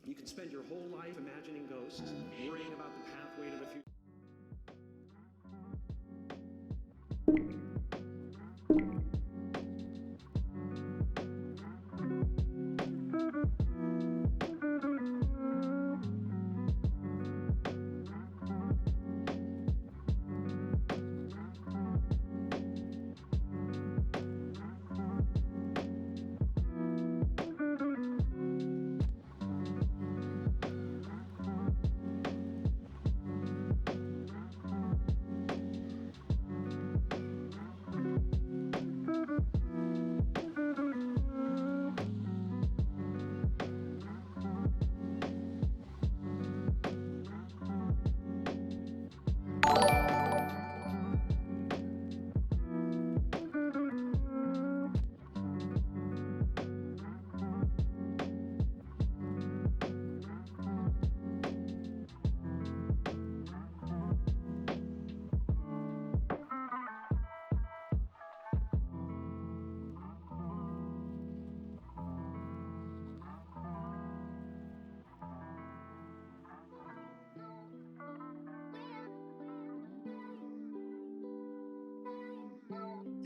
You can spend your whole life imagining ghosts, worrying about the pathway to the future.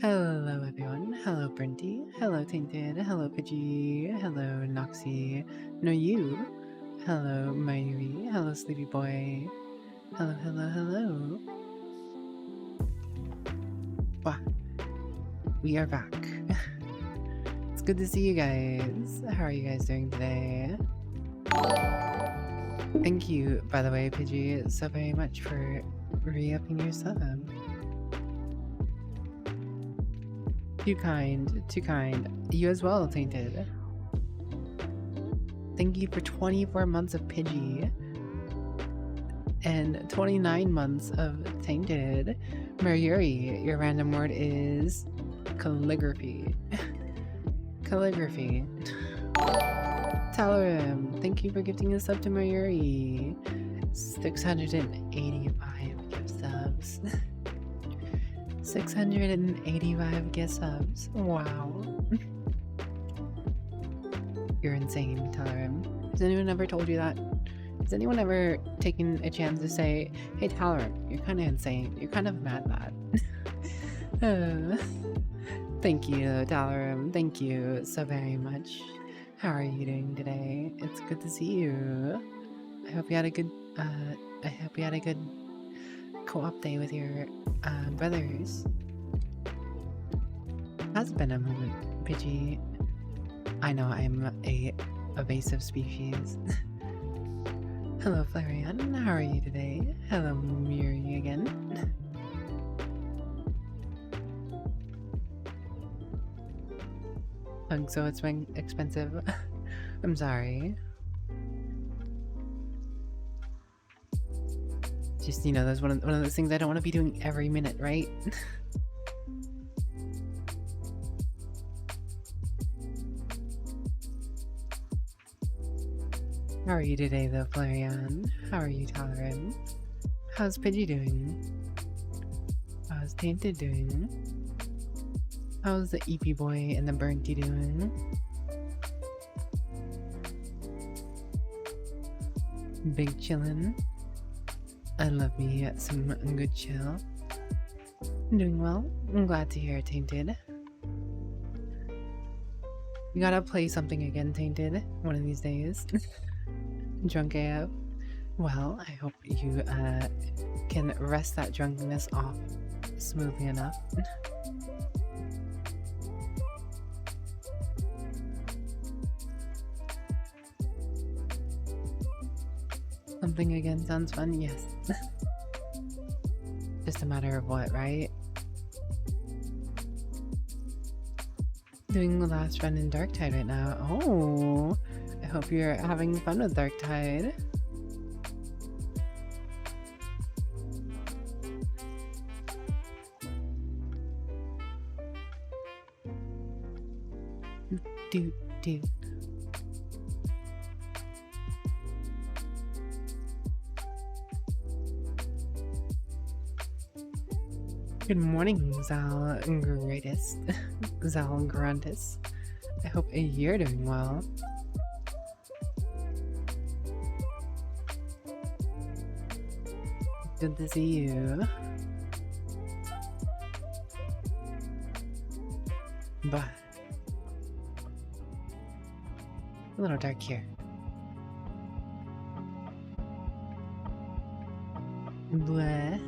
Hello everyone, hello Brinty, hello Tainted, hello Pidgey, hello Noxy, no you, hello Mayuri, hello Sleepy Boy, hello, hello, hello. Wow, we are back. It's good to see you guys. How are you guys doing today? Thank you, by the way, Pidgey, so very much for re-upping your sub. Too kind, too kind. You as well, Tainted. Thank you for 24 months of Pidgey. And 29 months of Tainted. Mayuri, your random word is calligraphy. Calligraphy. Talarim, thank you for gifting a sub to Mayuri. 685 gift subs. 685 gift subs. Wow. You're insane, Talarim. Has anyone ever told you that? Has anyone ever taken a chance to say, hey Talarim, you're kind of insane. You're kind of mad. Thank you, Talarim. Thank you so very much. How are you doing today? It's good to see you. I hope you had a good co-op day with your brothers. Has been a moment, Pidgey. I know I'm a evasive species. Hello, Flareon. How are you today? Hello, Miri again. So it's been expensive. I'm sorry. Just, you know, that's one of those things I don't want to be doing every minute, right? How are you today, though, Flareon? How are you, Talarim? How's Pidgey doing? How's Tainted doing? How's the EP boy and the Burnty doing? Big chillin'. I love me some good chill. I'm doing well. I'm glad to hear it, Tainted. You gotta play something again, Tainted, one of these days. Drunk AF. Well, I hope you can rest that drunkenness off smoothly enough. Something again sounds fun, yes. Just a matter of what, right? Doing the last run in Darktide right now. Oh, I hope you're having fun with Darktide. Do. Good morning, Zal Greatest. Zal Gruntus. I hope you're doing well. Good to see you. But a little dark here. Bleh.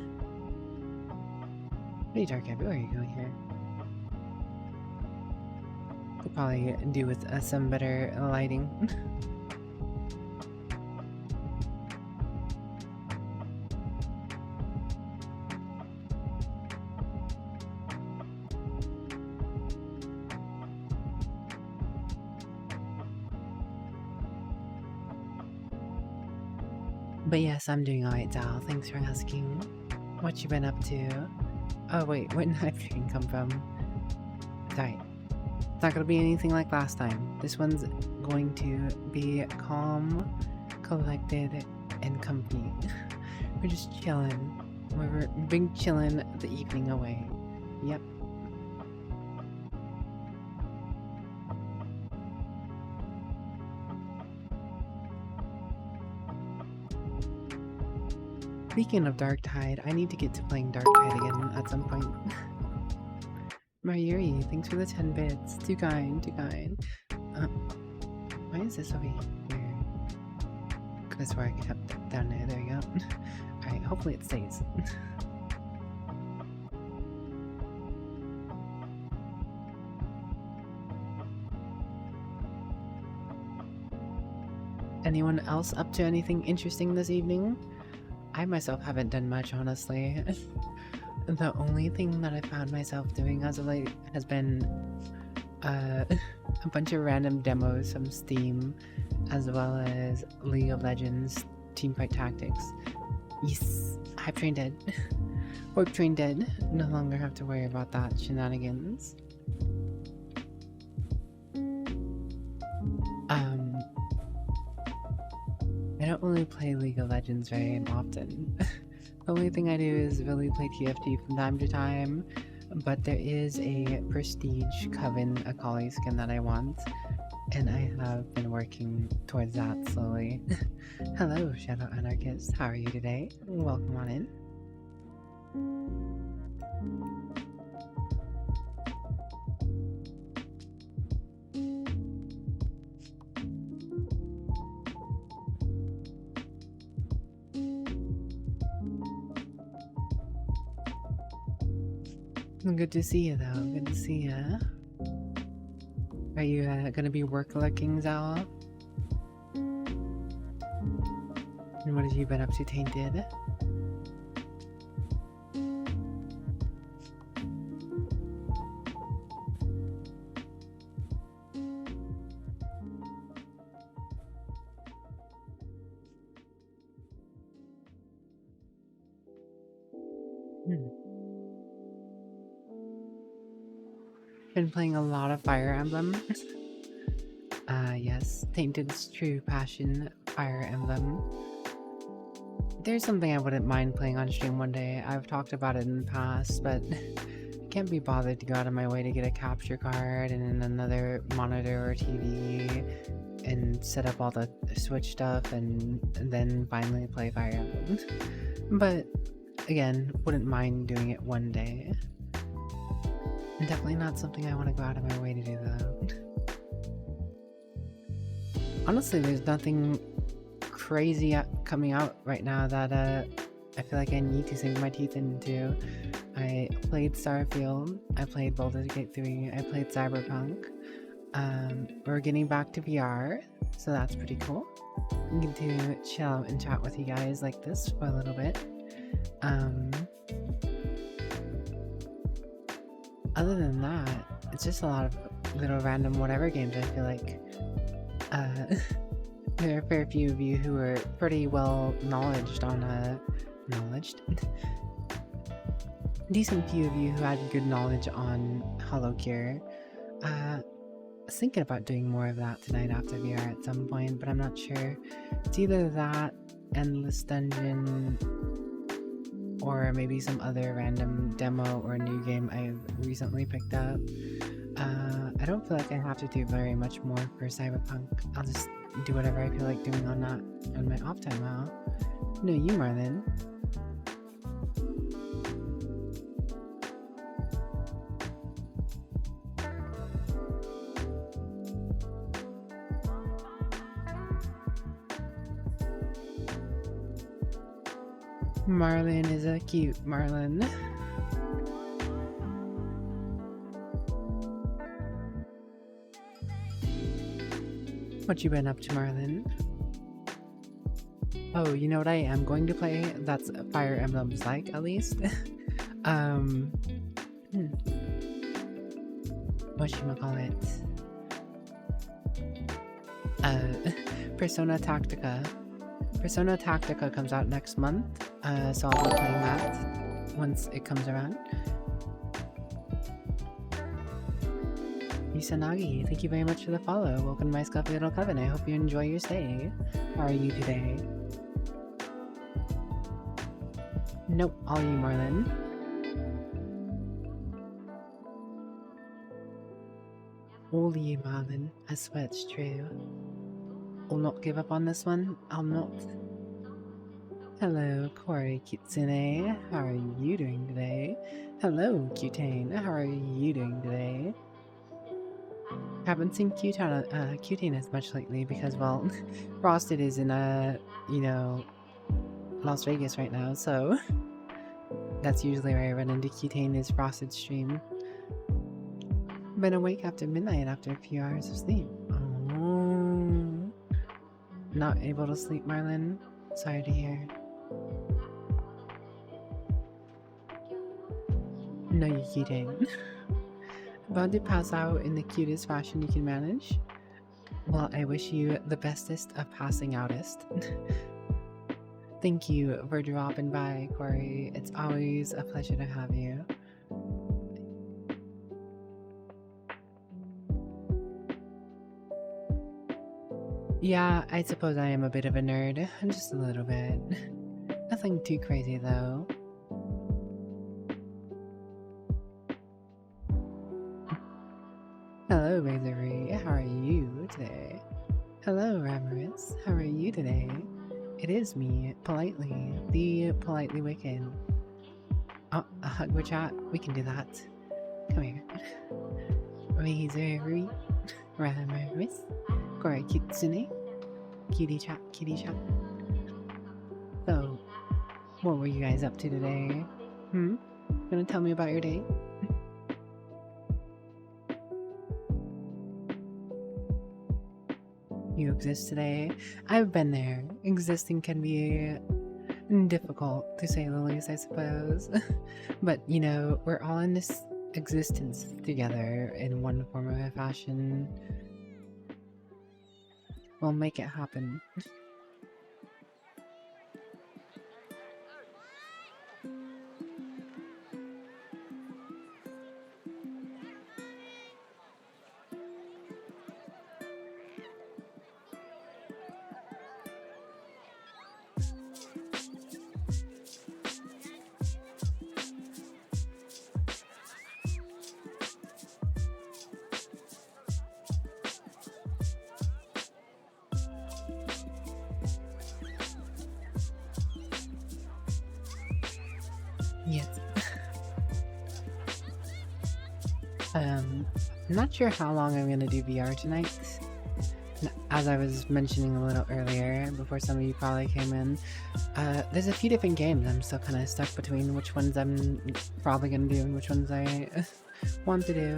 Pretty dark everywhere you go here. Could probably do with some better lighting. But yes, I'm doing alright, Dal. Thanks for asking. What you been up to? Oh wait, where did that dream come from? Sorry. It's not gonna be anything like last time. This one's going to be calm, collected, and comfy. We're just chilling. We're big chillin' the evening away. Yep. Speaking of Dark Tide, I need to get to playing Dark Tide again at some point. Mayuri, thanks for the 10 bits. Too kind, too kind. Why is this over here? That's where I kept it down there. There we go. Alright, hopefully it stays. Anyone else up to anything interesting this evening? I myself haven't done much, honestly. The only thing that I found myself doing as of late has been a bunch of random demos from Steam, as well as League of Legends Teamfight Tactics. Yes, Hype Train dead. Warp Train dead. No longer have to worry about that shenanigans. I don't really play League of Legends very often. The only thing I do is really play TFT from time to time, but there is a Prestige Coven Akali skin that I want, and I have been working towards that slowly. Hello, Shadow Anarchist. How are you today? Welcome on in. Good to see you, though. Good to see you. Are you gonna be work-looking, Zal? And what have you been up to, Tainted? Been playing a lot of Fire Emblem. Yes, Tainted's true passion, Fire Emblem. There's something I wouldn't mind playing on stream one day. I've talked about it in the past, but I can't be bothered to go out of my way to get a capture card and another monitor or TV and set up all the Switch stuff and then finally play Fire Emblem. But again, wouldn't mind doing it one day. Definitely not something I want to go out of my way to do, though. Honestly, there's nothing crazy coming out right now that I feel like I need to sink my teeth into. I played Starfield, I played Baldur's Gate 3, I played Cyberpunk. We're getting back to VR, so that's pretty cool. I get to chill and chat with you guys like this for a little bit. Other than that, it's just a lot of little random whatever games. I feel like there are a fair few of you who are pretty well knowledged on decent few of you who had good knowledge on Hollow Gear. I was thinking about doing more of that tonight after VR at some point, but I'm not sure. It's either that, Endless Dungeon, or maybe some other random demo or new game I've recently picked up. I don't feel like I have to do very much more for Cyberpunk. I'll just do whatever I feel like doing on that on my off time now. No, you, Marlon. Marlin is a cute Marlin. What you been up to, Marlin? Oh, you know what I am going to play? That's Fire Emblem's like, at least. Whatchamacallit? Persona Tactica. Persona Tactica comes out next month, so I'll be playing that once it comes around. Yusanagi, thank you very much for the follow. Welcome to my Scuffy Little Coven. I hope you enjoy your stay. How are you today? Nope, all you, Marlin. All you, Marlin. I swear it's true. I'll not give up on this one. I'll not. Hello, Kori Kitsune. How are you doing today? Hello, Cutane. How are you doing today? Haven't seen Cutane as much lately because, well, Frosted is in, you know, Las Vegas right now, so that's usually where I run into Cutane is Frosted stream. Been awake after midnight after a few hours of sleep. Oh. Not able to sleep, Marlin? Sorry to hear. No, you Cutane. About to pass out in the cutest fashion you can manage? Well, I wish you the bestest of passing outest. Thank you for dropping by, Corey. It's always a pleasure to have you. Yeah, I suppose I am a bit of a nerd. Just a little bit. Nothing too crazy, though. Hello, Razorry. How are you today? Hello, Ramaris. How are you today? It is me, Politely, the Politely Wicked. Oh, a hug with chat? We can do that. Come here. Razorry. Ramaris. Kori Kitsune. Cutie chat, kitty chat. So, what were you guys up to today? Gonna tell me about your day? You exist today? I've been there. Existing can be difficult, to say the least, I suppose. But, you know, we're all in this existence together in one form or fashion. We'll make it happen. Yes. I'm not sure how long I'm gonna do VR tonight. As I was mentioning a little earlier, before some of you probably came in, there's a few different games I'm still kind of stuck between which ones I'm probably gonna do and which ones I want to do.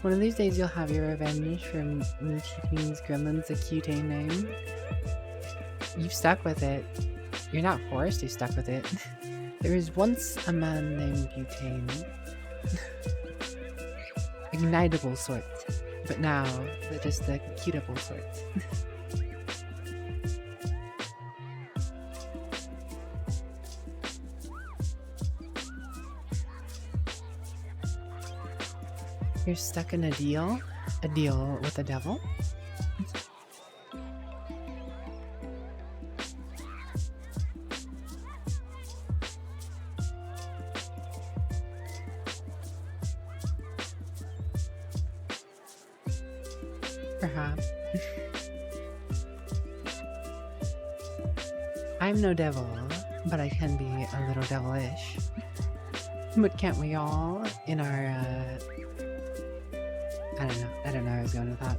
One of these days you'll have your revenge from me teaching Gremlins a Cutane name. You've stuck with it. You're not forced, you stuck with it. There was once a man named Butane. Ignitable sort. But now, they're just the cutable sort. You're stuck in a deal? A deal with the devil? Perhaps. I'm no devil, but I can be a little devilish. But can't we all in our, I don't know where I was going with that.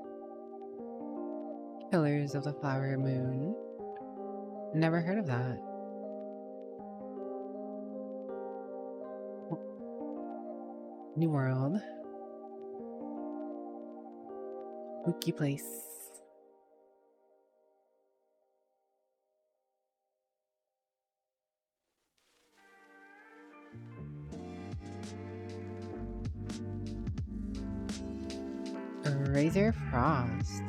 Pillars of the Flower Moon. Never heard of that. New World. Spooky place. Razor Frost.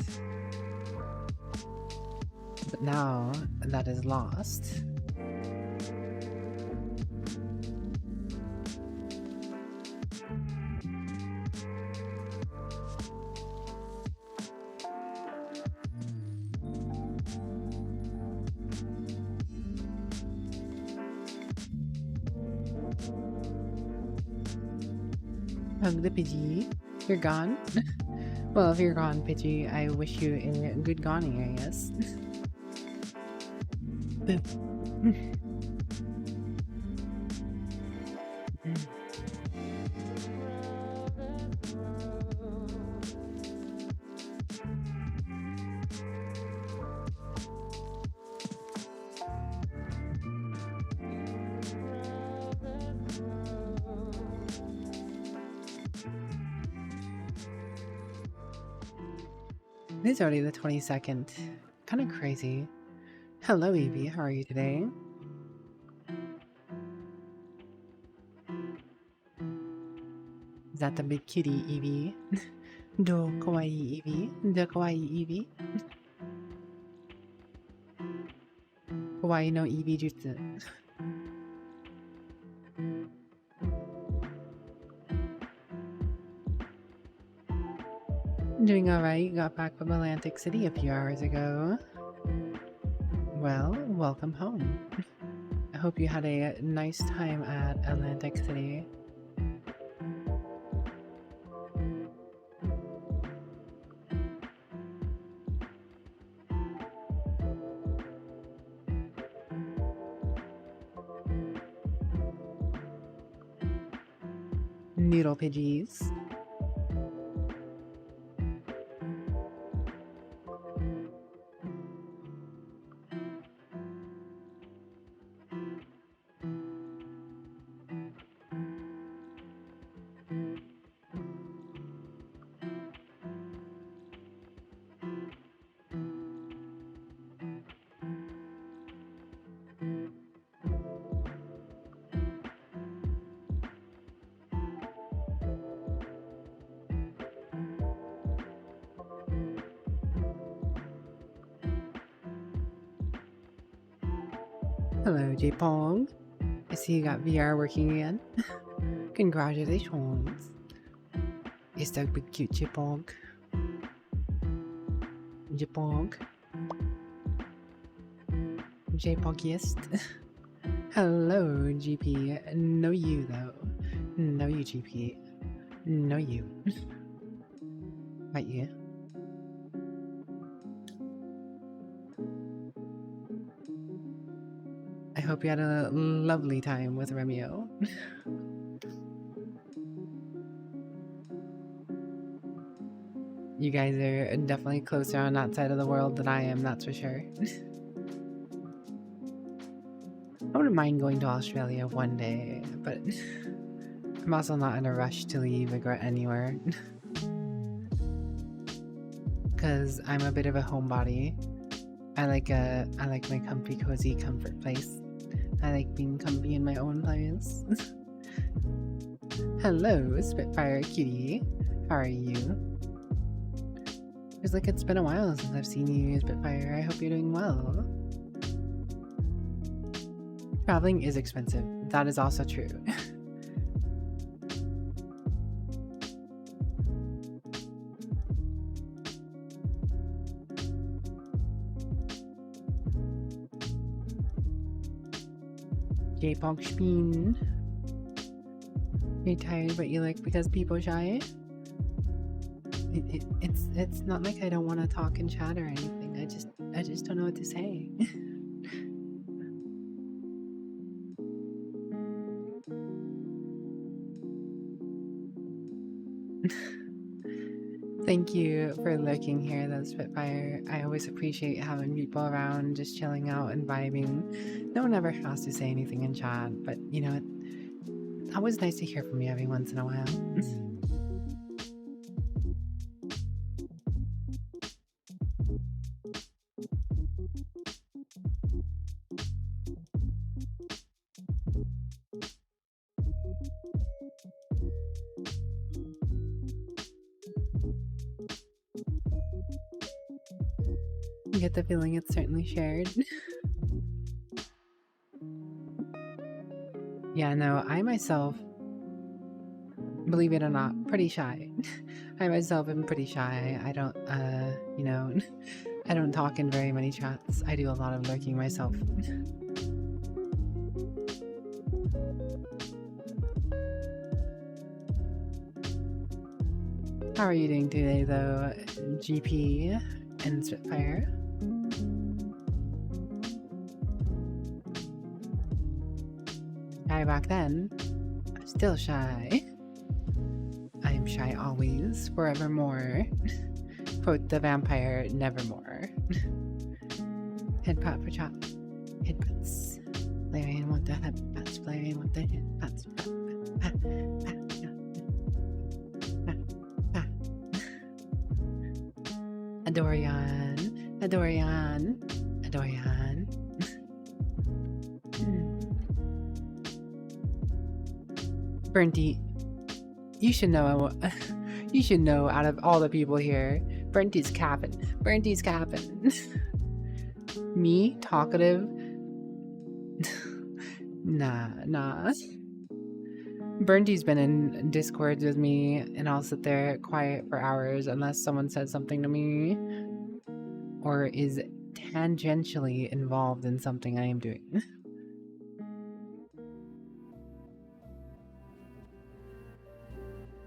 But now that is lost. Hug the Pidgey. You're gone? Well, if you're gone, Pidgey, I wish you a good goning, I guess. It's already the 22nd. Kind of crazy. Hello, Evie. How are you today? Is that the big kitty, Evie? Do kawaii Evie? Do kawaii Evie? Kawaii no Evie jutsu. Doing alright. Got back from Atlantic City a few hours ago. Well, welcome home. I hope you had a nice time at Atlantic City. Noodle Pidgeys. Hello, J-Pong. I see you got VR working again. Congratulations. Is that big cute J-Pong? J-Pong. J-Pongiest. Hello, GP. No you, though. No you, GP. No you. Right, you. I hope you had a lovely time with Remio. You guys are definitely closer on that side of the world than I am, that's for sure. I wouldn't mind going to Australia one day, but I'm also not in a rush to leave or go anywhere. Because I'm a bit of a homebody. I like my comfy, cozy comfort place. I like being comfy in my own place. Hello, Spitfire Cutie. How are you? Feels like it's been a while since I've seen you, Spitfire. I hope you're doing well. Traveling is expensive. That is also true. J-Pong Spin. You're tired, but you like because people shy? It's not like I don't want to talk and chat or anything. I just don't know what to say. Thank you for lurking here, though, Spitfire. I always appreciate having people around, just chilling out and vibing. No one ever has to say anything in chat, but you know, it's always nice to hear from you every once in a while. I get the feeling it's certainly shared. Yeah, no, I myself, believe it or not, pretty shy. I myself am pretty shy. I don't, you know, I don't talk in very many chats. I do a lot of lurking myself. How are you doing today, though, GP and Spitfire? Shy back then, still shy. I am shy always, forevermore. Quote the vampire, nevermore. Head pat for chop. Head pats. Flaring with the head pats. Flaring with the head pats. Pat, pat, pat, pat. Adorian. Adorian. Adorian. Bernty, you should know. You should know. Out of all the people here, Bernty's capping. Bernty's capping. Me, talkative. Nah. Bernty's been in Discords with me, and I'll sit there quiet for hours unless someone says something to me, or is tangentially involved in something I am doing.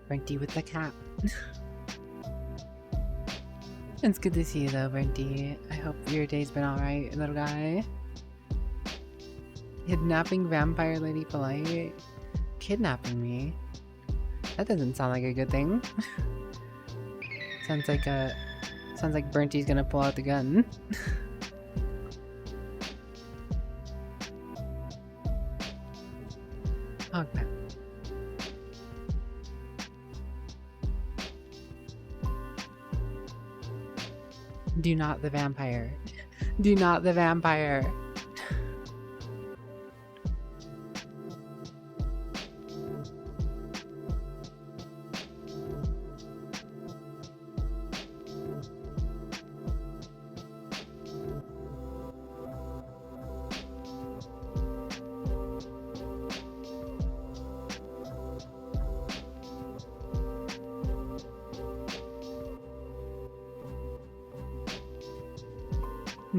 Bernty with the cap. It's good to see you though, Bernty. I hope your day's been alright, little guy. Kidnapping vampire lady polite? Kidnapping me? That doesn't sound like a good thing. Sounds like Bernty's gonna pull out the gun. Okay. Do not the vampire. Do not the vampire.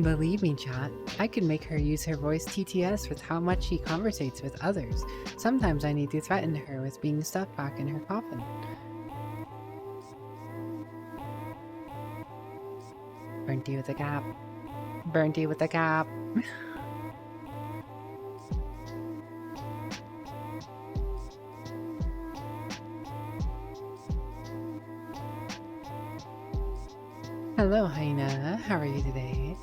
Believe me, chat, I could make her use her voice TTS with how much she conversates with others. Sometimes I need to threaten her with being stuffed back in her coffin. Bernty with a cap. Bernty with a cap. Hello, Haina. How are you today?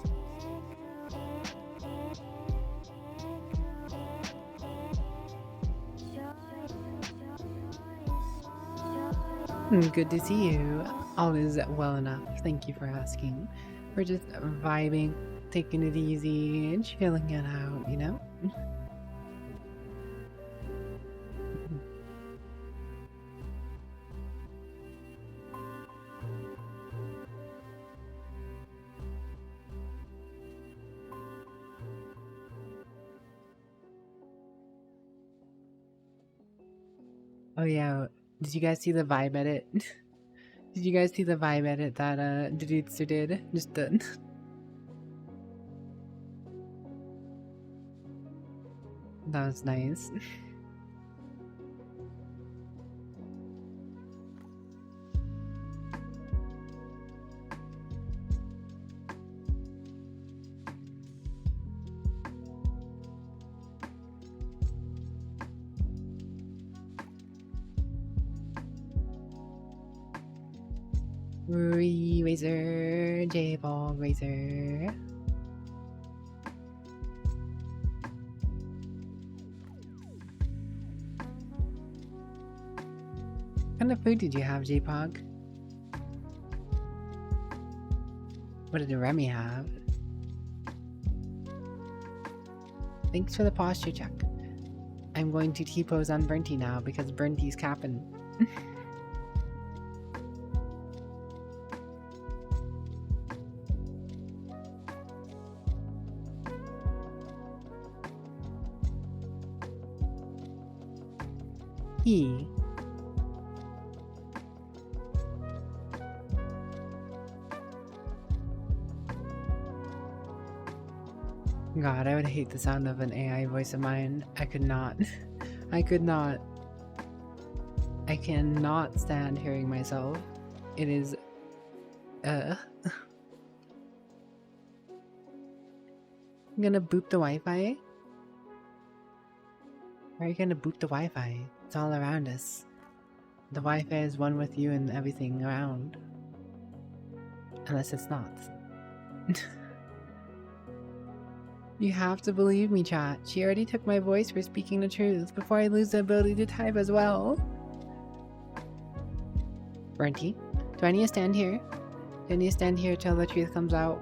Good to see you. All is well enough. Thank you for asking. We're just vibing, taking it easy, and chilling it out, you know? Oh yeah, did you guys see the vibe edit? Did you guys see the vibe edit that Duditsu did? Just the that was nice. Razor, J-Ball Razor. What kind of food did you have, J-Pog? What did Remy have? Thanks for the posture check. I'm going to T-pose on Burnty now because Burnty's capping. He. God, I would hate the sound of an AI voice of mine. I could not. I could not. I cannot stand hearing myself. It is... I'm gonna boot the Wi-Fi? Why are you gonna boot the Wi-Fi? It's all around us. The Wi-Fi is one with you and everything around. Unless it's not. You have to believe me, chat. She already took my voice for speaking the truth before I lose the ability to type as well. Burnty, do I need to stand here? Do I need to stand here till the truth comes out?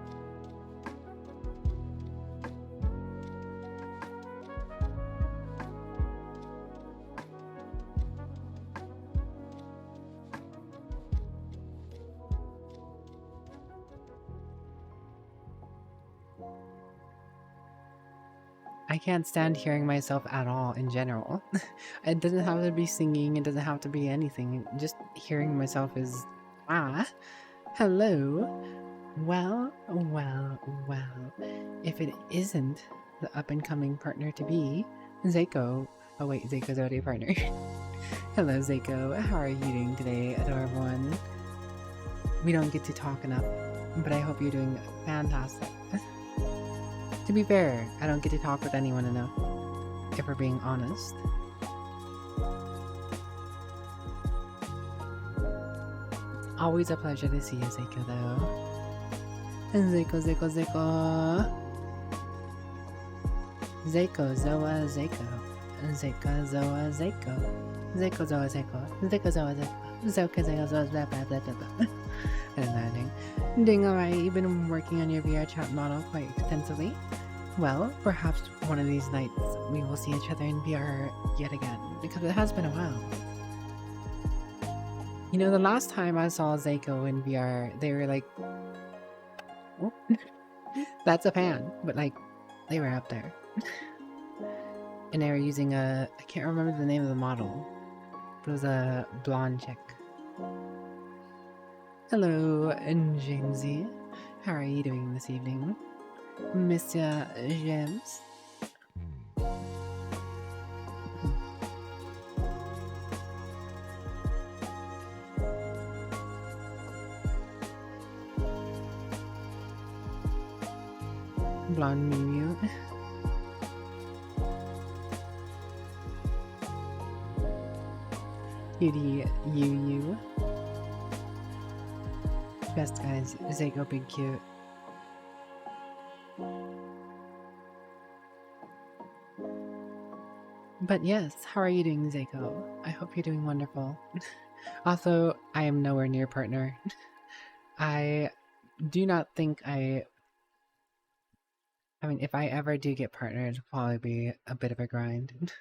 I can't stand hearing myself at all in general. It doesn't have to be singing, it doesn't have to be anything. Just hearing myself is... Hello. Well. If it isn't the up-and-coming partner-to-be, Zako. Oh wait, Zako's already a partner. Hello, Zako. How are you doing today, adorable one? We don't get to talk enough, but I hope you're doing fantastic. To be fair, I don't get to talk with anyone enough, if we're being honest. Always a pleasure to see you, Zako, though. Zako. Zako, Zoa, Zako. Zaka, Zoa, Zako. Zako, Zoa, Zako. Zako, Zoa, Zako. Zoka, Zako, Zoa, blah, blah, blah, blah, blah. I don't know, Ding, alright, you've been working on your VRChat model quite extensively. Well, perhaps one of these nights we will see each other in VR yet again, because it has been a while. You know, the last time I saw Zako in VR, they were like... Oh, that's a pan, but like, they were up there. And they were using a... I can't remember the name of the model. But it was a blonde chick. Hello, Jamesy. How are you doing this evening? Mr. James? Blonde Mew. Cutie you. Best guys, Zako big cute. But yes, how are you doing, Zako? I hope you're doing wonderful. Also, I am nowhere near partner. I do not think I mean, if I ever do get partnered, it'll probably be a bit of a grind.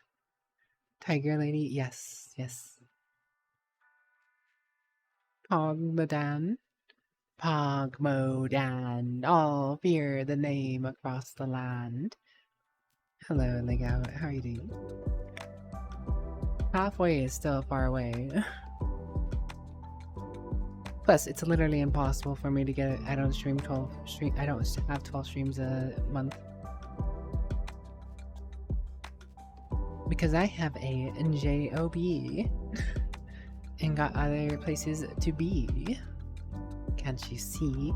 Tiger lady, yes. Pogmodan. Pogmodan. All fear the name across the land. Hello, Lego. How are you doing? Halfway is still far away. Plus, it's literally impossible for me to get it. I don't have 12 streams a month. Because I have a JOB and got other places to be. Can't you see?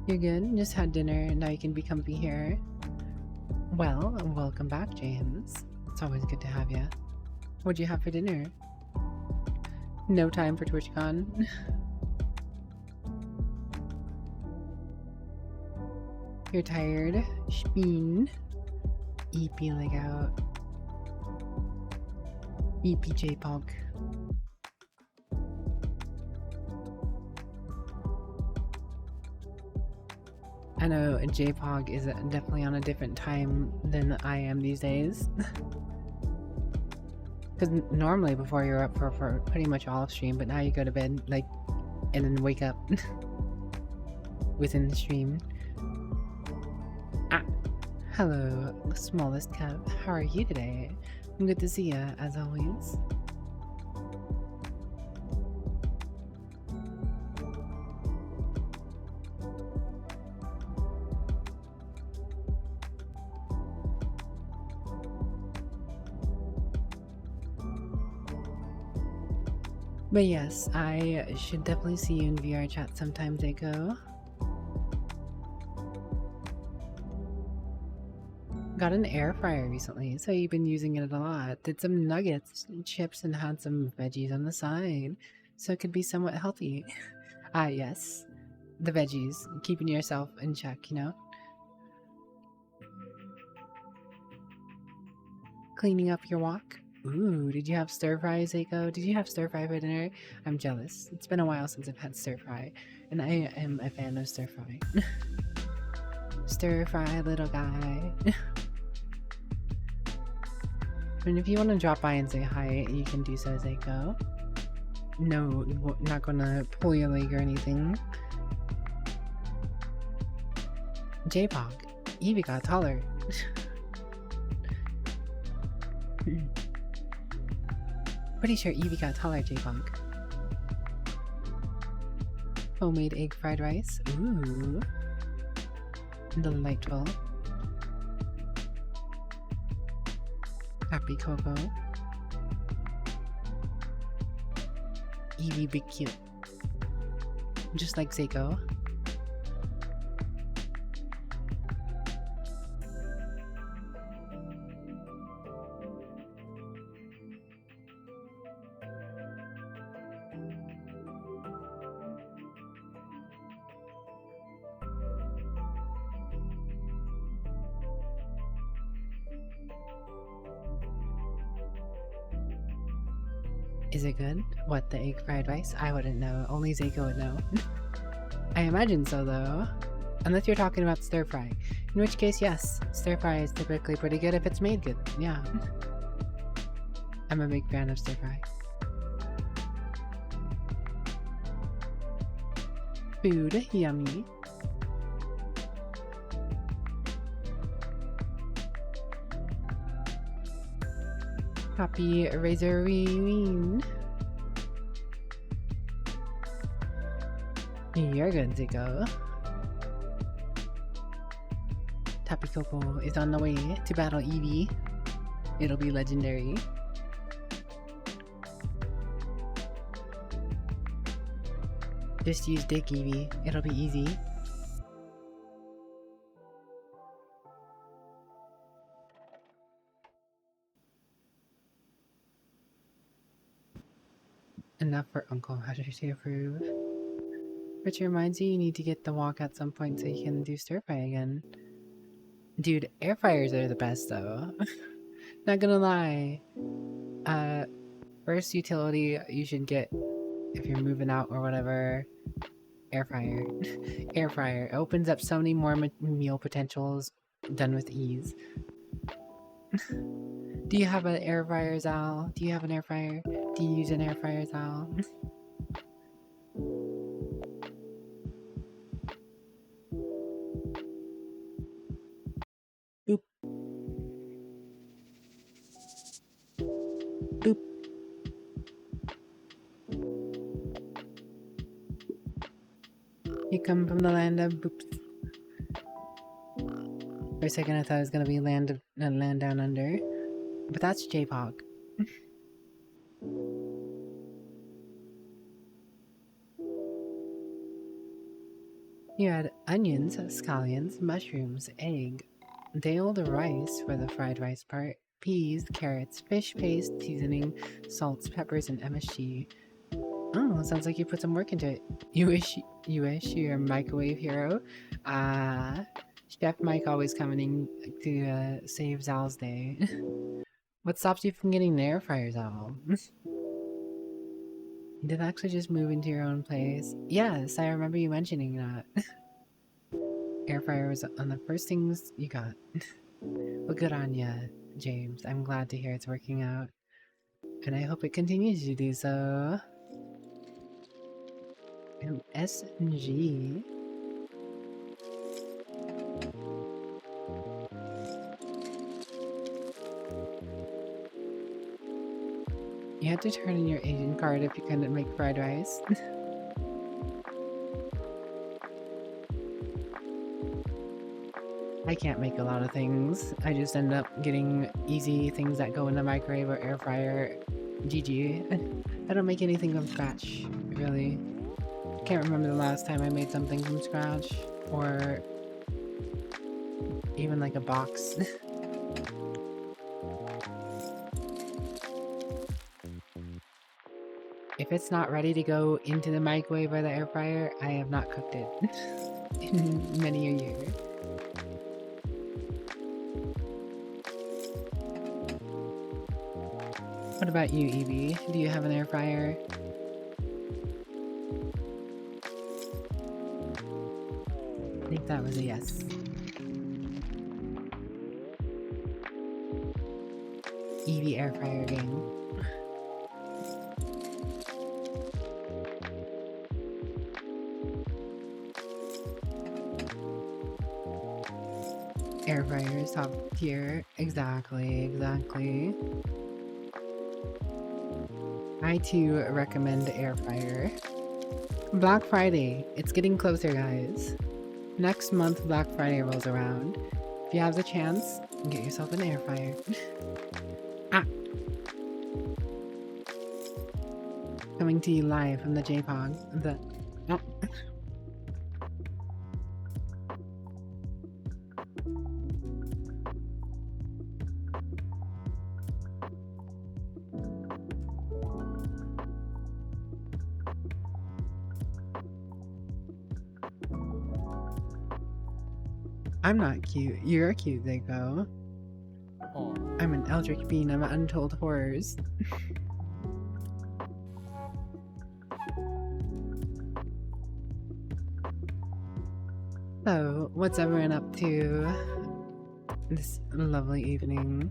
You're good? Just had dinner, now you can be comfy here. Well, welcome back, James. It's always good to have you. What'd you have for dinner? No time for TwitchCon. You're tired. Speen. EP leg out. EPJ Pog. I know JPOG is definitely on a different time than I am these days. Because normally before you're up for pretty much all of stream, but now you go to bed, like, and then wake up within the stream. Ah, hello, the smallest cub. How are you today? Good to see ya, as always. But yes, I should definitely see you in VRChat sometime, Daco. Got an air fryer recently, so you've been using it a lot. Did some nuggets and chips and had some veggies on the side, so it could be somewhat healthy. Ah, yes. The veggies. Keeping yourself in check, you know? Cleaning up your walk? Ooh, did you have stir fry, Seiko? Did you have stir fry for dinner? I'm jealous. It's been a while since I've had stir fry, and I am a fan of stir fry. Stir fry, little guy. And if you want to drop by and say hi, you can do so, Seiko. No, not gonna pull your leg or anything. J-Pog, Evie got taller. Pretty sure Evie got taller, J-Pog. Homemade egg fried rice. Ooh. Delightful. Happy Coco. Evie big cute. Just like Seiko. Is it good? What, the egg fried rice? I wouldn't know. Only Seiko would know. I imagine so, though. Unless you're talking about stir fry. In which case, yes. Stir fry is typically pretty good if it's made good. Yeah. I'm a big fan of stir fry. Food, yummy. Happy Razorine. You're good to go. Tappy Coco is on the way to battle Eevee. It'll be legendary. Just use Dick Eevee. It'll be easy. Enough for Uncle. How did you approve? Which reminds you need to get the walk at some point so you can do stir fry again. Dude, air fryers are the best though. Not gonna lie. First utility you should get if you're moving out or whatever. Air fryer. Air fryer. It opens up so many more meal potentials done with ease. Do you have an air fryer, Zal? Do you have an air fryer? Do you use an air fryer, Zal? Boop. Boop. You come from the land of boops. For a second I thought it was gonna be land down under. But that's J-Pog. You had onions, scallions, mushrooms, egg, day-old rice for the fried rice part, peas, carrots, fish paste, seasoning, salts, peppers, and MSG. Oh, sounds like you put some work into it. You wish you're a microwave hero? Chef Mike always coming to save Zal's day. What stops you from getting an air fryer, Zal? You did actually just move into your own place? Yes, I remember you mentioning that. Air fryer was on the first things you got. Well, good on ya, James. I'm glad to hear it's working out. And I hope it continues to do so. And SG. You had to turn in your Asian card if you couldn't make fried rice. I can't make a lot of things. I just end up getting easy things that go in the microwave or air fryer. GG. I don't make anything from scratch, really. Can't remember the last time I made something from scratch, or even like a box. If it's not ready to go into the microwave or the air fryer, I have not cooked it in many a year. What about you, Evie? Do you have an air fryer? I think that was a yes. Evie air fryer game. Air fryer is top tier. Exactly. I too recommend air fryer. Black Friday. It's getting closer, guys. Next month, Black Friday rolls around. If you have the chance, get yourself an air fryer. Ah! Coming to you live from the JPOG. Oh. I'm not cute. You're cute, Zico. I'm an eldritch being of untold horrors. So, what's everyone up to this lovely evening?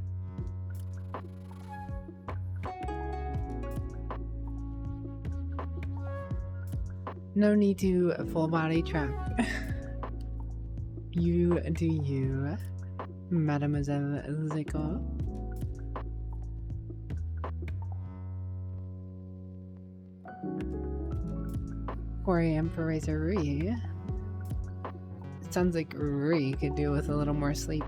No need to full body track. You do you, Mademoiselle Zico. Corey Emperor Rui. It sounds like Rui could do with a little more sleep.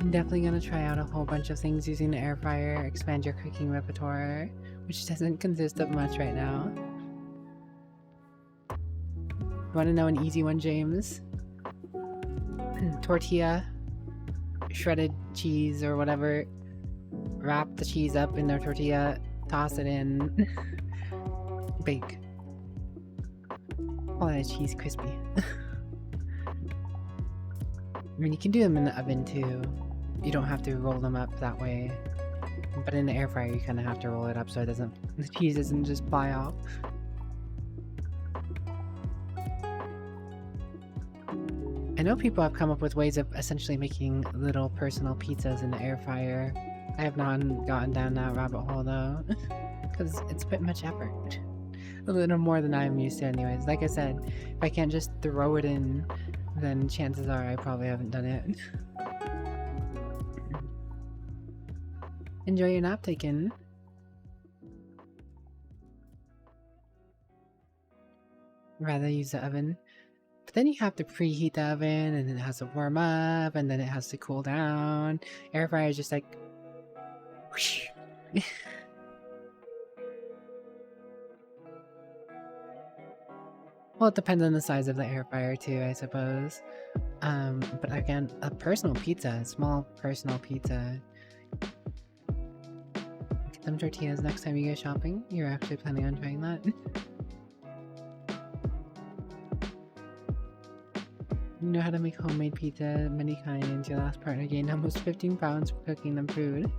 I'm definitely gonna try out a whole bunch of things using the air fryer, expand your cooking repertoire, which doesn't consist of much right now. You wanna know an easy one, James? Tortilla, shredded cheese or whatever, wrap the cheese up in the tortilla, toss it in, bake. Call that cheese crispy. I mean, you can do them in the oven too. You don't have to roll them up that way. But in the air fryer, you kind of have to roll it up so the cheese doesn't just fly off. I know people have come up with ways of essentially making little personal pizzas in the air fryer. I have not gotten down that rabbit hole though, because it's a bit much effort. A little more than I'm used to anyways. Like I said, if I can't just throw it in, then chances are I probably haven't done it. Enjoy your nap taken. Rather use the oven. But then you have to preheat the oven, and it has to warm up, and then it has to cool down. Air fryer is just like... whoosh. Well, it depends on the size of the air fryer too, I suppose. But again, a personal pizza, a small personal pizza. Get them tortillas next time you go shopping. You're actually planning on trying that? You know how to make homemade pizza, many kinds. Your last partner gained almost 15 pounds for cooking them food.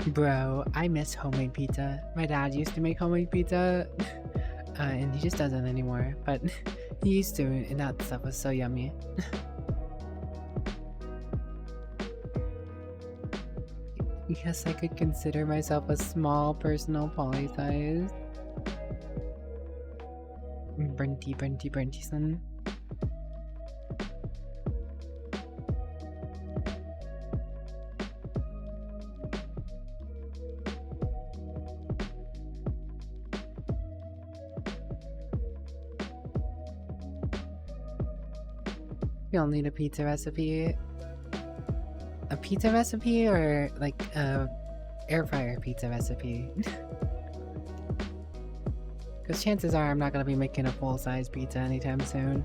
Bro, I miss homemade pizza. My dad used to make homemade pizza, and he just doesn't anymore, but he used to, and that stuff was so yummy. Yes, I could consider myself a small personal poly-size. Brenty son. You'll need a pizza recipe. A pizza recipe or like a air fryer pizza recipe? Because chances are I'm not going to be making a full-size pizza anytime soon.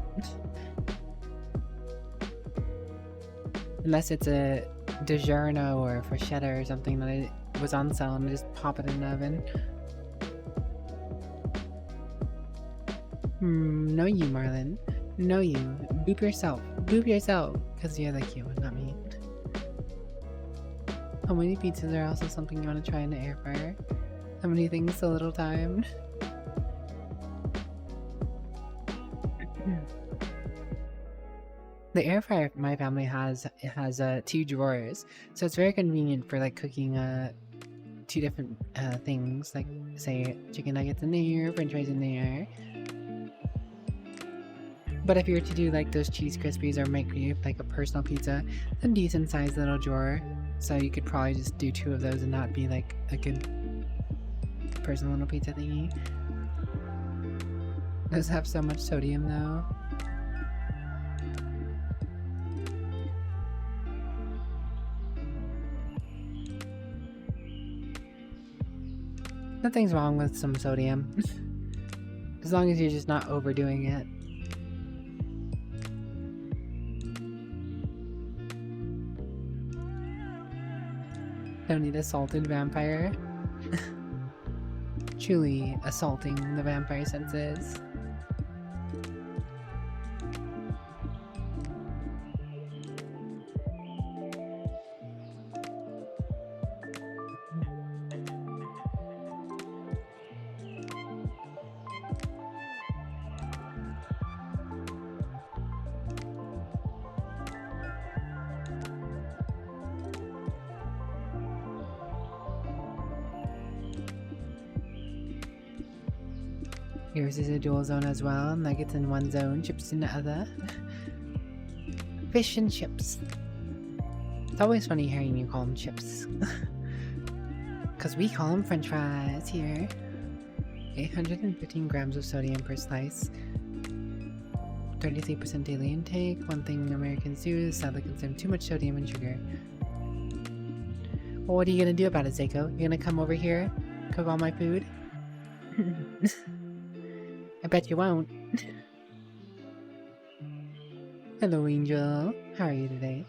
Unless it's a DiGiorno or Freschetta or something that it was on sale and just pop it in the oven. No you, Marlon. No you. Boop yourself. Boop yourself. Because you're the cute one, not me. How many pizzas are also something you want to try in the air fryer? How many things, so little time? The air fryer my family has, it has 2 drawers, so it's very convenient for like cooking 2 different things, like say chicken nuggets in there, french fries in there. But if you were to do like those cheese crispies or make you like a personal pizza, a decent sized little drawer, so you could probably just do 2 of those and not be like a good personal little pizza thingy. Those have so much sodium though. Nothing's wrong with some sodium. As long as you're just not overdoing it. Don't need a salted vampire. Truly assaulting the vampire senses. Yours is a dual zone as well. Nuggets in one zone, chips in the other. Fish and chips. It's always funny hearing you call them chips. Because we call them french fries here. 815 grams of sodium per slice. 33% daily intake. One thing Americans do is sadly consume too much sodium and sugar. Well, what are you gonna do about it, Seiko? You gonna come over here? Cook all my food? I bet you won't. Hello, Angel. How are you today?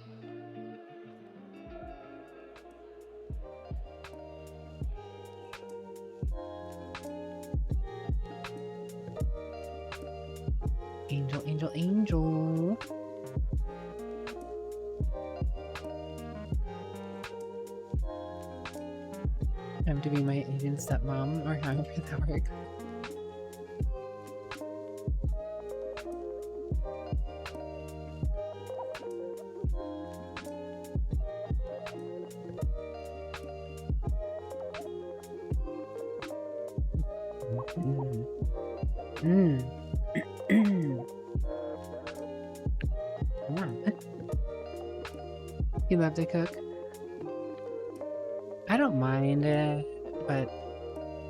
Angel, Angel, Angel. I'm to be my Asian stepmom, or however that works. You love to cook? I don't mind it, but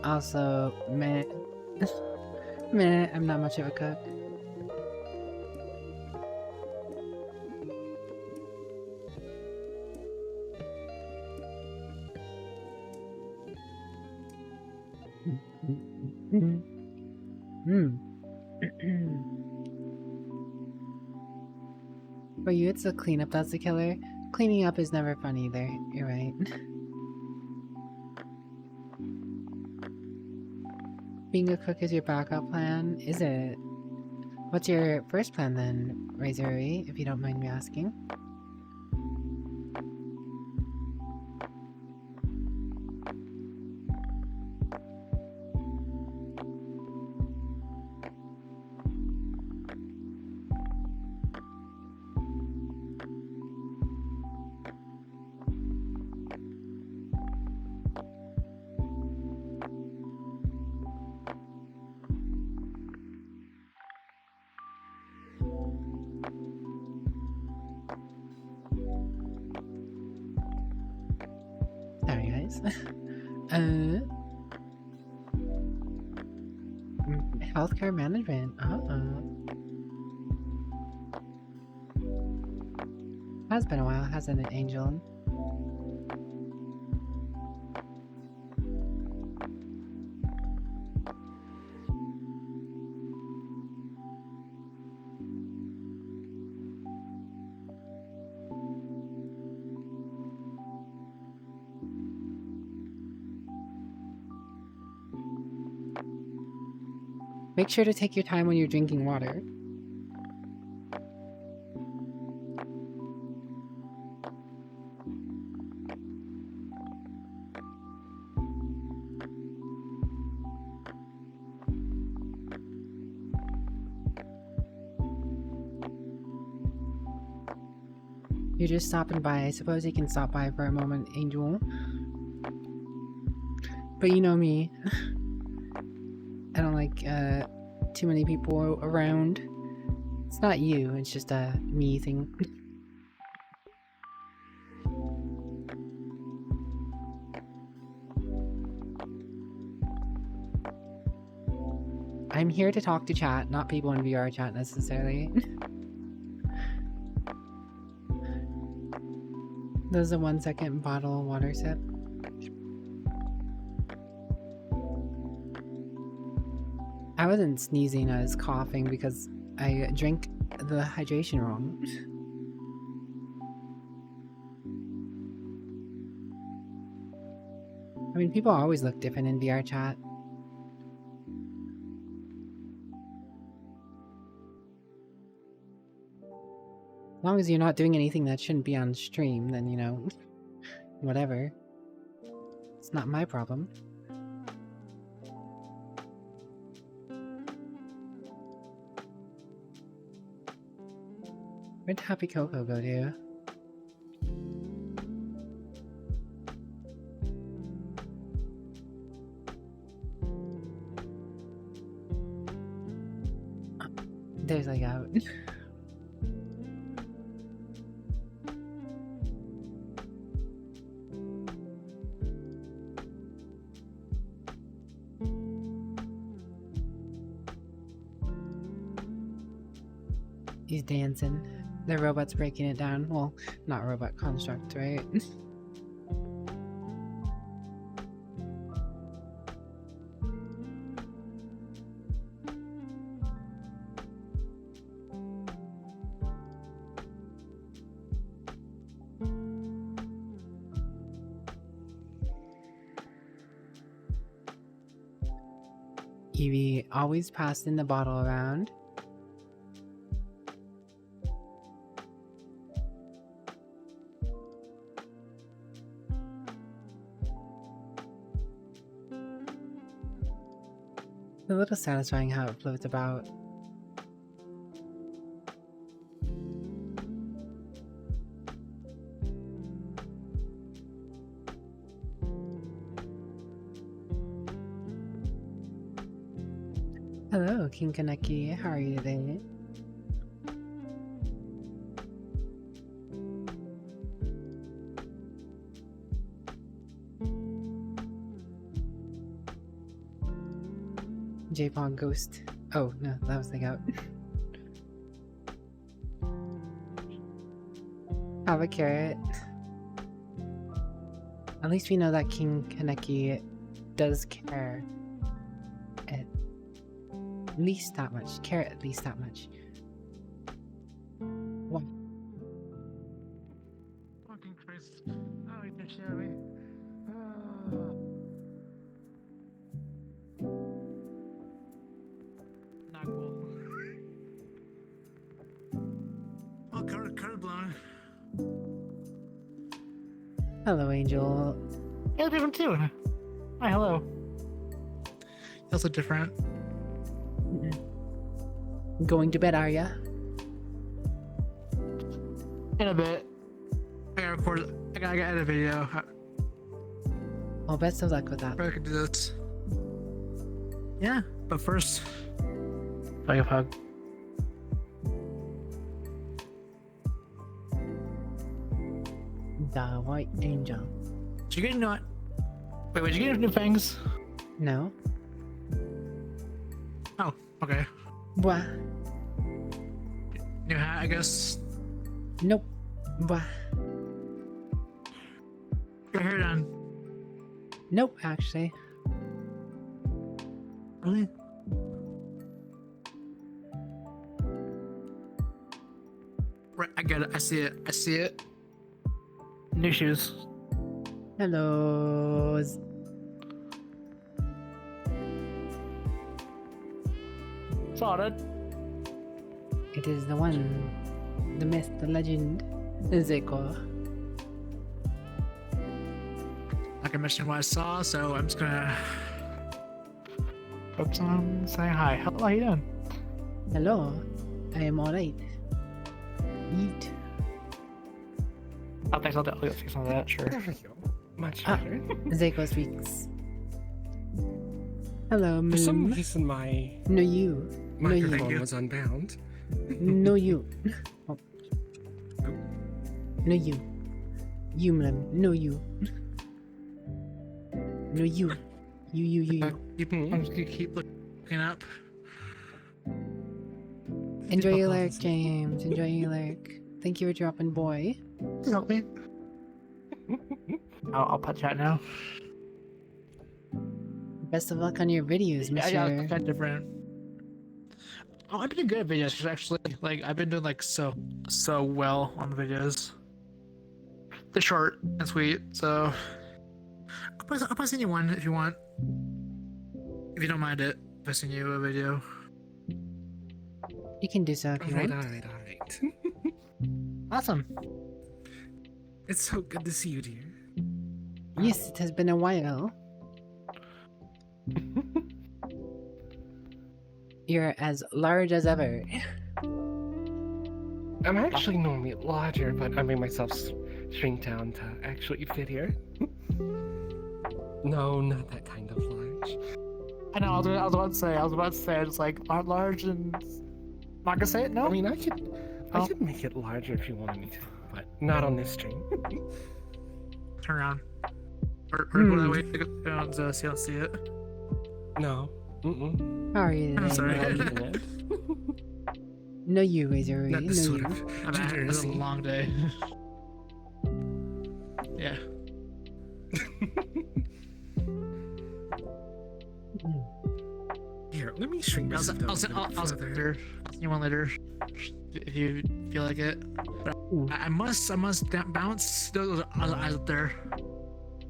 also, man, Meh, I'm not much of a cook. For you, it's the cleanup that's the killer. Cleaning up is never fun either. You're right. Being a cook is your backup plan? Is it? What's your first plan then, Razorry, if you don't mind me asking? Sorry, guys. Healthcare management. Has been a while, hasn't it, Angel? Make sure to take your time when you're drinking water. You're just stopping by. I suppose you can stop by for a moment, Angel. But you know me. I don't like too many people around. It's not you, it's just a me thing. I'm here to talk to chat, not people in VRChat necessarily. There's a 1 second bottle water sip. I wasn't sneezing, I was coughing because I drank the hydration wrong. I mean, people always look different in VRChat. As long as you're not doing anything that shouldn't be on stream, then, you know, whatever. It's not my problem. Where'd Happy Coco go to? There's like out. He's dancing. The robot's breaking it down. Well, not robot construct, right? Evie always passing the bottle around. A little satisfying how it floats about. Hello, King Kaneki. How are you today? J-Pog Ghost. Oh, no, that was the goat. Have a carrot. At least we know that King Kaneki does care. At least that much. Care at least that much. What? Fucking Christ. Oh, you can share me. Not cool. Oh, card blown. Hello, Angel. Yeah, different too. Hi, hello. Also different. Going to bed, are ya? In a bit. I gotta record. I gotta edit a video. Well, best of luck with that. I could do this. Yeah, but first, like a hug. The White Angel. Did you get new? Wait, did you get new fangs? No? Oh, okay. What? New hat, I guess. Nope. What? Your hair done. Nope, actually. Really? Right, I get it. I see it. I see it. New shoes. Hello. Sorted. It is the one, the myth, the legend, Zeko. Like I mentioned what I saw, so I'm just gonna focus on saying hi. How you doing? Hello. I am alright. Eat. Oh, thanks. I'll fix some of that. Sure. There we go. Much Ah. better. Zeko speaks. Hello, For some Moon. reason, my No, you. No, you. microphone was unbound. No, you. Oh. No, you. You, Mlim. No, you. No, you. You. I'm just gonna keep looking up. Enjoy your lyric, James. Enjoy your lyric. Thank you for dropping, boy. Help me. I'll put chat now. Best of luck on your videos, Yeah, Monsieur. it's kind of different. Oh, I've been good at videos actually. Like I've been doing like so well on the videos. They're short and sweet, so I'll post you one if you want. If you don't mind it, posting you a video. You can do so if you want. Alright. Awesome. It's so good to see you, dear. Yes, it has been a while. You're as large as ever. I'm actually normally larger, but I made myself shrink down to actually fit here. No, not that kind of large. I know. I was about to say. It's like large and not gonna say it. No. I mean, I could make it larger if you wanted me to, but not on this stream. Turn around. Or go that way. So you don't see it. No. Mm-mm. How are you I'm today? sorry. Not even it. No, you, Razor. Not No, this sort you. of It was a degeneracy. long day. Yeah. Here, let me shrink I'll myself down send a bit further. you one later if you feel like it. But Ooh. I must bounce those eyes up there.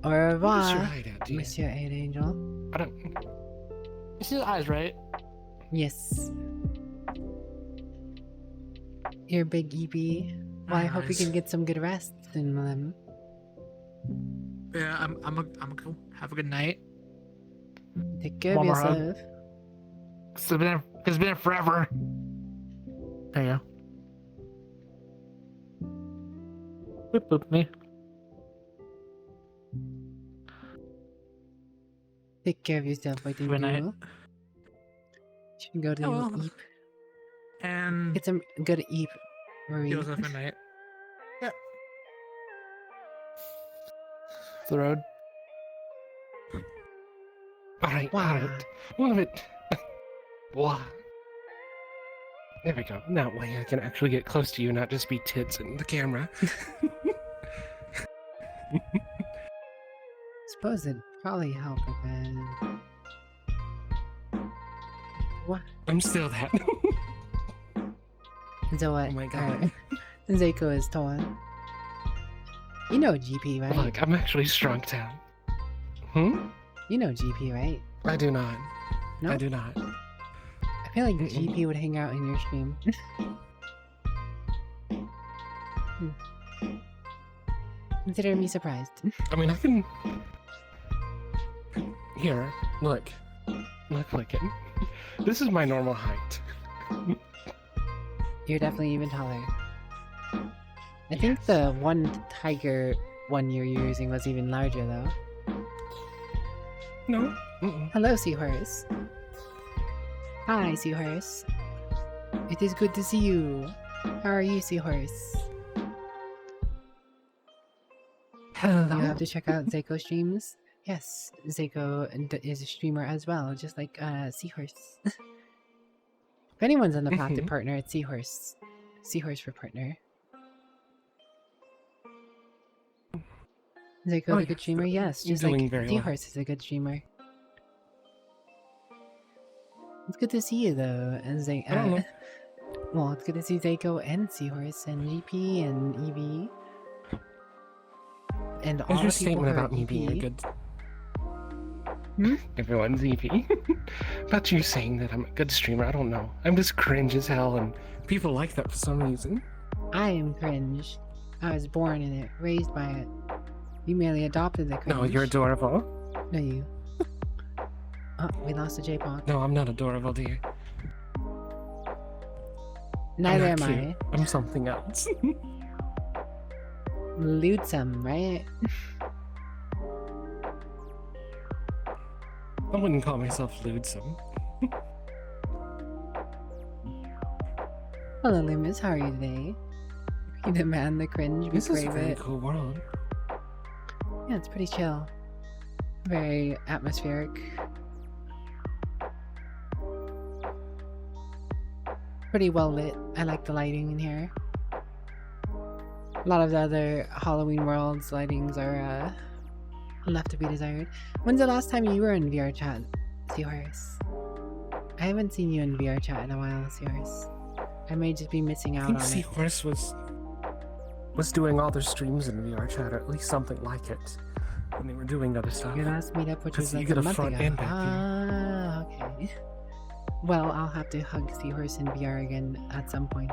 Au What's your revoir, height at, dear? Monsieur 8 Angel. I don't. You see the eyes, right? Yes. Your big EP. Well, I hope you Nice. can get some good rest soon, Mlim. Yeah, I'm gonna go. Have a good night. Take care of One more hug. yourself. It's been forever. There you go. Boop boop me. Take care of yourself, I think Good night. you should go to Oh, well. Eep. And Get some good Eep, Marie. you have a good night. Yeah. The road. Alright, Wow. alright. One of it. Blah. There we go. That way I can actually get close to you, not just be tits in the camera. Suppose it'd probably help a bit. What? I'm still that. So what? Oh my god. Zeko is tall. You know GP, right? Look, I'm actually shrunk down. Hmm? You know GP, right? I do not. No? I do not. I feel like GP would hang out in your stream. Consider me surprised. I mean, I can... Here, look. Look it. This is my normal height. You're definitely even taller. I think the one tiger one you're using was even larger though. No. Hello, Seahorse. Hi, Seahorse. It is good to see you. How are you, Seahorse? Hello. You have to check out Zeko streams. Yes, Zeko is a streamer as well, just like Seahorse. If anyone's on the path to partner, it's Seahorse. Seahorse for partner. Zeko a good streamer? Yes, just like Seahorse is a good streamer. It's good to see you though, and well, it's good to see Zeko and Seahorse and GP and EV. And all your the people statement who are about me being a EP. good... Hmm? Everyone's EP. About you saying that I'm a good streamer, I don't know. I'm just cringe as hell, and people like that for some reason. I am cringe. I was born in it, raised by it. You merely adopted the cringe. No, you're adorable. No, you. Oh, we lost a J-Pop. No, I'm not adorable, dear. Neither am I'm not I. cute. I'm something else. Lewdsome, right? I wouldn't call myself lewdsome. Hello, Loomis. How are you today? You demand the cringe, we This is a crave very it. cool world. Yeah, it's pretty chill. Very atmospheric. Pretty well lit. I like the lighting in here. A lot of the other Halloween Worlds lightings are left to be desired. When's the last time you were in VRChat, Seahorse? I haven't seen you in VRChat in a while, Seahorse. I may just be missing I out think on it. Seahorse was doing all their streams in VRChat, or at least something like it, when they were doing other stuff. Your last meetup, which was you like get a a month front ago. and back Ah, okay. Well, I'll have to hug Seahorse in VR again at some point.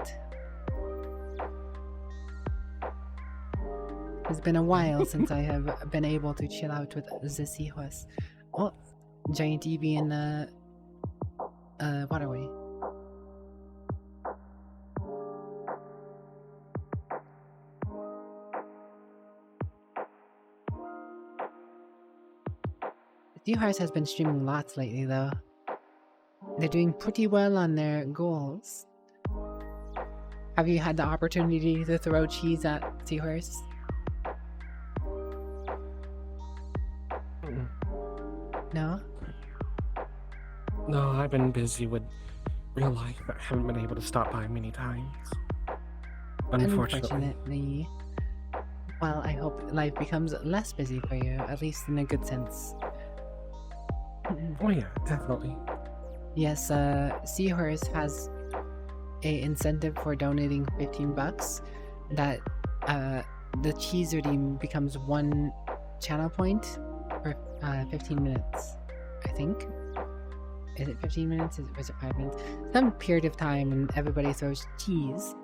It's been a while since I have been able to chill out with the Seahorse. Oh, giant EV in the waterway. Seahorse has been streaming lots lately though. They're doing pretty well on their goals. Have you had the opportunity to throw cheese at Seahorse? No? No, I've been busy with real life. I haven't been able to stop by many times. Unfortunately. Unfortunately. Well, I hope life becomes less busy for you, at least in a good sense. Oh yeah, definitely. Yes, Seahorse has a incentive for donating 15 bucks that the cheese redeem becomes 1 channel point for 15 minutes, I think. Is it 15 minutes? Was it 5 minutes? Some period of time and everybody throws cheese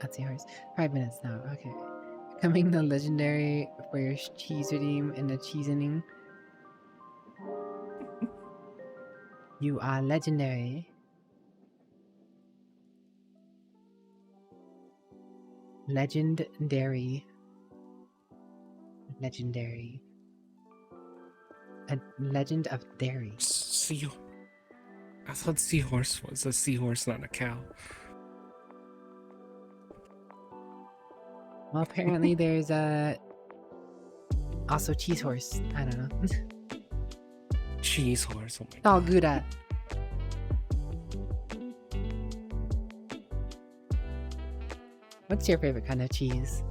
at Seahorse. 5 minutes now, okay. Becoming the legendary for your cheese redeem in the cheese inning. You are legendary. Legendary. Legendary. A legend of dairy. I thought Seahorse was a seahorse, not a cow. Well, apparently there's also cheese horse. I don't know. Cheese horse, oh my It's all god. good at. What's your favorite kind of cheese?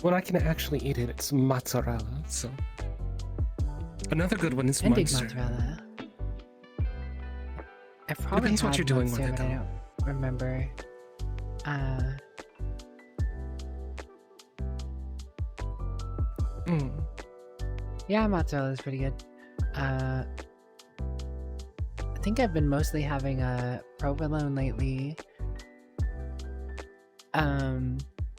When I can actually eat it, it's mozzarella. So another good one is I dig Munster. mozzarella. I probably Depends what had you're doing with Munster, it, but I though. don't remember. Yeah, mozzarella is pretty good. I think I've been mostly having a provolone lately. I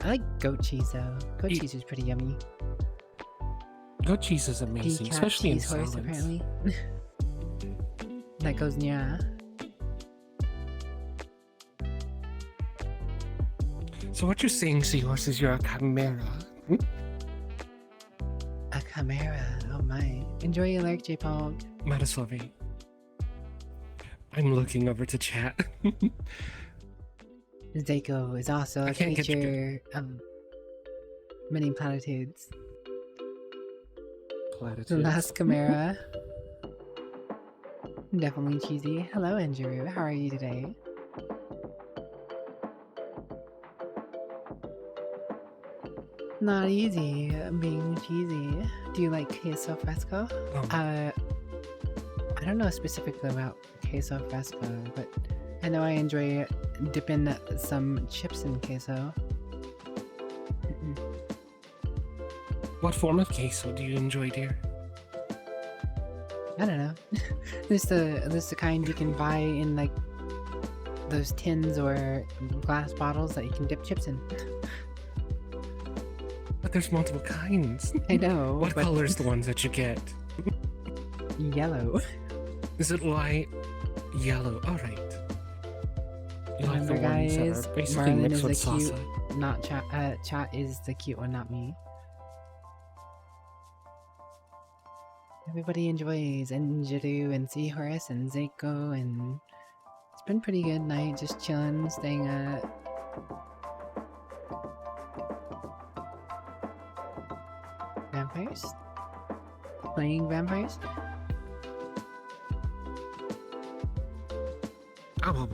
like goat cheese though. Goat Eat- cheese is pretty yummy. Goat cheese is amazing, VRChat especially in cheese horse, salads. apparently. That goes yeah. So what you're saying, Seahorse, is you're a chimera. A chimera. Oh my. Enjoy your lurk, J-Pog. Matasovi. I'm looking over to chat. Zako is also I a can't get you creature of many platitudes. The Platitudes. last chimera. Definitely cheesy. Hello, Andrew. How are you today? Not easy being cheesy. Do you like queso fresco? I don't know specifically about queso fresco, but I know I enjoy dipping some chips in queso. What form of queso do you enjoy, dear? I don't know. There's the kind you can buy in like those tins or glass bottles that you can dip chips in. But there's multiple kinds. I know. What but color's the ones that you get? Yellow. Is it light yellow? All right. You like the Remember, ones that guys, are basically Marlon mixed is with the cute, salsa. not chat. Chat is the cute one, not me. Everybody enjoys Enjiru and Seahorse and Zako, and it's been pretty good night, just chilling, staying vampires? Playing vampires? Oh,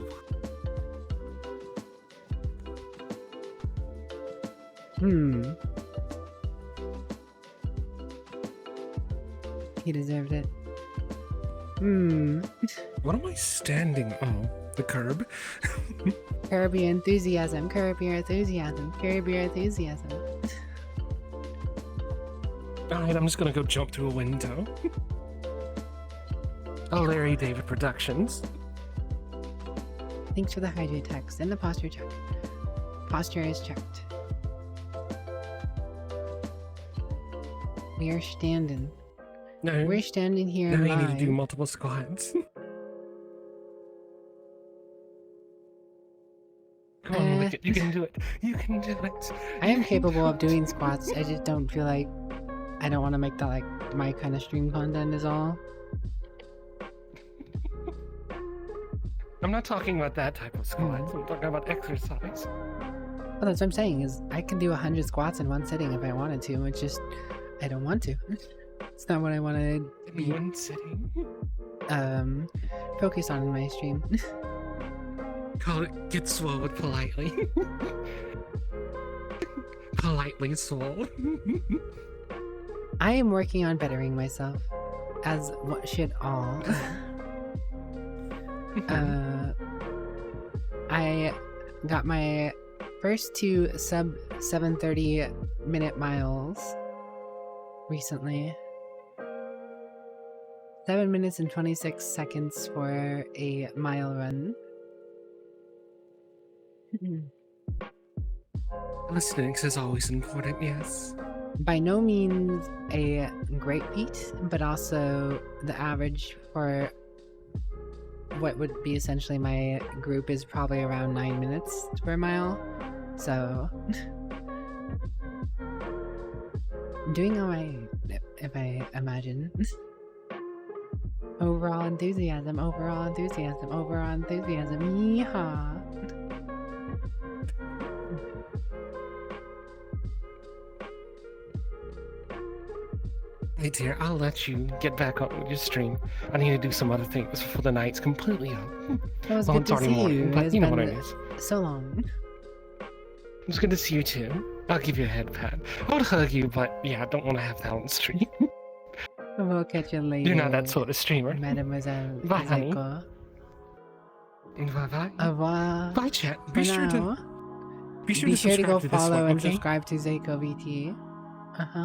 He deserved it. what am I standing? Oh, the curb. Curb your enthusiasm, curb your enthusiasm, curb your enthusiasm. Alright, I'm just gonna go jump through a window. Oh, Larry David Productions. Thanks for the hydrate text and the posture check. Posture is checked. We are standing. No, We're standing here now you live. need to do multiple squats. Come on, Wicket, you can do it. You can do it. I am capable of doing squats. I just don't feel like I don't want to make that like my kind of stream content is all. I'm not talking about that type of squats. I'm talking about exercise. Well, that's what I'm saying is I can do 100 squats in one sitting if I wanted to. It's just I don't want to. It's not what I want to In one sitting. focus on in my stream. Call it get swole politely. Politely swole. I am working on bettering myself, as what should all. I got my first 2 sub 7:30 minute miles recently. 7 minutes and 26 seconds for a mile run. Listening is always important, yes. By no means a great feat, but also the average for what would be essentially my group is probably around 9 minutes per mile. So doing alright, if I imagine. Overall enthusiasm, overall enthusiasm, overall enthusiasm. Yeehaw! Hey dear, I'll let you get back on with your stream. I need to do some other things before the night's completely up. It was Well, good it's to already see morning, you. but It's you know what been it is. so long. It's good to see you too. I'll give you a head pat. I would hug you, but yeah, I don't want to have that on stream. We'll catch you later. You're not that sort of streamer. Mademoiselle Bye, honey. Zeiko. Bye-bye. Au revoir. Bye, chat. For Be sure now, to be sure to subscribe go to this follow one, and okay? subscribe to Zeiko VT.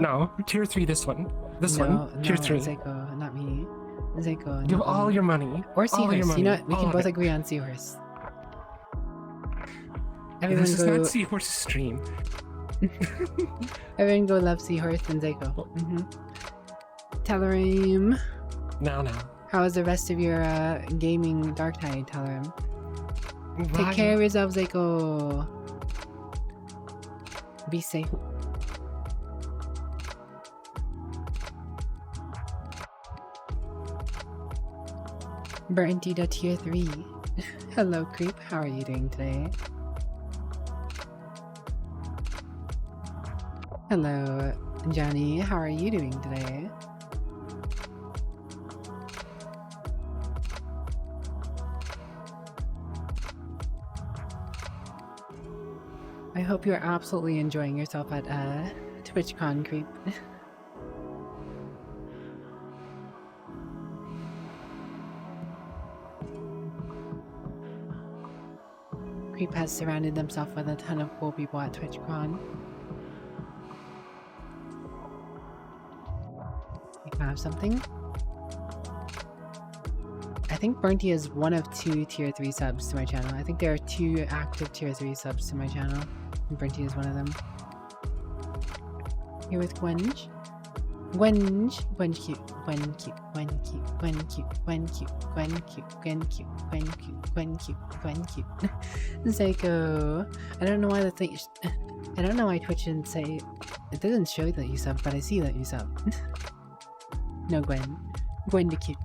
No, tier 3 this one. This No, one, tier 3. Zeiko, not me. Zeiko. Give not all me. your money. Or all your Seahorse. money. You know what? We all can of both it. agree on Seahorse. Everyone This is go. not Seahorse's stream. Everyone go love Seahorse and Zeiko. Telerim. Now. How was the rest of your gaming Dark Tide, Telerim? Bye. Take care of yourself, Zeiko. Be safe. Burnty to tier 3. Hello, Creep. How are you doing today? Hello, Johnny. How are you doing today? I hope you're absolutely enjoying yourself at TwitchCon, Creep. Creep has surrounded himself with a ton of cool people at TwitchCon. You have something? I think Burnty is one of 2 tier 3 subs to my channel. I think there are 2 active tier 3 subs to my channel. And Burnty is one of them. Here with Gwenj. Gwen cute, Gwen cute, Gwen cute, Gwen cute, Gwen cute, Gwen cute, Gwen cute, Gwen cute, Gwen cute, Gwen cute. Psycho. I don't know why the thing. I don't know why Twitch didn't say. It doesn't show that you sub, but I see that you sub. No, Gwen. Gwen the cute.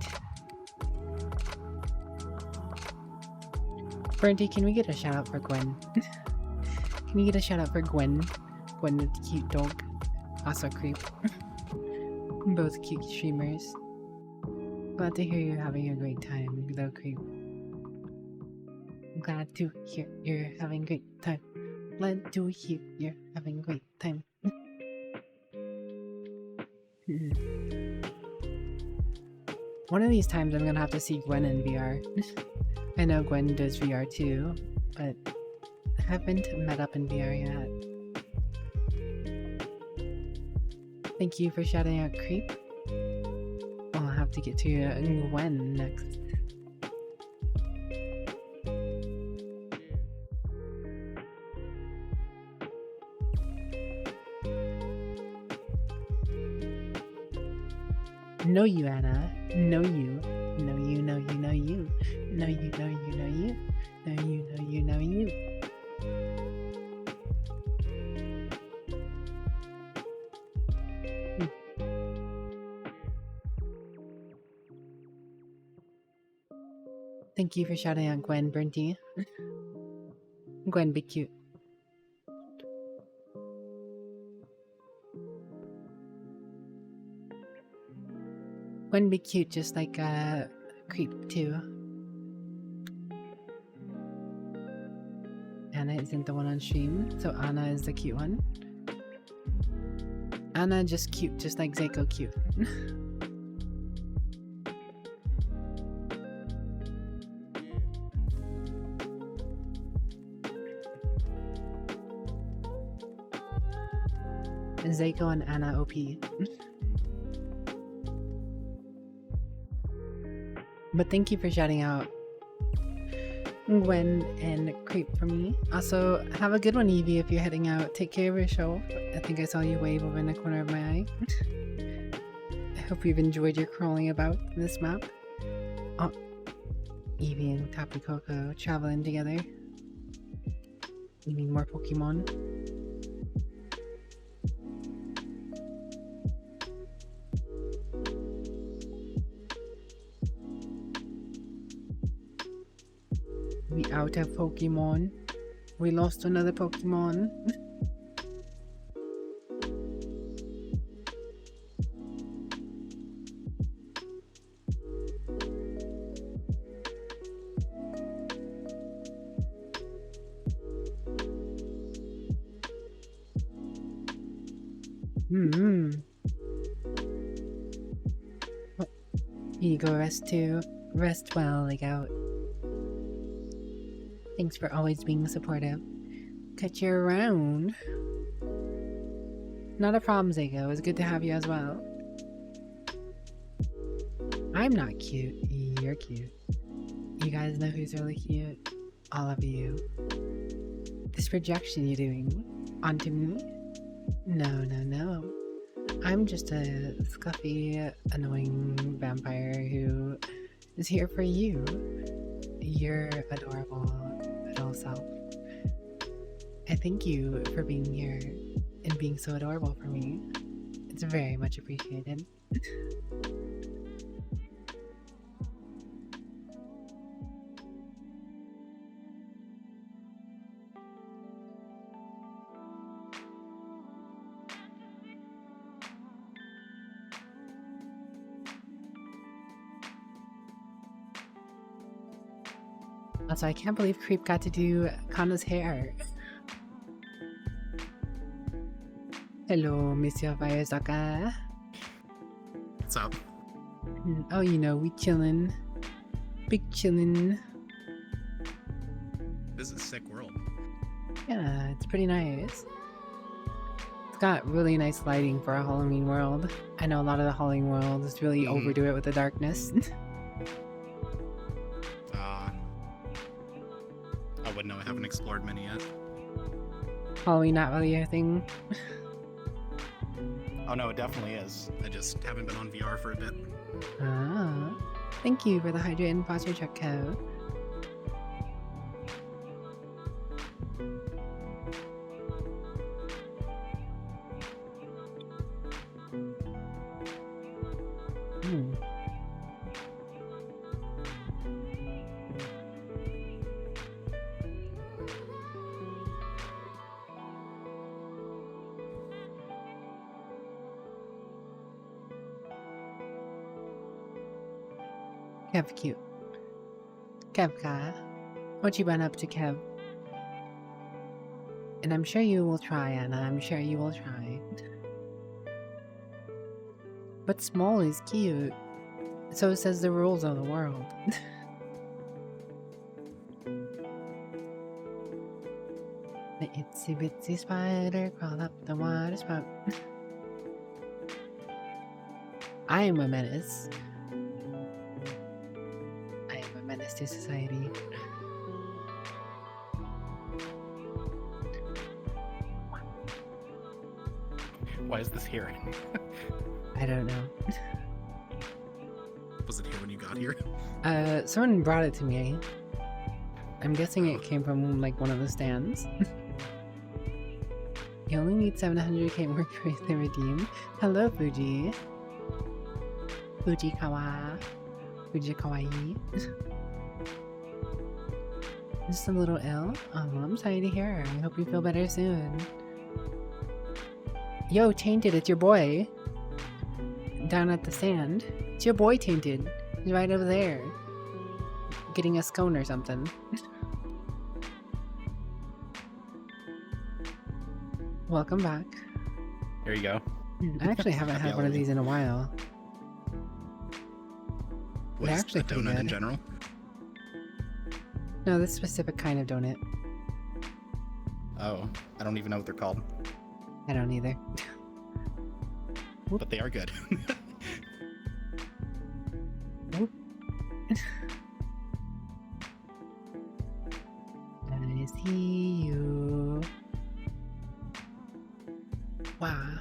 Burnty, can we get a shout out for Gwen? Can we get a shout out for Gwen? Gwen the cute dog. Also Creep. Both cute streamers. Glad to hear you're having a great time, though, Creep. Glad to hear you're having a great time. Glad to hear you're having a great time. One of these times I'm gonna have to see Gwen in VR. I know Gwen does VR too, but I haven't met up in VR yet. Thank you for shouting out Creep. I'll have to get to Gwen next. Know you, Anna. Know you. Know you, know you, know you. Know you, know you, know you. Know you, know you, know you. Thank you for shouting out Gwen, Burnty. Gwen, be cute. Gwen be cute, just like Creep too. Anna isn't the one on stream, so Anna is the cute one. Anna just cute, just like Zeiko cute. Zeiko and Anna OP. But thank you for shouting out Gwen and Creep for me. Also, have a good one, Evie, if you're heading out. Take care of yourself. I think I saw you wave over in the corner of my eye. I hope you've enjoyed your crawling about this map. Oh, Evie and Tapu Koko traveling together. You need more Pokemon? We out of Pokemon. We lost another Pokemon. Hmm. You go rest too. Rest well, like out. Thanks for always being supportive. Catch you around. Not a problem, Zako. It was good to have you as well. I'm not cute. You're cute. You guys know who's really cute? All of you. This projection you're doing onto me? No. I'm just a scruffy, annoying vampire who is here for you. Your adorable little self. I thank you for being here and being so adorable for me. It's very much appreciated. Also, I can't believe Creep got to do Kana's hair. Hello, Monsieur Firestalker. What's up? Oh, you know, we chillin'. Big chillin'. This is a sick world. Yeah, it's pretty nice. It's got really nice lighting for a Halloween world. I know a lot of the Halloween worlds really overdo it with the darkness. I wouldn't know. I haven't explored many yet. Halloween not really your thing. Oh no, it definitely is. I just haven't been on VR for a bit. Ah, thank you for the hydrate and posture check code. Kev cute. Kevka, what you been up to, Kev? And I'm sure you will try, Anna. I'm sure you will try. But small is cute. So says the rules of the world. The itsy bitsy spider crawled up the water spout. I am a menace. I am a menace to society. Why is this here? I don't know. Was it here when you got here? Someone brought it to me. I'm guessing it came from like one of the stands. You only need 700k more coins to redeem. Hello, Fuji. Fuji kawa. Fuji kawaii. Just a little ill? Oh, I'm sorry to hear. I hope you feel better soon. Yo, Tainted, it's your boy. Down at the stand. It's your boy, Tainted. He's right over there. Getting a scone or something. Welcome back. Here you go. I actually haven't had one of these in a while. Was They're actually a pretty donut in good. general? No, this specific kind of donut. Oh, I don't even know what they're called, I don't either. but they are good. I see you. Wow.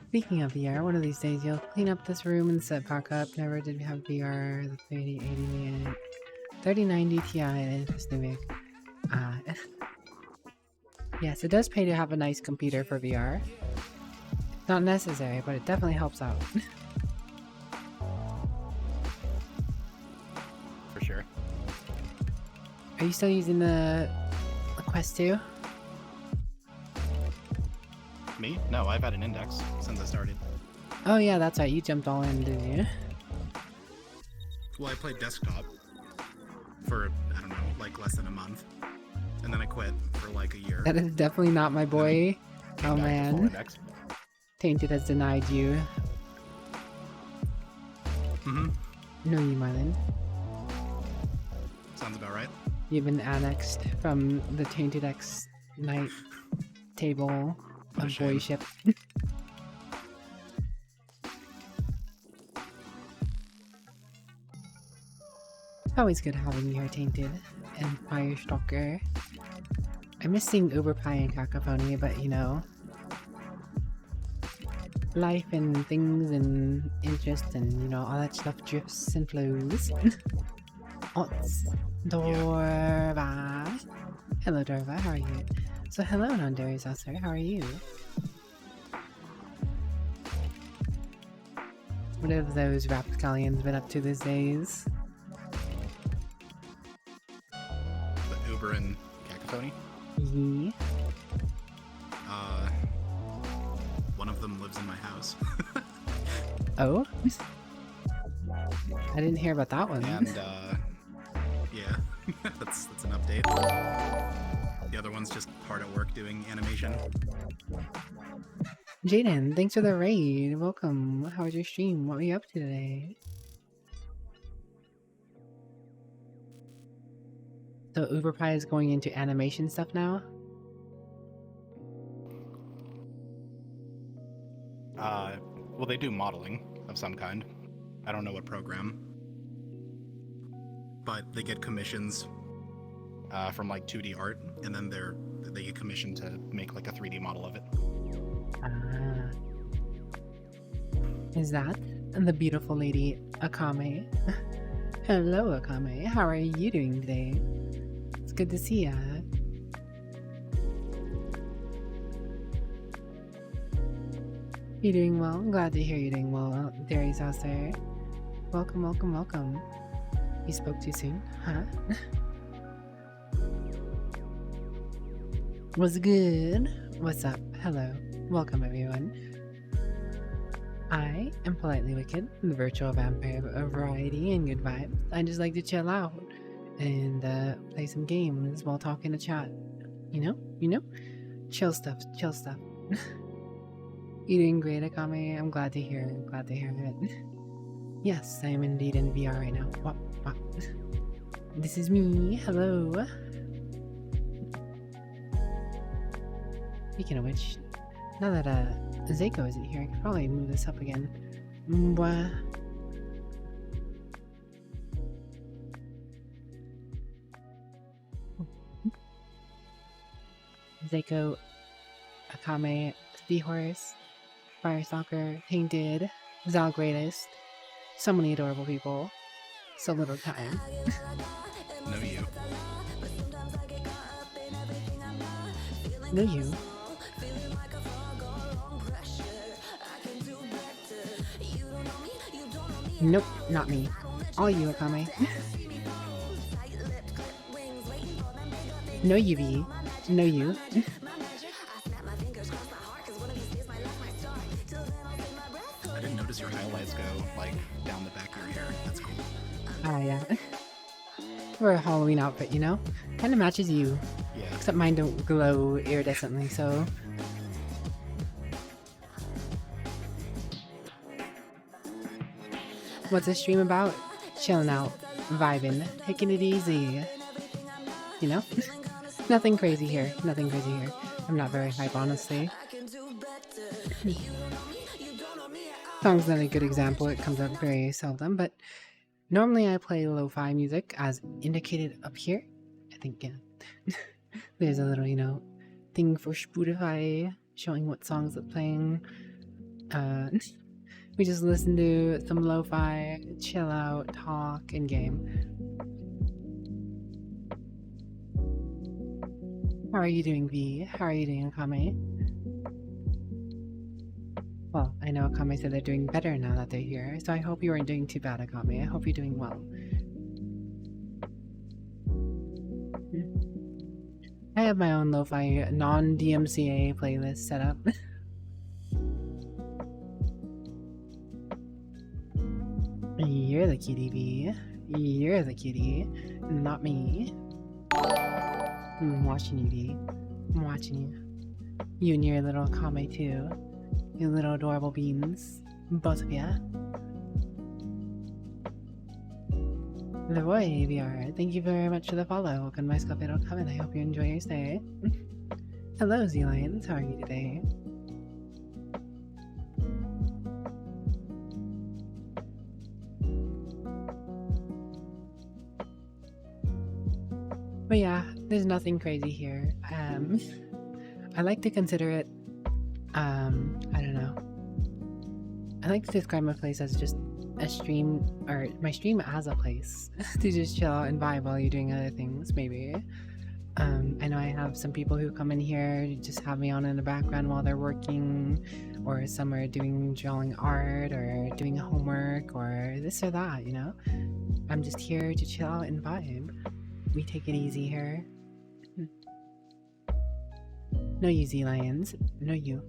Speaking of VR, one of these days you'll clean up this room and set back up. Never did we have VR, the 3080, 3090 Ti, and Pacific. Yes, it does pay to have a nice computer for VR. Not necessary, but it definitely helps out. For sure. Are you still using the Quest 2? Me? No, I've had an Index since I started. Oh yeah, that's right. You jumped all in, didn't you? Well, I played desktop for, I don't know, like less than a month, and then I quit for like a year. That is definitely not my boy. Came Oh back to full man. index. Tainted has denied you. Mm-hmm. No, you, Marlon. Sounds about right. You've been annexed from the Tainted X night table What a of shame. boyship. Always good having you here, Tainted and Firestalker. I miss seeing Uberpie and Cacophony, but you know, life and things and interests and you know all that stuff drifts and flows. Ots. Dorva. Hello, Dorva. How are you? So hello, non-Darius Usher. How are you? What have those rapscallions been up to these days? The Uber and Cacophony. Yee. One of them lives in my house. Oh? I didn't hear about that one. And yeah, that's an update. The other one's just hard at work doing animation. Jaden, thanks for the raid. Welcome. How was your stream? What were you up to today? So Uberpie is going into animation stuff now? Well, they do modeling of some kind. I don't know what program, but they get commissions from like 2D art, and then they get commissioned to make like a 3D model of it. Ah. Is that the beautiful lady Akame? Hello, Akame. How are you doing today? It's good to see ya. You doing well? I'm glad to hear you're doing well, Darius Hauser. Welcome, welcome, welcome. You spoke too soon, huh? What's good? What's up? Hello. Welcome, everyone. I am Politely Wicked, the virtual vampire of variety and good vibes. I just like to chill out and play some games while talking to chat. You know? Chill stuff, chill stuff. You doing great, Akame? I'm glad to hear it. Yes, I am indeed in VR right now. What? This is me. Hello. Speaking of which, now that Zako isn't here, I could probably move this up again. Mwah. Zako, Akame, Seahorse, Firestalker, Tainted, Zal Greatest. So many adorable people. So little time. No, you. No, you. Nope, not me. All you, Akame. No, you be. No, you. I didn't notice your highlights go like down the back of your hair. That's cool. Ah, yeah. For a Halloween outfit, you know? Kinda matches you. Yeah. Except mine don't glow iridescently, so... What's this stream about? Chilling out, vibing, taking it easy. You know? Nothing crazy here, nothing crazy here. I'm not very hype, honestly. Song's not a good example, it comes up very seldom, but normally I play lo-fi music as indicated up here. I think, yeah. There's a little, you know, thing for Spotify showing what songs it's playing. We just listen to some lo-fi, chill out, talk, and game. How are you doing, V? How are you doing, Akame? Well, I know Akame said they're doing better now that they're here, so I hope you aren't doing too bad, Akame. I hope you're doing well. I have my own lo-fi non-DMCA playlist set up. You're the cutie, V. You're the cutie, not me. I'm watching you, D. I'm watching you. You and your little Kame too. You little adorable beans. Both of ya. Leroy VR, thank you very much for the follow. Welcome to my Scope.com and I hope you enjoy your stay. Hello, Z-Lions. How are you today? But yeah, there's nothing crazy here. I like to consider it, I don't know. I like to describe my place as just a stream, or my stream as a place to just chill out and vibe while you're doing other things, maybe. I know I have some people who come in here to just have me on in the background while they're working, or some are drawing art, or doing homework, or this or that, you know? I'm just here to chill out and vibe. We take it easy here. No you, Z-Lions. No you.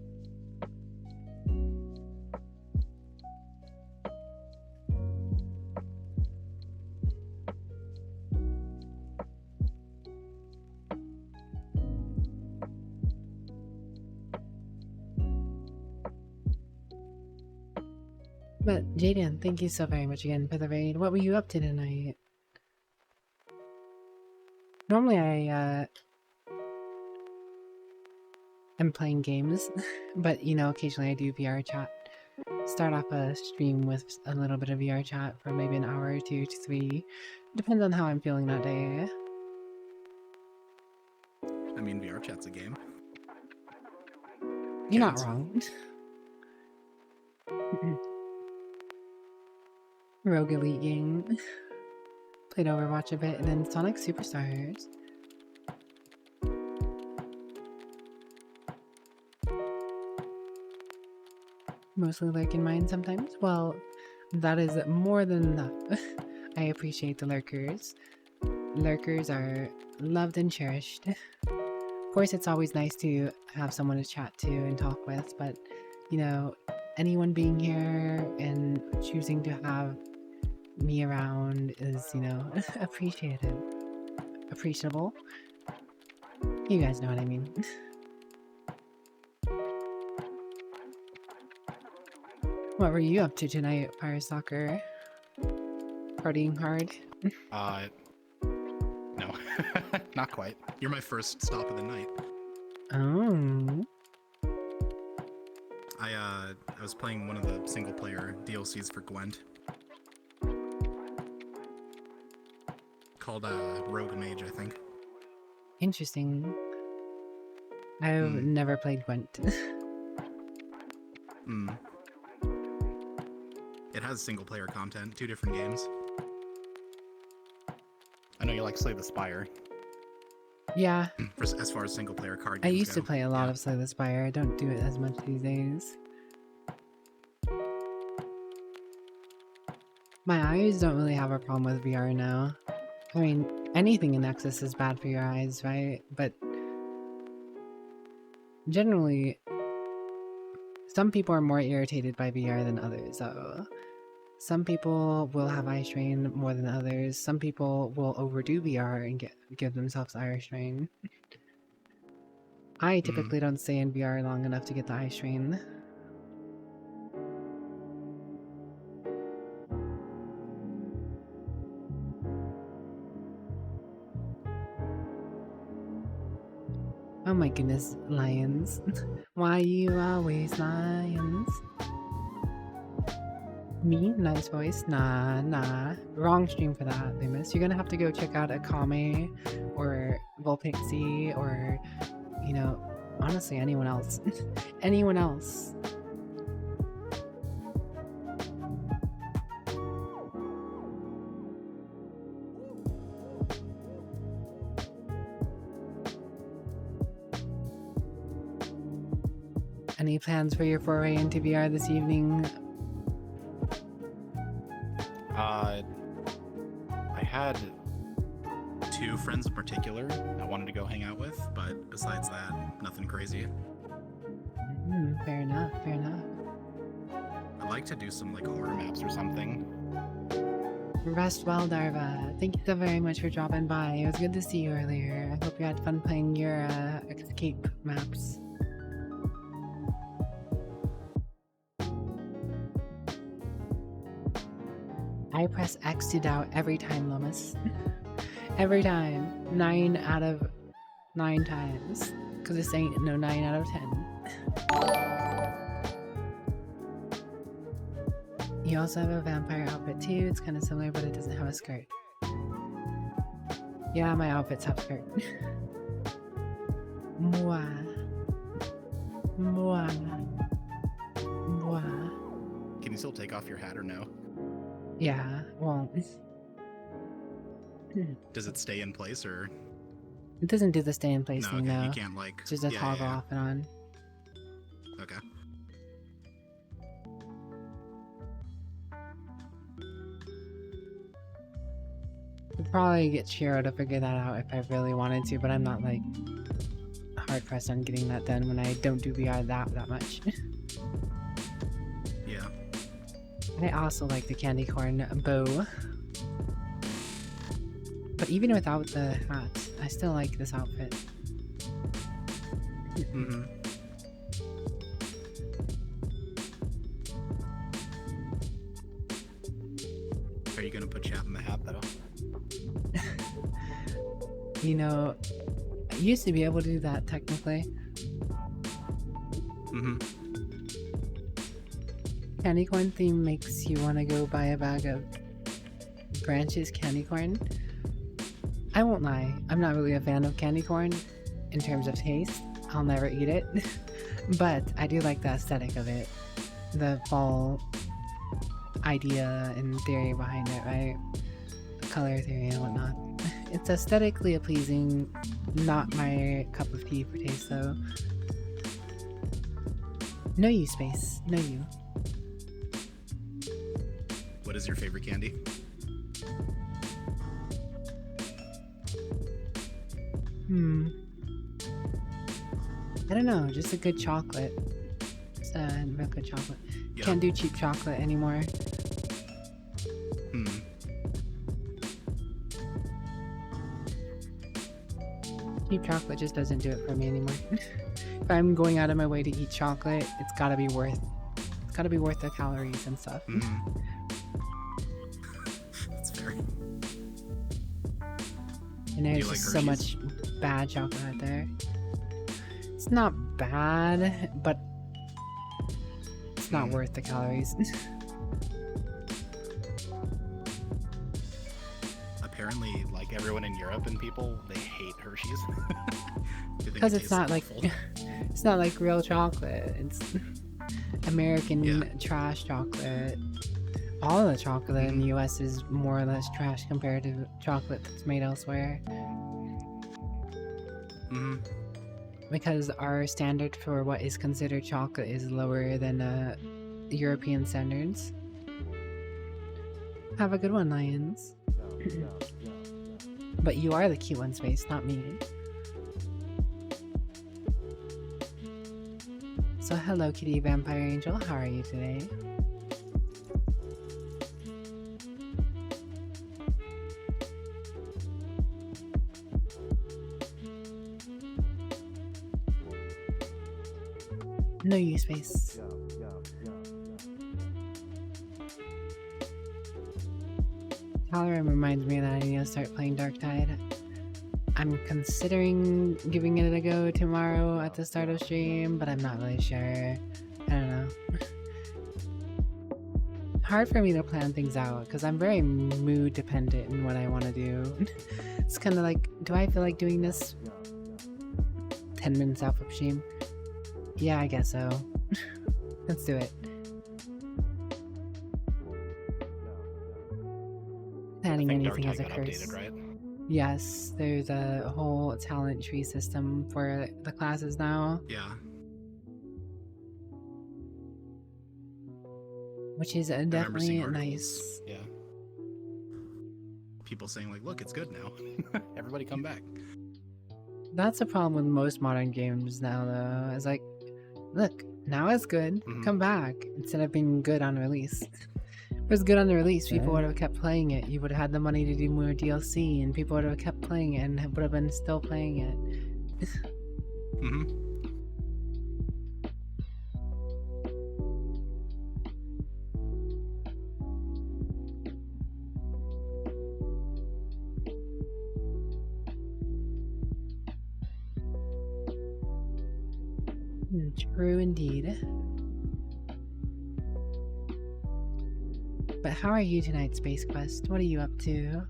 But Jaden, thank you so very much again for the raid. What were you up to tonight? Normally I am playing games, but you know, occasionally I do VRChat. Start off a stream with a little bit of VRChat for maybe an hour or 2 to 3. Depends on how I'm feeling that day. I mean, VRChat's a game. You're not Kids. wrong. Rogue Elite Gang. Played Overwatch a bit, and then Sonic Superstars. Mostly lurk in mine sometimes. Well, that is more than enough. I appreciate the lurkers. Lurkers are loved and cherished. Of course, it's always nice to have someone to chat to and talk with, but, you know, anyone being here and choosing to have me around is, you know, appreciated. Appreciable. You guys know what I mean. What were you up to tonight, Fire Stalker? Partying hard? No. Not quite. You're my first stop of the night. Oh. I was playing one of the single-player DLCs for Gwent. Called Rogue Mage, I think. Interesting. I've never played Gwent. It has single-player content, 2 different games. I know you like Slay the Spire. Yeah. As far as single-player card I games used to go. play a lot of Slay the Spire. I don't do it as much these days. My eyes don't really have a problem with VR now. I mean, anything in Nexus is bad for your eyes, right? But generally, some people are more irritated by VR than others, so some people will have eye strain more than others. Some people will overdo VR and give themselves eye strain. I typically don't stay in VR long enough to get the eye strain. Oh my goodness, lions. Why you always lions? Me? Nice voice? Nah. Wrong stream for that, Loomis. You're gonna have to go check out Akame, or Volpixie, or, you know, honestly, anyone else. Anyone else. Any plans for your foray into VR this evening? I had 2 friends in particular I wanted to go hang out with, but besides that, nothing crazy. Fair enough, fair enough. I'd like to do some like horror maps or something. Rest well, Darva. Thank you so very much for dropping by. It was good to see you earlier. I hope you had fun playing your escape maps. I press X to doubt every time, Lomas. Every time. 9 out of 9 times. Because this ain't no 9 out of 10. You also have a vampire outfit too. It's kind of similar, but it doesn't have a skirt. Yeah, my outfits have skirt. Moi. Moi. Moi. Can you still take off your hat or no? Yeah, well... Does it stay in place or? It doesn't do the stay in place No, thing, okay, no. you can't like. It's just a toggle off and on. Okay. I'd probably get Shiro to figure that out if I really wanted to, but I'm not like hard pressed on getting that done when I don't do VR that much. Yeah. I also like the candy corn bow. But even without the hat, I still like this outfit. Mm-hmm. Are you gonna put chat in the hat though? You know, I used to be able to do that technically. Mm-hmm. Candy corn theme makes you want to go buy a bag of Branch's candy corn. I won't lie, I'm not really a fan of candy corn in terms of taste. I'll never eat it. But I do like the aesthetic of it. The fall idea and theory behind it, right? The color theory and whatnot. It's aesthetically pleasing, not my cup of tea for taste though. No you, Space. No you. What is your favorite candy? I don't know, just a good chocolate. Just a real good chocolate. Yeah. Can't do cheap chocolate anymore. Hmm. Cheap chocolate just doesn't do it for me anymore. If I'm going out of my way to eat chocolate, it's gotta be worth the calories and stuff. Mm-hmm. That's fair. And there's like just so much bad chocolate out there. It's not bad, but it's not worth the calories. Apparently, like everyone in Europe and people, they hate Hershey's. Because it's not like it's not like real chocolate. It's American trash chocolate. All of the chocolate in the US is more or less trash compared to chocolate that's made elsewhere. Mm-hmm. Because our standard for what is considered chocolate is lower than European standards. Have a good one, Lions. But you are the cute one, Space, not me. So hello, Kitty Vampire Angel. How are you today? No you, Space. Valorant reminds me that I need to start playing Dark Tide. I'm considering giving it a go tomorrow at the start of stream, but I'm not really sure. I don't know. Hard for me to plan things out because I'm very mood dependent in what I want to do. It's kind of like, do I feel like doing this 10 minutes out from stream? Yeah, I guess so. Let's do it. Planning anything as a curse. Updated, right? Yes, there's a whole talent tree system for the classes now. Yeah. Which is remember definitely seeing articles. nice. Yeah. People saying like, look, it's good now. Everybody come back. That's a problem with most modern games now though. It's like, look, now it's good. Come back. Instead of being good on release. it was good on the release, people Yeah. would have kept playing it. You would have had the money to do more DLC, and people would have kept playing it and would have been still playing it. Mm-hmm. True indeed. But how are you tonight, Space Quest? What are you up to?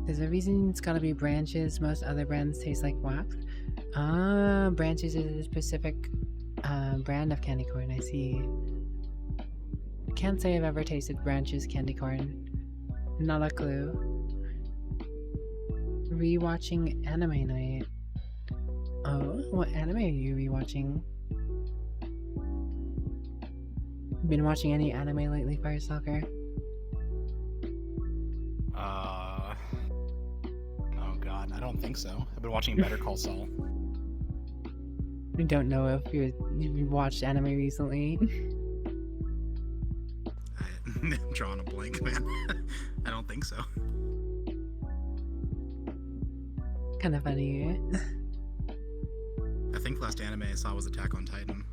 There's a reason it's gotta be branches. Most other brands taste like wax. Ah, branches is a specific brand of candy corn, I see. Can't say I've ever tasted branches candy corn. Not a clue. Rewatching anime night. Oh, what anime are you rewatching? Been watching any anime lately, Firestalker? Oh god, I don't think so. I've been watching Better Call Saul. I don't know if you've watched anime recently. I'm drawing a blank, man. I don't think so. Kind of funny. I think the last anime I saw was Attack on Titan.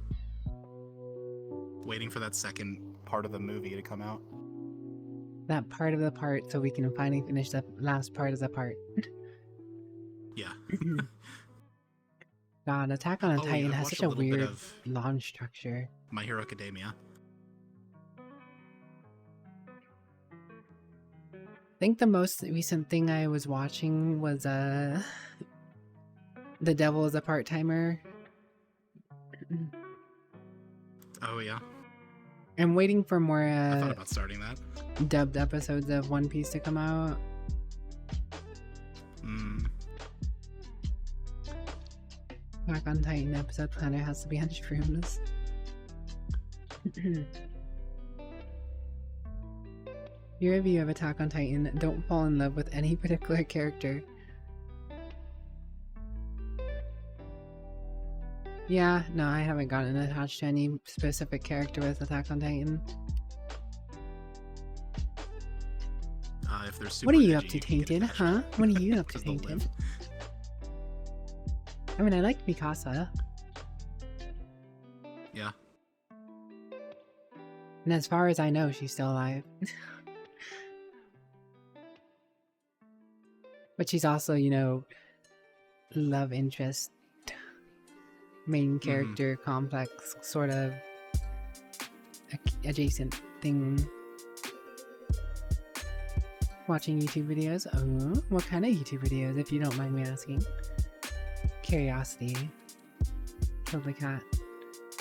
Waiting for that second part of the movie to come out. That part of the part, so we can finally finish the last part of the part. Yeah. God, Attack on Oh, yeah, Titan I've has watched such a a little bit weird of launch structure. My Hero Academia. I think the most recent thing I was watching was The Devil is a Part-Timer. Oh yeah. I'm waiting for more I thought about starting that. dubbed episodes of One Piece to come out. Attack on Titan episode planner has to be on shrooms. Your review of Attack on Titan, don't fall in love with any particular character. Yeah, no, I haven't gotten attached to any specific character with Attack on Titan. If they're super What are you up edgy, to, you can get Tainted? attached Huh? What are you up to, because they'll Tainted? live. I mean, I like Mikasa. Yeah. And as far as I know, she's still alive. But she's also, you know, love interest, main character, complex, sort of adjacent thing. Watching YouTube videos? Oh, what kind of YouTube videos, if you don't mind me asking? Curiosity. Killed the cat.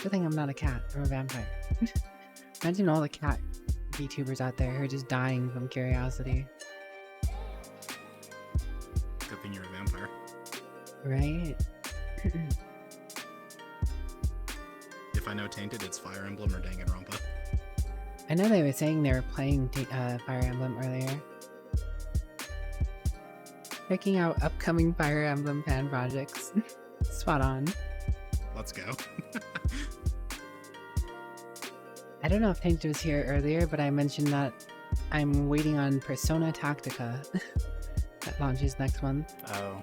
Good thing I'm not a cat or a vampire. Imagine all the cat VTubers out there who are just dying from curiosity. Good thing you're a vampire. Right? If I know Tainted, it's Fire Emblem or Danganronpa. I know they were saying they were playing Fire Emblem earlier. Checking out upcoming Fire Emblem fan projects. Spot on. Let's go. I don't know if Tainted was here earlier, but I mentioned that I'm waiting on Persona Tactica. That launches next month. Oh.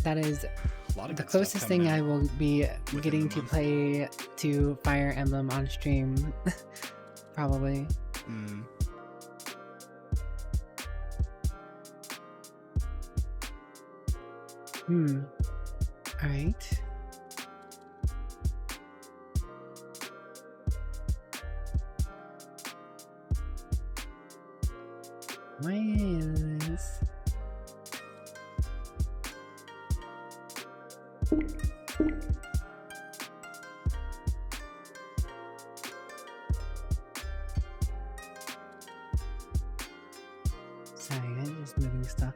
That is A lot of the good stuff closest coming thing I out will be within getting the to month. play to Fire Emblem on stream. Probably. Mm. Alright. Why is... Sorry, I'm just moving stuff.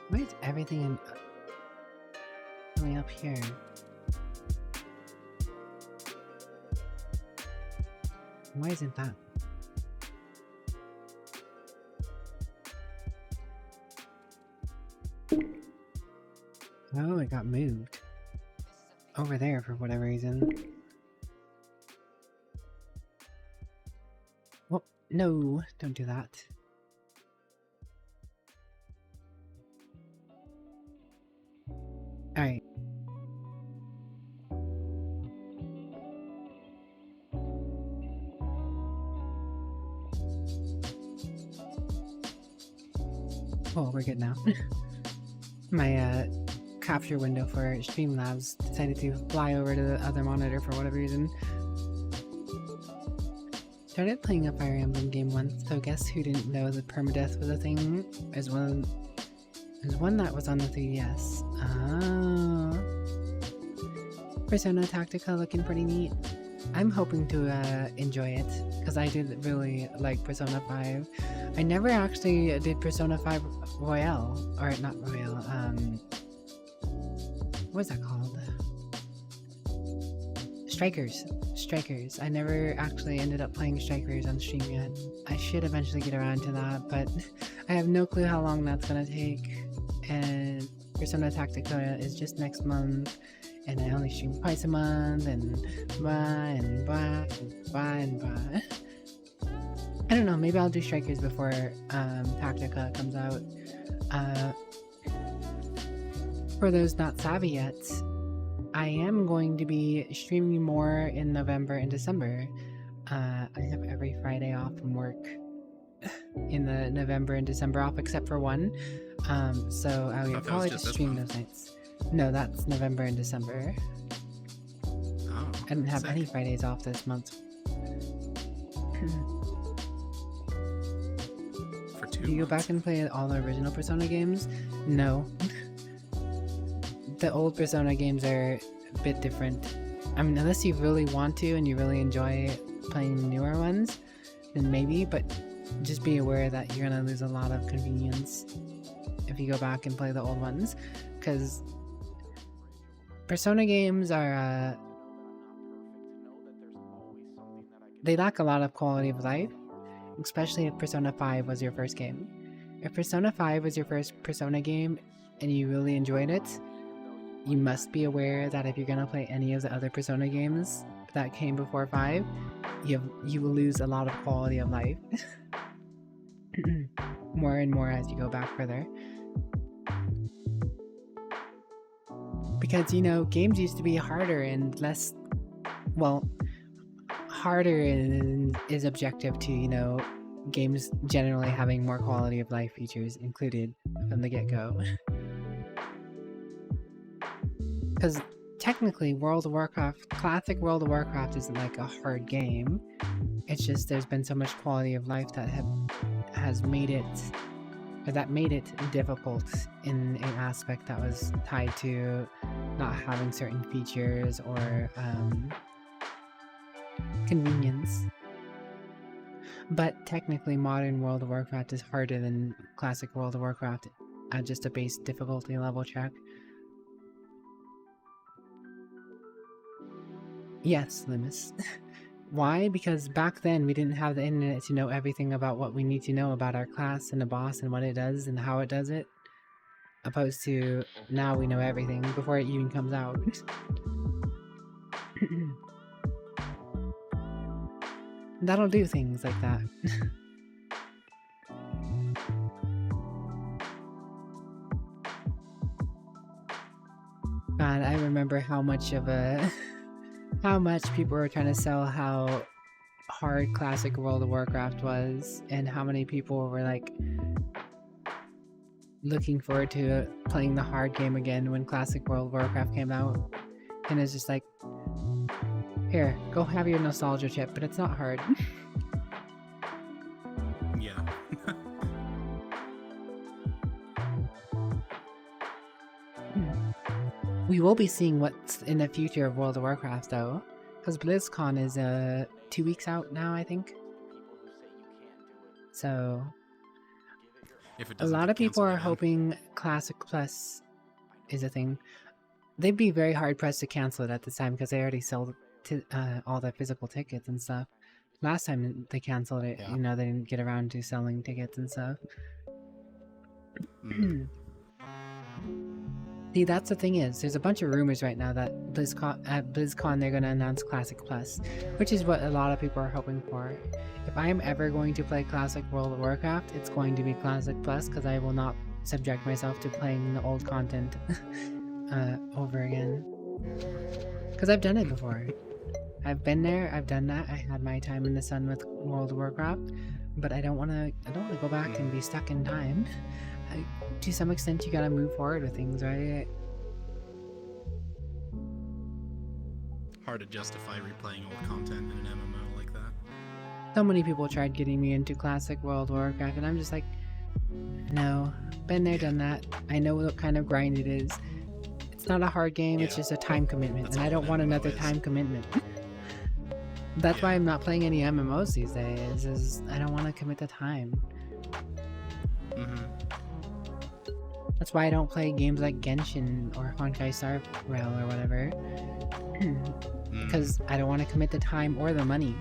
Why is everything in... coming up here? Why isn't that? Oh, it got moved. Over there for whatever reason. Oh, no, don't do that. Alright. Oh, we're good now. My capture window for Streamlabs decided to fly over to the other monitor for whatever reason. Started playing a Fire Emblem game once, so guess who didn't know that permadeath was a thing? There's one that was on the 3DS. Ah. Persona Tactica looking pretty neat. I'm hoping to enjoy it, because I did really like Persona 5. I never actually did Persona 5 Royale, or not Royale, what is that called? Strikers. I never actually ended up playing Strikers on stream yet. I should eventually get around to that, but I have no clue how long that's gonna take. And Persona Tactica is just next month, and I only stream twice a month, and blah. I don't know, maybe I'll do Strikers before Tactica comes out. For those not savvy yet, I am going to be streaming more in November and December. I have every Friday off from work in the November and December off, except for one. So I will probably just stream those nights. No, that's November and December. Oh, I didn't have any Fridays off this month. For 2 Do you go months. back and play all the original Persona games? No. The old Persona games are a bit different. I mean, unless you really want to and you really enjoy playing the newer ones, then maybe, but just be aware that you're gonna lose a lot of convenience if you go back and play the old ones, because Persona games are, they lack a lot of quality of life, especially if Persona 5 was your first game. If Persona 5 was your first Persona game and you really enjoyed it, you must be aware that if you're gonna play any of the other Persona games that came before 5, you will lose a lot of quality of life. More and more as you go back further. Because, you know, games used to be harder and less... Well, harder is objective to, you know, games generally having more quality of life features included from the get-go. Because technically, World of Warcraft, classic World of Warcraft isn't like a hard game. It's just there's been so much quality of life that has made it, or that made it difficult in an aspect that was tied to not having certain features or convenience. But technically, modern World of Warcraft is harder than classic World of Warcraft at just a base difficulty level check. Yes, Limus. Why? Because back then we didn't have the internet to know everything about what we need to know about our class and the boss and what it does and how it does it. Opposed to now we know everything before it even comes out. That'll do things like that. God, I remember how much of a... how much people were trying to sell how hard classic World of Warcraft was, and how many people were like looking forward to playing the hard game again when classic World of Warcraft came out. And it's just like, here, go have your nostalgia chip, but it's not hard. Yeah. We will be seeing what's in the future of World of Warcraft though, because BlizzCon is 2 weeks out now, I think. So If it a doesn't lot get of people canceled are again. hoping Classic Plus is a thing. They'd be very hard pressed to cancel it at this time because they already sold all the physical tickets and stuff. Last time they canceled it, Yeah. you know, they didn't get around to selling tickets and stuff. Mm. See, that's the thing is, there's a bunch of rumors right now that at BlizzCon they're going to announce Classic Plus, which is what a lot of people are hoping for. If I am ever going to play Classic World of Warcraft, it's going to be Classic Plus, because I will not subject myself to playing the old content over again. Because I've done it before. I've been there, I've done that, I had my time in the sun with World of Warcraft, but I don't want to go back and be stuck in time. To some extent, you gotta move forward with things, right? Hard to justify replaying old content in an MMO like that. So many people tried getting me into Classic World of Warcraft, and I'm just like, no, been there, done that. I know what kind of grind it is. It's not a hard game, it's just a time commitment, That's and I all don't an want MMO another is. time commitment. That's why I'm not playing any MMOs these days, is I don't want to commit the time. Mm-hmm. That's why I don't play games like Genshin or Honkai Star Rail or whatever. Because I don't want to commit the time or the money.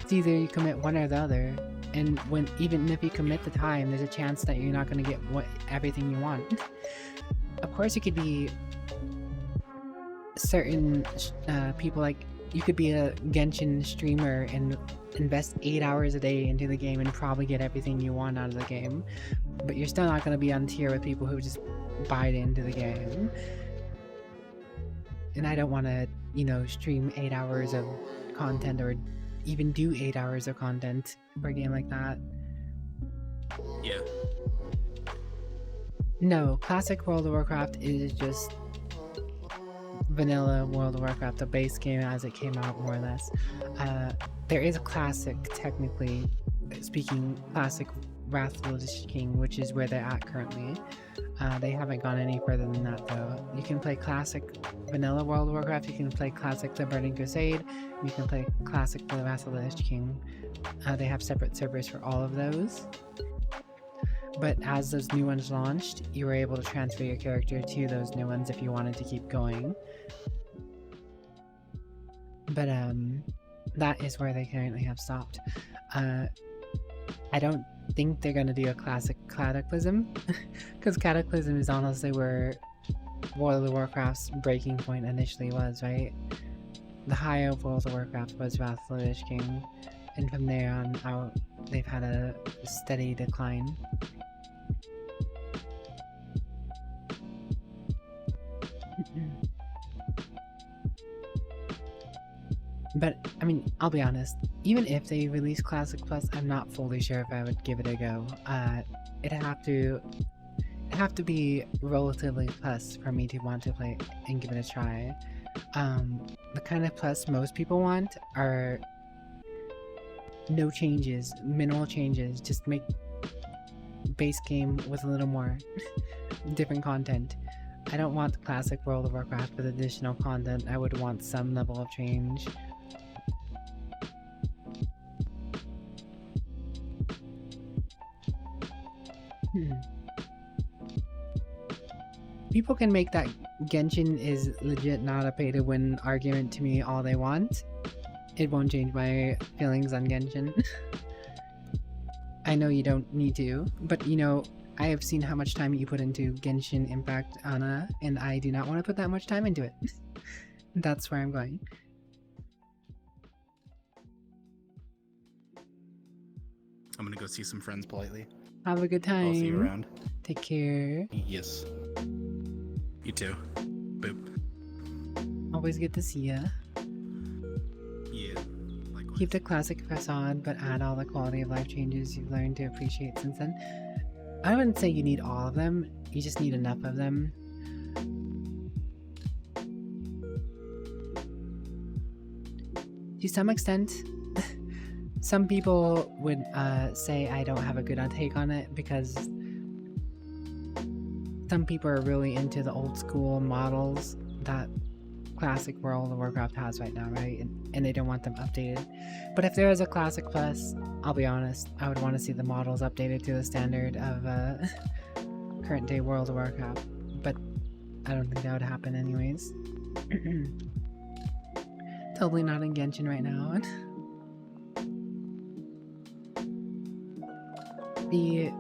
It's either you commit one or the other. And even if you commit the time, there's a chance that you're not going to get everything you want. Of course, it could be certain people, like you could be a Genshin streamer and invest 8 hours a day into the game and probably get everything you want out of the game, but you're still not going to be on tier with people who just buy into the game. And I don't want to, stream 8 hours of content or even do 8 hours of content for a game like that. Yeah. No, Classic World of Warcraft is just vanilla World of Warcraft, the base game as it came out, more or less. There is a classic, technically speaking, classic Wrath of the Lich King, which is where they're at currently. They haven't gone any further than that, though. You can play classic vanilla World of Warcraft, you can play classic The Burning Crusade, you can play classic The Wrath of the Lich King. They have separate servers for all of those. But as those new ones launched, you were able to transfer your character to those new ones if you wanted to keep going. But that is where they currently have stopped. I don't think they're going to do a classic Cataclysm, because Cataclysm is honestly where World of Warcraft's breaking point initially was, right? The high of World of Warcraft was Wrath of the Lich King, and from there on out, they've had a steady decline. But, I mean, I'll be honest, even if they release Classic Plus, I'm not fully sure if I would give it a go. It'd have to be relatively plus for me to want to play and give it a try. The kind of plus most people want are no changes, minimal changes, just make base game with a little more different content. I don't want the classic World of Warcraft with additional content. I would want some level of change. People can make that Genshin is legit not a pay-to-win argument to me all they want. It won't change my feelings on Genshin. I know you don't need to, but I have seen how much time you put into Genshin Impact, Anna, and I do not want to put that much time into it. That's where I'm going. I'm gonna go see some friends politely. Have a good time. I'll see you around. Take care. Yes. You too. Boop. Always good to see ya. Yeah. Likewise. Keep the classic facade, but add all the quality of life changes you've learned to appreciate since then. I wouldn't say you need all of them, you just need enough of them. To some extent, some people would say I don't have a good take on it because some people are really into the old school models that classic World of Warcraft has right now, right? And they don't want them updated. But if there is a Classic Plus, I'll be honest, I would want to see the models updated to the standard of current day World of Warcraft. But I don't think that would happen anyways. Totally not in Genshin right now.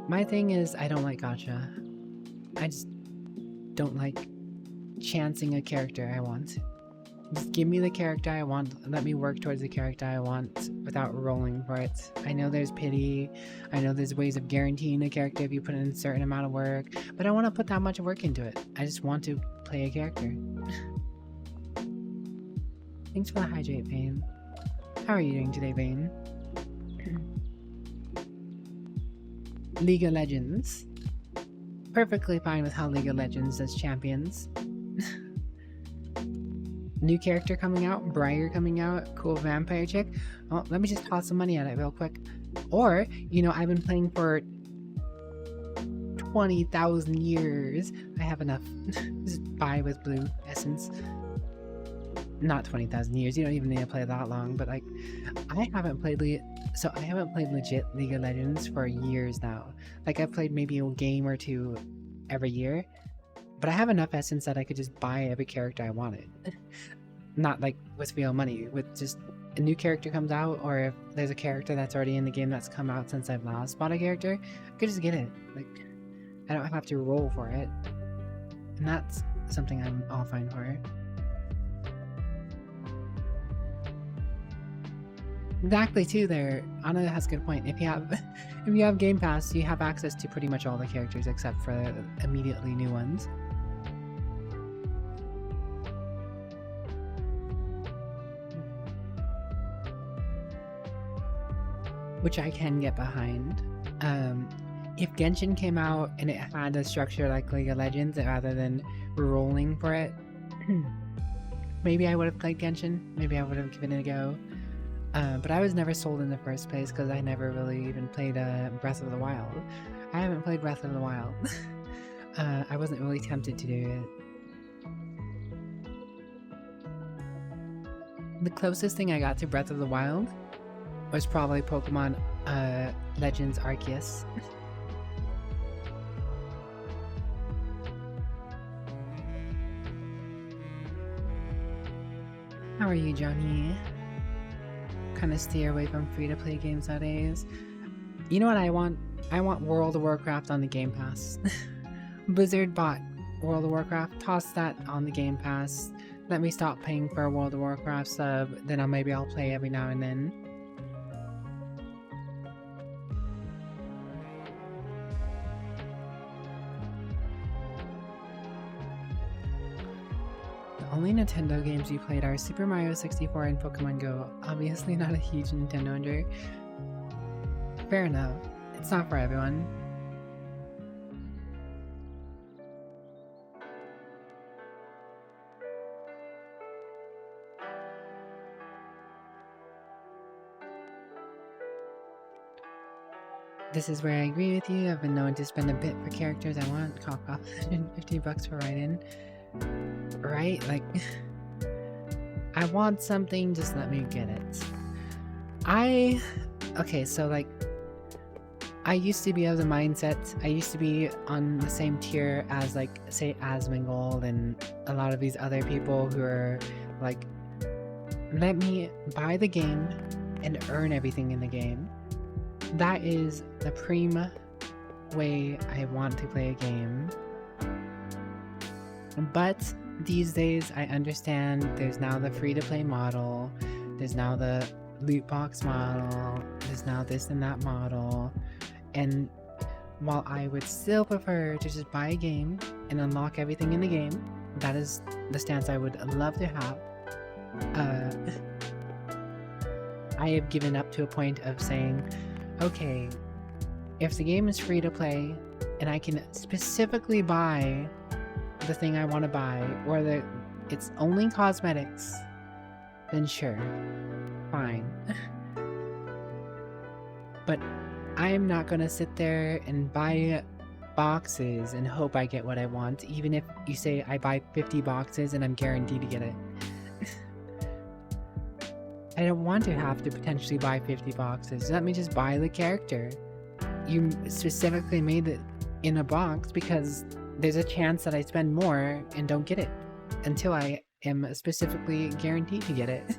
My thing is I don't like gacha. I just don't like chancing a character I want. Just give me the character I want. Let me work towards the character I want without rolling for it. I know there's pity. I know there's ways of guaranteeing a character if you put in a certain amount of work. But I don't want to put that much work into it. I just want to play a character. Thanks for the hydrate, Vane. How are you doing today, Vane? League of Legends. Perfectly fine with how League of Legends does champions. New character coming out, Briar coming out, cool vampire chick. Oh, let me just toss some money at it real quick. Or, you know, I've been playing for 20,000 years. I have enough. Just buy with blue essence. Not 20,000 years. You don't even need to play that long. But like, I haven't played legit League of Legends for years now. Like, I've played maybe a game or two every year. But I have enough essence that I could just buy every character I wanted. Not like with real money, with just a new character comes out, or if there's a character that's already in the game that's come out since I've last bought a character, I could just get it. Like, I don't have to roll for it. And that's something I'm all fine for. Exactly too there. Anna has a good point. If you have Game Pass, you have access to pretty much all the characters except for the immediately new ones. Which I can get behind. If Genshin came out and it had a structure like League of Legends rather than rolling for it, maybe I would have played Genshin. Maybe I would have given it a go. But I was never sold in the first place because I never really even played Breath of the Wild. I haven't played Breath of the Wild. I wasn't really tempted to do it. The closest thing I got to Breath of the Wild was probably Pokemon Legends Arceus. How are you, Johnny? Kind of steer away from free-to-play games nowadays. You know what I want? I want World of Warcraft on the Game Pass. Blizzard bought World of Warcraft. Toss that on the Game Pass. Let me stop paying for a World of Warcraft sub. Then maybe I'll play every now and then. The only Nintendo games you played are Super Mario 64 and Pokemon Go. Obviously not a huge Nintendo owner. Fair enough. It's not for everyone. This is where I agree with you. I've been known to spend a bit for characters I want. Cough off. $50 for write-in. Right? Like, I want something, just let me get it. Okay, so like, I used to be of the mindset, I used to be on the same tier as like, say, Asmongold and a lot of these other people who are like, let me buy the game and earn everything in the game. That is the prime way I want to play a game. But these days, I understand there's now the free-to-play model, there's now the loot box model, there's now this and that model, and while I would still prefer to just buy a game and unlock everything in the game, that is the stance I would love to have, I have given up to a point of saying, okay, if the game is free-to-play, and I can specifically buy the thing I want to buy, or it's only cosmetics, then sure, fine. But I'm not gonna sit there and buy boxes and hope I get what I want, even if you say I buy 50 boxes and I'm guaranteed to get it. I don't want to have to potentially buy 50 boxes. Let me just buy the character. You specifically made it in a box because there's a chance that I spend more and don't get it until I am specifically guaranteed to get it.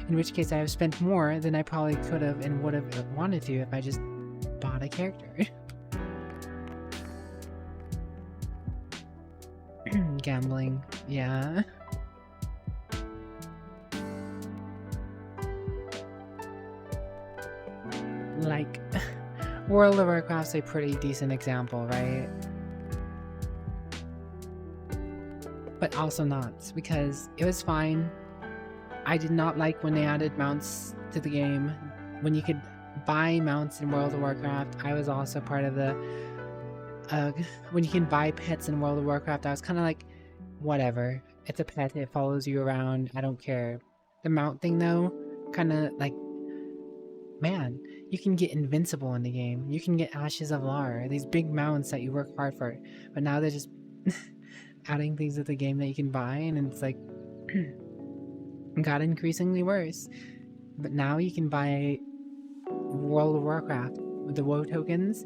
In which case I have spent more than I probably could have and would have wanted to if I just bought a character. Gambling, yeah. Like, World of Warcraft's a pretty decent example, right? But also not, because it was fine. I did not like when they added mounts to the game. When you could buy mounts in World of Warcraft, I was also part of the... when you can buy pets in World of Warcraft, I was kind of like, whatever. It's a pet, it follows you around, I don't care. The mount thing though, kind of like, man, you can get invincible in the game. You can get Ashes of Lar, these big mounts that you work hard for. But now they're just adding things to the game that you can buy, and it's like, got increasingly worse. But now you can buy World of Warcraft with the WoW tokens,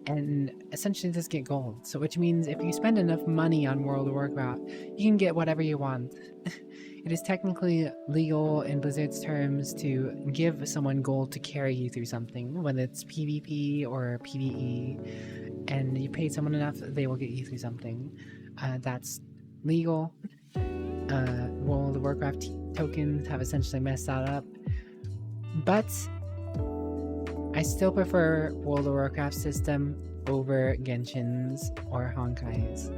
and essentially just get gold. So which means if you spend enough money on World of Warcraft, you can get whatever you want. It is technically legal in Blizzard's terms to give someone gold to carry you through something, whether it's PvP or PvE, and you pay someone enough, they will get you through something. That's legal. World of Warcraft tokens have essentially messed that up. But I still prefer World of Warcraft system over Genshin's or Honkai's.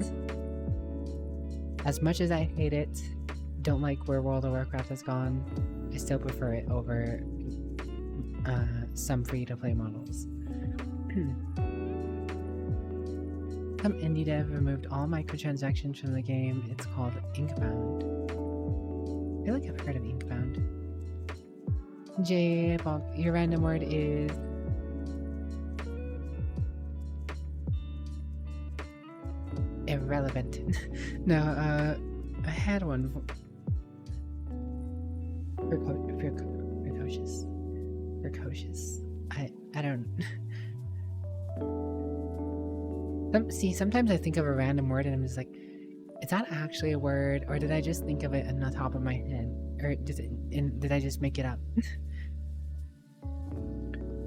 As much as I hate it, don't like where World of Warcraft has gone, I still prefer it over some free-to-play models. Some indie dev removed all microtransactions from the game. It's called Inkbound. I feel like I've heard of Inkbound. J. Bog, your random word is... irrelevant. No, I had one. Precocious. Precocious. I don't... See, sometimes I think of a random word and I'm just like, is that actually a word, or did I just think of it on the top of my head? Or did I just make it up?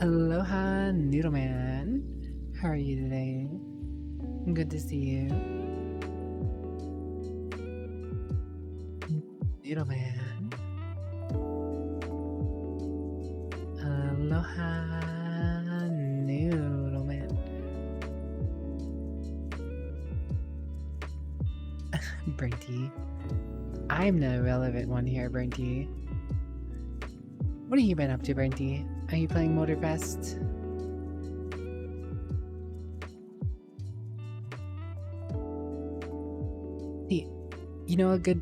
Aloha, Noodleman. How are you today? Good to see you. Noodleman. Aloha, Noodleman. Brinty. I'm the irrelevant one here, Brinty. What have you been up to, Brinty? Are you playing Motorfest? See, you know, a good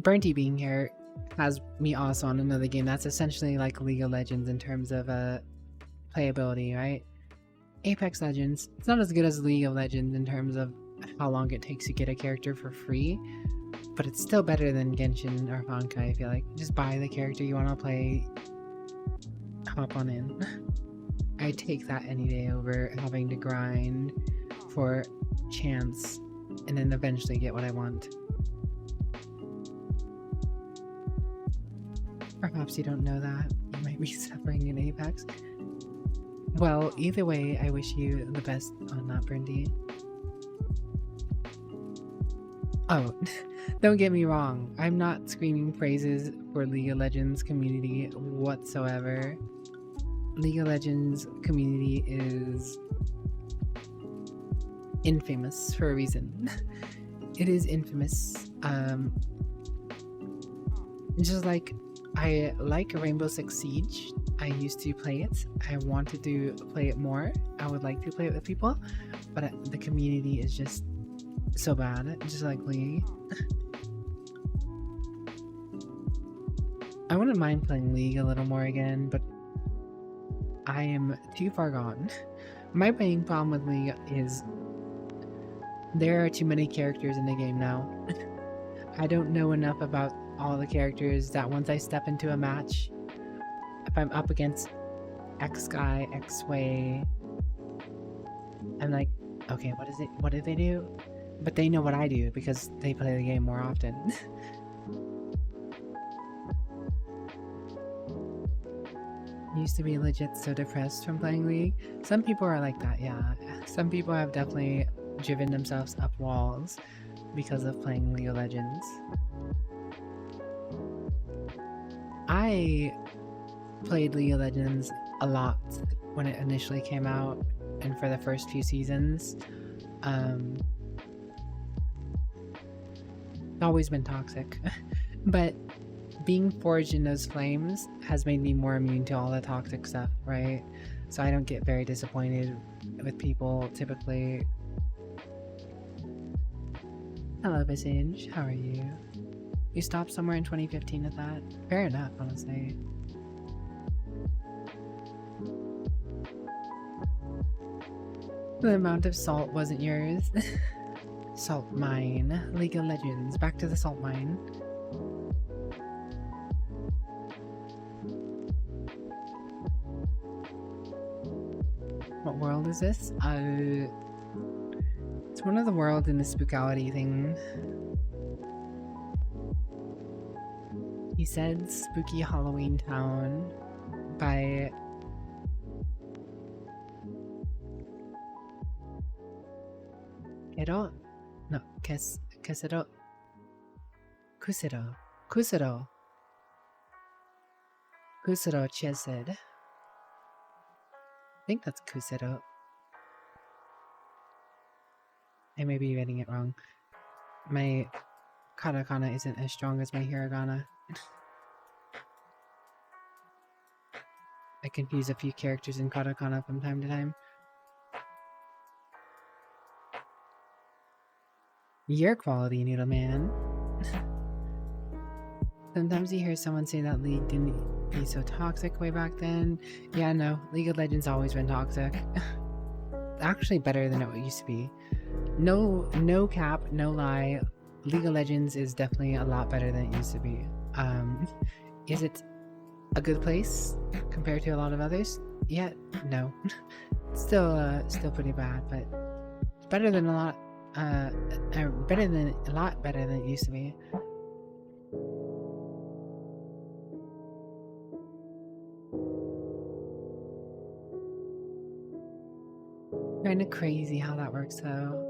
Brinty being here has me also on another game that's essentially like League of Legends in terms of playability, right? Apex Legends, it's not as good as League of Legends in terms of how long it takes to get a character for free, but it's still better than Genshin or Honkai. I feel like just buy the character you want to play, hop on in. I take that any day over having to grind for chance and then eventually get what I want. Perhaps you don't know that. You might be suffering in Apex. Well, either way, I wish you the best on that, Brindy. Oh, don't get me wrong. I'm not screaming praises for League of Legends community whatsoever. League of Legends community is infamous for a reason. It is infamous. Just like I like Rainbow Six Siege. I used to play it. I wanted to play it more. I would like to play it with people, but the community is just so bad, just like League. I wouldn't mind playing League a little more again, but I am too far gone. My main problem with League is there are too many characters in the game now. I don't know enough about all the characters that once I step into a match, if I'm up against X guy, X way, I'm like, okay, what is it? What do they do? But they know what I do because they play the game more often. Used to be legit so depressed from playing League. Some people are like that, yeah. Some people have definitely driven themselves up walls. because of playing League of Legends. I played League of Legends a lot when it initially came out and for the first few seasons. It's always been toxic, but being forged in those flames has made me more immune to all the toxic stuff, right? So I don't get very disappointed with people typically. Hello Visage, how are you? You stopped somewhere in 2015 at that? Fair enough, honestly. The amount of salt wasn't yours. Salt mine. League of Legends. Back to the salt mine. What world is this? It's one of the worlds in the Spookality thing. He said Spooky Halloween Town by Kero? No, Kusero. Kusero Chesed. I think that's Kusero. I may be reading it wrong. My katakana isn't as strong as my hiragana. I confuse a few characters in katakana from time to time. Your quality, Noodle Man. Sometimes you hear someone say that League didn't be so toxic way back then. Yeah, no, League of Legends always been toxic. Actually better than it used to be. No cap, no lie. League of Legends is definitely a lot better than it used to be. Is it a good place compared to a lot of others? Yeah, no. Still pretty bad, but it's better than a lot better than it used to be. Kinda crazy how that works though.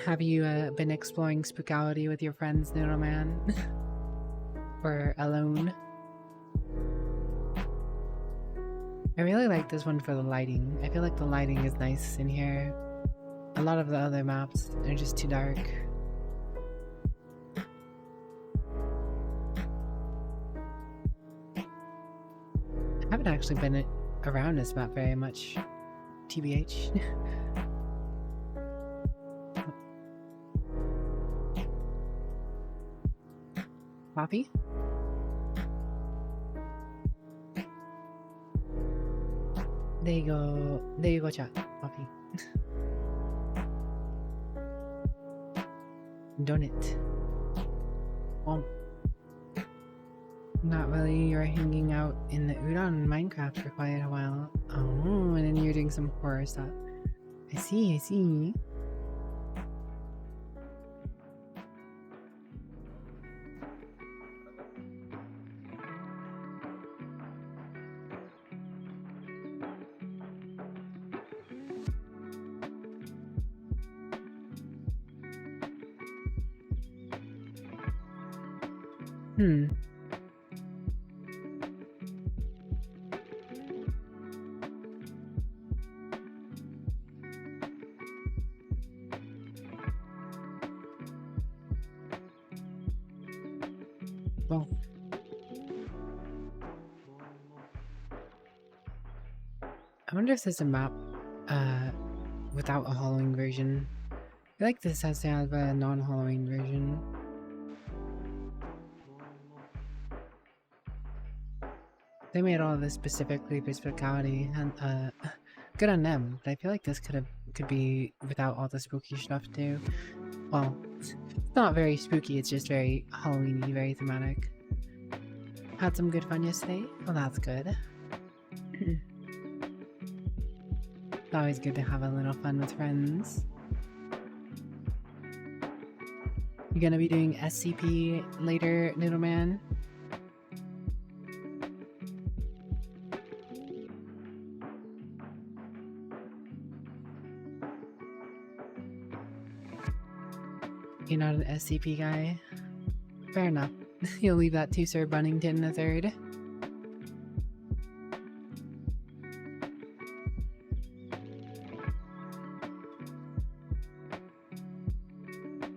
Have you been exploring Spookality with your friends, Noodle Man? Or alone? I really like this one for the lighting. I feel like the lighting is nice in here. A lot of the other maps are just too dark. I haven't actually been around this map very much, TBH. Poppy? There you go, chat, Poppy. Donut. Not really, you're hanging out in the Udon Minecraft for quite a while. Oh, and then you're doing some horror stuff. I see. Well, I wonder if there's a map without a Halloween version. I feel like this has to have a non-Halloween version. They made all of this specifically for Spookality, and good on them. But I feel like this could be without all the spooky stuff too. Well, it's not very spooky. It's just very Halloween-y, very thematic. Had some good fun yesterday. Well, that's good. It's always good to have a little fun with friends. You gonna be doing SCP later, little man? You're not an SCP guy? Fair enough. You'll leave that to Sir Bunnington the Third.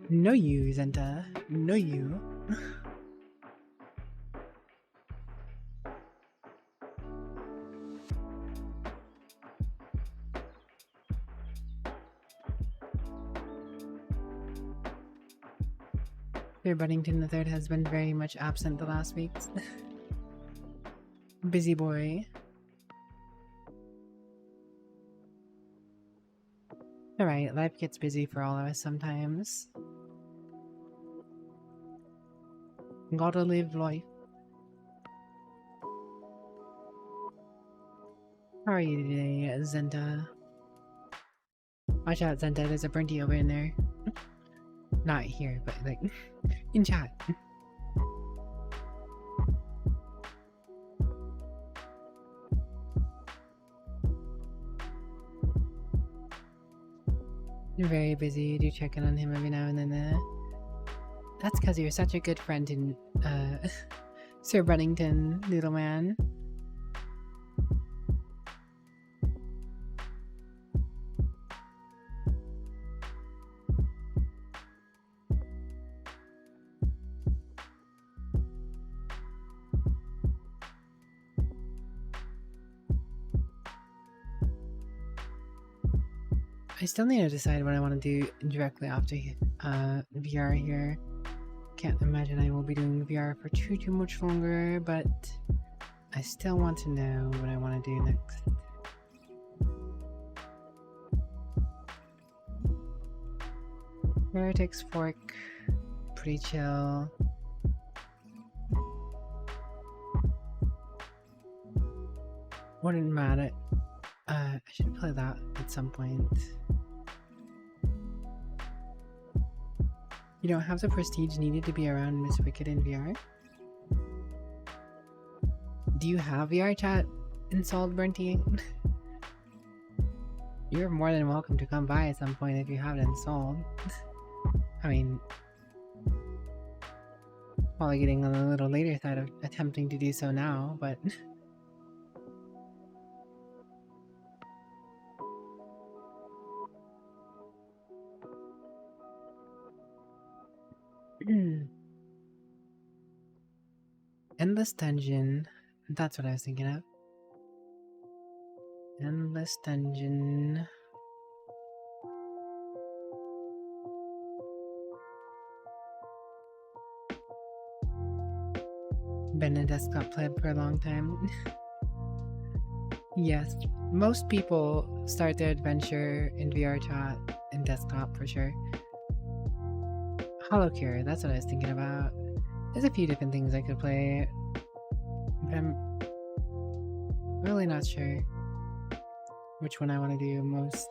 No you, Zenta. No you. Sir Buddington the Third has been very much absent the last weeks. Busy boy. Alright, life gets busy for all of us sometimes. Gotta live life. How are you today, Zenta? Watch out, Zenta, there's a Brinty over in there. Not here, but like, in chat. You're very busy, you do check in on him every now and then. That's because you're such a good friend in, Sir Bunnington, little man. I still need to decide what I want to do directly after VR here. Can't imagine I will be doing VR for too much longer, but I still want to know what I want to do next. Heretics Fork, pretty chill. Wouldn't matter. I should play that at some point. You don't have the prestige needed to be around Miss Wicked in VR? Do you have VRChat installed, Brenty? You're more than welcome to come by at some point if you have it installed. I mean, probably getting on the little later side of attempting to do so now, but... Endless Dungeon. That's what I was thinking of. Endless Dungeon. Been a desktop pleb for a long time. Yes, most people start their adventure in VRChat and desktop for sure. Holocure, that's what I was thinking about. There's a few different things I could play, but I'm really not sure which one I want to do most.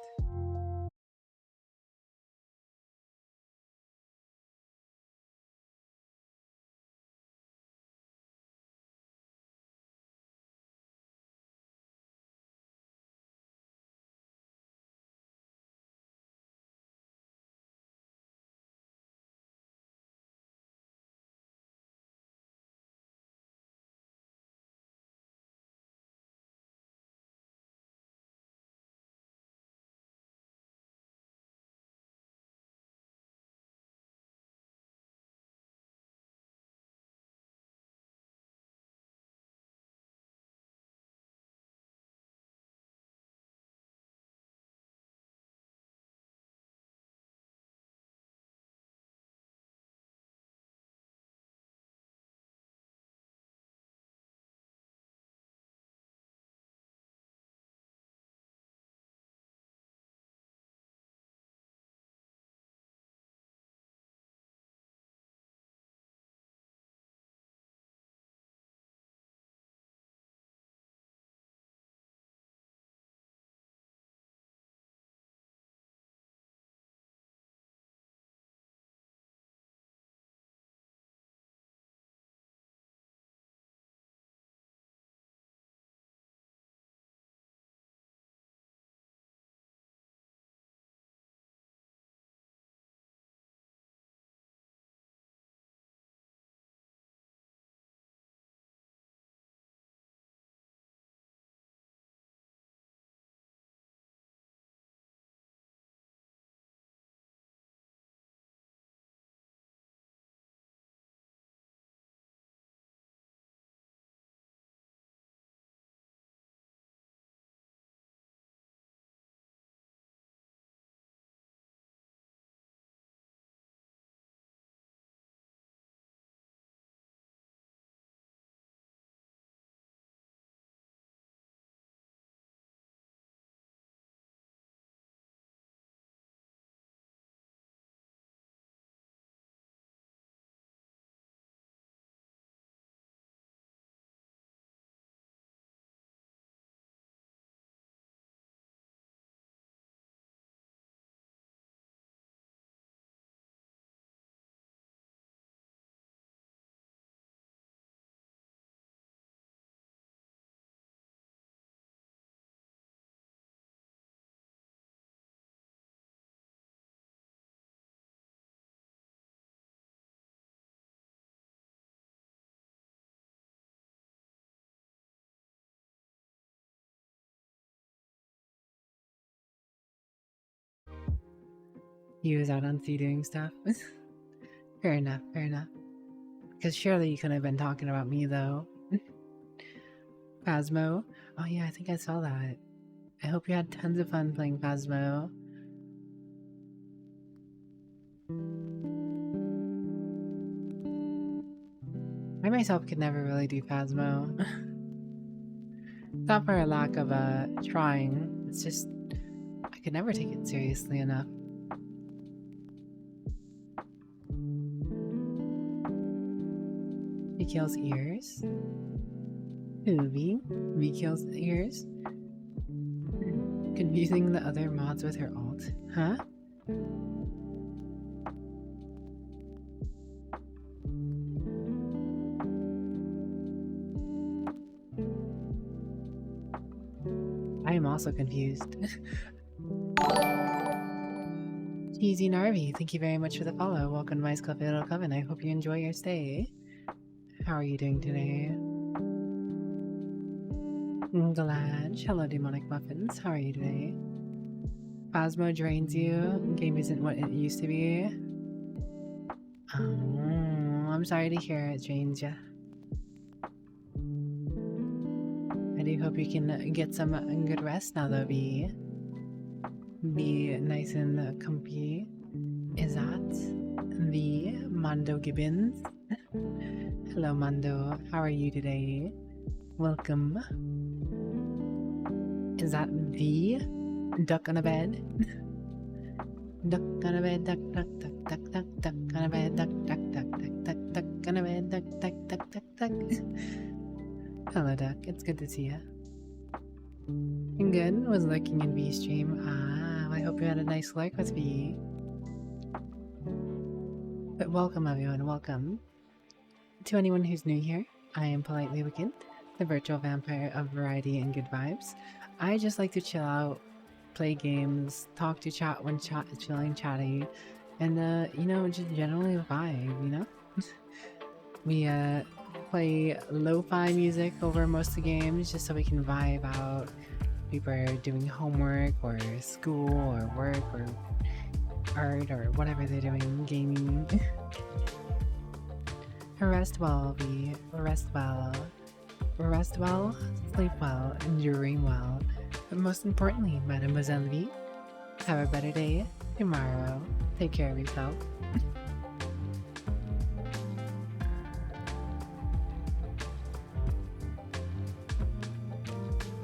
He was out on sea doing stuff. Fair enough, fair enough. Because surely you couldn't have been talking about me, though. Phasmo? Oh yeah, I think I saw that. I hope you had tons of fun playing Phasmo. I myself could never really do Phasmo. Not for a lack of trying, it's just I could never take it seriously enough. He kills ears? Who, V? V kills ears? Confusing the other mods with her alt. Huh? I am also confused. Cheesy Narvi, thank you very much for the follow. Welcome to my Club Little Coven. I hope you enjoy your stay. How are you doing today? Galange, hello Demonic Muffins, how are you today? Phasmo drains you, game isn't what it used to be. Oh, I'm sorry to hear it drains you. I do hope you can get some good rest now though, Be nice and comfy. Is that the Mondo Gibbons? Hello Mondo, how are you today? Welcome. Is that the duck on a bed? Duck on a bed, duck, duck, duck, duck, duck, duck on a bed, duck, duck, duck, duck, duck, duck on a bed, duck, duck, duck, duck, duck. Hello duck, it's good to see ya. I'm good, was lurking in V's stream. Ah, I hope you had a nice lurk with V. But welcome everyone, welcome. To anyone who's new here, I am Politely Wicked, the virtual vampire of variety and good vibes. I just like to chill out, play games, talk to chat when feeling chatty, and you know, just generally vibe, you know? We play lo-fi music over most of the games just so we can vibe out. People are doing homework or school or work or art or whatever they're doing, gaming. Rest well, V. Rest well. Rest well, sleep well, and dream well. But most importantly, Mademoiselle V, have a better day tomorrow. Take care of yourself.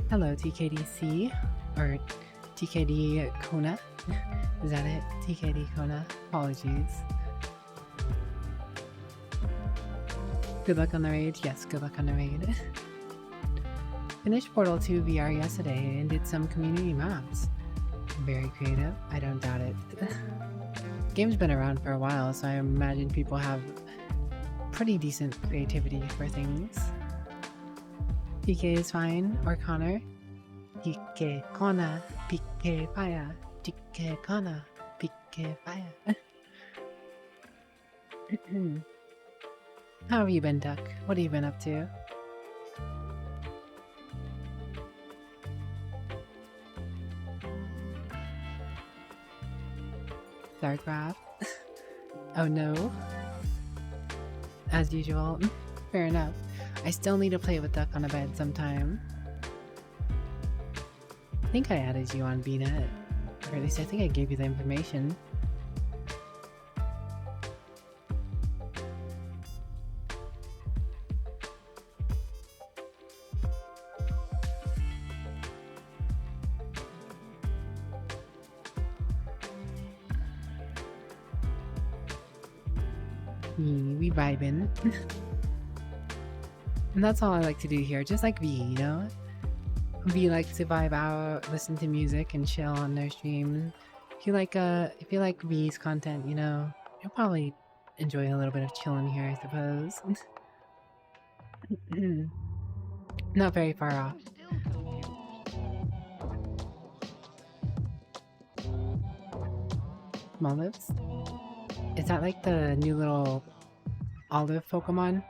Hello, TKDC, or TKD Kona. Is that it? TKD Kona? Apologies. Good luck on the raid? Yes, good luck on the raid. Finished Portal 2 VR yesterday and did some community maps. Very creative, I don't doubt it. The game's been around for a while, so I imagine people have pretty decent creativity for things. PK is fine, or Connor. PK Kona, PK Fire, PK Kona, PK Fire. How have you been, Duck? What have you been up to? Starcraft? Oh no. As usual. Fair enough. I still need to play with Duck on a bed sometime. I think I added you on VNet. Or at least I think I gave you the information. We vibin'. And that's all I like to do here, just like V, you know? V likes to vibe out, listen to music, and chill on their stream. If you like V's content, you know, you'll probably enjoy a little bit of chilling here, I suppose. Not very far off. Small lips? Is that like the new little olive Pokemon?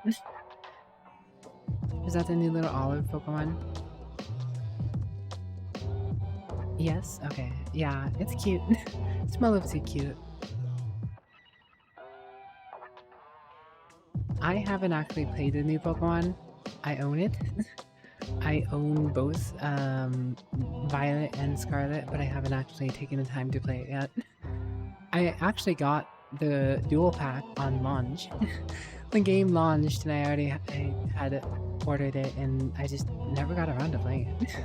Is that the new little olive Pokemon? Yes? Okay. Yeah, it's cute. Small lips are cute. I haven't actually played the new Pokemon. I own it. I own both Violet and Scarlet, but I haven't actually taken the time to play it yet. I actually got the dual pack on launch. The game launched and I had ordered it and I just never got around to playing it.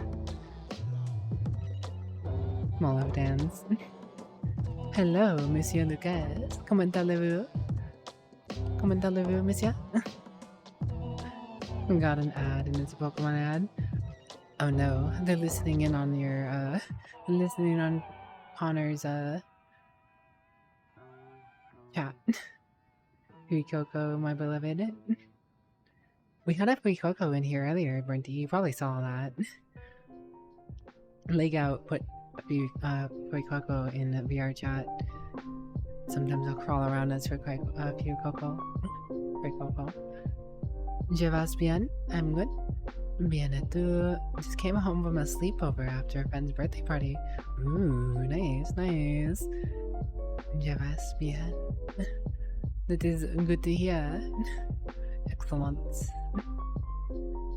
Molo dance. Hello, Monsieur Lucas. Comment allez-vous? Comment allez-vous, Monsieur? We got an ad and it's a Pokemon ad. Oh no, they're listening in on your listening on Connor's chat. Free Coco, my beloved. We had a free Coco in here earlier, Brenty. You probably saw that. Legout put a few free Coco in VRChat. Sometimes I'll crawl around as for a few Coco. Free Coco. Je vas bien? I'm good. Bien et tu? Just came home from a sleepover after a friend's birthday party. Ooh, nice, nice. Je vas bien? That is good to hear. Excellent.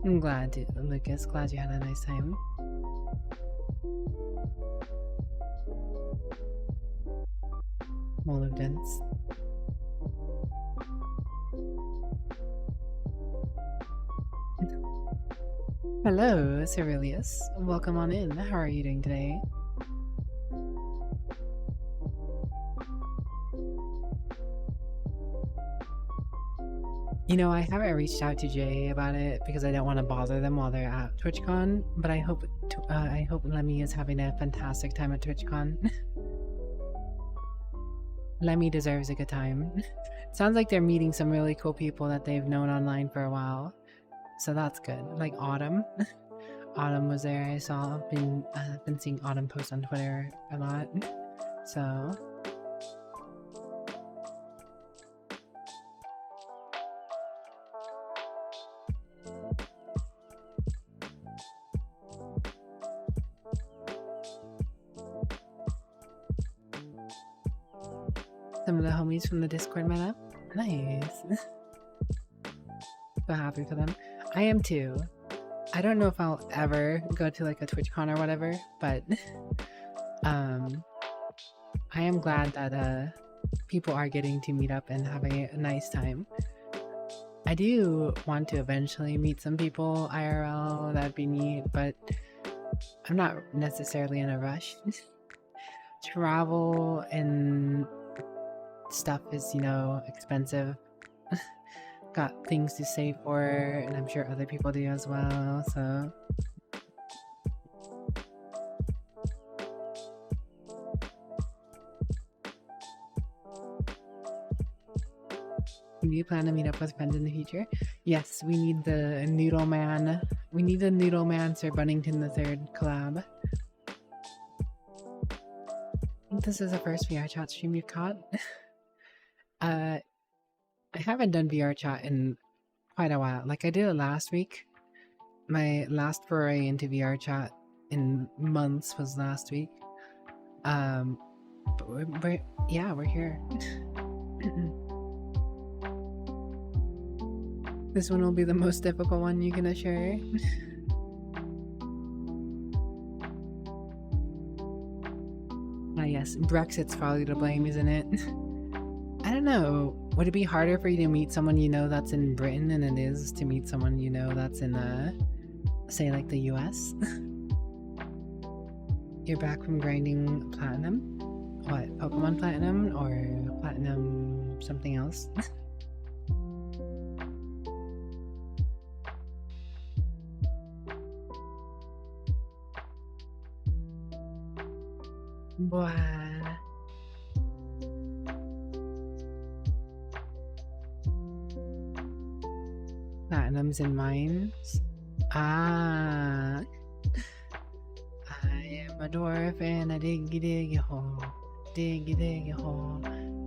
I'm glad, Lucas. Glad you had a nice time. Wall of Dents. Hello, Cerilius. Welcome on in. How are you doing today? You know, I haven't reached out to Jay about it because I don't want to bother them while they're at TwitchCon, but I hope Lemmy is having a fantastic time at TwitchCon. Lemmy deserves a good time. Sounds like they're meeting some really cool people that they've known online for a while. So that's good. Like Autumn. Autumn was there. I saw. I've been seeing Autumn post on Twitter a lot. So some of the homies from the Discord met up. Nice. So happy for them. I am too. I don't know if I'll ever go to like a TwitchCon or whatever, but I am glad that people are getting to meet up and having a nice time. I do want to eventually meet some people IRL, that'd be neat, but I'm not necessarily in a rush. Travel and stuff is, you know, expensive. Got things to save for, and I'm sure other people do as well, so do you plan to meet up with friends in the future? Yes, we need the Noodle Man. We need the Noodle Man Sir Bunnington III collab. I think this is the first VRChat stream you've caught. I haven't done VRChat in quite a while. Like I did it last week. My last foray into VRChat in months was last week. But we're here. This one will be the most difficult one, you can assure. Ah yes, Brexit's probably to blame, isn't it? I don't know. Would it be harder for you to meet someone you know that's in Britain than it is to meet someone you know that's in, say like the US? You're back from grinding platinum? What, Pokemon Platinum or Platinum something else? Boy. Platinums and mines. Ah. I am a dwarf and a diggy diggy hole. Diggy diggy hole.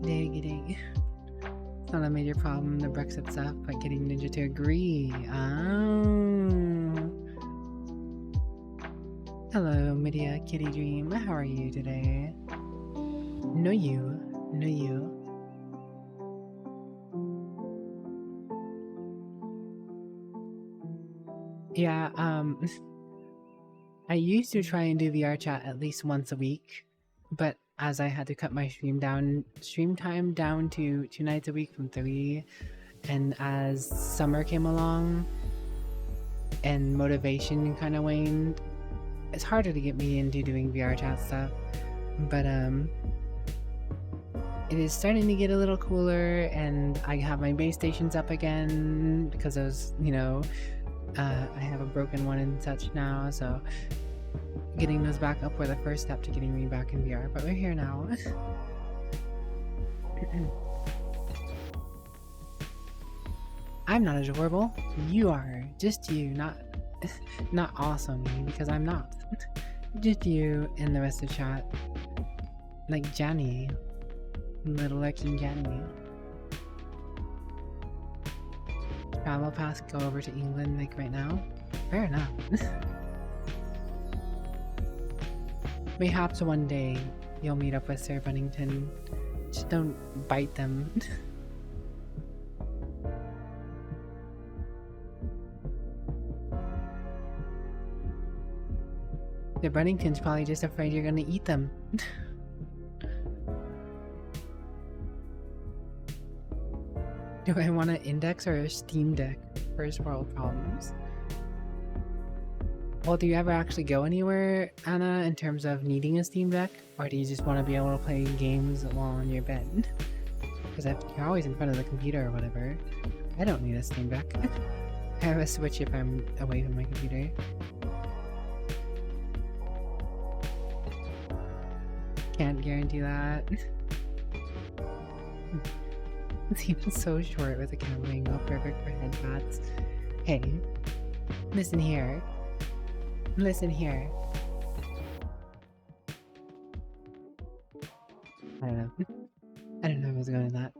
Diggy diggy. It's not a major problem, the Brexit stuff, but getting Ninja to agree. Hello, Midia Kitty Dream. How are you today? No you. Yeah, I used to try and do VRChat at least once a week, but as I had to cut my stream time down to 2 nights a week from 3, and as summer came along and motivation kind of waned, it's harder to get me into doing VRChat stuff. But it is starting to get a little cooler, and I have my base stations up again because I was, you know, I have a broken one and such now, so getting those back up were the first step to getting me back in VR, but we're here now. I'm not adorable. You are. Just you, not awesome, because I'm not. Just you and the rest of chat. Like Janny. Little lurking Janny. Travel pass, go over to England like right now? Fair enough. Perhaps one day you'll meet up with Sir Bunnington. Just don't bite them. Sir Bunnington's probably just afraid you're gonna eat them. Do I want an Index or a Steam Deck? First world problems. Well, do you ever actually go anywhere, Anna, in terms of needing a Steam Deck? Or do you just want to be able to play games while on your bed? Because if you're always in front of the computer or whatever, I don't need a Steam Deck. I have a Switch if I'm away from my computer. Can't guarantee that. It's even so short with the camera angle, perfect for headshots. Hey, listen here. Listen here. I don't know. I don't know if I was going to that.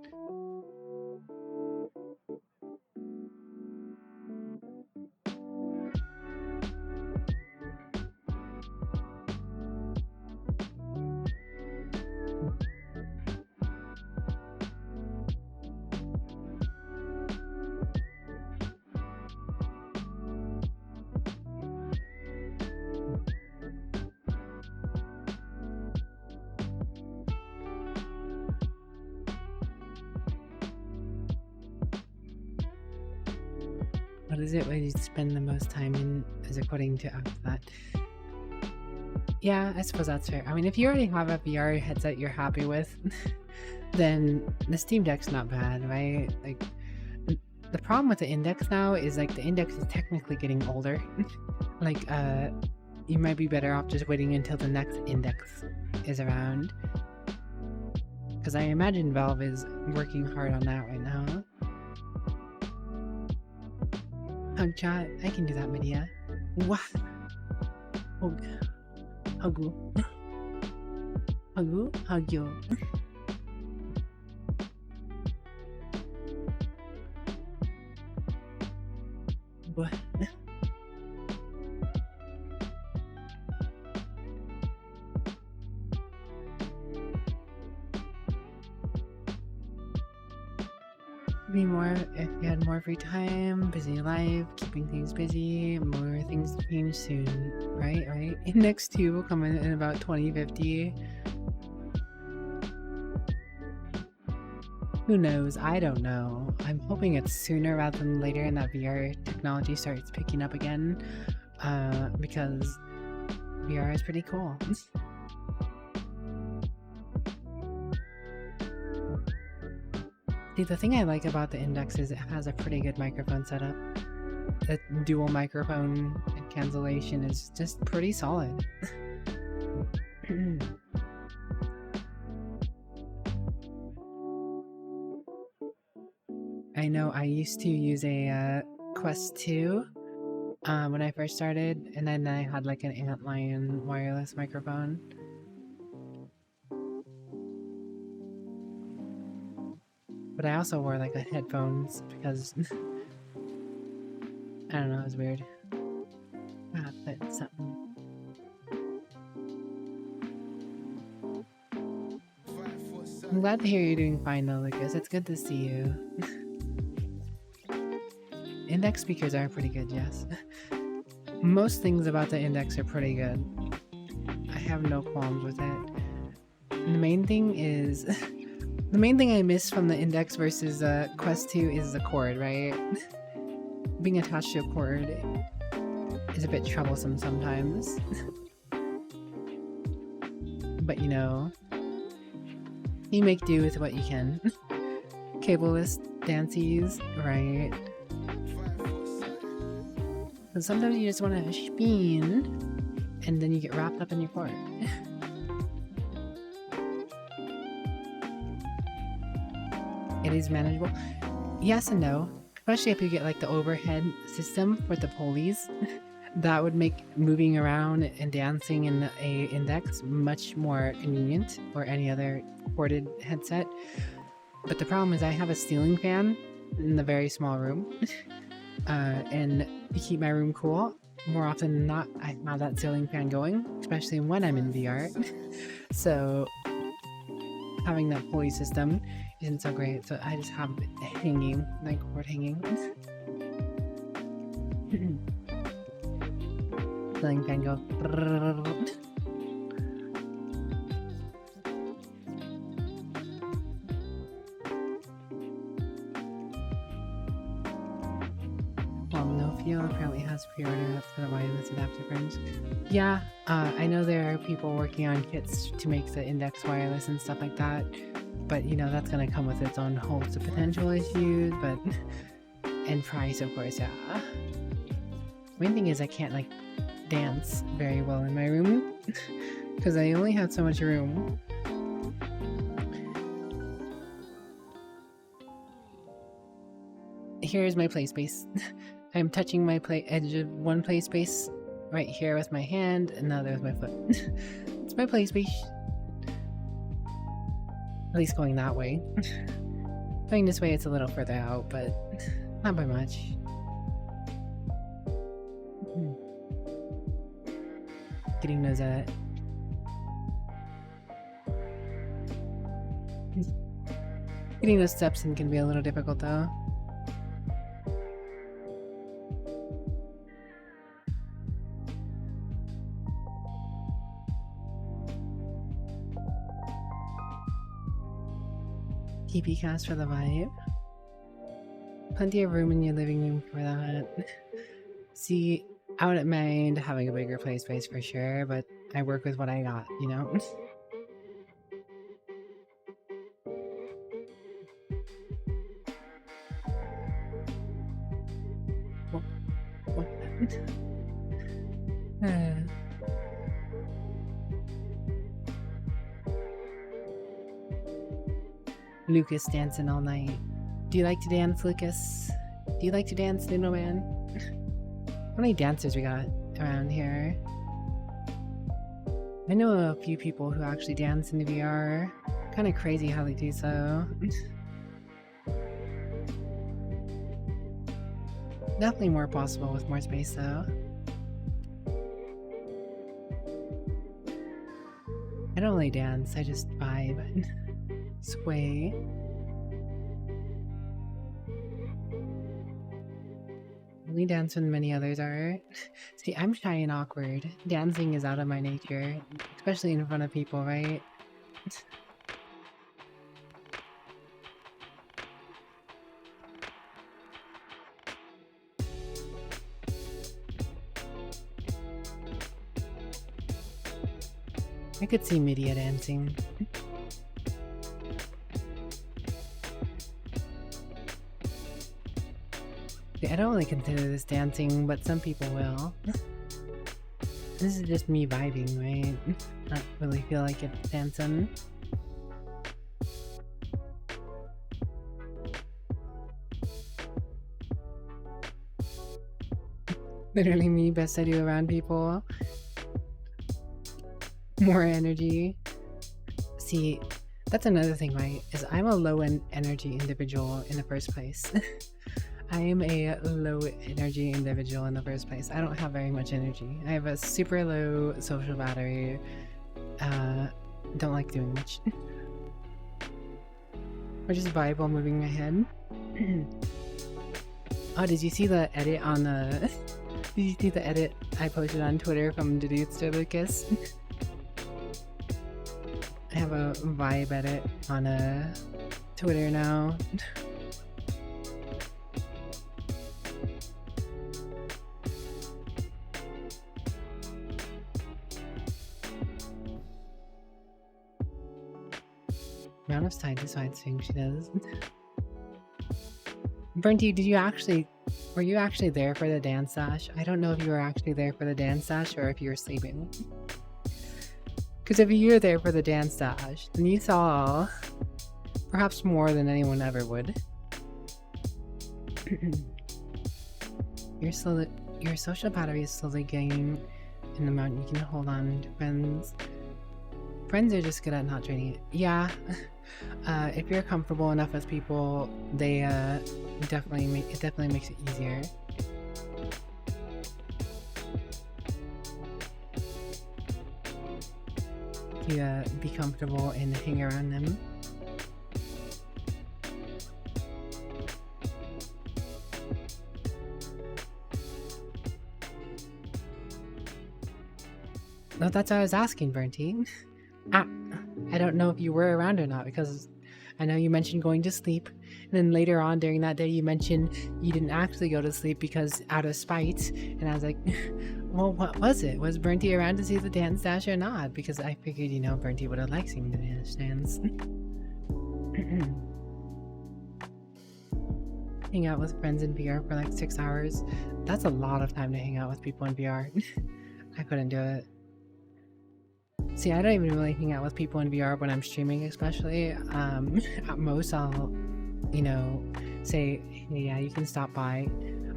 What is it where you spend the most time in, is according to that? Yeah, I suppose that's fair. I mean, if you already have a VR headset you're happy with, then the Steam Deck's not bad, right? Like, the problem with the Index now is, like, the Index is technically getting older. Like, you might be better off just waiting until the next Index is around. Because I imagine Valve is working hard on that right now. Hug chat, I can do that, Medea. What? Hug. Hagu. Hagu? Hagyo. What? Be more if you had more free time, busy life, keeping things busy, more things to change soon, right? Right? Index 2 will come in about 2050. Who knows? I don't know. I'm hoping it's sooner rather than later and that VR technology starts picking up again, because VR is pretty cool. See, the thing I like about the Index is it has a pretty good microphone setup. The dual microphone and cancellation is just pretty solid. I know I used to use a Quest 2 when I first started, and then I had like an Antlion wireless microphone. But I also wore like headphones because I don't know, it was weird. But something. I'm glad to hear you're doing fine though, Lucas. It's good to see you. Index speakers are pretty good, yes. most things about the index are pretty good. I have no qualms with it. The main thing is the main thing I miss from the index versus Quest 2 is the cord, right? Being attached to a cord is a bit troublesome sometimes. But you know, you make do with what you can. Cableless dances, right? But sometimes you just want to spin, and then you get wrapped up in your cord. It is manageable. Yes and no. Especially if you get like the overhead system with the pulleys. That would make moving around and dancing in a index much more convenient, or any other corded headset. But the problem is I have a ceiling fan in the very small room. And to keep my room cool, more often than not, I have that ceiling fan going, especially when I'm in VR. So having that pulley system isn't so great, so I just have it hanging, like cord hanging. Ceiling fan go. No Feel apparently has pre-order up for the wireless adapter frames. Yeah, I know there are people working on kits to make the index wireless and stuff like that, but you know, that's gonna come with its own host of potential issues, but and price, of course, yeah. Main thing is I can't like dance very well in my room because I only have so much room. Here's my play space. I'm touching my edge of one play space right here with my hand, and now there's my foot. It's my play space. At least going that way. Going this way, it's a little further out, but not by much. Getting those getting those steps in can be a little difficult though. TP cast for the vibe. Plenty of room in your living room for that. See, I wouldn't mind having a bigger play space for sure, but I work with what I got, you know? What happened? Lucas dancing all night. Do you like to dance, Lucas? Do you like to dance, little man? How many dancers we got around here? I know a few people who actually dance in the VR. Kind of crazy how they do so. Definitely more possible with more space though. I don't really dance, I just vibe. Sway. Only dance when many others are. See, I'm shy and awkward. Dancing is out of my nature, especially in front of people, right? I could see Midia dancing. I don't really consider this dancing, but some people will. This is just me vibing, right? Not really feel like it's dancing. Literally me, best I do around people. More energy. See, that's another thing, right? Is I'm a low energy individual in the first place. I am a low energy individual in the first place. I don't have very much energy. I have a super low social battery. Don't like doing much. Or just vibe while moving my head. Oh, did you see the edit on the Did you see the edit I posted on Twitter from Duluth to Lucas? I have a vibe edit on Twitter now. Amount of side to side swing she does. Bernty, were you actually there for the dance dash? I don't know if you were actually there for the dance dash or if you were sleeping. Because if you were there for the dance dash, then you saw perhaps more than anyone ever would. Your social battery is slowly gaining an amount you can hold on to friends. Friends are just good at not draining it. Yeah. If you're comfortable enough with people, they definitely makes it easier. To be comfortable and hang around them. No, that's what I was asking, Bernty. I don't know if you were around or not, because I know you mentioned going to sleep, and then later on during that day you mentioned you didn't actually go to sleep because out of spite, and I was like, well, what was it? Was Bernty around to see the dance dash or not? Because I figured, you know, Bernty would have liked seeing the dance. Hang out with friends in VR for like 6 hours. That's a lot of time to hang out with people in VR. I couldn't do it. See, I don't even really hang out with people in VR when I'm streaming, especially. At most, I'll, you know, say, hey, yeah, you can stop by.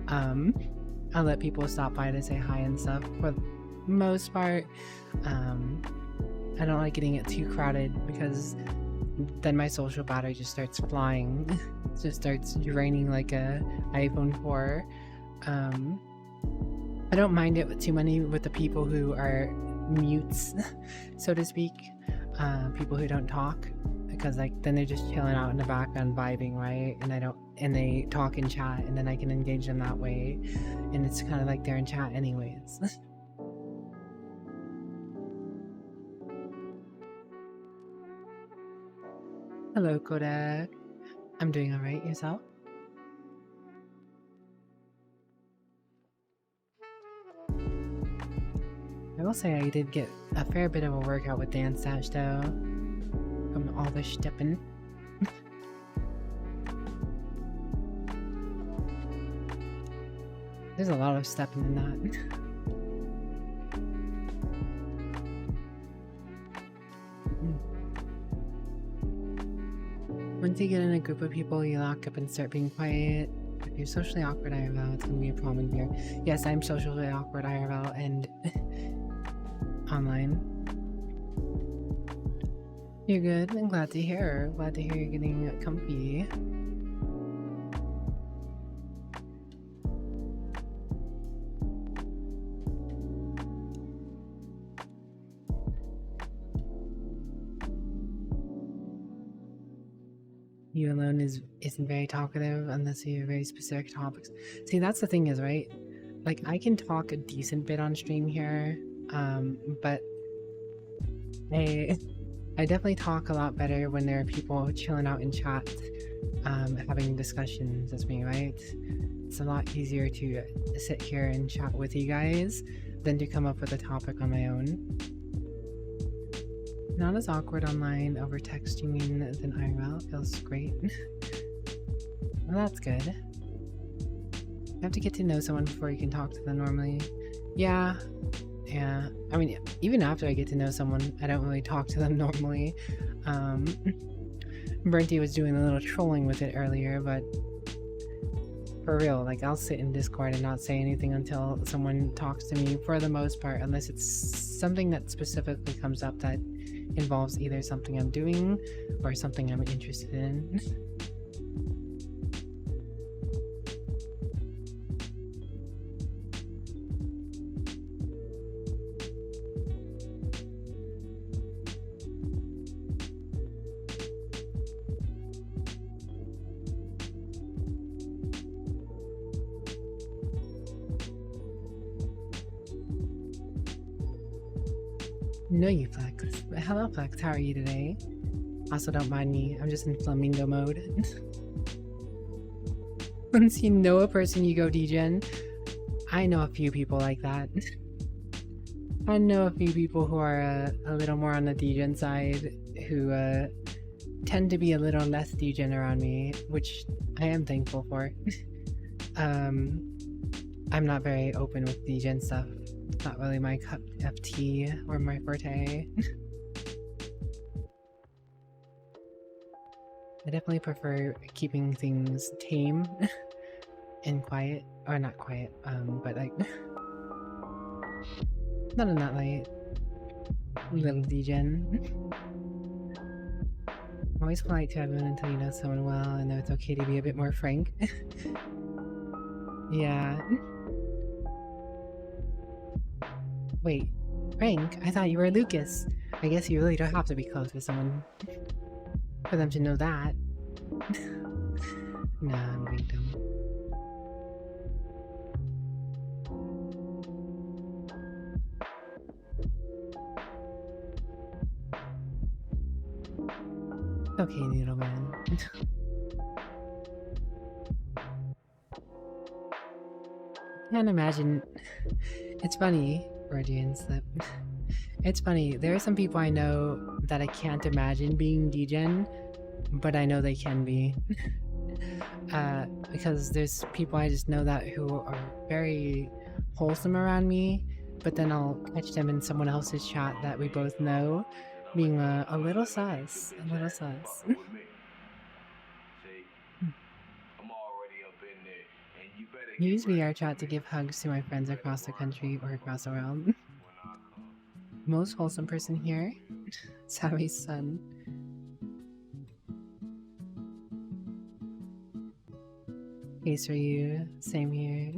I'll let people stop by to say hi and stuff. For the most part, I don't like getting it too crowded because then my social battery just starts flying. It just starts draining like a iPhone 4. I don't mind it too many with the people who are mutes, so to speak, people who don't talk, because like then they're just chilling out in the background vibing, right? And they talk in chat, and then I can engage them that way, and it's kind of like they're in chat anyways. Hello, Kodak. I'm doing alright. Yourself? I will say I did get a fair bit of a workout with Dance Dash though, from all the stepping. There's a lot of stepping in that. Once you get in a group of people, you lock up and start being quiet. If you're socially awkward IRL, it's gonna be a problem here. Yes, I'm socially awkward IRL and online. You're good. I'm glad to hear. Glad to hear you're getting comfy. You alone isn't very talkative unless you have very specific topics. See, that's the thing is, right? Like, I can talk a decent bit on stream here, but I definitely talk a lot better when there are people chilling out in chat, having discussions with me, right? It's a lot easier to sit here and chat with you guys than to come up with a topic on my own. Not as awkward online over text, you mean, than IRL. Feels great. Well, that's good. You have to get to know someone before you can talk to them normally. Yeah. I mean, even after I get to know someone, I don't really talk to them normally. Bernty was doing a little trolling with it earlier, but for real, like, I'll sit in Discord and not say anything until someone talks to me for the most part, unless it's something that specifically comes up that involves either something I'm doing or something I'm interested in. No, you Flex. Hello, Flex. How are you today? Also, don't mind me. I'm just in flamingo mode. Once you know a person, you go degen. I know a few people like that. I know a few people who are a little more on the degen side, who tend to be a little less degen around me, which I am thankful for. I'm not very open with degen stuff. It's not really my cup of tea or my forte. I definitely prefer keeping things tame and quiet. Or not quiet, but like... not in that light. Little degen. Always polite to everyone until you know someone well and know it's okay to be a bit more frank. Yeah. Wait, Frank? I thought you were Lucas. I guess you really don't have to be close with someone for them to know that. Nah, I'm being dumb. Okay, Needle Man. Can't imagine. It's funny, Freudian slip. It's funny, there are some people I know that I can't imagine being degen, but I know they can be. Because there's people I just know that who are very wholesome around me, but then I'll catch them in someone else's chat that we both know, being a little sus. A little sus. Use VRChat to give hugs to my friends across the country or across the world. Most wholesome person here? Savvy's son. Case for you. Same here.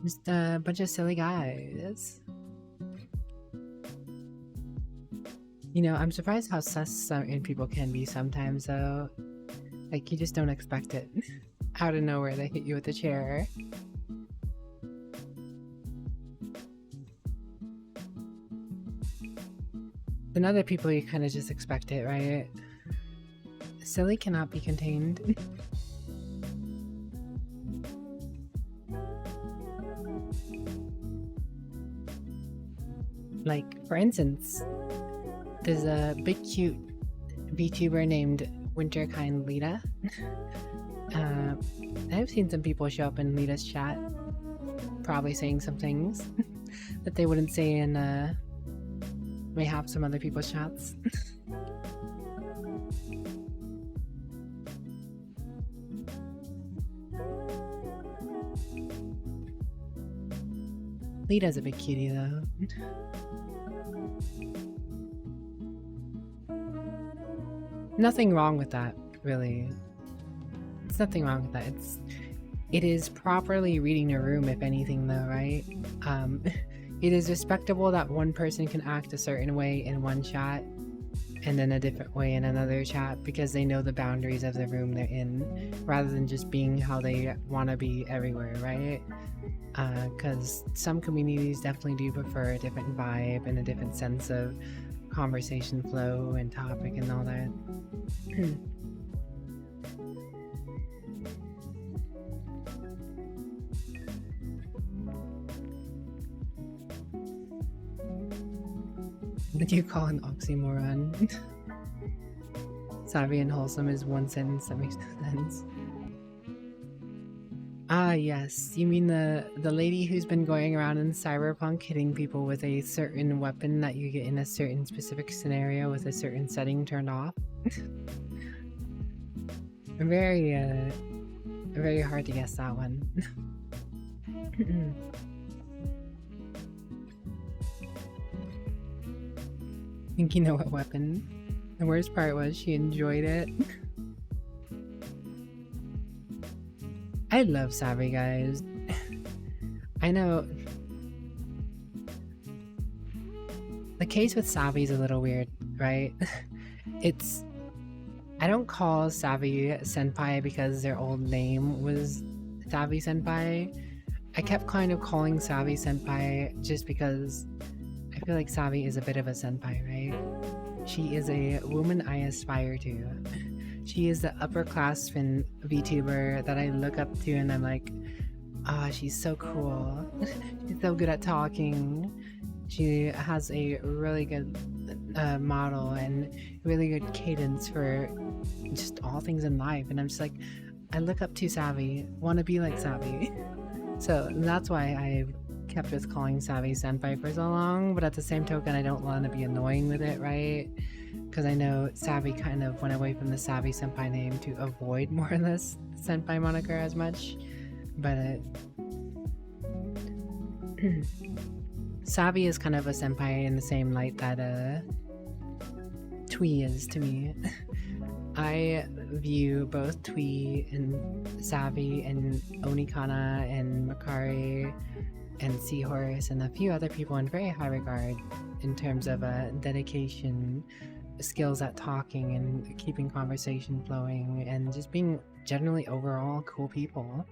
Just a bunch of silly guys. You know, I'm surprised how sus certain people can be sometimes, though. Like, you just don't expect it. Out of nowhere, they hit you with a chair. Then other people, you kind of just expect it, right? Silly cannot be contained. Like, for instance, there's a big cute VTuber named Winterkind Lita. I've seen some people show up in Lita's chat, probably saying some things that they wouldn't say in mayhaps some other people's chats. Lita's a big cutie though. Nothing wrong with that, really. It's nothing wrong with that. It is properly reading a room, if anything, though, right? It is respectable that one person can act a certain way in one chat and then a different way in another chat because they know the boundaries of the room they're in, rather than just being how they want to be everywhere, right? Because some communities definitely do prefer a different vibe and a different sense of conversation flow and topic and all that. What do you call an oxymoron? Savvy and wholesome is one sentence that makes no sense. Ah, yes. You mean the lady who's been going around in Cyberpunk hitting people with a certain weapon that you get in a certain specific scenario with a certain setting turned off? Very hard to guess that one. Think you know what weapon? The worst part was she enjoyed it. I love Savvy, guys. I know the case with Savvy is a little weird, right? I don't call Savvy Senpai because their old name was Savvy Senpai. I kept kind of calling Savvy senpai just because I feel like Savvy is a bit of a senpai, right? She is a woman I aspire to. She is the upperclassman VTuber that I look up to and I'm like, ah, she's so cool. She's so good at talking. She has a really good model and really good cadence for just all things in life. And I'm just like, I look up to Savvy, want to be like Savvy. So that's why I kept just calling Savvy senpai for so long. But at the same token, I don't want to be annoying with it, right? Because I know Savvy kind of went away from the Savvy senpai name to avoid more or less senpai moniker as much. But Savvy is kind of a senpai in the same light that Twee is to me. I view both Twee and Savvy and Onikana and Makari and Seahorse and a few other people in very high regard in terms of dedication, skills at talking and keeping conversation flowing, and just being generally overall cool people.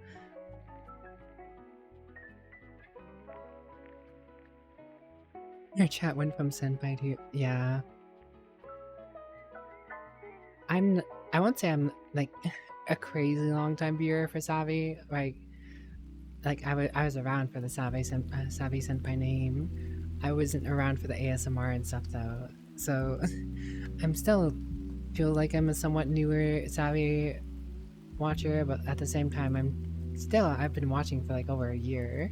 Your chat went from senpai to yeah. I won't say I'm like a crazy long time viewer for Savvy. Like I was around for the Savvy senpai name. I wasn't around for the ASMR and stuff though. So I'm still feel like I'm a somewhat newer Savvy watcher, but at the same time I've been watching for like over a year.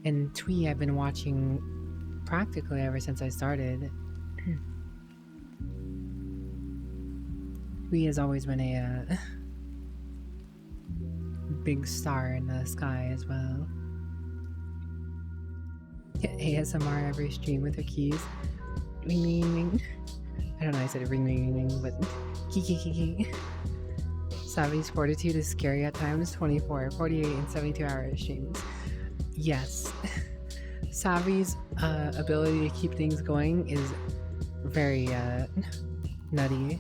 And Twee I've been watching practically ever since I started. Twee has always been a big star in the sky as well. Get ASMR every stream with her keys. Ring ring ring. I don't know, I said ring ring ring, but kiki. Savvy's fortitude is scary at times. 24, 48, and 72 hour streams. Yes. Savvy's ability to keep things going is very nutty.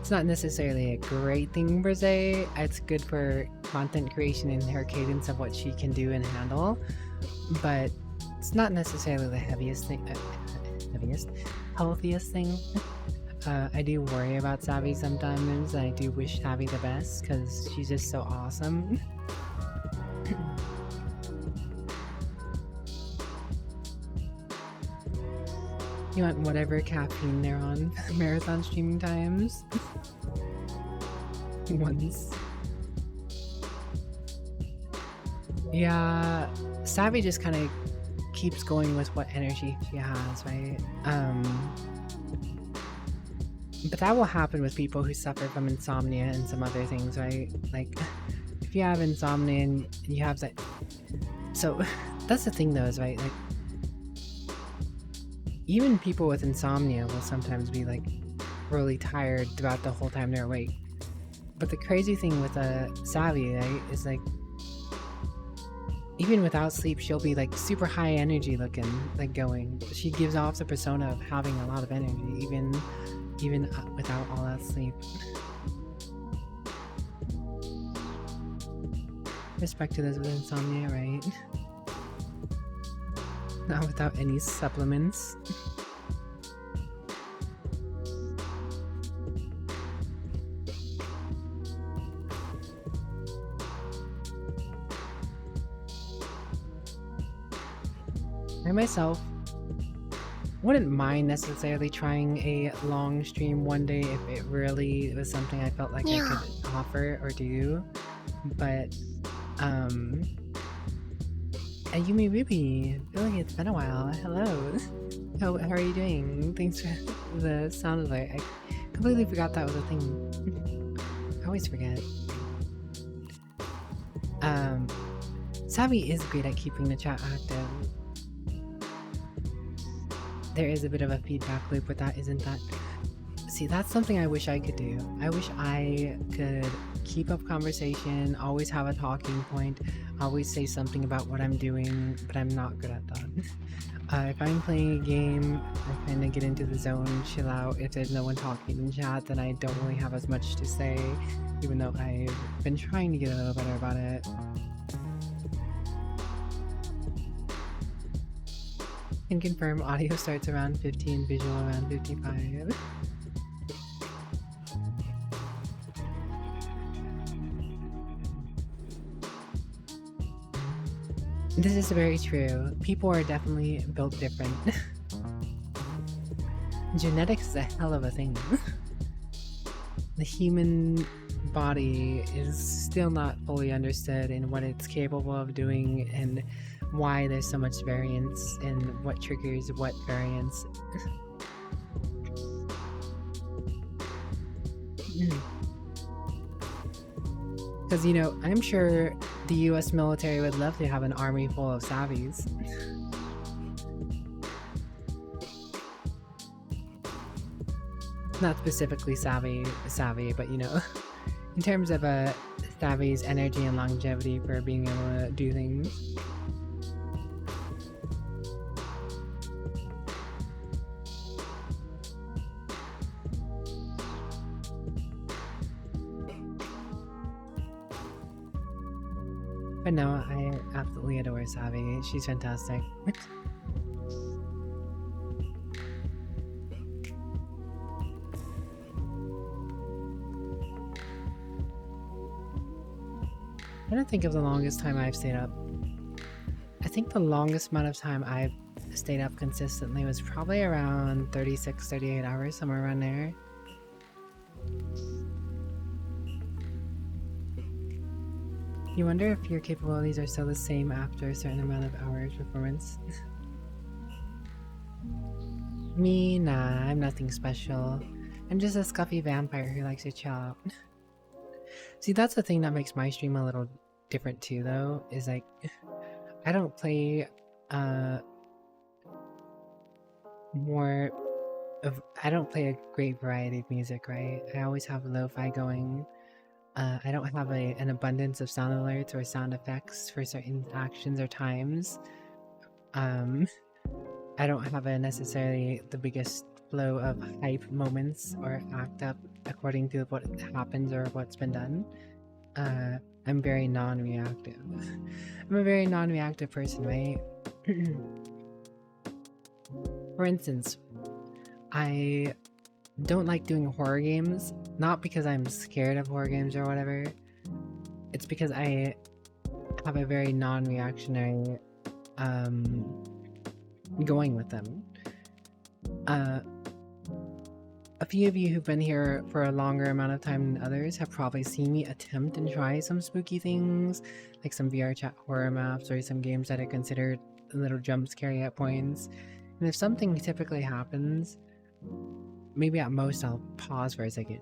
It's not necessarily a great thing per se. It's good for content creation and her cadence of what she can do and handle, but it's not necessarily the healthiest thing. I do worry about Savvy sometimes. I do wish Savvy the best because she's just so awesome. You want whatever caffeine they're on marathon streaming times. Once. Yeah, Savvy just kind of keeps going with what energy she has, right? But that will happen with people who suffer from insomnia and some other things, right? Like, if you have insomnia and you have that... So, that's the thing though, is right, like, even people with insomnia will sometimes be like really tired throughout the whole time they're awake. But the crazy thing with Savvy, right, is like even without sleep she'll be like super high energy looking, like going. She gives off the persona of having a lot of energy even without all that sleep. Respect to those with insomnia, right? Not without any supplements. I myself wouldn't mind necessarily trying a long stream one day if it really was something I felt like I could offer or do, but Ayumi Ruby, I feel like it's been a while. Hello. How are you doing? Thanks for the sound alert. I completely forgot that was a thing. I always forget. Savvy is great at keeping the chat active. There is a bit of a feedback loop with that, isn't that? See, that's something I wish I could do. I wish I could keep up conversation, always have a talking point, always say something about what I'm doing, but I'm not good at that. If I'm playing a game, I kind of get into the zone, chill out. If there's no one talking in chat, then I don't really have as much to say, even though I've been trying to get a little better about it. Can confirm audio starts around 50 and visual around 55. This is very true. People are definitely built different. Genetics is a hell of a thing. The human body is still not fully understood in what it's capable of doing and why there's so much variance and what triggers what variance. Because, you know, I'm sure the US military would love to have an army full of savvies. Not specifically savvy, but you know, in terms of savvy's energy and longevity for being able to do things. But no, I absolutely adore Savvy. She's fantastic. I don't think of the longest time I've stayed up. I think the longest amount of time I've stayed up consistently was probably around 36, 38 hours, somewhere around there. You wonder if your capabilities are still the same after a certain amount of hours performance. Me? Nah, I'm nothing special. I'm just a scuffy vampire who likes to chill out. See, that's the thing that makes my stream a little different too, though, is like, I don't play, I don't play a great variety of music, right? I always have lo-fi going. I don't have an abundance of sound alerts or sound effects for certain actions or times. I don't have necessarily the biggest flow of hype moments or act up according to what happens or what's been done. I'm very non-reactive. I'm a very non-reactive person, right? For instance, I don't like doing horror games, not because I'm scared of horror games or whatever. It's because I have a very non-reactionary going with them. A few of you who've been here for a longer amount of time than others have probably seen me attempt and try some spooky things, like some VRChat horror maps or some games that are considered a little jump scary at points. And if something typically happens, maybe at most I'll pause for a second,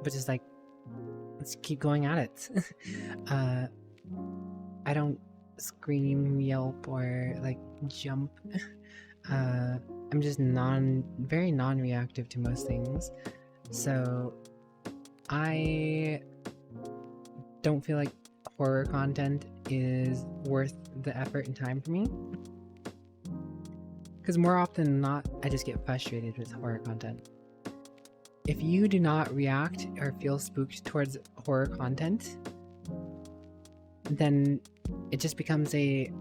but just like, let's keep going at it. I don't scream, yelp, or like jump. I'm just very non-reactive to most things, so I don't feel like horror content is worth the effort and time for me. Because more often than not, I just get frustrated with horror content. If you do not react or feel spooked towards horror content, then it just becomes a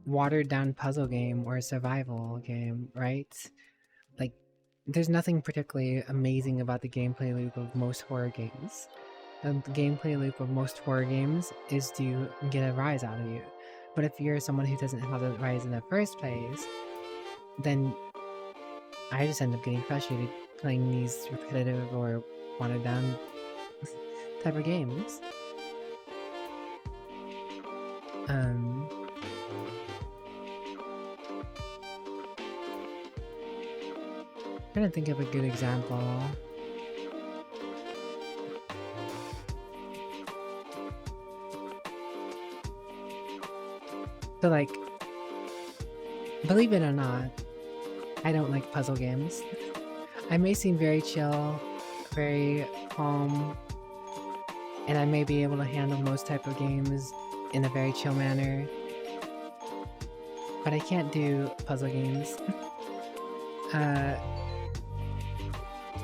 watered down puzzle game or a survival game, right? Like, there's nothing particularly amazing about the gameplay loop of most horror games. The gameplay loop of most horror games is to get a rise out of you. But if you're someone who doesn't have the rise in the first place, then I just end up getting frustrated playing these repetitive or watered down type of games. I'm trying to think of a good example. So like, believe it or not, I don't like puzzle games. I may seem very chill, very calm, and I may be able to handle most type of games in a very chill manner. But I can't do puzzle games. I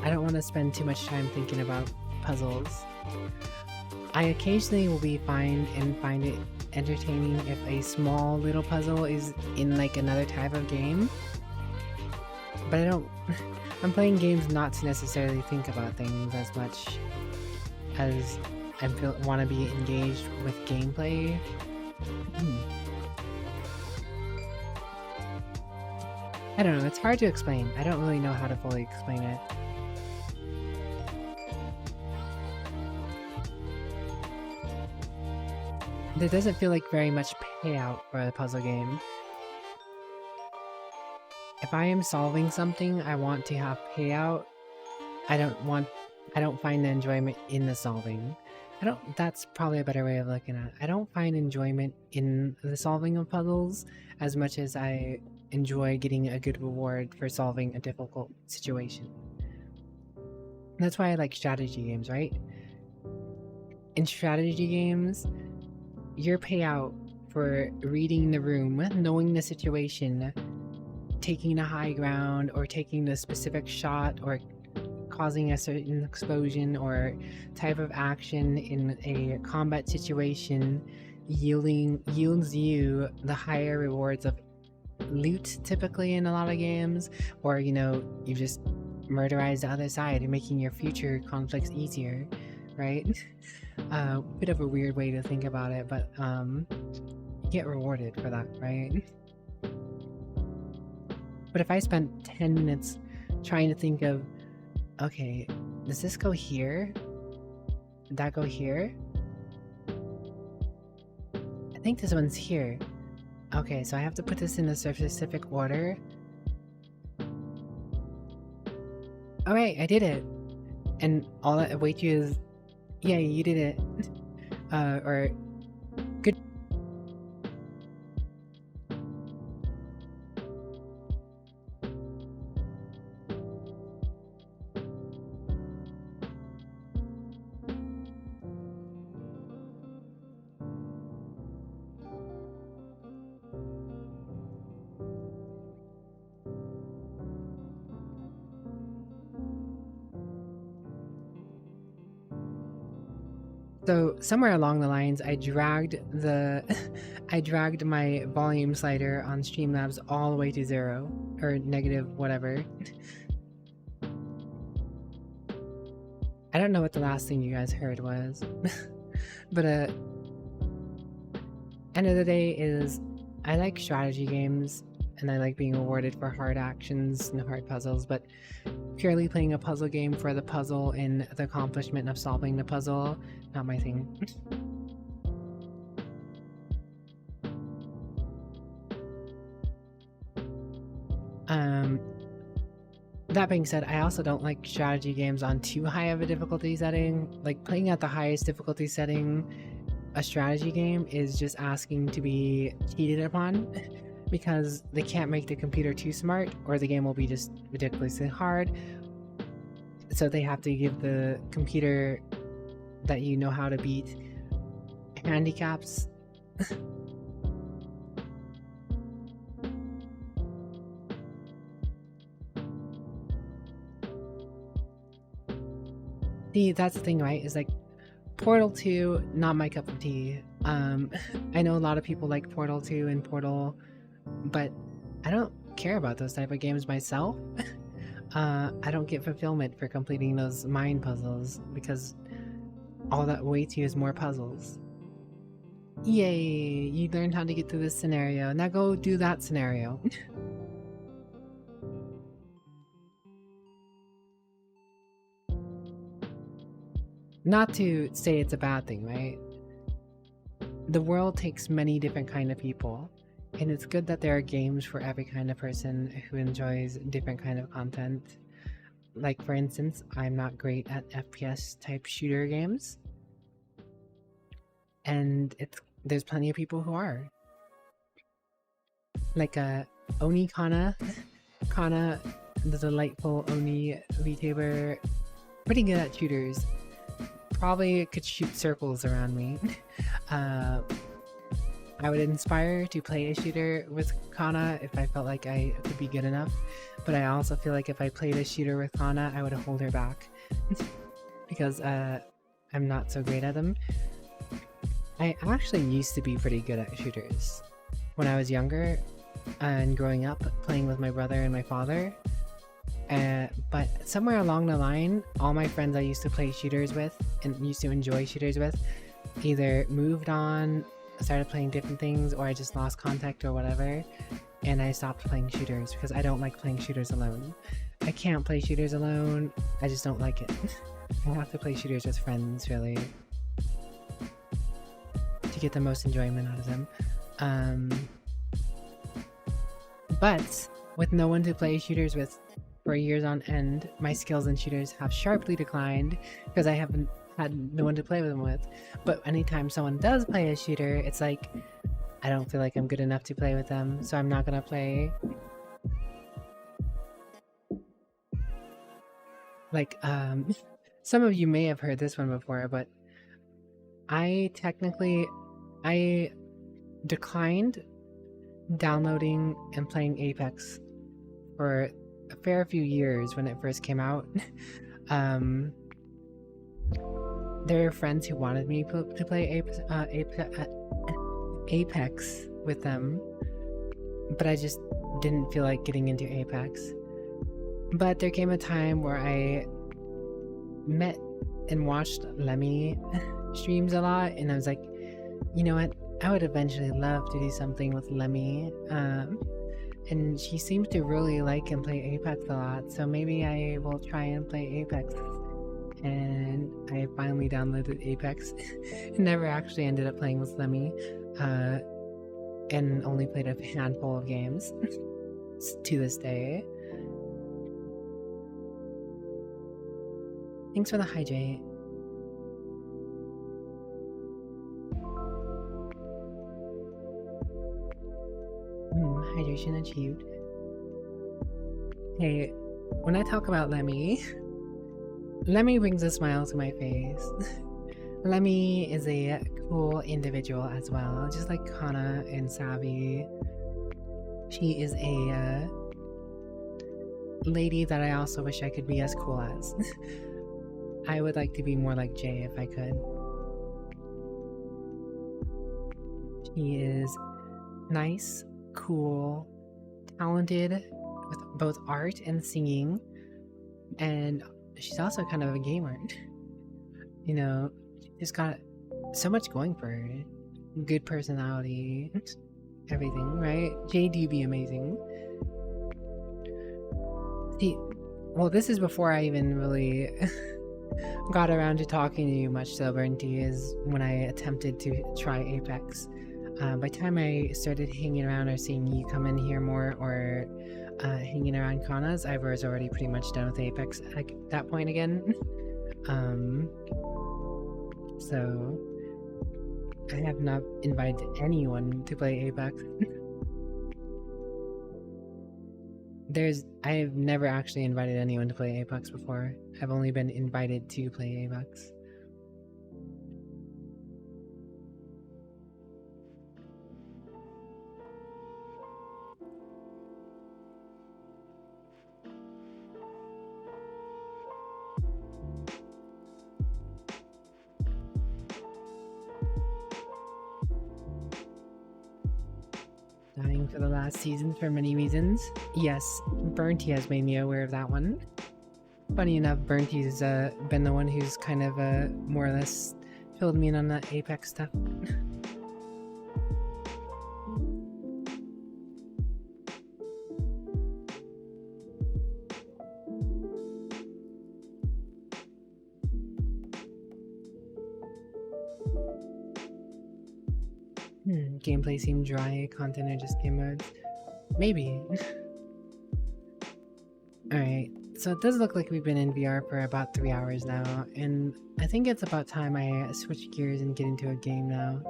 don't want to spend too much time thinking about puzzles. I occasionally will be fine and find it entertaining if a small little puzzle is in like another type of game. But I don't... I'm playing games not to necessarily think about things as much as I want to be engaged with gameplay. I don't know, it's hard to explain. I don't really know how to fully explain it. There doesn't feel like very much payout for a puzzle game. If I am solving something, I want to have payout. I don't find the enjoyment in the solving. That's probably a better way of looking at it. I don't find enjoyment in the solving of puzzles as much as I enjoy getting a good reward for solving a difficult situation. That's why I like strategy games, right? In strategy games, your payout for reading the room, knowing the situation, taking a high ground, or taking the specific shot, or causing a certain explosion or type of action in a combat situation yields you the higher rewards of loot, typically in a lot of games, or you know, you just murderize the other side and making your future conflicts easier, right? Bit of a weird way to think about it, but you get rewarded for that, right? But if I spent 10 minutes trying to think of, okay, does this go here? Did that go here? I think this one's here. Okay, so I have to put this in a specific order. Alright, I did it! And all that awaits you is, yeah, you did it. Or, good. So somewhere along the lines, I dragged my volume slider on Streamlabs all the way to 0 or negative whatever. I don't know what the last thing you guys heard was, but end of the day is I like strategy games and I like being rewarded for hard actions and hard puzzles, but purely playing a puzzle game for the puzzle and the accomplishment of solving the puzzle, not my thing. That being said, I also don't like strategy games on too high of a difficulty setting. Like, playing at the highest difficulty setting a strategy game is just asking to be cheated upon, because they can't make the computer too smart or the game will be just ridiculously hard. So they have to give the computer that you know how to beat handicaps. See, that's the thing, right? Is like, Portal 2, not my cup of tea. I know a lot of people like Portal 2 and Portal, but I don't care about those type of games myself. I don't get fulfillment for completing those mind puzzles, because all that waits you is more puzzles. Yay! You learned how to get through this scenario. Now go do that scenario. Not to say it's a bad thing, right? The world takes many different kind of people, and it's good that there are games for every kind of person who enjoys different kind of content. Like, for instance, I'm not great at FPS type shooter games, and there's plenty of people who are. Like Oni Kana, the delightful Oni VTuber, pretty good at shooters. Probably could shoot circles around me. I would inspire to play a shooter with Kana if I felt like I could be good enough, but I also feel like if I played a shooter with Kana, I would hold her back because I'm not so great at them. I actually used to be pretty good at shooters when I was younger and growing up, playing with my brother and my father. But somewhere along the line, all my friends I used to play shooters with and used to enjoy shooters with either moved on, started playing different things, or I just lost contact or whatever, and I stopped playing shooters because I don't like playing shooters alone. I can't play shooters alone, I just don't like it. I have to play shooters with friends, really, to get the most enjoyment out of them. But with no one to play shooters with for years on end, my skills in shooters have sharply declined because I haven't had no one to play with them with. But anytime someone does play a shooter, it's like I don't feel like I'm good enough to play with them, so I'm not gonna play. Like, some of you may have heard this one before, but I declined downloading and playing Apex for a fair few years when it first came out. There are friends who wanted me to play Apex with them, but I just didn't feel like getting into Apex. But there came a time where I met and watched Lemmy streams a lot, and I was like, you know what, I would eventually love to do something with Lemmy. And she seems to really like and play Apex a lot, so maybe I will try and play Apex. And I finally downloaded Apex. Never actually ended up playing with Lemmy, and only played a handful of games to this day. Thanks for the hydrate. Hydration achieved. Hey, when I talk about Lemmy, Lemmy brings a smile to my face. Lemmy is a cool individual as well, just like Kana and Savvy. She is a lady that I also wish I could be as cool as. I would like to be more like Jay if I could. She is nice, cool, talented with both art and singing, and she's also kind of a gamer. You know, she's got so much going for her. Good personality, everything, right? JD be amazing. See, well, this is before I even really got around to talking to you much, so Burnty, is when I attempted to try Apex. By the time I started hanging around or seeing you come in here more, or hanging around Kana's, I was already pretty much done with Apex at that point again. So I have not invited anyone to play Apex. I have never actually invited anyone to play Apex before. I've only been invited to play Apex. Dying for the last season for many reasons. Yes, Burnty has made me aware of that one. Funny enough, Burnty's been the one who's kind of more or less filled me in on that Apex stuff. Gameplay seemed dry, content or just game modes? Maybe. Alright, so it does look like we've been in VR for about 3 hours now, and I think it's about time I switch gears and get into a game now.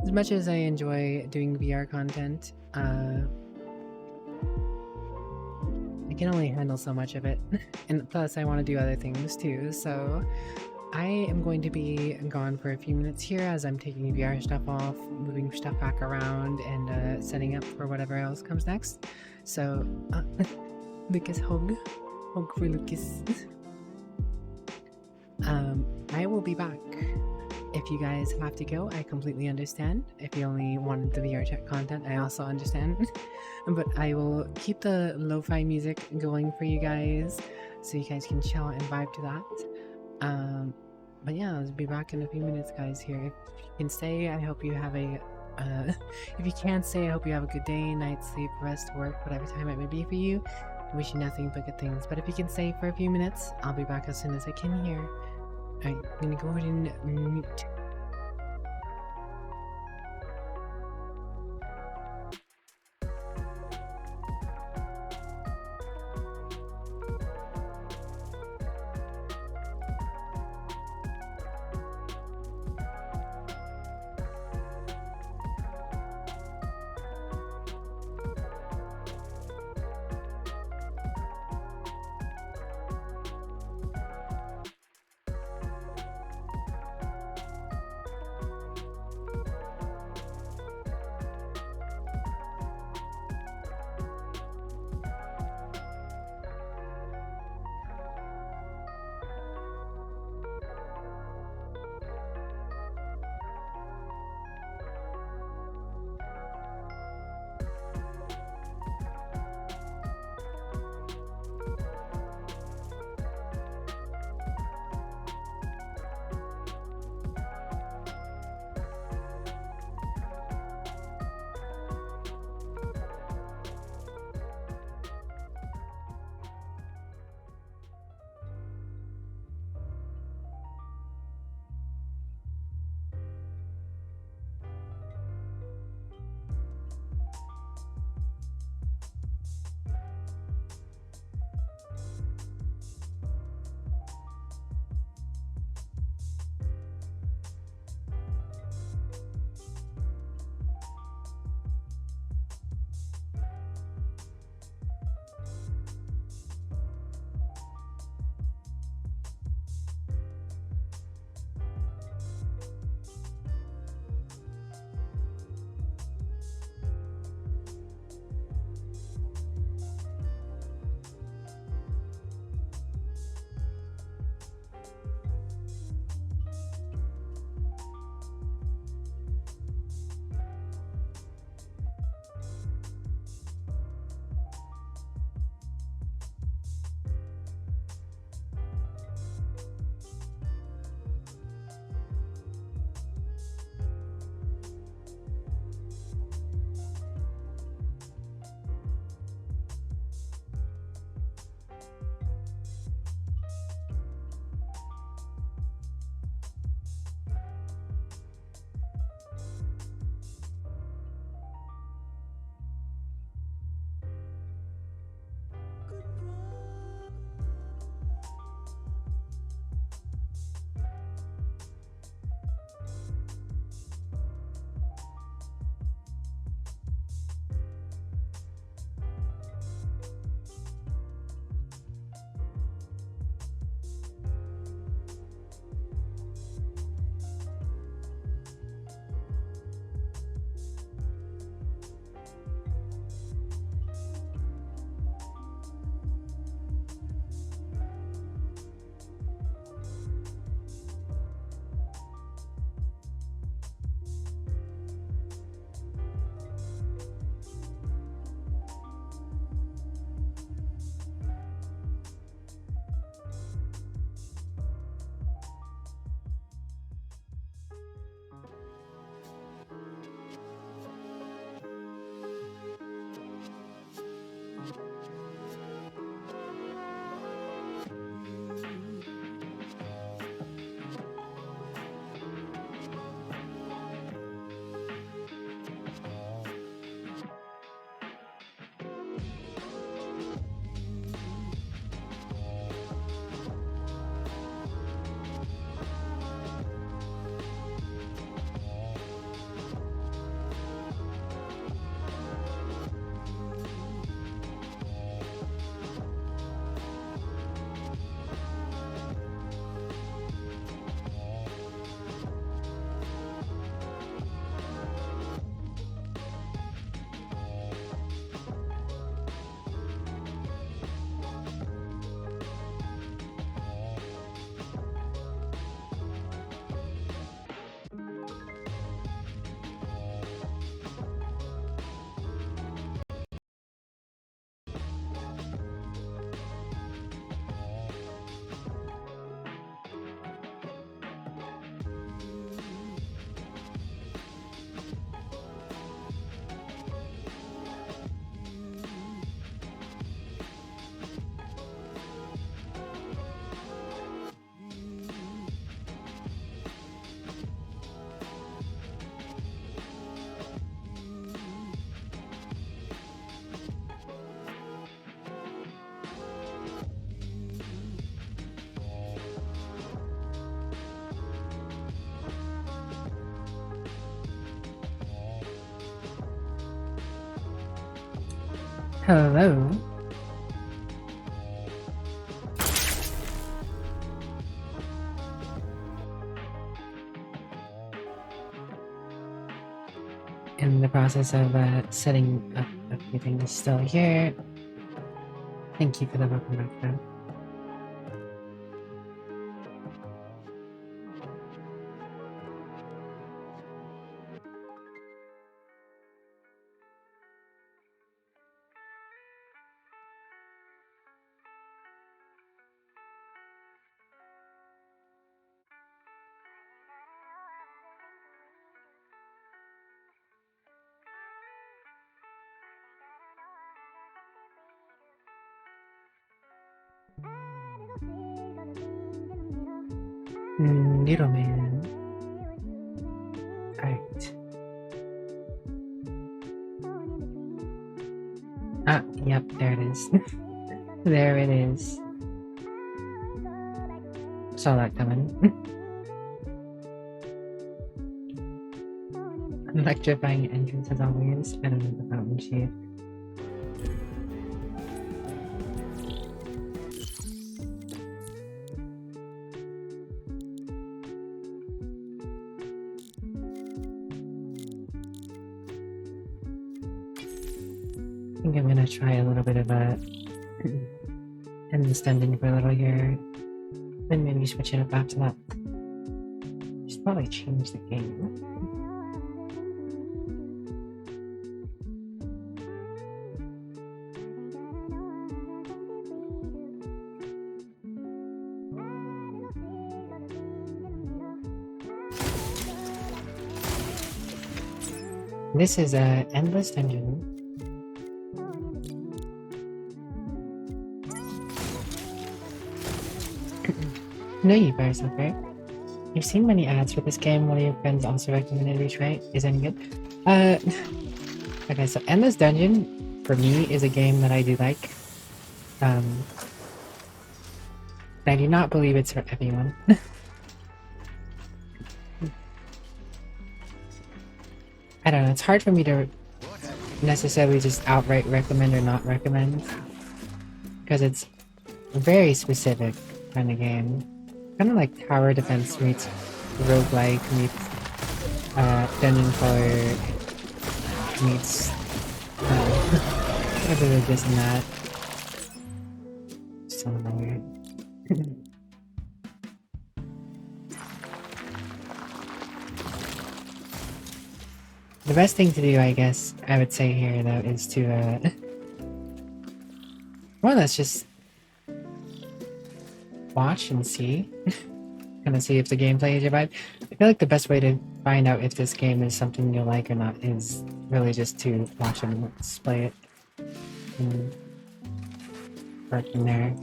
As much as I enjoy doing VR content, I can only handle so much of it, and plus I want to do other things too, so I am going to be gone for a few minutes here as I'm taking VR stuff off, moving stuff back around, and setting up for whatever else comes next. So, Lucas, hug for Lucas. I will be back. If you guys have to go, I completely understand. If you only wanted the VRChat content, I also understand. But I will keep the lo-fi music going for you guys, so you guys can chill and vibe to that. But yeah, I'll be back in a few minutes, guys. Here, if you can stay, I hope you have a. If you can't stay, I hope you have a good day, night, sleep, rest, work, whatever time it may be for you. I wish you nothing but good things. But if you can stay for a few minutes, I'll be back as soon as I can here. Alright, I'm gonna go ahead and mute. Hello. In the process of setting up a few things still here. Thank you for the welcome back, though. Little man. Alright. Ah, yep, there it is. There it is. Saw that coming. Electrifying entrance as always. I don't know the fountain shape. I think I'm gonna try a little bit of a endless dungeon for a little here. Then maybe switch it up after that. Should probably change the game. This is a endless dungeon. No, you Bearsucker. You've seen many ads for this game. One of your friends also recommended VRChat. Is any good? Okay, so Endless Dungeon, for me, is a game that I do like. I do not believe it's for everyone. I don't know, it's hard for me to necessarily just outright recommend or not recommend. Because it's a very specific kind of game. Kind of like tower defense meets roguelike meets dungeon crawler meets whatever they're this and that. So weird. The best thing to do, I guess, I would say here though, is to well, let's just watch and see. Kind of see if the gameplay is your vibe. I feel like the best way to find out if this game is something you'll like or not is really just to watch and play it. And work from there.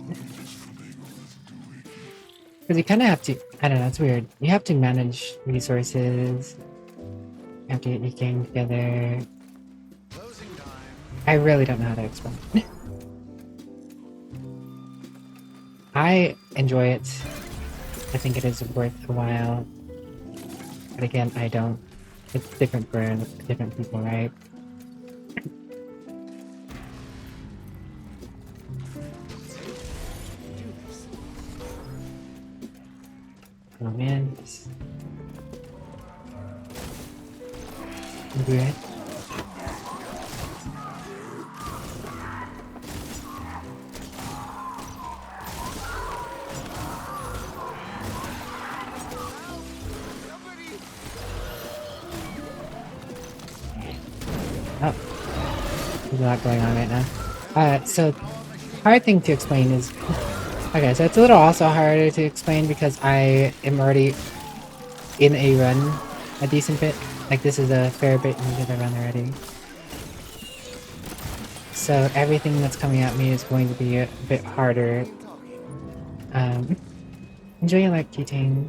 Because you kind of have to, I don't know, it's weird. You have to manage resources. You have to get your game together. I really don't know how to explain. I enjoy it. I think it is worth a while. But again, I don't. It's different for different people, right? Oh man. Good. Oh, there's a lot going on right now. So hard thing to explain is okay. So it's a little also harder to explain because I am already in a run, a decent bit. Like this is a fair bit into the run already. So everything that's coming at me is going to be a bit harder. Enjoy your electrocuting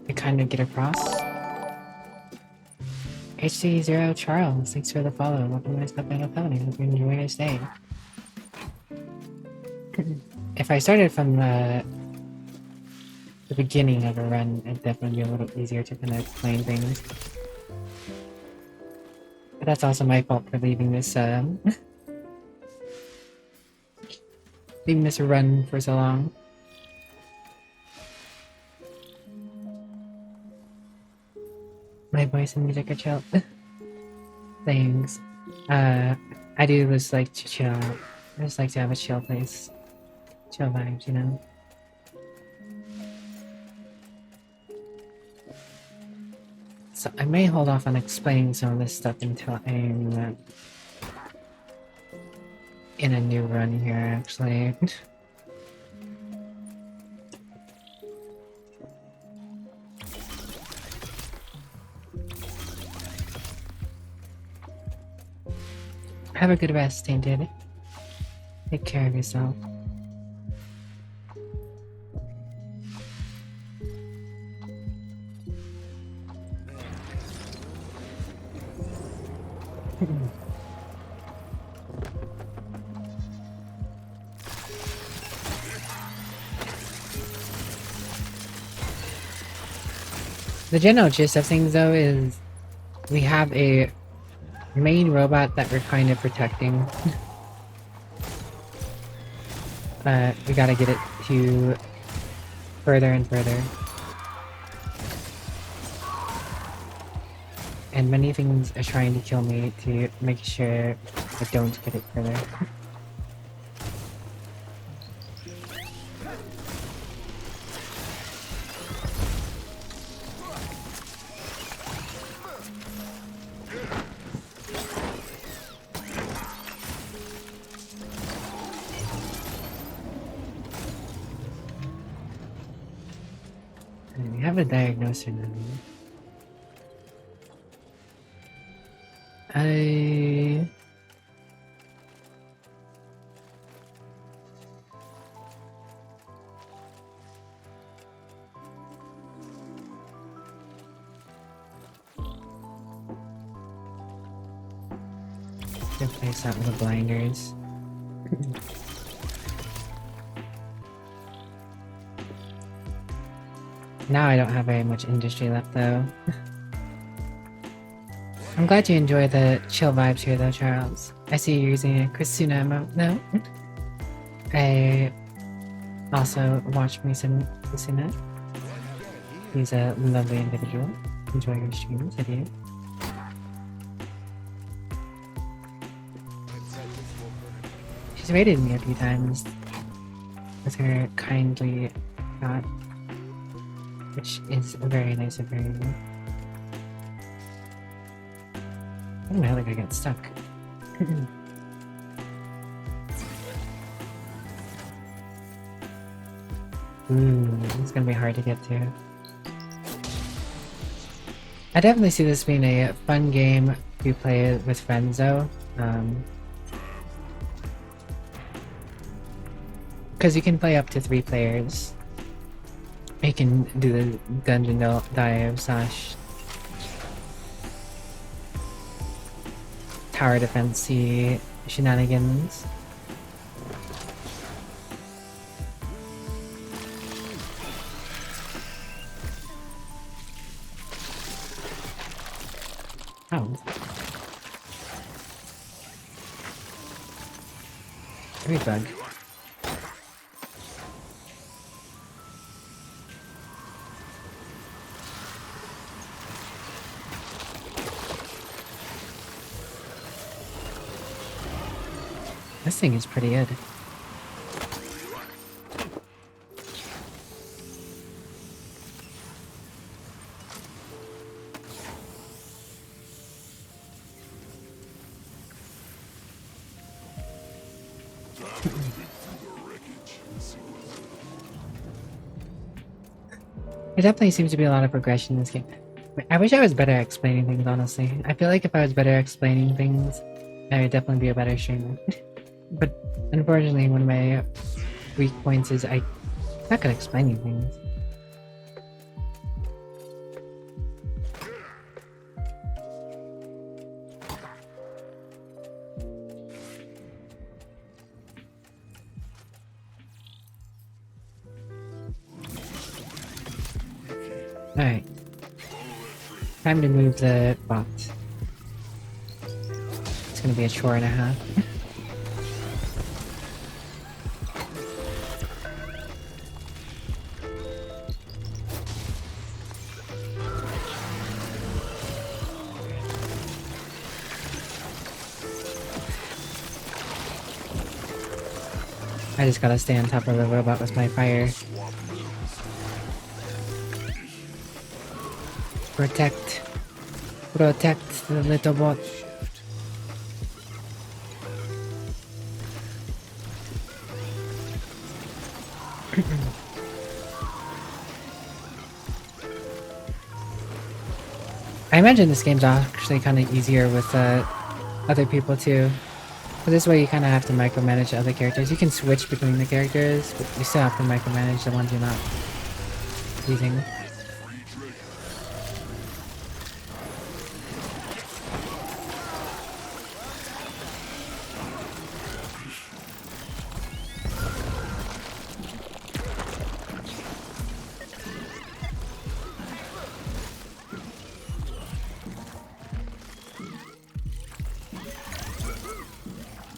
to kind of get across. HC0 Charles, thanks for the follow. Welcome to my Step Battle Felony. Hope you enjoy your stay. If I started from the beginning of a run, it'd definitely be a little easier to kind of explain things. But that's also my fault for leaving this leaving this run for so long. My voice and music are chill. Thanks. I do just like to chill. I just like to have a chill place. Chill vibes, you know? So I may hold off on explaining some of this stuff until I'm in a new run here, actually. Have a good rest, Tainted. Take care of yourself. The general gist of things, though, is we have a main robot that we're kind of protecting. But we gotta get it to further and further. And many things are trying to kill me to make sure I don't get it further. We have a diagnoser now. Replace that with the blinders. Now I don't have very much industry left, though. I'm glad you enjoy the chill vibes here, though, Charles. I see you're using a Christina emote now. I also watch me some Christina. He's a lovely individual. Enjoy your streams, I do. She's rated me a few times with her kindly thought, which is very nice of her. Oh, I like I got stuck. Ooh, it's gonna be hard to get to. I definitely see this being a fun game to play with friends, though. Because you can play up to 3 players. You can do the dungeon dive slash tower defense shenanigans. Oh. Great bug. This thing is pretty good. There definitely seems to be a lot of progression in this game. I wish I was better at explaining things, honestly. I feel like if I was better at explaining things, I would definitely be a better streamer. But unfortunately, one of my weak points is I'm not good at explaining things. Alright. Time to move the bot. gonna be a chore and a half. I just gotta stay on top of the robot with my fire. Protect the little bot. I imagine this game's actually kind of easier with other people too. But this way you kind of have to micromanage the other characters. You can switch between the characters, but you still have to micromanage the ones you're not using.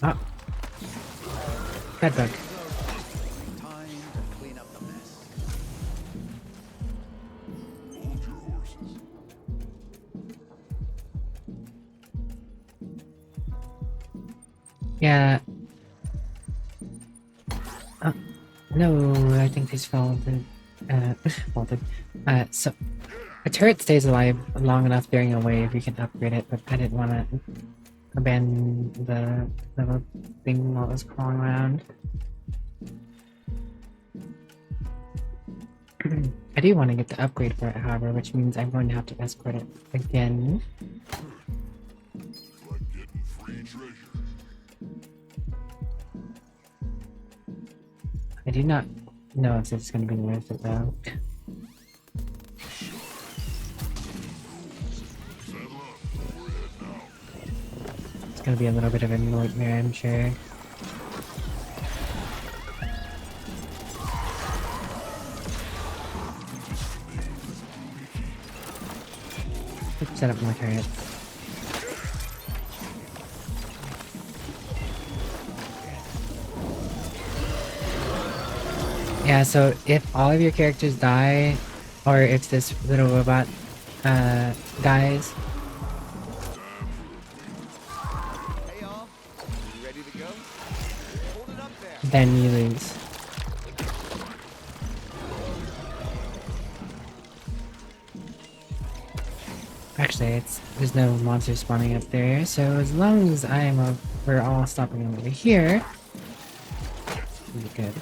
Ah. Bad bug. Time to clean up the mess. Yeah. No, I think this faulted. Faulted. So a turret stays alive long enough during a wave. You can upgrade it, but I didn't want to abandon the little thing while it was crawling around. I do want to get the upgrade for it, however, which means I'm going to have to escort it again. I do not know if it's going to be worth it though. It's going to be a little bit of a nightmare, I'm sure. Let's set up more turrets. Yeah, so if all of your characters die, or if this little robot dies, Hey y'all, you ready to go? Hold it up there. then you lose. Actually, there's no monsters spawning up there, so as long as we're all stopping over here, we'll be good.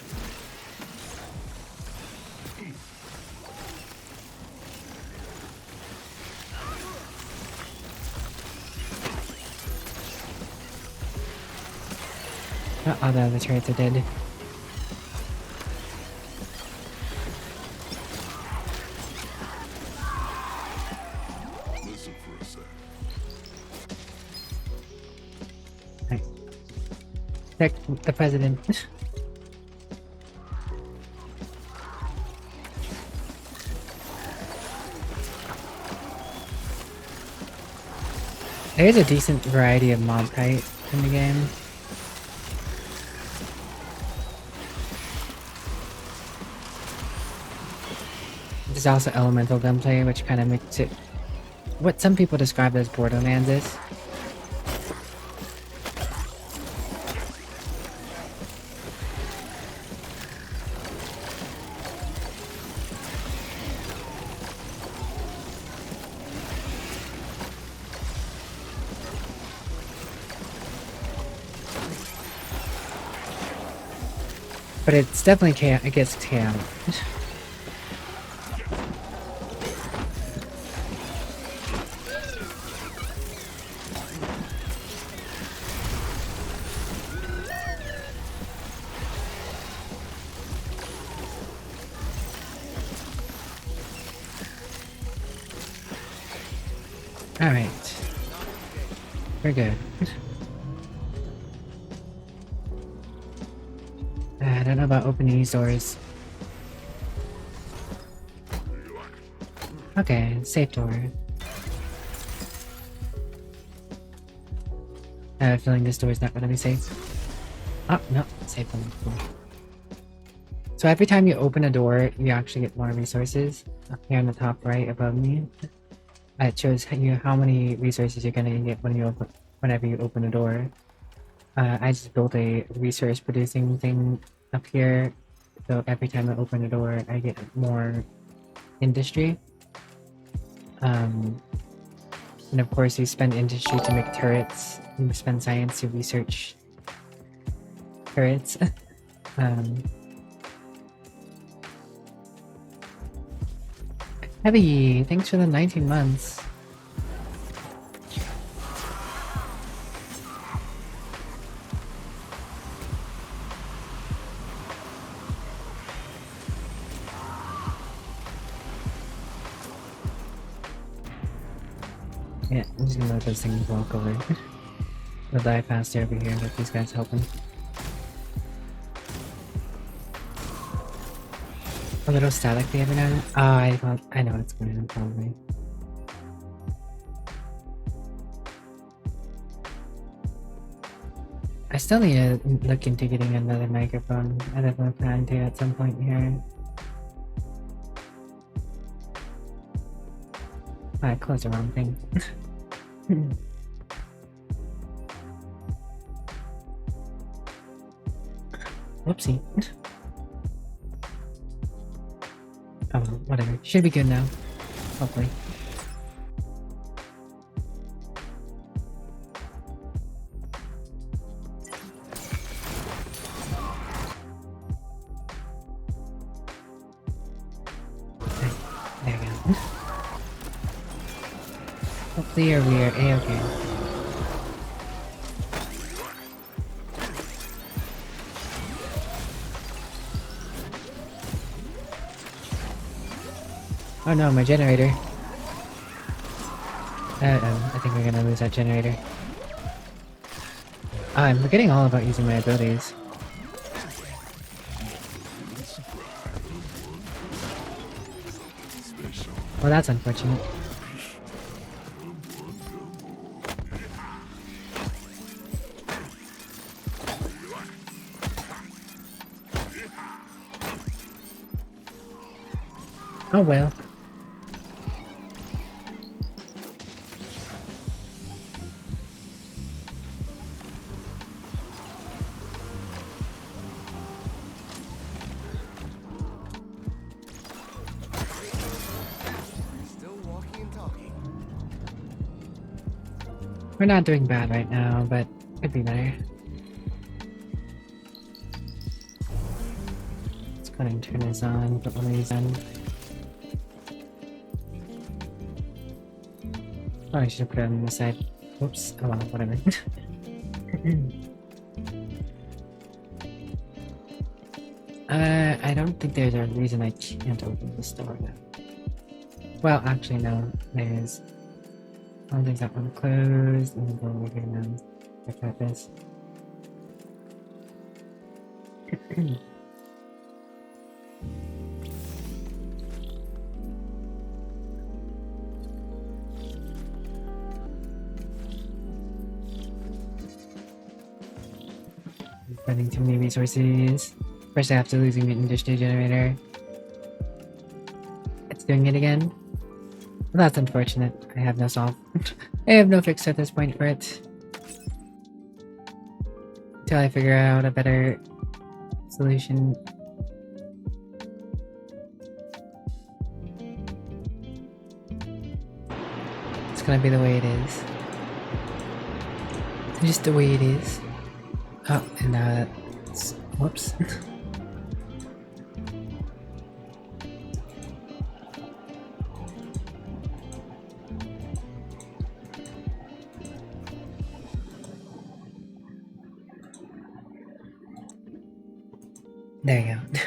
Oh, the other turrets are dead. Right. Protect the president. There's a decent variety of mob type in the game. There's also elemental gunplay, which kind of makes it what some people describe as Borderlands is. But it's definitely it gets chaotic. Alright. We're good. I don't know about opening these doors. Okay, safe door. I have a feeling this door is not going to be safe. Oh, no, safe one. Cool. So every time you open a door, you actually get more resources. Up here on the top right above me, it shows you how many resources you're going to get whenever you open a door. I just built a resource producing thing up here, so every time I open a door, I get more industry. And of course, you spend industry to make turrets, and you spend science to research turrets. Heavy, thanks for the 19 months. Yeah, I'm just gonna let those things walk over. We'll die faster over here with these guys helping. A little static the other now. Oh, I know what's going on probably. I still need to look into getting another microphone. I definitely plan to at some point here. I closed the wrong thing. Whoopsie. Oh, whatever. Should be good now. Hopefully. There we go. Hopefully we are A-okay. Oh no, my generator. I think we're gonna lose that generator. I'm forgetting all about using my abilities. Well, that's unfortunate. Oh well. Still walking and talking. We're not doing bad right now, but could be better. Let's go ahead and turn this on, put one of these on. Oh, I should have put it on the side. Whoops. Oh well, whatever. I don't think there's a reason I can't open this door now. Well, actually, no. There's... I don't think that one closed. Let me go over here now. Check out this. Spending too many resources. Especially after losing the industry generator. It's doing it again. Well, that's unfortunate. I have no solve. I have no fix at this point for it. Until I figure out a better solution. It's gonna be the way it is. Just the way it is. Oh, and now that's... Whoops. There you go.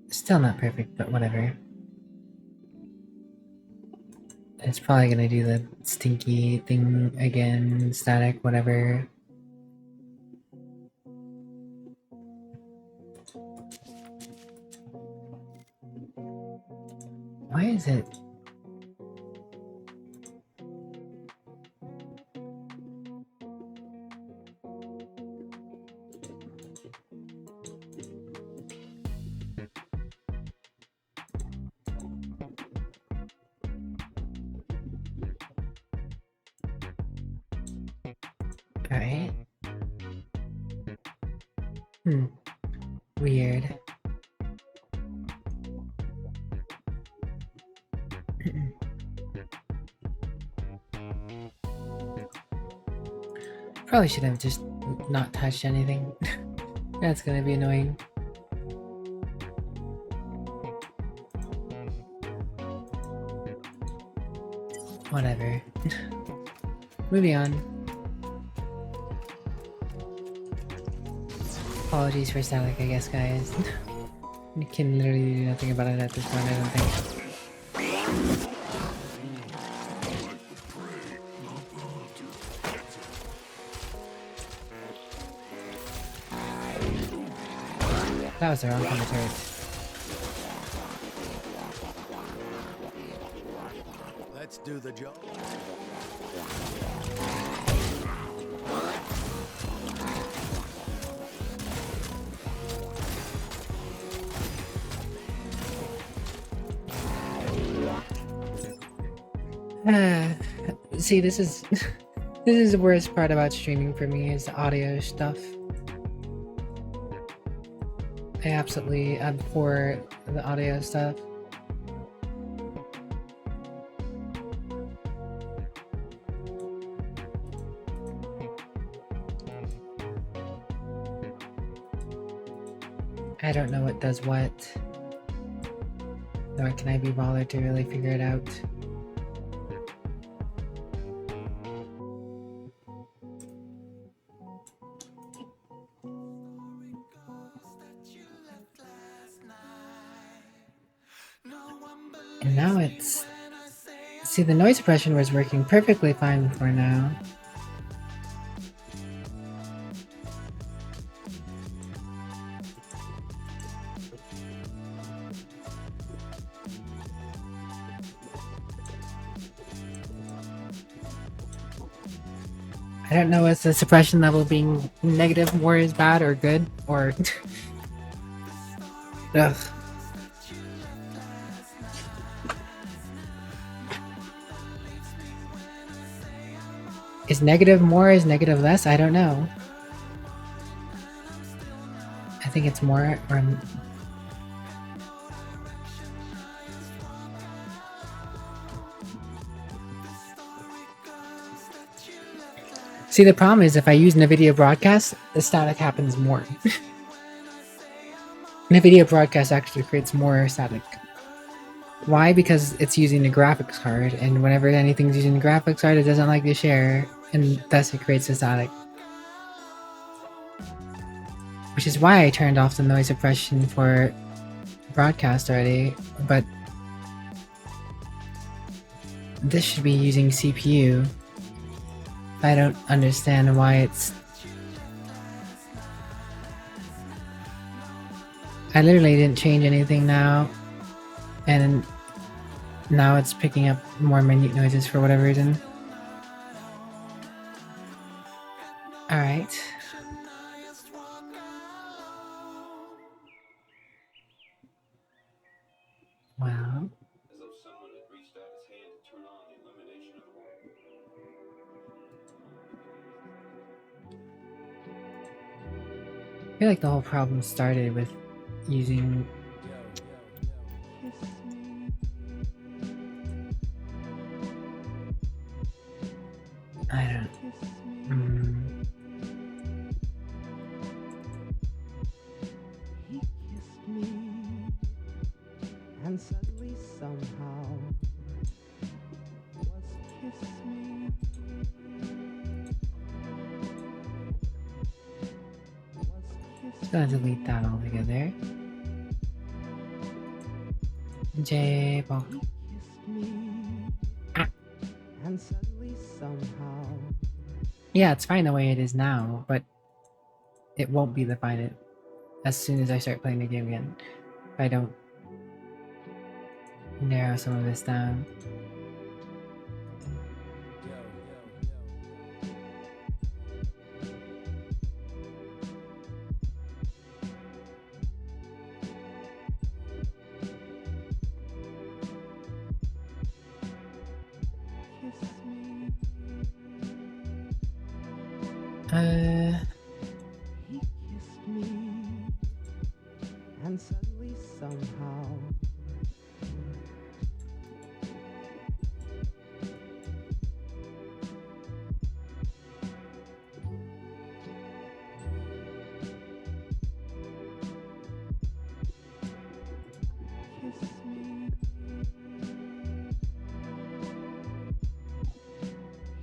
Still not perfect, but whatever. It's probably gonna do the stinky thing again, static, whatever. Why is it? Alright. Weird. Probably should have just not touched anything. That's gonna be annoying. Whatever. Moving on. Apologies for static, I guess, guys. You can literally do nothing about it at this point, I don't think. That was the wrong kind of turret. Let's do the job. See, this is this is the worst part about streaming for me is the audio stuff. I absolutely abhor the audio stuff. I don't know what does what, nor can I be bothered to really figure it out. And now it's... See, the noise suppression was working perfectly fine before now. I don't know if the suppression level being negative more is bad or good, or... Ugh. Is negative more, is negative less? I don't know. I think it's more, or... See, the problem is if I use NVIDIA broadcast, the static happens more. NVIDIA broadcast actually creates more static. Why? Because it's using the graphics card, and whenever anything's using the graphics card, it doesn't like to share, and thus it creates the static. Which is why I turned off the noise suppression for broadcast already, but this should be using CPU. I don't understand why it's... I literally didn't change anything now, and now it's picking up more minute noises for whatever reason. Alright. Well... I feel like the whole problem started with using... I don't... And suddenly somehow was kiss me. Just gonna delete that altogether. J-Ball. And suddenly somehow Yeah, it's fine the way it is now, but it won't be the fine as soon as I start playing the game again. If I don't narrow some of this down. He kissed me, and suddenly somehow kiss me.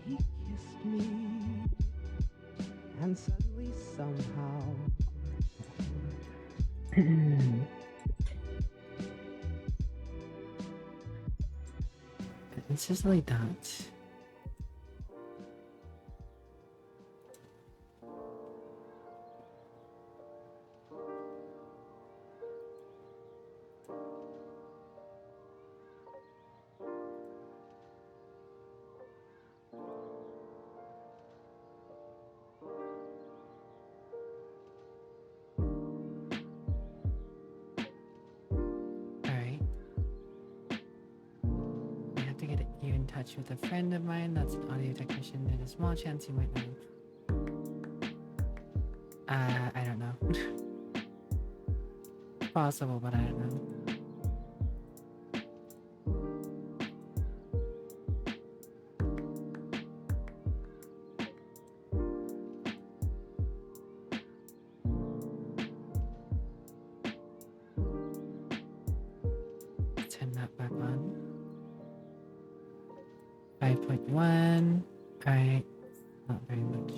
He kissed me, and suddenly somehow It's just like that. Alright. I have to get you in touch with a friend of mine that's an audio technician. There's a small chance you might know. I don't know. Possible, but I don't know. Turn that back on. 5.1. Alright. Not very much.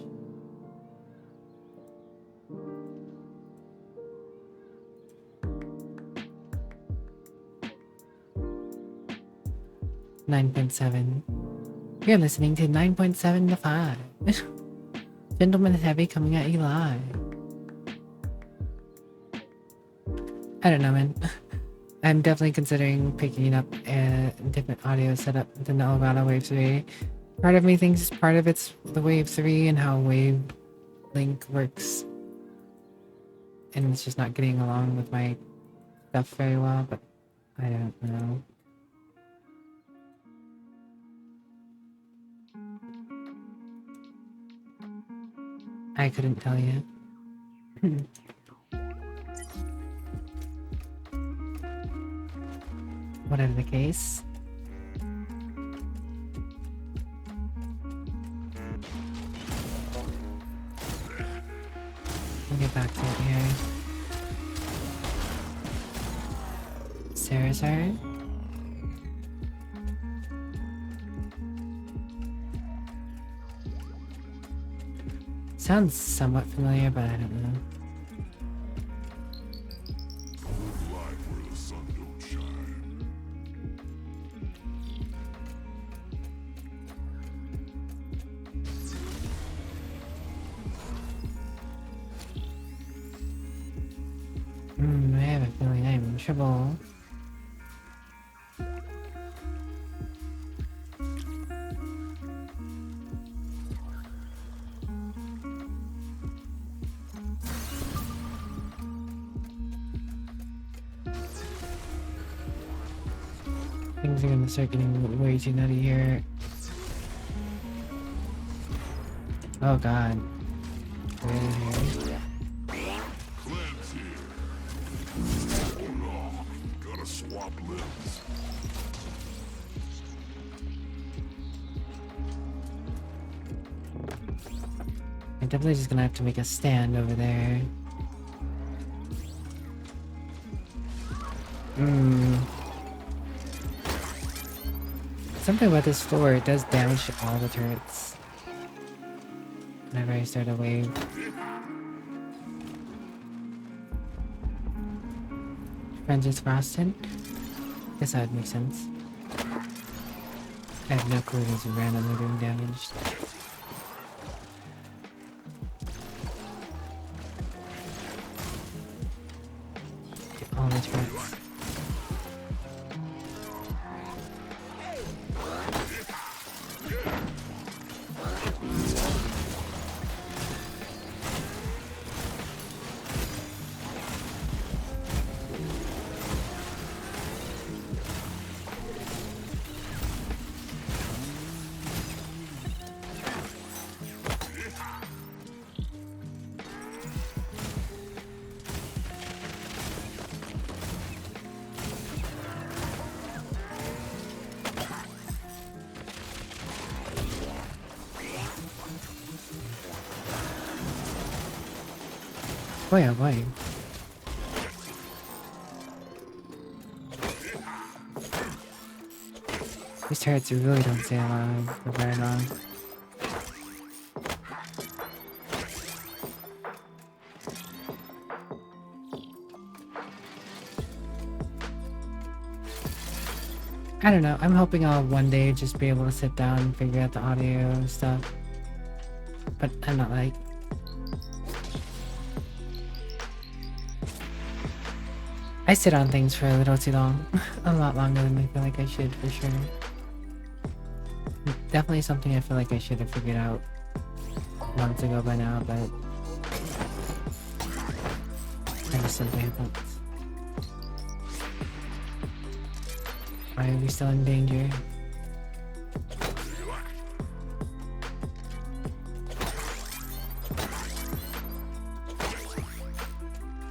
(9.7). You're listening to 9.7 to 5. Gentleman Heavy coming at you live. I don't know, man. I'm definitely considering picking up a different audio setup than the Elgato Wave 3. Part of me thinks part of it's the Wave 3 and how Wavelink works. And it's just not getting along with my stuff very well, but I don't know. I couldn't tell you. Whatever the case. We'll get back to it here. Sarah's her. Sounds somewhat familiar, but I don't know. I have a feeling I'm in trouble. Things are gonna start getting way too nutty here. Oh god. Really here. Gotta swap limbs. I'm definitely just gonna have to make a stand over there. Something about this floor, it does damage to all the turrets. Whenever I start a wave. Friends is frosted? Guess that would make sense. I have no clue who's randomly doing damage. To all the turrets. Boy, oh boy. These turrets really don't stay alive for very long. I don't know, I'm hoping I'll one day just be able to sit down and figure out the audio stuff. But I'm not like... I sit on things for a little too long. A lot longer than I feel like I should, for sure. Definitely something I feel like I should have figured out months ago by now, but I just simply haven't. Why are we still in danger?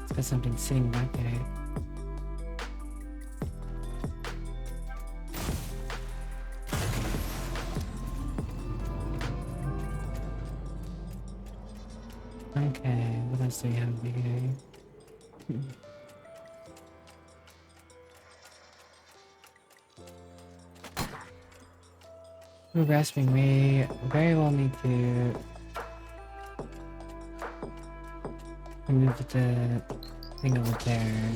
It's got something sitting back there. Okay, what else do we have over here? We're grasping. We very well need to remove the thing over there.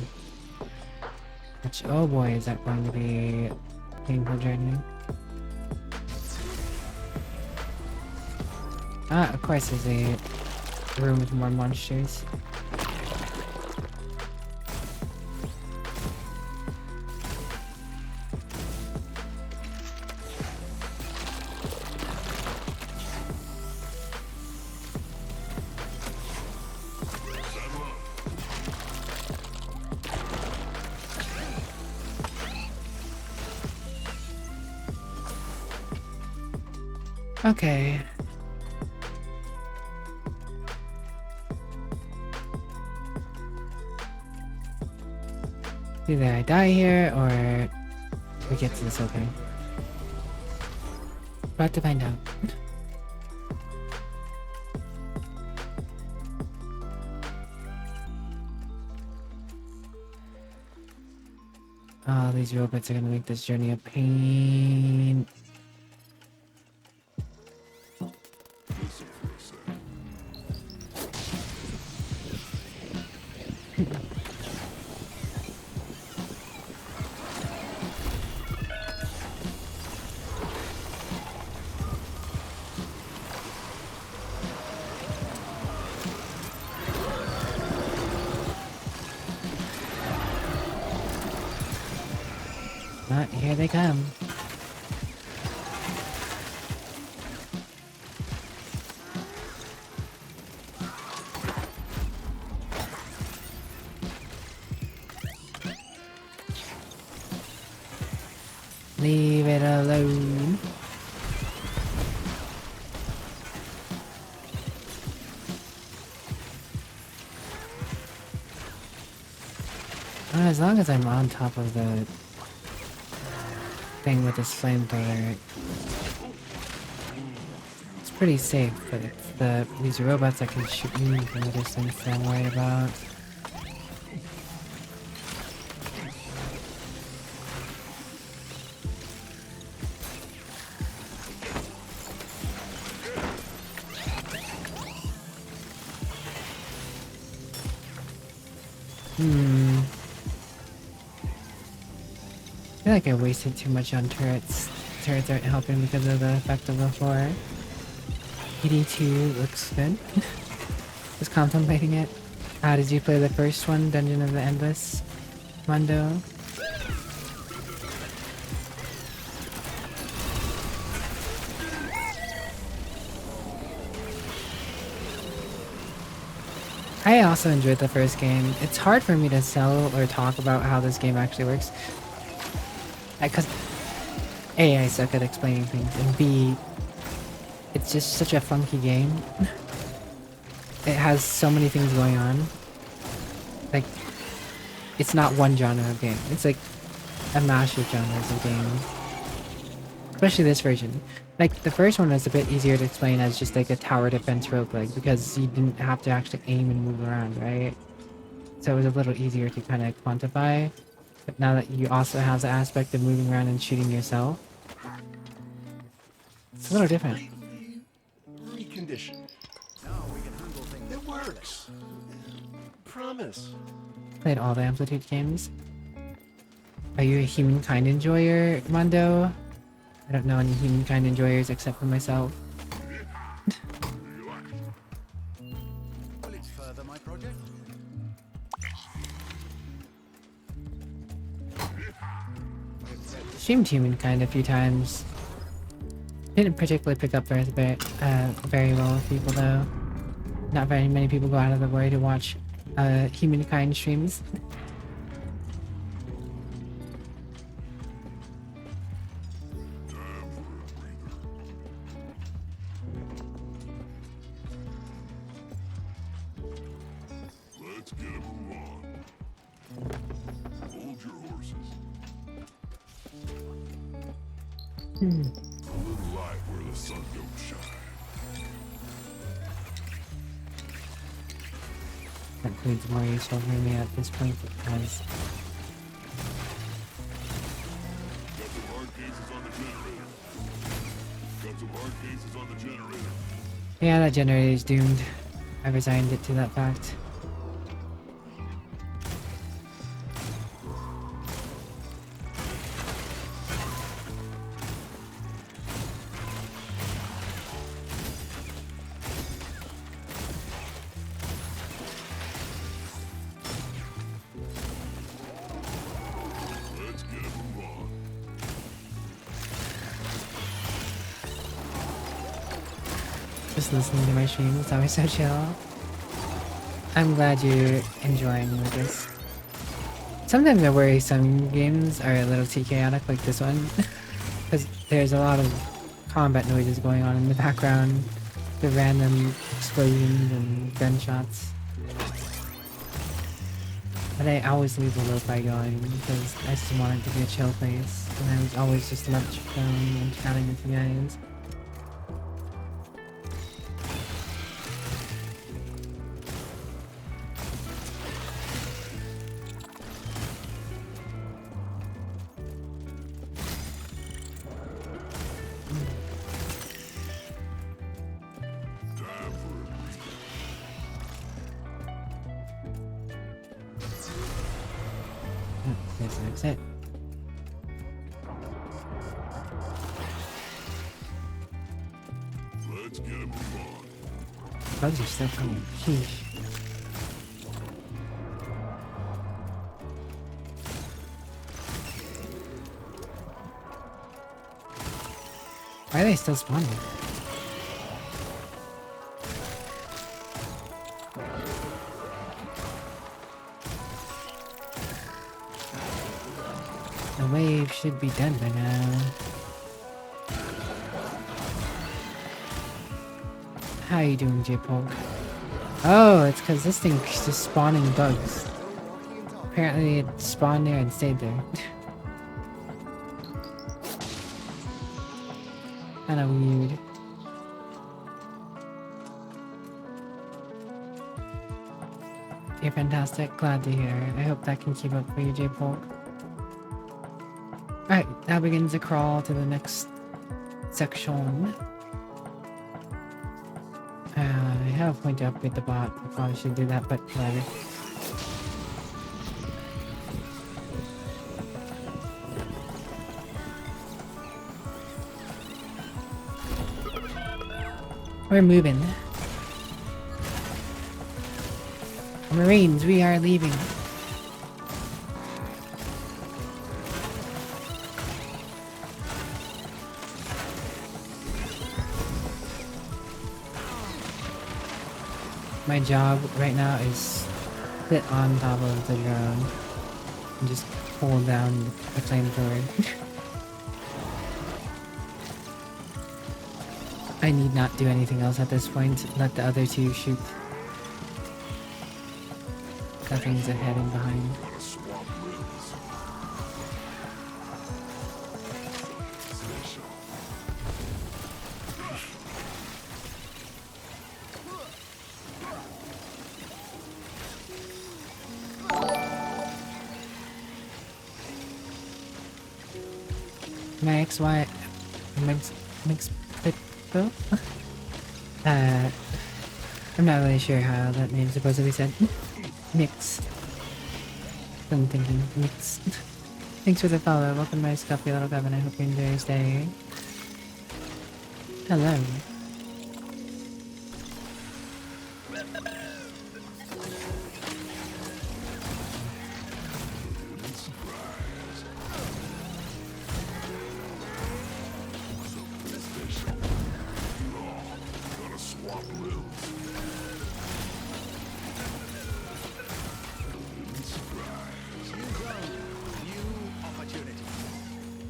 Which, oh boy, is that going to be a painful journey. Ah, of course, there's a room with more monsters. Okay. Either I die here or we get to this okay. About to find out. Oh, these robots are gonna make this journey a pain. Here they come. Leave it alone. As long as I'm on top of the thing with this flamethrower, it's pretty safe, but it's these robots that can shoot me from the distance that I'm worried about. I feel like I wasted too much on turrets. Turrets aren't helping because of the effect of the floor. ED2 looks good. Just contemplating it. How did you play the first one, Dungeon of the Endless? Mondo? I also enjoyed the first game. It's hard for me to sell or talk about how this game actually works. Because A, I suck at explaining things, and B, it's just such a funky game. It has so many things going on. Like, it's not one genre of game. It's like a mash of genres of games. especially this version. Like the first one was a bit easier to explain as just like a tower defense roguelike because you didn't have to actually aim and move around, right? So it was a little easier to kind of quantify. But now that you also have the aspect of moving around and shooting yourself, it's a little different. Recondition. It works. Promise. Played all the Amplitude games. Are you a humankind enjoyer, Mondo? I don't know any humankind enjoyers except for myself. Will it further my project? Streamed humankind a few times. Didn't particularly pick up very well with people though. Not very many people go out of their way to watch humankind streams. Let's get a move on. Hold your horses. A little light where the sun don't shine. That includes more useful for me at this point because Got some hard cases on the generator. Got some hard cases on the generator. yeah, that generator is doomed. I resigned it to that fact. Let's get a move on. Just listening to my stream is always so chill. I'm glad you're enjoying this. Sometimes I worry some games are a little too chaotic like this one. Because there's a lot of combat noises going on in the background. The random explosions and gunshots. But I always leave the lo-fi going because I just want it to be a chill place. And I was always just love chilling and chatting with you guys. Time for a breather. Yes, that's it. Let's get a move on. Bugs are still coming. Sheesh. Why are they still spawning? The wave should be done by now. How you doing, J-Poke? Oh, it's because this thing's just spawning bugs. Apparently it spawned there and stayed there. Kinda weird. You're fantastic, glad to hear. I hope that can keep up for you, J-Poke. Alright, now begins the crawl to the next section. I have a point to upgrade the bot. I probably should do that, but whatever. We're moving. Marines, we are leaving. My job right now is sit on top of the drone and just hold down the flamethrower. I need not do anything else at this point. Let the other two shoot. Nothing's ahead and behind. Gotta swap limbs. Special. my ex-wife, mix Pitbull? I'm not really sure how that name's supposed to be said. Mix. I'm thinking mix. Thanks for the follow. Welcome to my scuffy little cabin. I hope you enjoy your stay. Hello.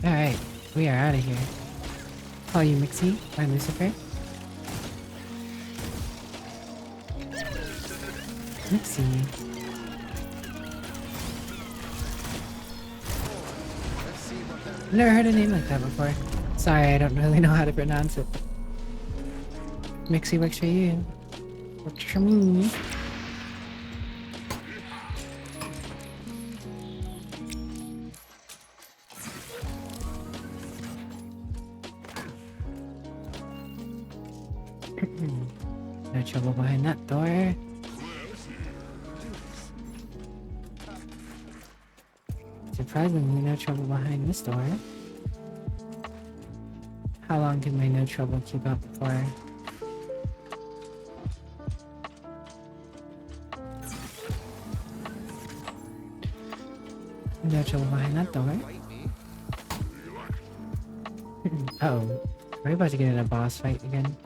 Alright, we are out of here. Call you Mixie or Lucifer? Mixie. Never heard a name like that before. Sorry, I don't really know how to pronounce it. Mixie works for you. Works for me. No trouble behind that door. Surprisingly, no trouble behind this door. How long can my no trouble keep up for? No trouble behind that door. Uh-oh. Are we about to get in a boss fight again?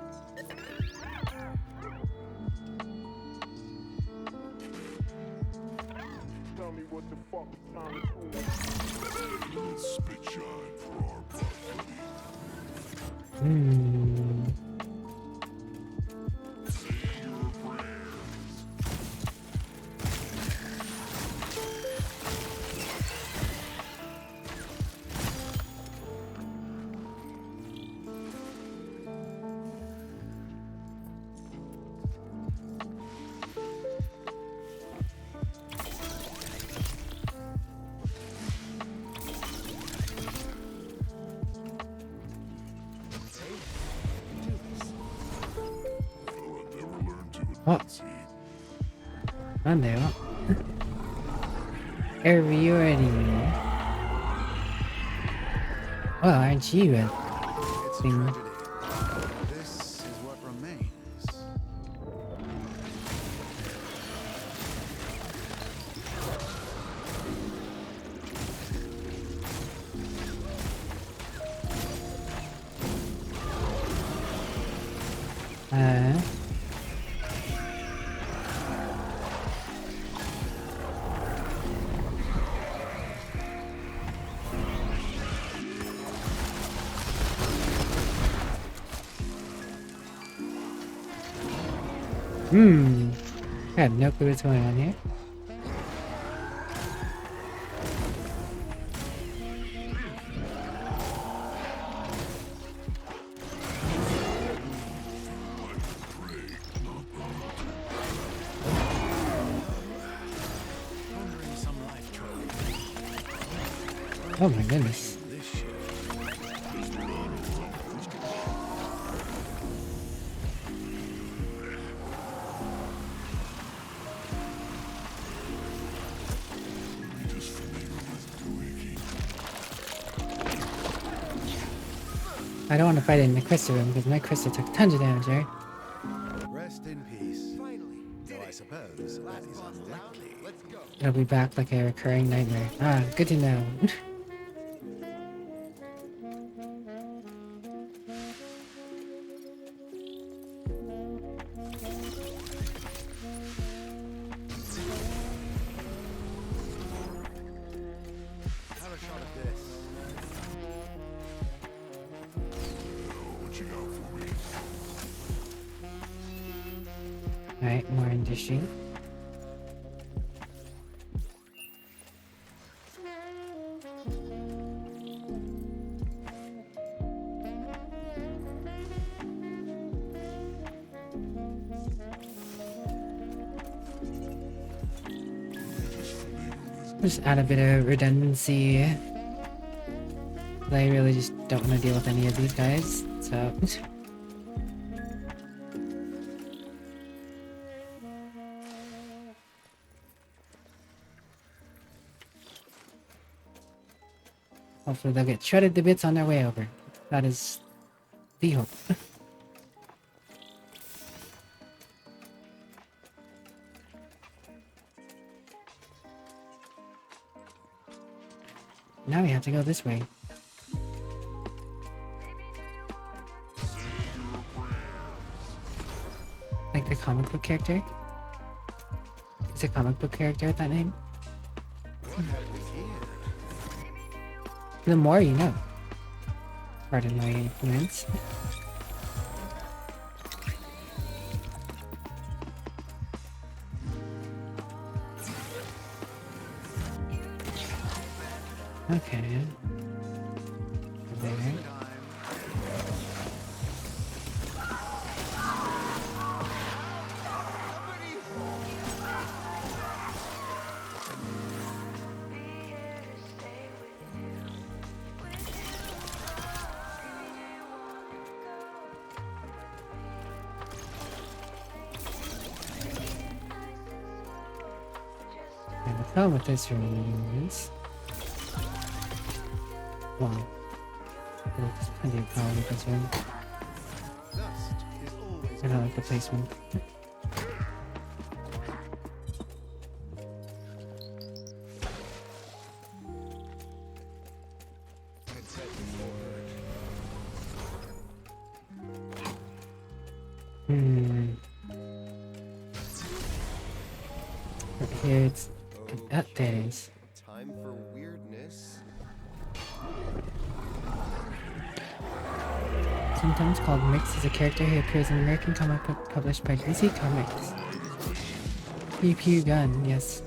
What? Monday, what? Are you ready? Well, aren't you a It's a thing? tragedy. This is what remains. I have no clue what's going on here. Oh my goodness. I don't want to fight in the Krista room because my Krista took tons of damage there. Rest in peace. Finally. Though I suppose that is unlikely. Let's go. It'll be back like a recurring nightmare. Ah, good to know. Have a shot at this. What you got for me? Alright, more industry. Just add a bit of redundancy. I really just don't want to deal with any of these guys, so... Hopefully they'll get shredded to bits on their way over. That is the hope. Now we have to go this way. Like the comic book character? Is a comic book character with that name? The more you know. Pardon my ignorance. Okay. There. And the problem with this room is... Wow. There's plenty of power with this room. I don't like the placement. Right here it's... there it is. Time for weirdness. Sometimes called Mix is a character who appears in an American comic book published by DC Comics. Pew pew gun, yes.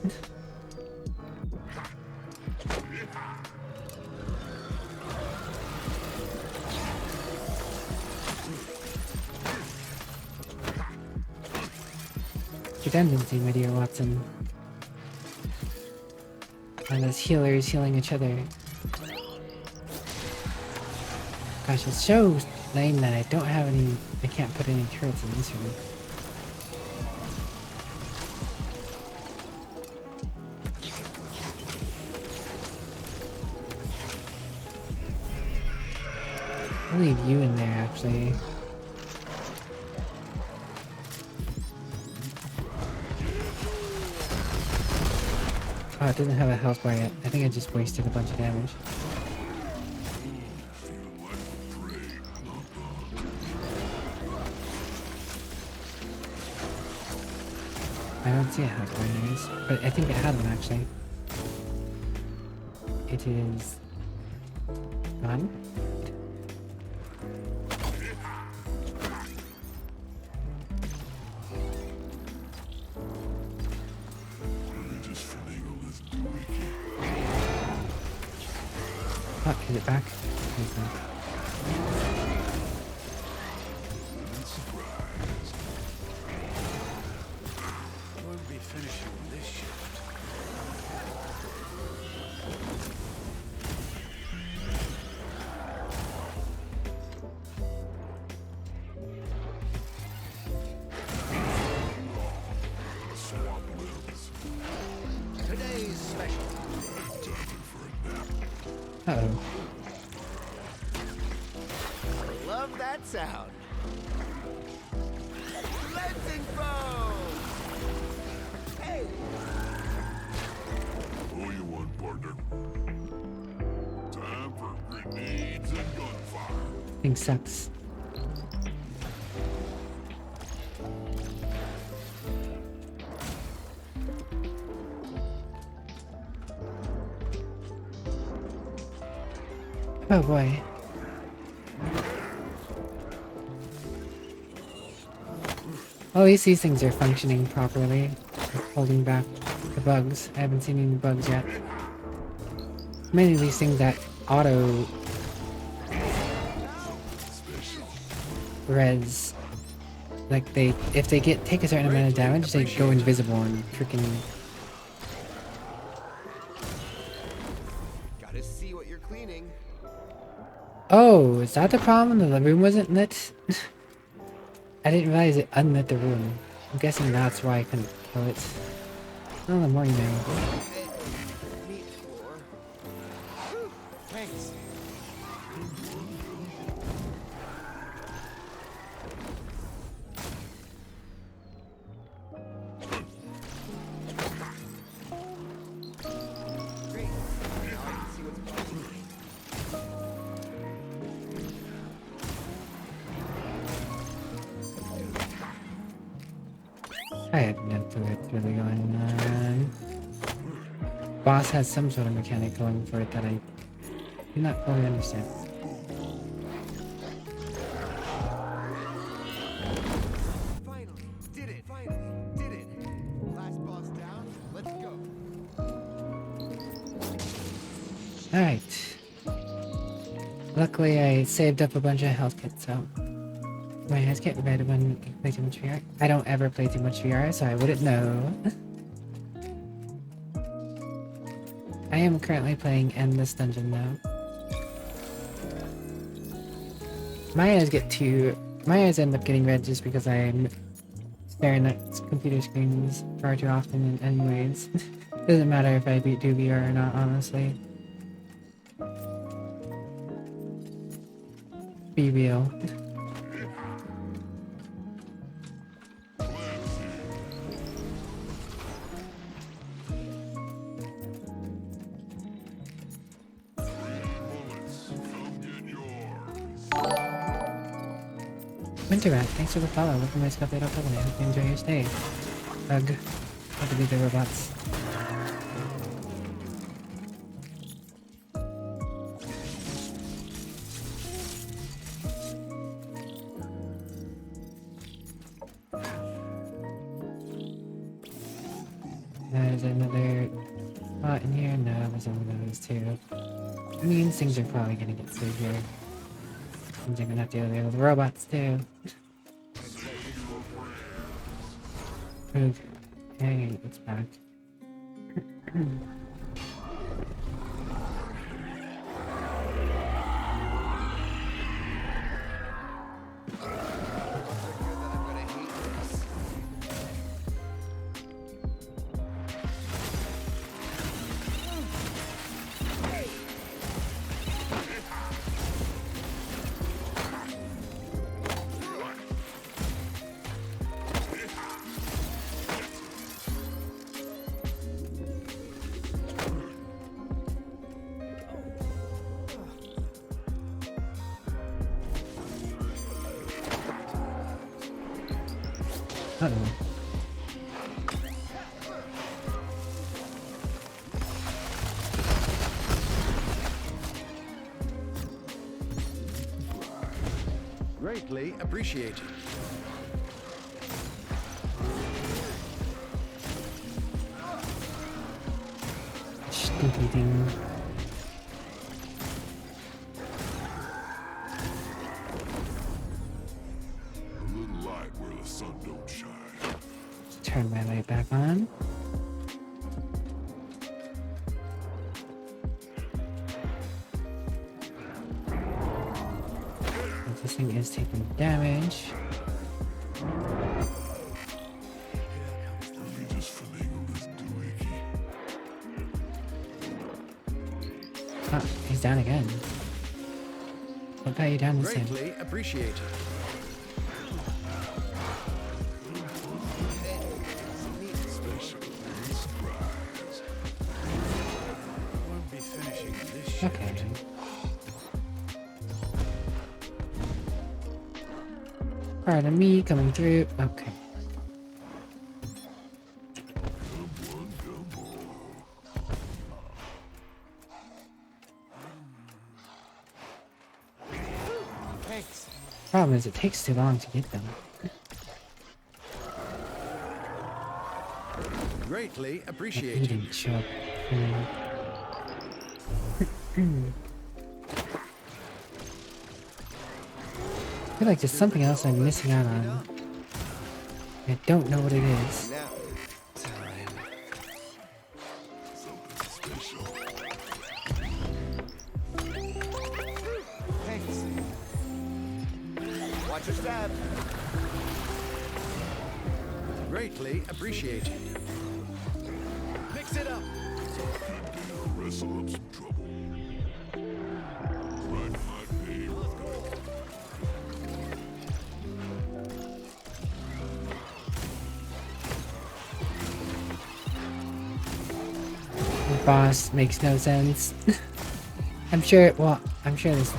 Redundancy, my dear Watson. And those healers healing each other. Gosh, it's so lame that I don't have any... I can't put any turrets in this room. I'll leave you in there, actually. Oh, it doesn't have a health bar yet. I think I just wasted a bunch of damage. I don't see a health bar anyways, but I think it had one actually. It is... gone? Oh, is it back? Okay. Won't be finishing this shift. Swap limbs. Today's special. Time for a nap. Uh-oh. Love that sound. Let's go! Hey! Who you want, partner? Time for grenades and gunfire. Thing sucks. Oh boy. At least these things are functioning properly. Holding back the bugs. I haven't seen any bugs yet. Many of these things that auto res, like if they take a certain amount of damage, they go invisible and freaking. Gotta see what you're cleaning. Oh, is that the problem? The room wasn't lit? I didn't realize it unlit the room. I'm guessing that's why I couldn't kill it. Oh, the morning man. I have no clue what's really going on. Boss has some sort of mechanic going for it that I do not fully understand. Finally, did it! Finally, did it! Last boss down, let's go! Alright. Luckily I saved up a bunch of health kits, so my heads get red when I play too much VR. I don't ever play too much VR, so I wouldn't know. I am currently playing Endless Dungeon now. My eyes end up getting red just because I'm staring at computer screens far too often anyways. Doesn't matter if I do VR or not, honestly. Be real. Winter Rat, thanks for the follow. Look at my stuff laid up over there. Hope you enjoy your stay. Ugh. Have to be the robots. There's another spot in here. No, there's one of those too. I mean, things are probably gonna get through here. I'm gonna have to deal with the robots too. Okay, it's back. Uh-oh. Greatly appreciated. Stinky thing. A little light where the sun don't shine. Turn my light back on. This thing is taking damage. We just finagle this doohickey. Oh, he's down again. What got you down this time? Greatly appreciated. Won't be finishing this shit. Okay. Pardon me, coming through. Okay. Thanks. Problem is, it takes too long to get them. Greatly He appreciated. didn't show up. I feel like there's something else I'm missing out on. I don't know what it is. Now, Something special. thanks. Watch your step. Greatly appreciated. Mix it up. Wrestle up some trouble. Right my name. Boss makes no sense. I'm sure, well, I'm sure this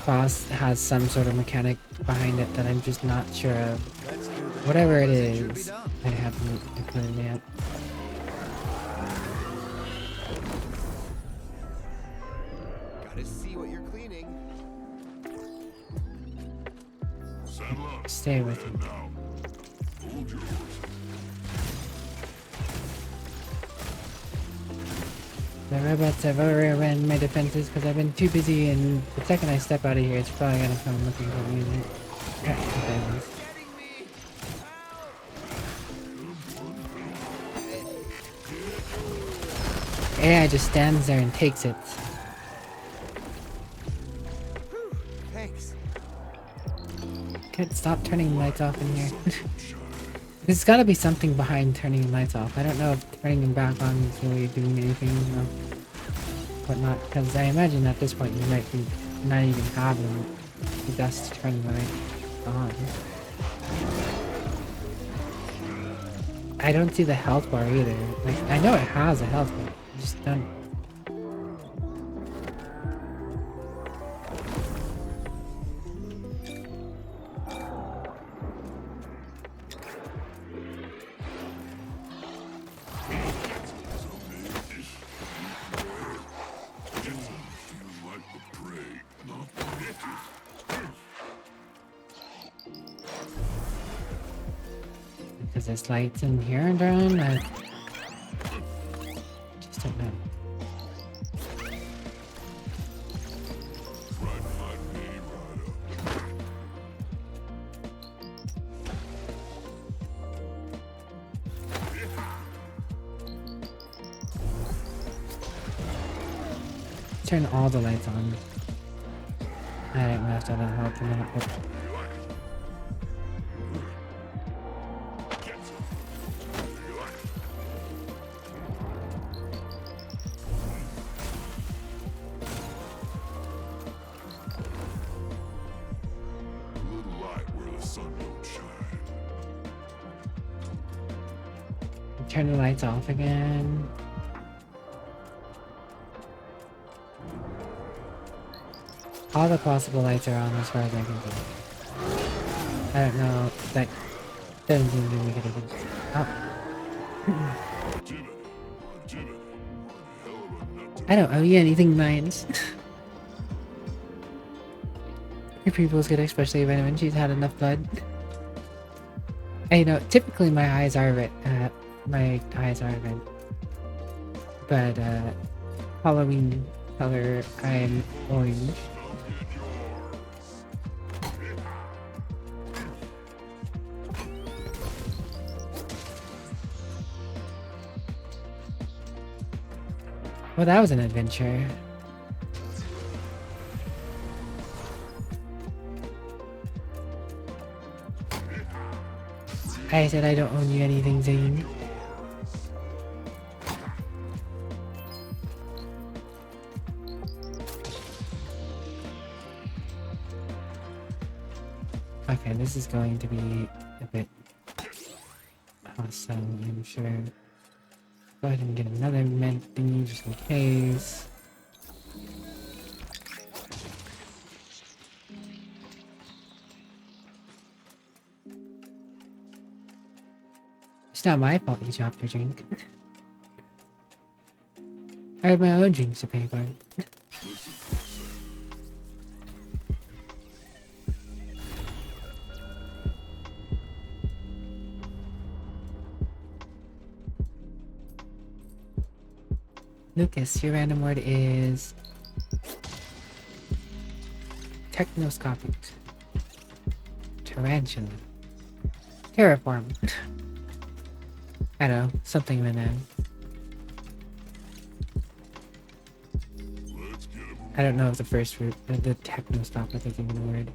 boss has some sort of mechanic behind it that I'm just not sure of. Let's do the Whatever it job as it should be is, done. I haven't included yet. Gotta see what you're cleaning. Saddle up. Stay with me. Now. Hold your horses. The robots have overrun my defenses because I've been too busy, and the second I step out of here, it's probably gonna come looking for me. AI just stands there and takes it. Thanks. Can't stop turning the lights off in here. There's gotta be something behind turning the lights off. I don't know if turning them back on is really doing anything or whatnot, because I imagine at this point you might be not even having the dust to turn the light on. I don't see the health bar either. Like, I know it has a health bar, I just don't. Because there's lights in here and around, I just don't know. Turn all the lights on. I don't know if that'll help or not. But A little light where the sun don't shine. turn the lights off again. All the possible lights are on as far as I can tell. I don't know, that doesn't seem to make a difference. Oh. I don't owe you anything, Mines. Your pupils get especially red when she's had enough blood. And, you know, typically my eyes are red. But Halloween color, I'm orange. Well, that was an adventure. I said I don't owe you anything, Zane. Okay, this is going to be a bit awesome, I'm sure. Go ahead and get another med thingy just in case. It's not my fault you dropped your drink. I have my own drinks to pay for. Lucas, your random word is technoscopic. Tarantula. Terraform. I don't know, something in there. I don't know if the first root, the technoscopic is even a word.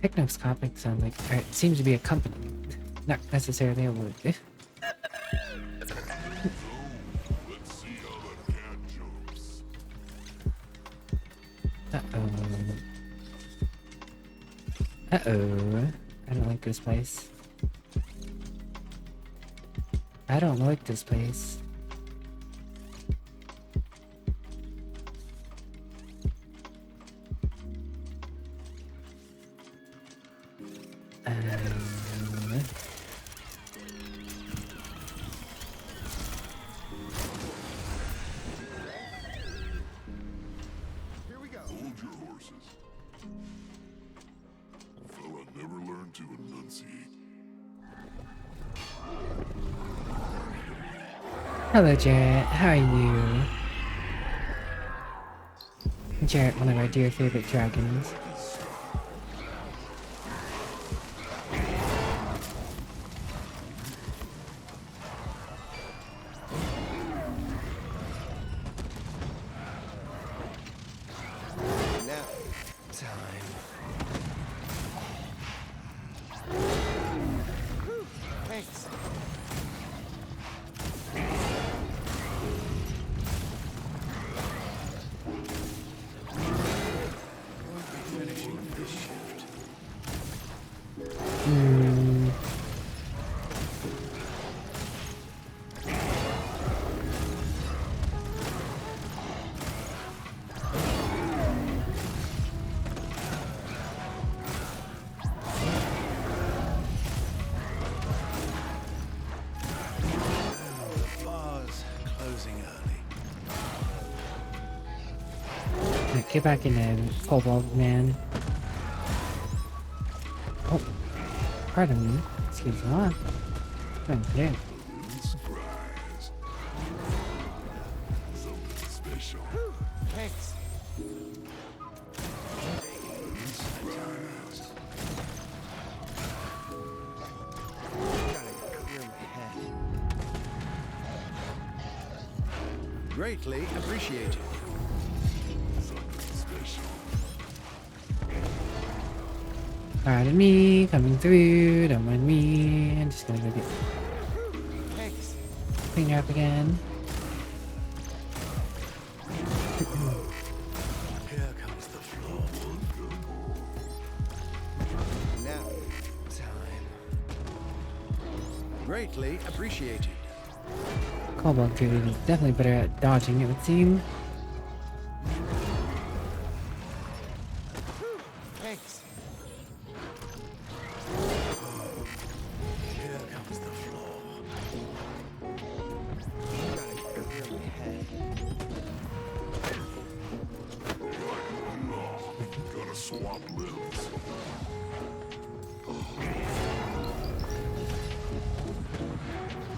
Technoscopic sounds like, or it seems to be a company, not necessarily a word. Let's see how that cat jumps. Uh-oh. Uh-oh. I don't like this place. I don't like this place. Hold your horses. Fella never learned to enunciate. Hello, Jarrett. How are you? Jarrett, one of our dear favorite dragons. Nap time. Thanks. Finishing this shift. The bar's closing early. Get back in there, kobold man. Oh, pardon me. Excuse me. Okay. Surprise. Something special. Thanks. Surprise. Gotta clear my head. Greatly appreciated. Something special. Pardon me, coming through. Don't mind me. I'm just gonna go get Thanks. clean her up again. Here comes the floor. Nap time. Greatly appreciated. Kobold dude is definitely better at dodging, it would seem. Thanks. Here comes the floor. Gotta clear my head. Gotta swap limbs.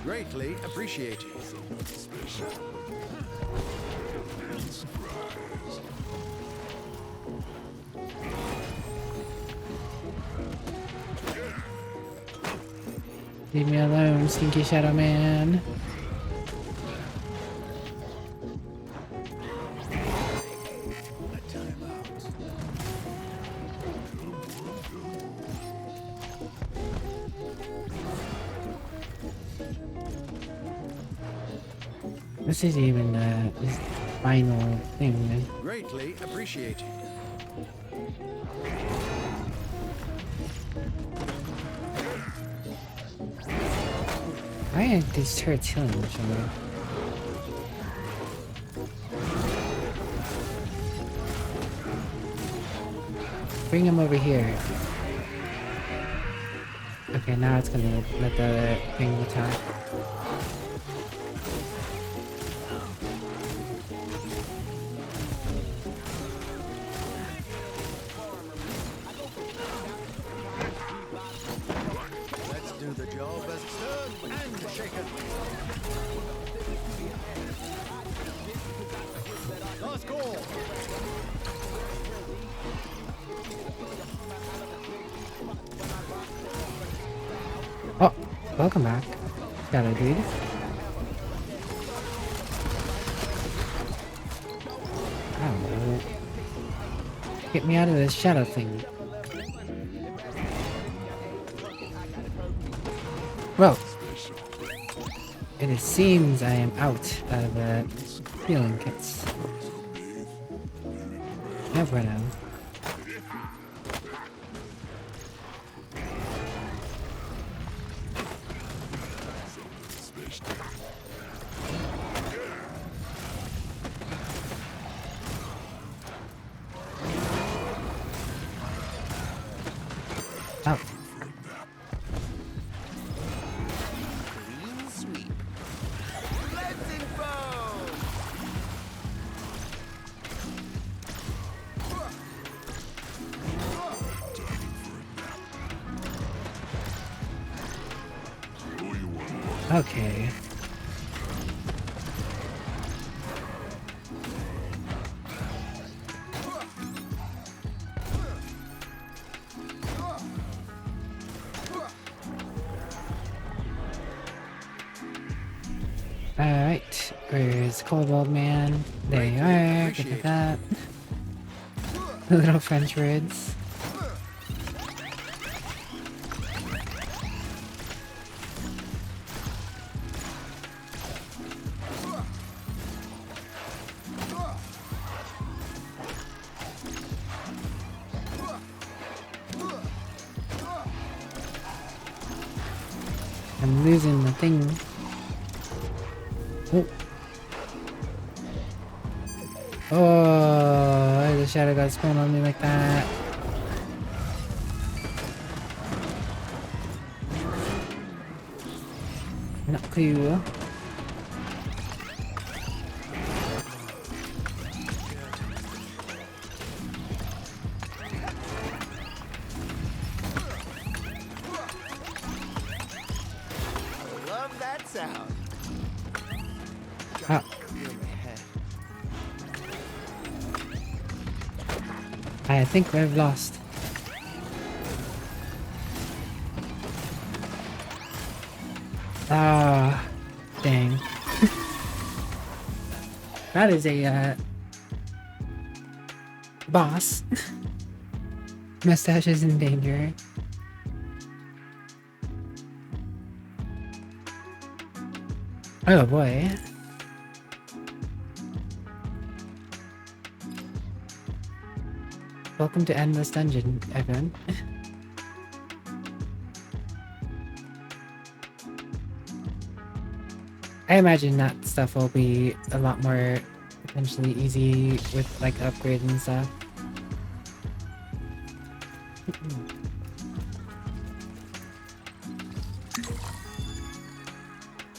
Greatly appreciated. Something special. Surprise. Leave me alone, stinky shadow man. A timeout. This is even this final thing. Greatly appreciated. Why are these turrets healing each other? Bring him over here. Okay, now it's gonna let the thing attack. Let's do the job as it's done and shaken. Last call. Oh, welcome back. Got it, dude. I don't know. Get me out of this shadow thing. Well, it seems I am out of healing kits. I've run out. Oh. Clean sweep. Blazing foam. Okay. Alright, where's Cobalt Man? There you are, look at that. The little French words. I'm losing the thing. Oh. Oh, the shadow got spawned on me like that. Not cool. Love that sound. Ah. Clear my head. I think we've lost. Ah, dang. That is a boss. Mustache is in danger. Oh boy. Welcome to Endless Dungeon, everyone. I imagine that stuff will be a lot more potentially easy with like upgrades and stuff.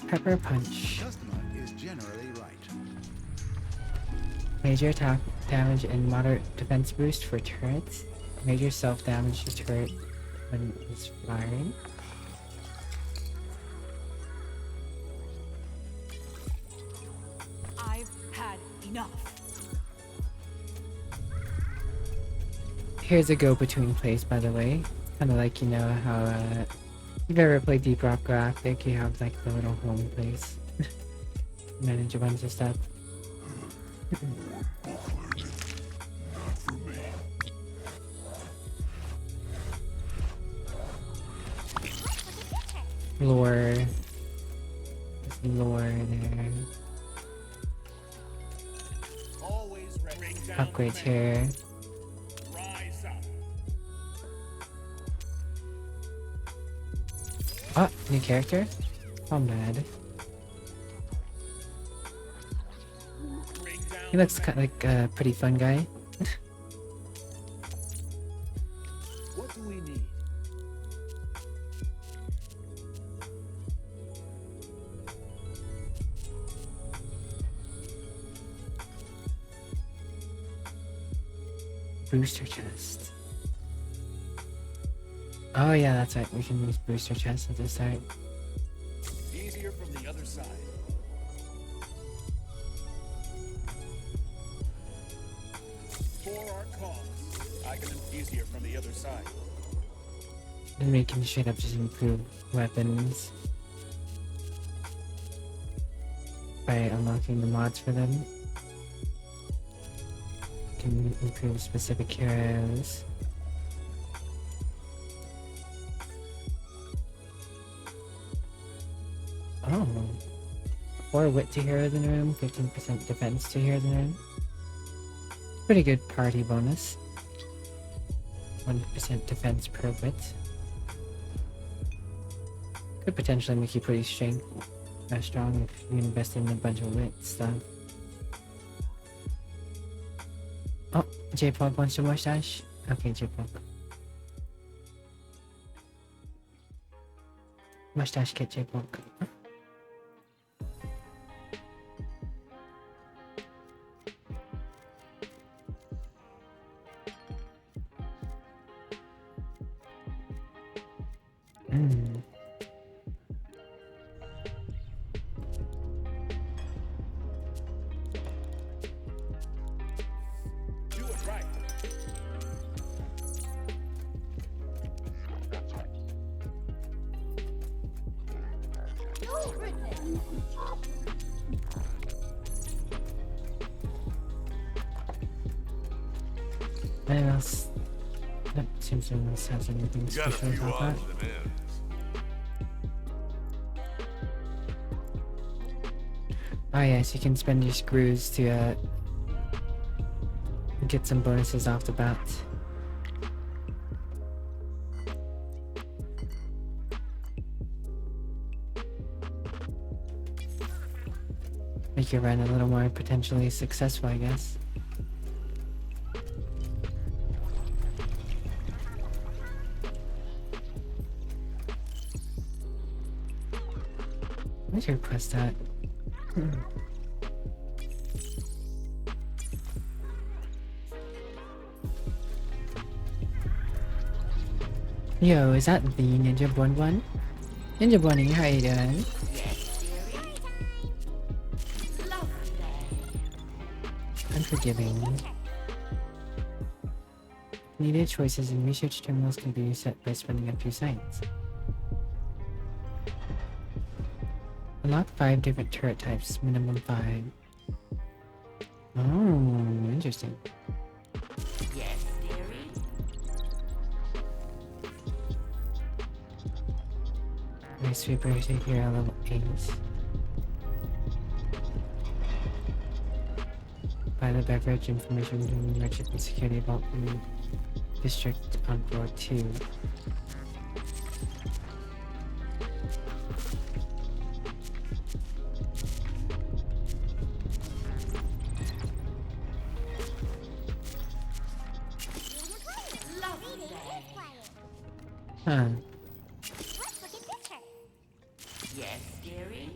Pepper Punch. Customer is generally right. Major attack damage and moderate defense boost for turrets. Major self-damage to turret when it's firing. I've had enough. Here's a go-between place, by the way. Kind of like, you know, how, you've ever played Deep Rock Galactic, you have, like, the little home place. Manage a bunch of stuff. Lore. There's lore there. Upgrades here. Oh, new character? Oh, mad. He looks kind of like a pretty fun guy. What do we need? Booster chest. Oh yeah, that's right. We can use booster chest at the start. Easier from the other side. For our cause, I can easier from the other side. And we can straight up just improve weapons by unlocking the mods for them. Can improve specific heroes. Oh. 4 wit to heroes in the room, 15% defense to heroes in the room. Pretty good party bonus. 1% defense per wit. Could potentially make you pretty strong if you invest in a bunch of wit stuff. Oh, J-Pop wants your mustache? Okay, J-Pop. Mustache kit, J-Pop. Anyone else? Nope, seems no one else has anything Got a special few about that. odds and ends. Oh yes, you can spend your screws to get some bonuses off the bat. Make your run a little more potentially successful, I guess. Where's your quest at? Yo, is that the Ninja Bun Bun? Ninja Bunny, how you doing? Unforgiving. Needed choices and research terminals can be reset by spending a few sites. Unlock 5 different turret types, minimum 5. Oh, interesting. Yes, dearie. My sweeper take here at level 8. Buy the beverage information between the merchant and security vault in the district on floor 2. Huh. Yes, dearie.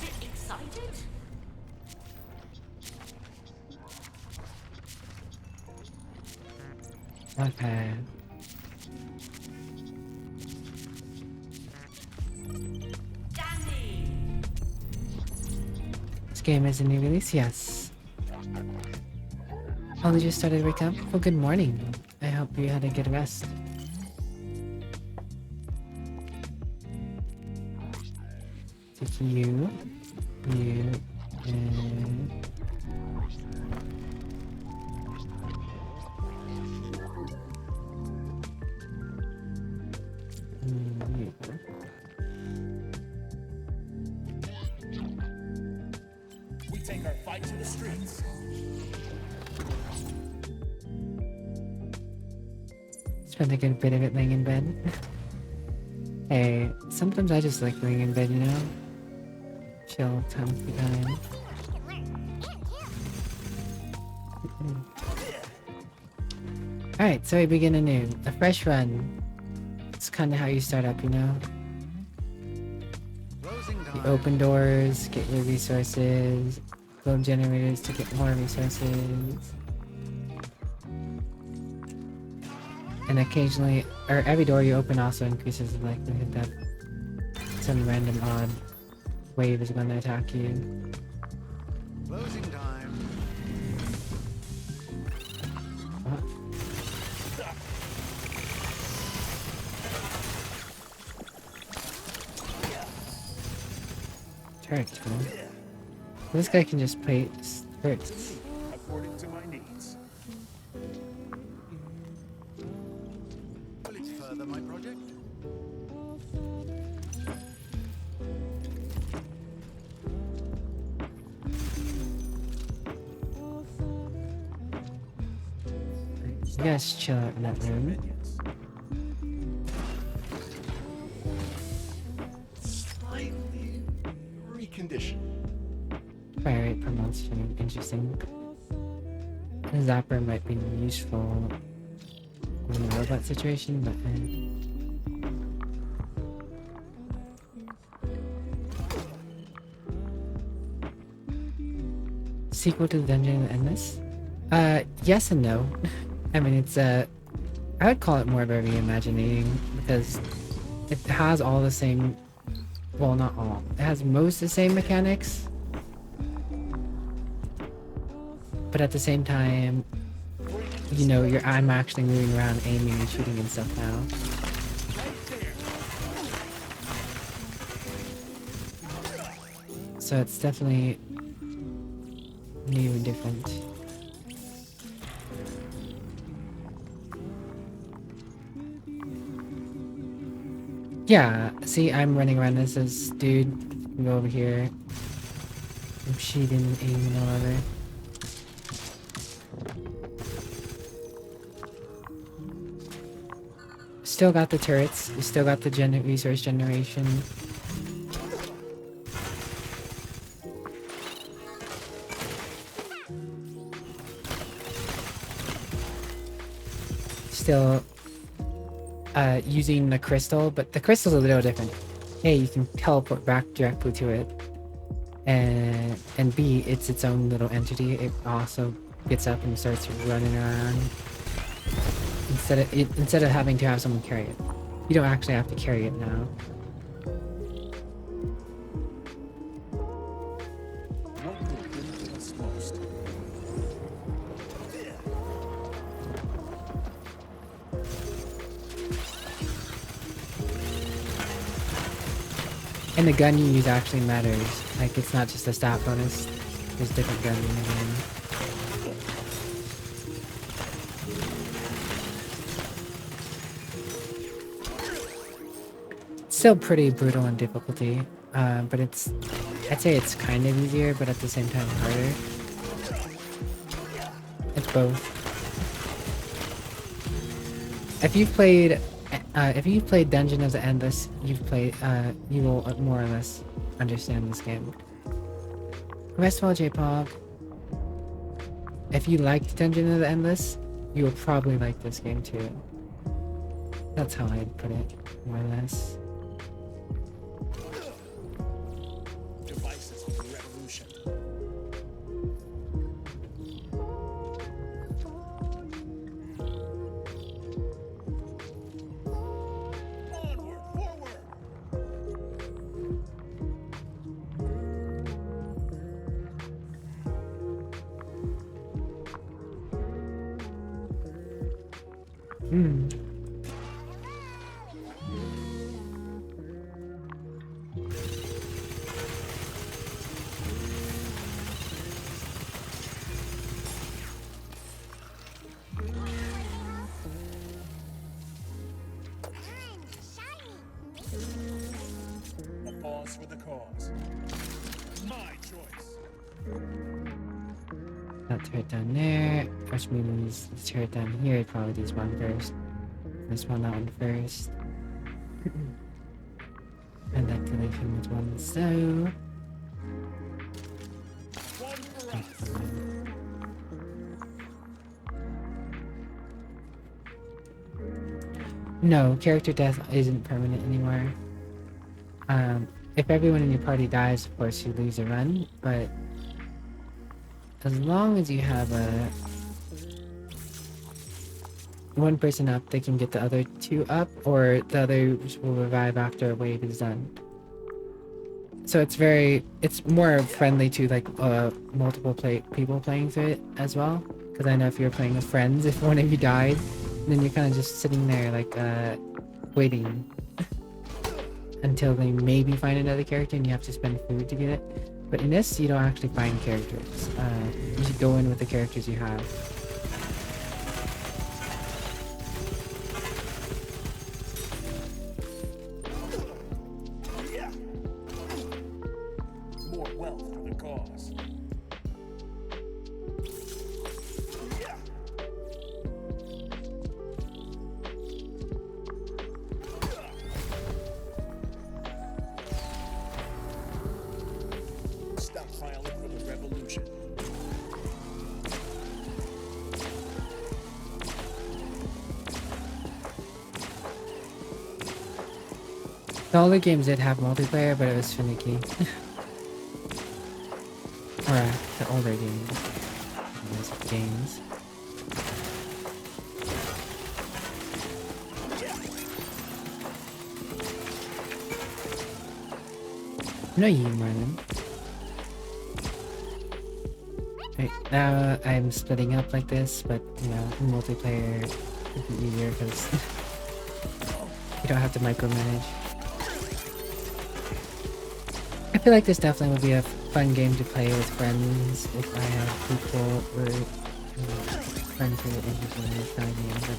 Bit excited? Okay. Dandy. This game is a new release, yes. Only just started to wake up? Well, good morning. I hope you had a good rest. Take you, and... you. We take our fight to the streets. Spent a good bit of it laying in bed. Hey, sometimes I just like laying in bed, you know? Chill, time for time. Alright, so we begin anew. A fresh run. It's kind of how you start up, you know? You open doors, get your resources, build generators to get more resources. And occasionally, or every door you open also increases the likelihood that some random odd wave is going to attack you. Closing time. What? Turret, huh? This guy can just play turrets. According to my needs. further my project? You guys chill out in that room. Slightly reconditioned. Fire rate per monster, interesting. A zapper might be useful in a robot situation, but sequel to the Dungeon of the Endless? Yes and no. I mean, it's I would call it more of a reimagining because it has all the same, well, not all. It has most of the same mechanics, but at the same time, you know, I'm actually moving around, aiming and shooting and stuff now. So it's definitely new and different. Yeah, see, I'm running around as this dude. Go over here. I'm shooting, aiming all over. Still got the turrets. We still got the resource generation. Still using the crystal, but the crystal's a little different. A, you can teleport back directly to it, and B, it's its own little entity. It also gets up and starts running around instead of having to have someone carry it. You don't actually have to carry it now. What will benefit us most? And the gun you use actually matters. Like, it's not just a stat bonus. There's different guns in the game. Still pretty brutal in difficulty, but I'd say it's kind of easier, but at the same time harder. It's both. If you've played Dungeon of the Endless, you will more or less understand this game. Rest of all, J-Pog, if you liked Dungeon of the Endless, you will probably like this game too. That's how I'd put it, more or less. Devices for the revolution. Onward, forward. A pause for the cause. My choice. That turret down there. First means the turret down here. Probably these one first. Respawn that one first. And activation was one so. One for us. No, character death isn't permanent anymore. If everyone in your party dies, of course you lose a run, but as long as you have one person up, they can get the other two up, or the others will revive after a wave is done. So it's more friendly to like multiple people playing through it as well. Because I know if you're playing with friends, if one of you died, then you're kind of just sitting there like waiting until they maybe find another character and you have to spend food to get it. But in this, you don't actually find characters. You should go in with the characters you have. The older games did have multiplayer, but it was finicky. Or the older games. No, you, Marlon. Right, now I'm splitting up like this, but you know, multiplayer would be easier because you don't have to micromanage. I feel like this definitely would be a fun game to play with friends if I had people or friends who are interested in this kind of game.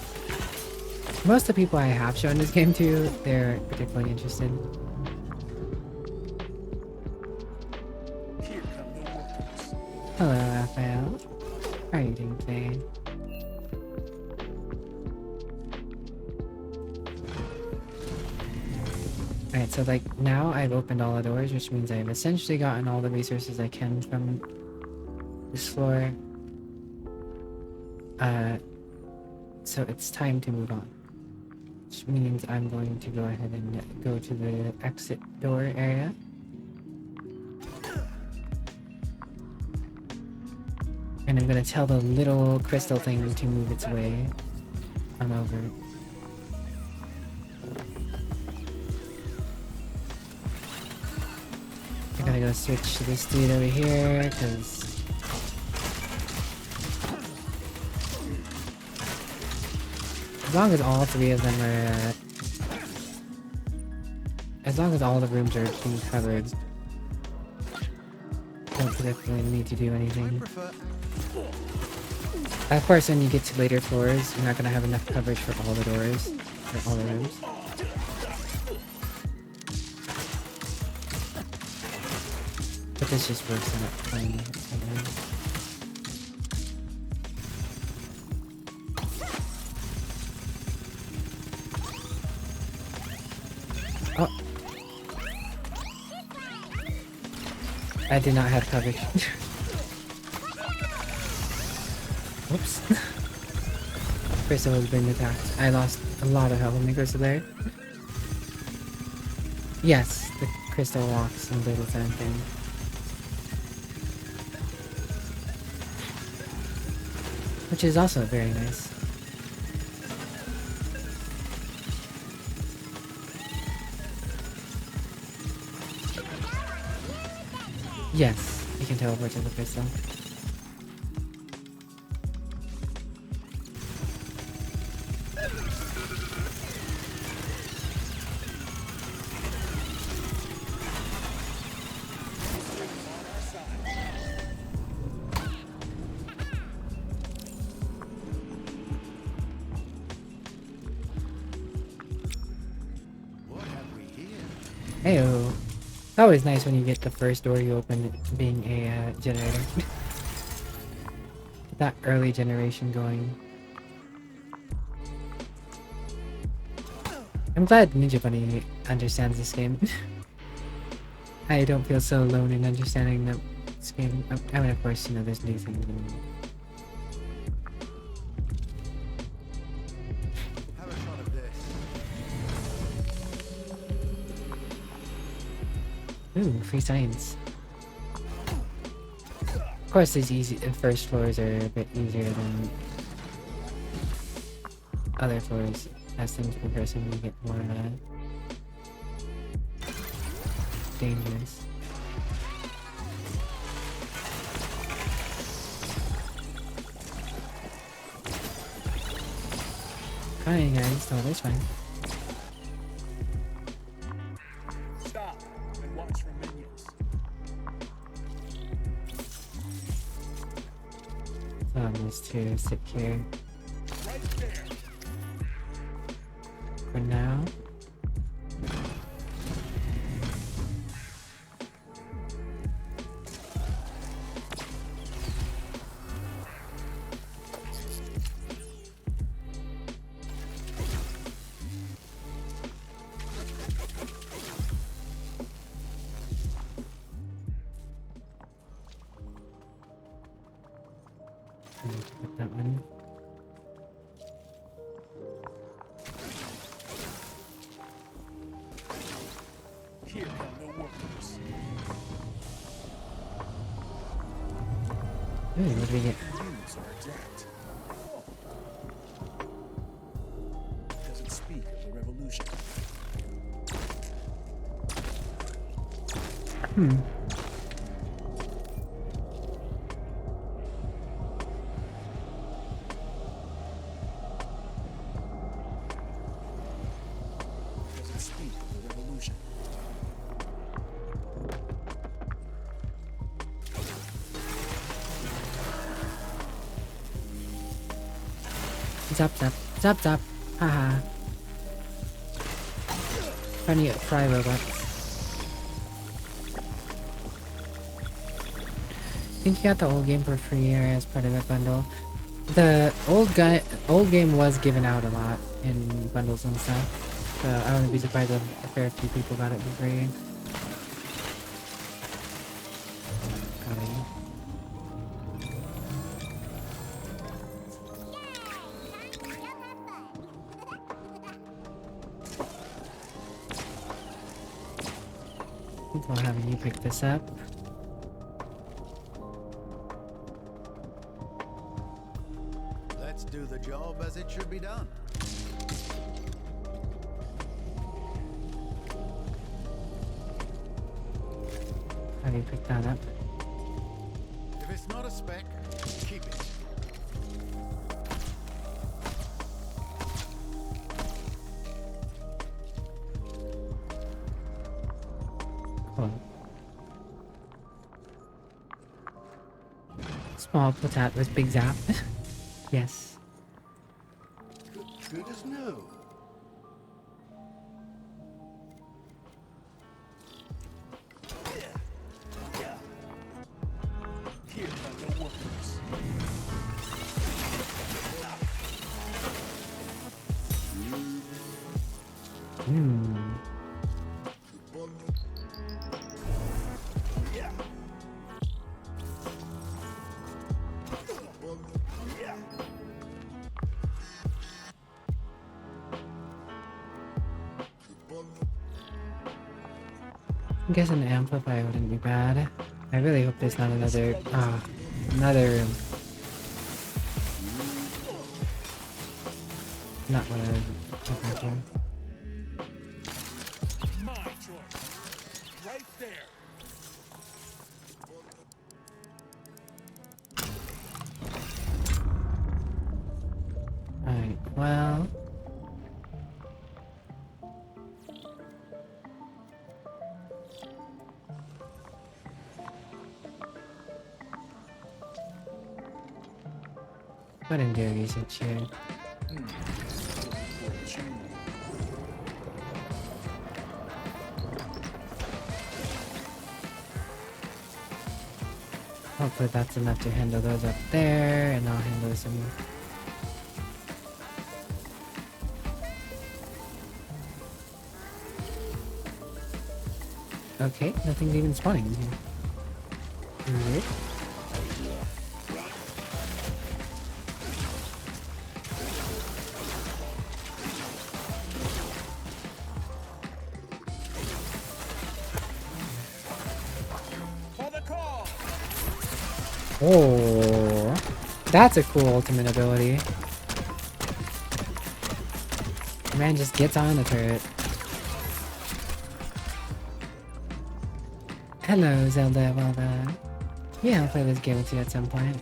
But most of the people I have shown this game to, they're particularly interested. Hello, Raphael. How are you doing today? Alright, so like now I've opened all the doors, which means I've essentially gotten all the resources I can from this floor. So it's time to move on. Which means I'm going to go ahead and go to the exit door area. And I'm gonna tell the little crystal thing to move its way on over. I gotta go switch to this dude over here, because as long as all three of them are as long as all the rooms are being covered, don't particularly need to do anything. Of course, when you get to later floors, you're not gonna have enough coverage for all the doors, for all the rooms. But this just works out fine. Oh! I did not have coverage. Whoops. Crystal has been attacked. I lost a lot of health when the crystal there. Yes, the crystal walks and does its own thing. Which is also very nice. Yes, you can teleport to the crystal. Heyo. It's always nice when you get the first door you open being a generator. Get that early generation going. I'm glad Ninja Bunny understands this game. I don't feel so alone in understanding this game. I mean, of course, you know, there's new things. Ooh, free science. Of course, these first floors are a bit easier than other floors as things progress and you get more dangerous. Fine, guys. No, that's fine. Just to sit here for now. What do we get? Use our debt. Doesn't speak of the revolution. Doesn't speak of the revolution. Zap zap zap zap. Haha. Trying to get fry robots. I think you got the old game for free or as part of a bundle. The old game was given out a lot in bundles and stuff. So I wouldn't be surprised if a fair few people got it for free. While having you pick this up. Let's do the job as it should be done. How do you pick that up? If it's not a spec, keep it. Cool. Small potat with big zap. Yes. Good as new. Here come the workers. I guess an amplifier wouldn't be bad. I really hope there's not another room. Not what I was looking for. My choice. Right there. Alright, well. Go ahead and do research here. Hopefully that's enough to handle those up there, and I'll handle some. Okay, nothing's even spawning in here. Weird. Oh, that's a cool ultimate ability. Man just gets on the turret. Hello, Zelda. Well done. Yeah, I'll play this game with you at some point.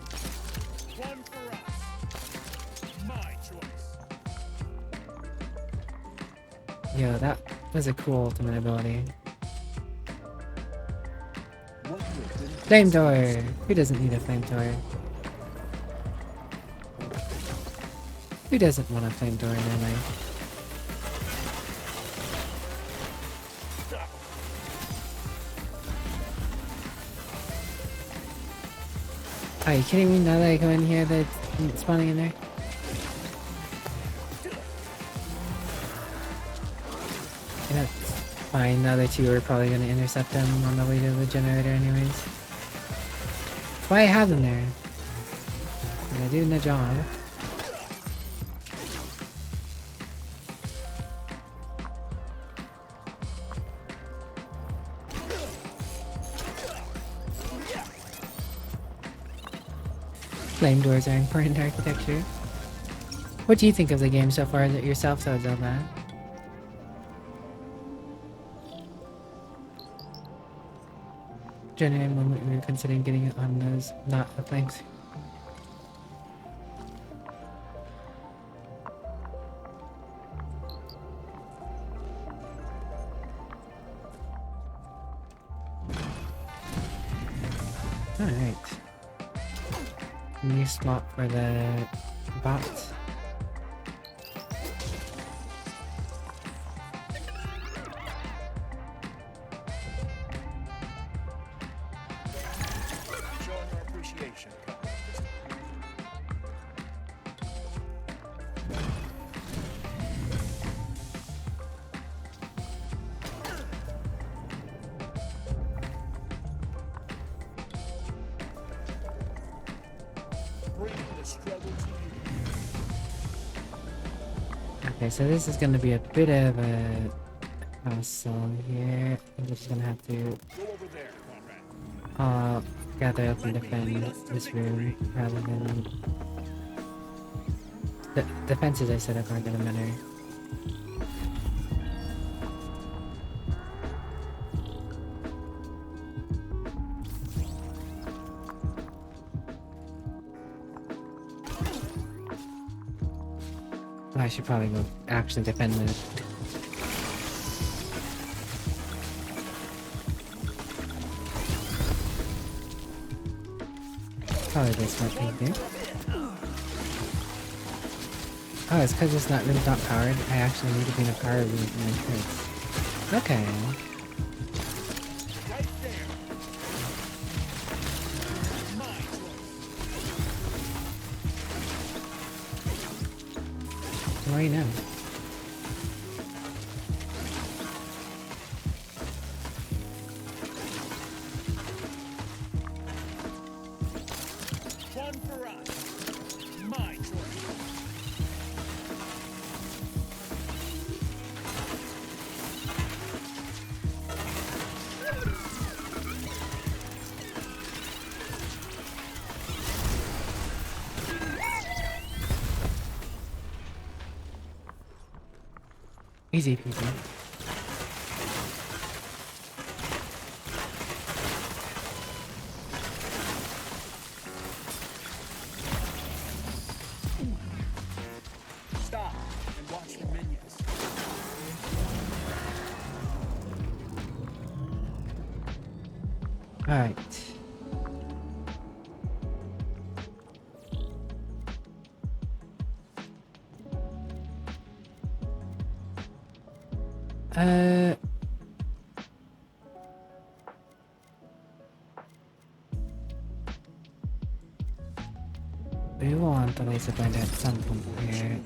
One for us. My choice. Yo, that was a cool ultimate ability. Flamethrower! Who doesn't need a flamethrower? Who doesn't want a flamethrower in their life? Are you kidding me? Now that I go in here, they're spawning in there? Yeah, that's fine. The other two are probably going to intercept them on the way to the generator anyways. That's why I have them there. They're doing the job. Flame doors are important architecture. What do you think of the game so far yourself, though, Zelda? Jenny, when we were considering getting it on those, not the flames. Alright. New spot for the bot. Showing our appreciation. Okay, so this is gonna be a bit of a hustle here. I'm just gonna have to gather up and defend this room rather than the defenses I set up aren't gonna matter. I should probably go actually defend it. Probably the smart thing to do. Oh, it's because it's not really not powered. I actually need to be in a power room for my turrets. Okay. Right now. One for us. My choice. Easy peasy. Stop and watch the minions. Alright. We want the laser binder at some point here.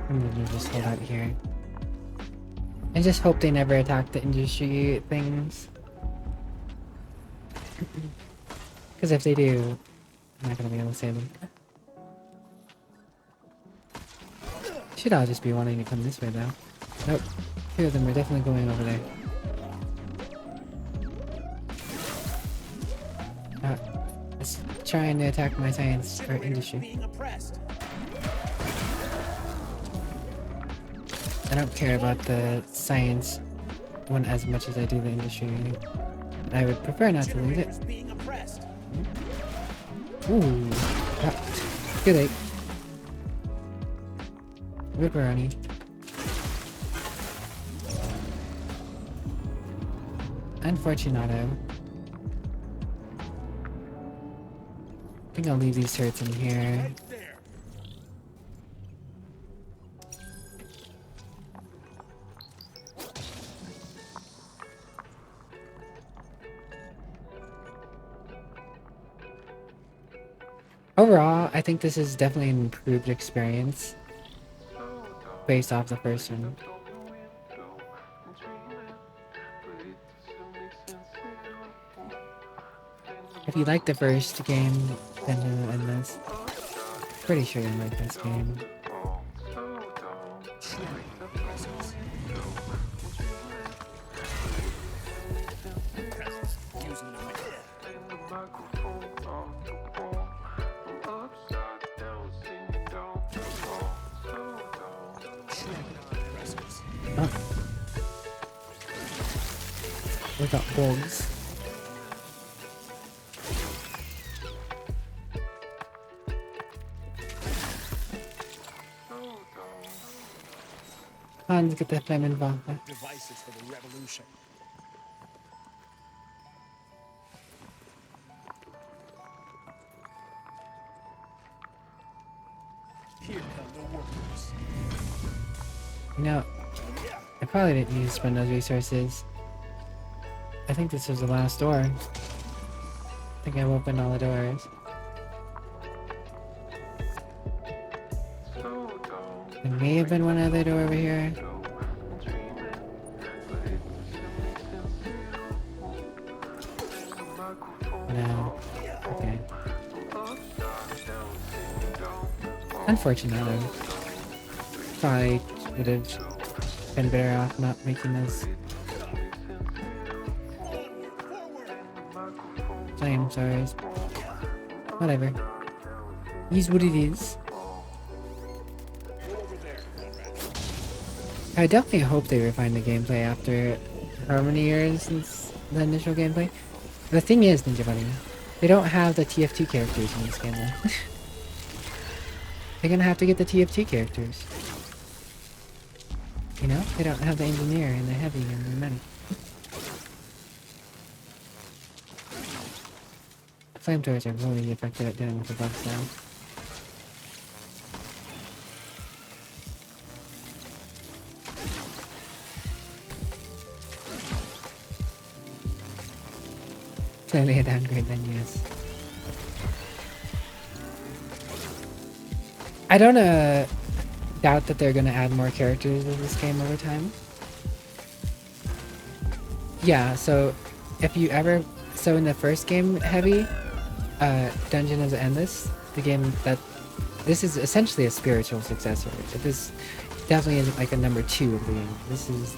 I'm gonna just hold out here. And just hope they never attack the industry things. Because if they do, I'm not gonna be able to save them. Should all just be wanting to come this way though. Nope. Two of them are definitely going over there. It's trying to attack my science or industry. I don't care about the science one as much as I do the industry. I would prefer not to lose it. Ooh, too late. Ripperoni. Unfortunato. I think I'll leave these turrets in here. Overall, I think this is definitely an improved experience based off the first one. If you like the first game, then you'll end this. Pretty sure you'll like this game. Got bugs. Come on, let's get the flaming vodka. Devices for the revolution. Here come the workers. You know, I probably didn't need to spend those resources. I think this was the last door. I think I've opened all the doors. There may have been one other door over here. No. Okay. Unfortunately, probably would have been better off not making this flame stars. Whatever. Is what it is. I definitely hope they refine the gameplay after how many years since the initial gameplay. The thing is, Ninja Bunny, they don't have the TF2 characters in this game though. They're gonna have to get the TF2 characters. You know? They don't have the engineer and the heavy and the medic. Flamethrowers are really effective at dealing with the bugs now. Clearly a downgrade then, yes. I don't doubt that they're gonna add more characters in this game over time. Yeah, so if you ever in the first game, Heavy, Dungeon is Endless, the game that this is essentially a spiritual successor. This definitely isn't like a number 2 of the game. This is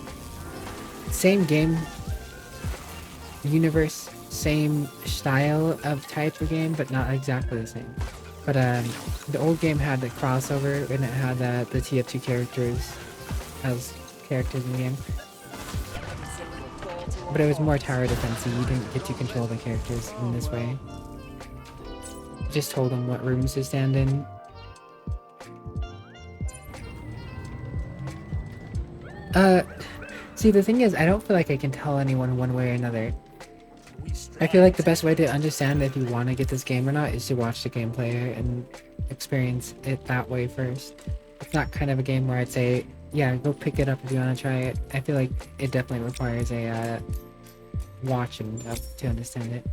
same game universe, same style of type of game, but not exactly the same. But the old game had the crossover and it had the TF2 characters as characters in the game. But it was more tower defense, so you didn't get to control the characters in this way. You just told them what rooms to stand in. See, the thing is, I don't feel like I can tell anyone one way or another. I feel like the best way to understand if you want to get this game or not is to watch the gameplay and experience it that way first. It's not kind of a game where I'd say, yeah, go pick it up if you want to try it. I feel like it definitely requires a watching to understand it.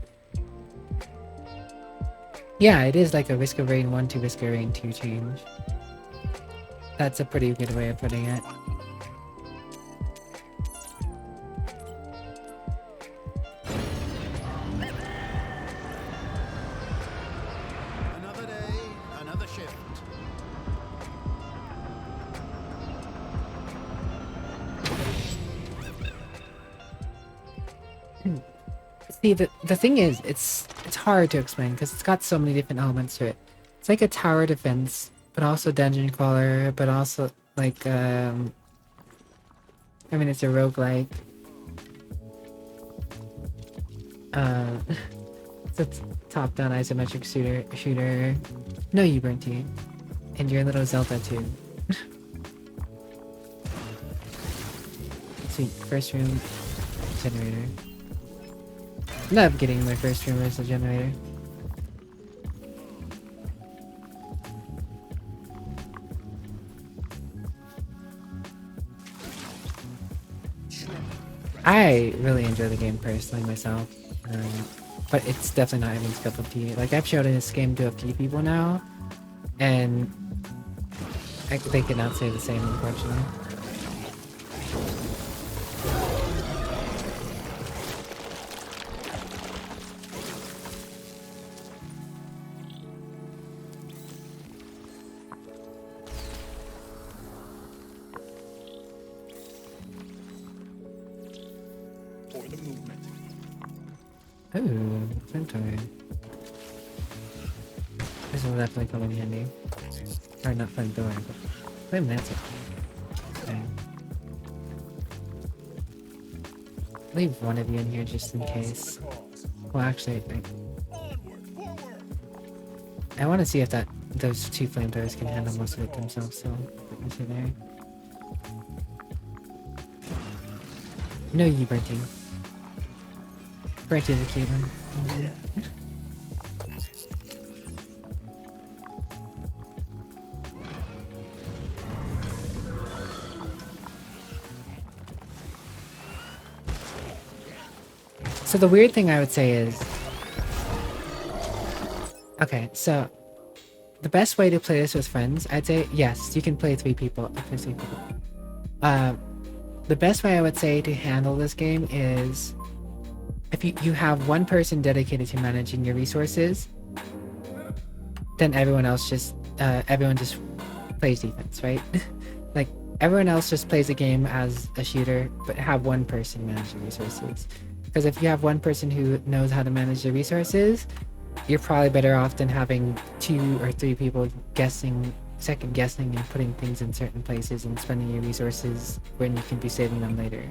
Yeah, it is like a Risk of Rain 1 to Risk of Rain 2 change. That's a pretty good way of putting it. Another day, another shift. See, the thing is, it's hard to explain because it's got so many different elements to it. It's like a tower defense, but also dungeon crawler, but also like I mean, it's a roguelike. It's a top-down isometric shooter. No, you burnt tea, and your little Zelda too. Sweet, first room generator. Love getting my first room as a generator. I really enjoy the game personally myself, but it's definitely not everyone's cup of tea. Like, I've showed this game to a few people now, and they cannot say the same, unfortunately. Ooh, inventory. This will definitely come in handy. Or not flamethrower, but flame lancer. Okay. leave one of you in here just in case. Well, actually, I want to see if those two flamethrowers can handle most of it themselves. So put you two there. No, you, Bertie. Bertie the cute one. So the weird thing I would say is, okay, so the best way to play this with friends, I'd say, yes, you can play 3 people. If there's 3 people. The best way I would say to handle this game is if you have one person dedicated to managing your resources, then everyone just plays defense, right? Like everyone else just plays the game as a shooter, but have one person manage the resources. Because if you have one person who knows how to manage the resources, you're probably better off than having 2 or 3 people second guessing and putting things in certain places and spending your resources when you can be saving them later.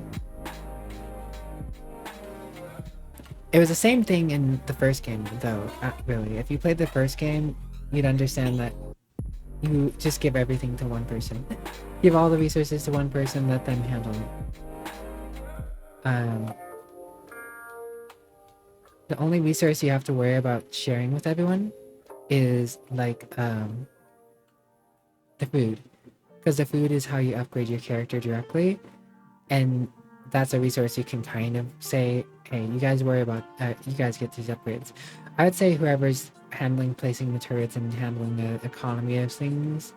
It was the same thing in the first game though, really. If you played the first game, you'd understand that you just give everything to one person. Give all the resources to one person, let them handle it. The only resource you have to worry about sharing with everyone is like the food, because the food is how you upgrade your character directly, and that's a resource you can kind of say, hey, you guys worry about, you guys get these upgrades. I would say whoever's placing the turrets and handling the economy of things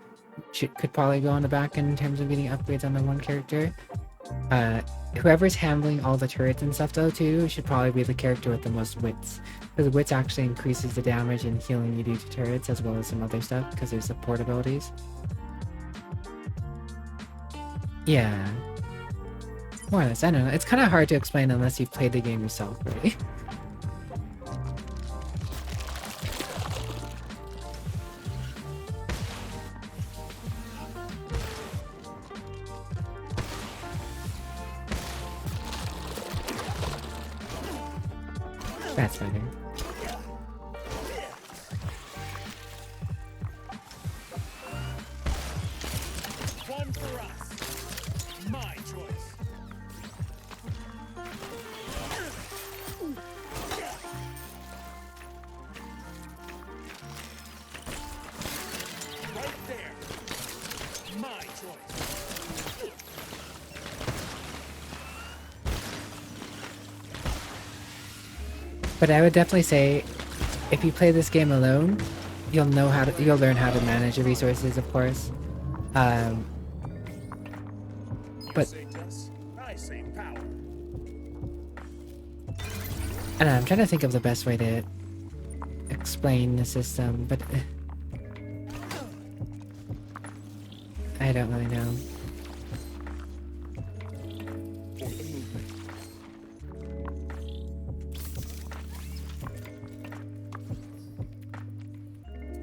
could probably go on the back end in terms of getting upgrades on the one character. Whoever's handling all the turrets and stuff though too should probably be the character with the most wits, because wits actually increases the damage and healing you do to turrets as well as some other stuff because there's support abilities. Yeah, more or less. I don't know, it's kind of hard to explain unless you've played the game yourself, really. That's better. One for us. My choice. Right there. My choice. But I would definitely say, if you play this game alone, you'll learn how to manage the resources, of course. But I say power. I don't know, I'm trying to think of the best way to explain the system, but I don't really know.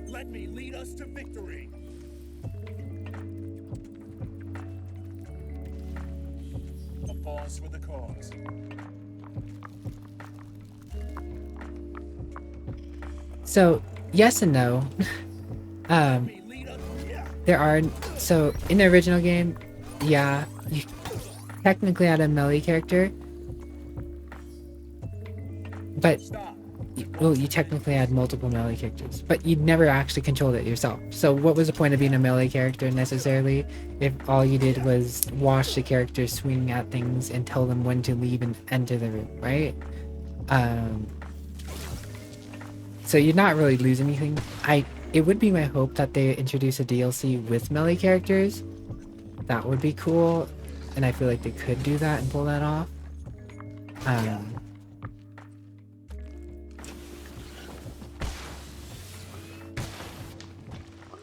Let me lead us to victory. A pause for the cause. So, yes and no. There are, so in the original game, yeah, you technically had a melee character, but well, you technically had multiple melee characters, but you never actually controlled it yourself. So what was the point of being a melee character necessarily if all you did was watch the characters swing at things and tell them when to leave and enter the room, right? So you're not really losing anything. It would be my hope that they introduce a DLC with melee characters. That would be cool, and I feel like they could do that and pull that off.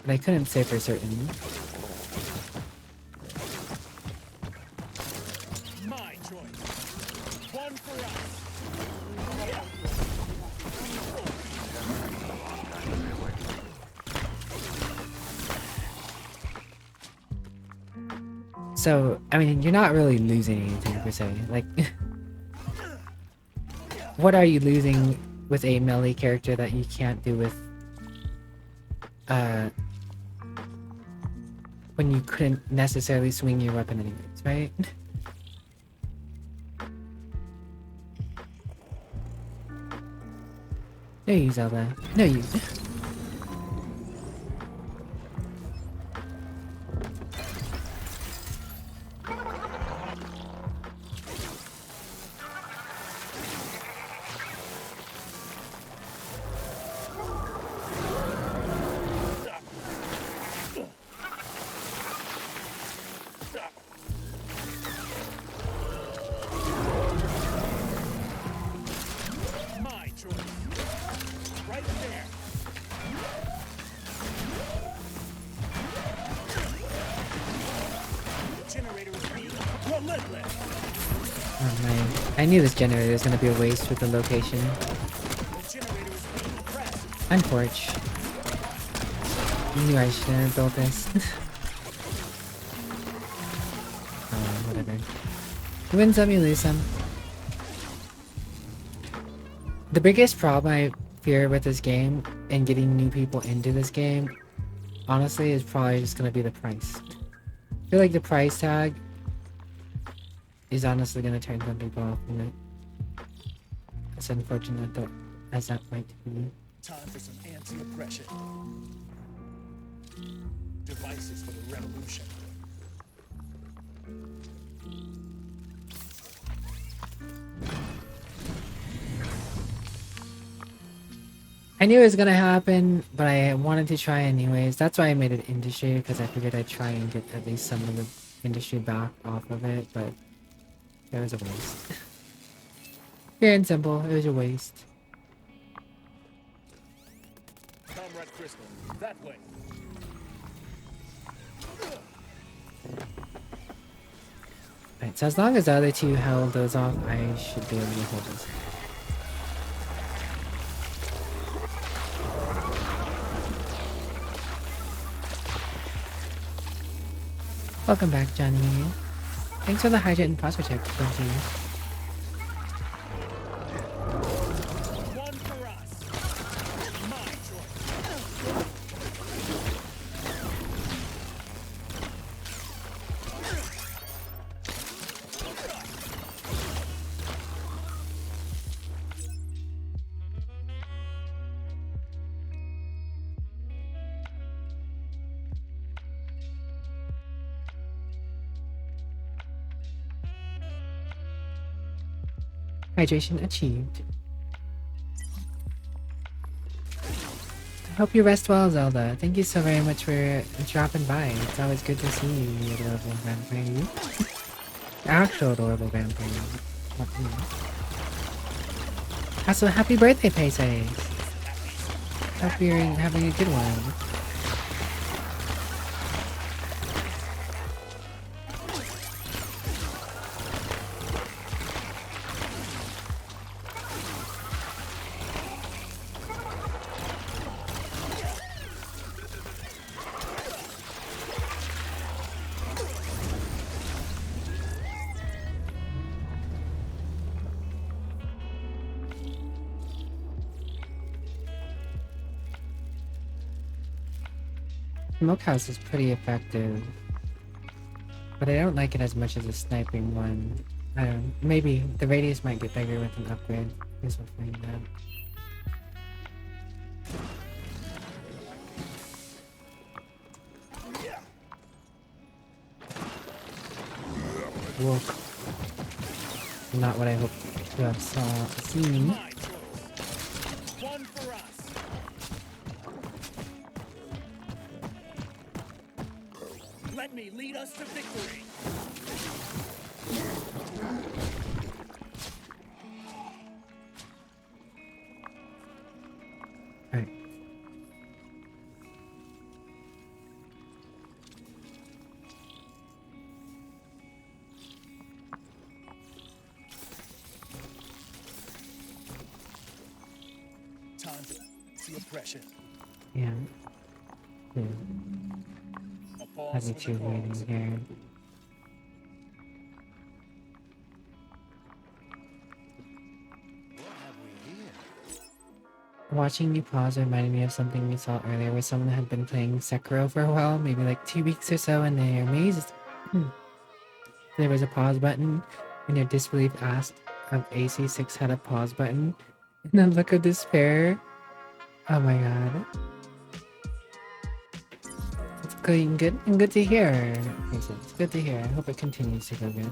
But I couldn't say for certain. My choice. One for us. So, I mean, you're not really losing anything per se. Like, what are you losing with a melee character that you can't do with when you couldn't necessarily swing your weapon anyways, right? No you, Zelda. No you. My choice. Right there. The generator is being relentless. Oh man. I knew this generator was gonna be a waste with the location. The generator is being pressed. Unfortunate. I knew I shouldn't have built this. Whatever. You win some, you lose some. The biggest problem I fear with this game and getting new people into this game, honestly, is probably just gonna be the price. I feel like the price tag is honestly gonna turn some people off from it. It's unfortunate though, as that might be. Time for some anti-oppression. Devices for the revolution. I knew it was gonna happen, but I wanted to try anyways. That's why I made it industry, because I figured I'd try and get at least some of the industry back off of it, but it was a waste. Pure and simple, it was a waste. Comrade Crystal, that way. Right, so as long as the other two held those off, I should be able to hold this. Welcome back, Johnny. Thanks for the hydrate and posture check, Bunty. One for us. My choice. Hydration achieved. I hope you rest well, Zelda. Thank you so very much for dropping by. It's always good to see you, you adorable vampire. Actual adorable vampire. Not me. Also, happy birthday, Paces. Hope you're having a good one. Smokehouse is pretty effective, but I don't like it as much as a sniping one. I don't know, maybe the radius might get bigger with an upgrade. I guess we'll find out. Whoa. Not what I hoped to have seen. My choice. One for us. Let me lead us to victory. Alright. Time to see oppression. Yeah. Yeah. A pause Have you for two the cause. waiting here. What have Watching you pause reminded me of something we saw earlier where someone had been playing Sekiro for a while, maybe like 2 weeks or so, and they are amazed. There was a pause button, and their disbelief asked if AC6 had a pause button. And the look of despair. Oh my god. It's going good and good to hear. It's good to hear. I hope it continues to go good.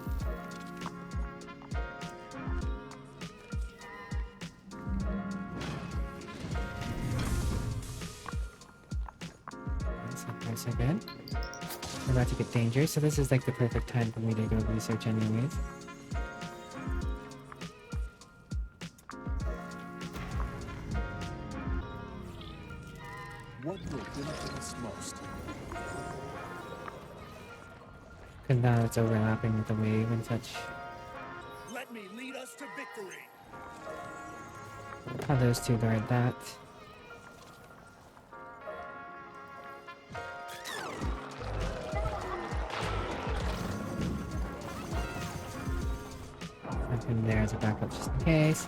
So good. We're about to get dangerous, so this is like the perfect time for me to go research anyways. What will benefit us most? Because now it's overlapping with the wave and such. Let me lead us to victory. How those two guard that. And there's a backup just in case.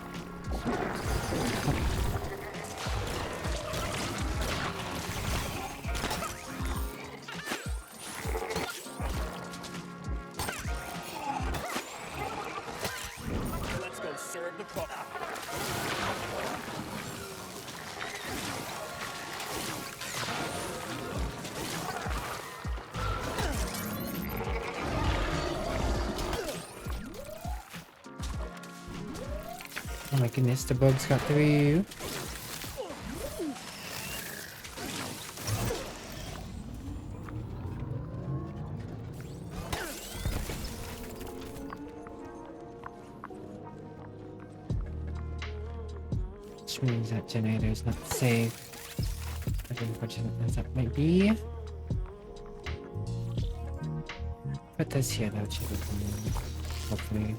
Let's go serve the cause. Oh my goodness, the bugs got through. Which means that generator is not safe. As unfortunate as that might be. Put this here, that should be fine. Hopefully.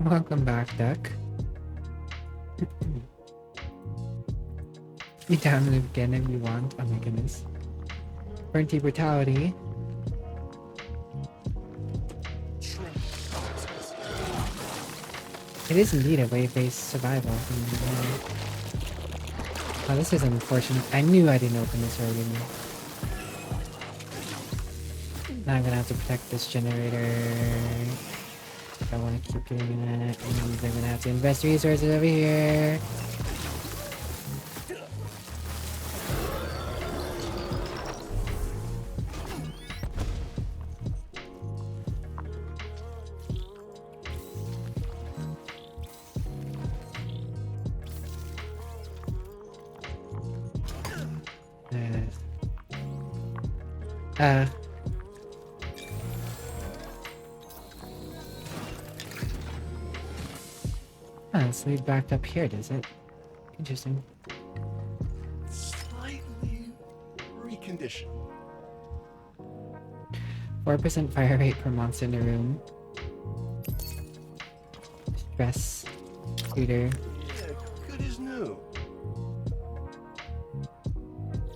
Welcome back, Duck. You download it again if you want. Oh my goodness. Burnty brutality. It is indeed a wave-based survival. Oh, this is unfortunate. I knew I didn't open this earlier. Now I'm gonna have to protect this generator. I want to keep doing that. It means I'm gonna have to invest resources over here. Let's lead back up here, does it? Interesting. Slightly reconditioned. 4% fire rate per monster in the room. Stress. Shooter. Yeah, good as new.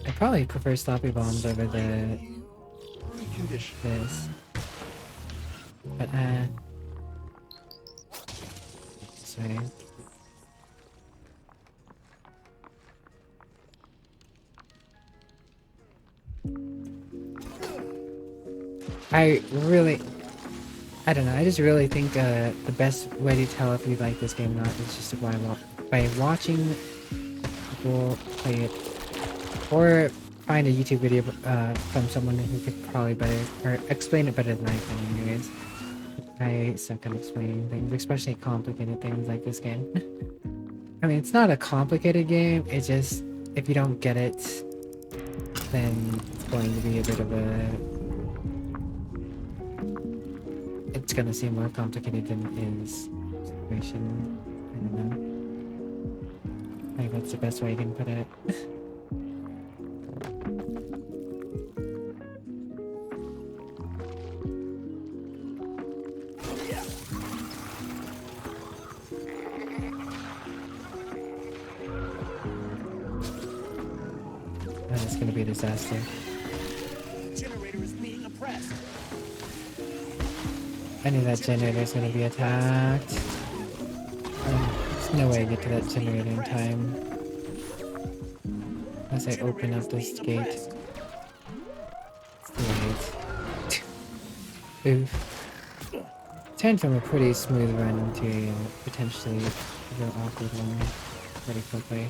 I probably prefer sloppy bombs over the Reconditioned. this. But this way. I don't know, I just really think the best way to tell if you like this game or not is just by watching people play it, or find a YouTube video from someone who could probably explain it better than I can anyways. I suck at explaining things, especially complicated things like this game. I mean, it's not a complicated game, it's just, if you don't get it, then it's going to be a bit of a... It's gonna seem more complicated than it is. Situation. I don't know. I think that's the best way you can put it. Generator is being oppressed. I knew that generator's gonna be attacked. There's no way I get to that generator in time. Unless I open up this gate. It's too late. Oof. Turned from a pretty smooth run to a potentially a real awkward one pretty quickly.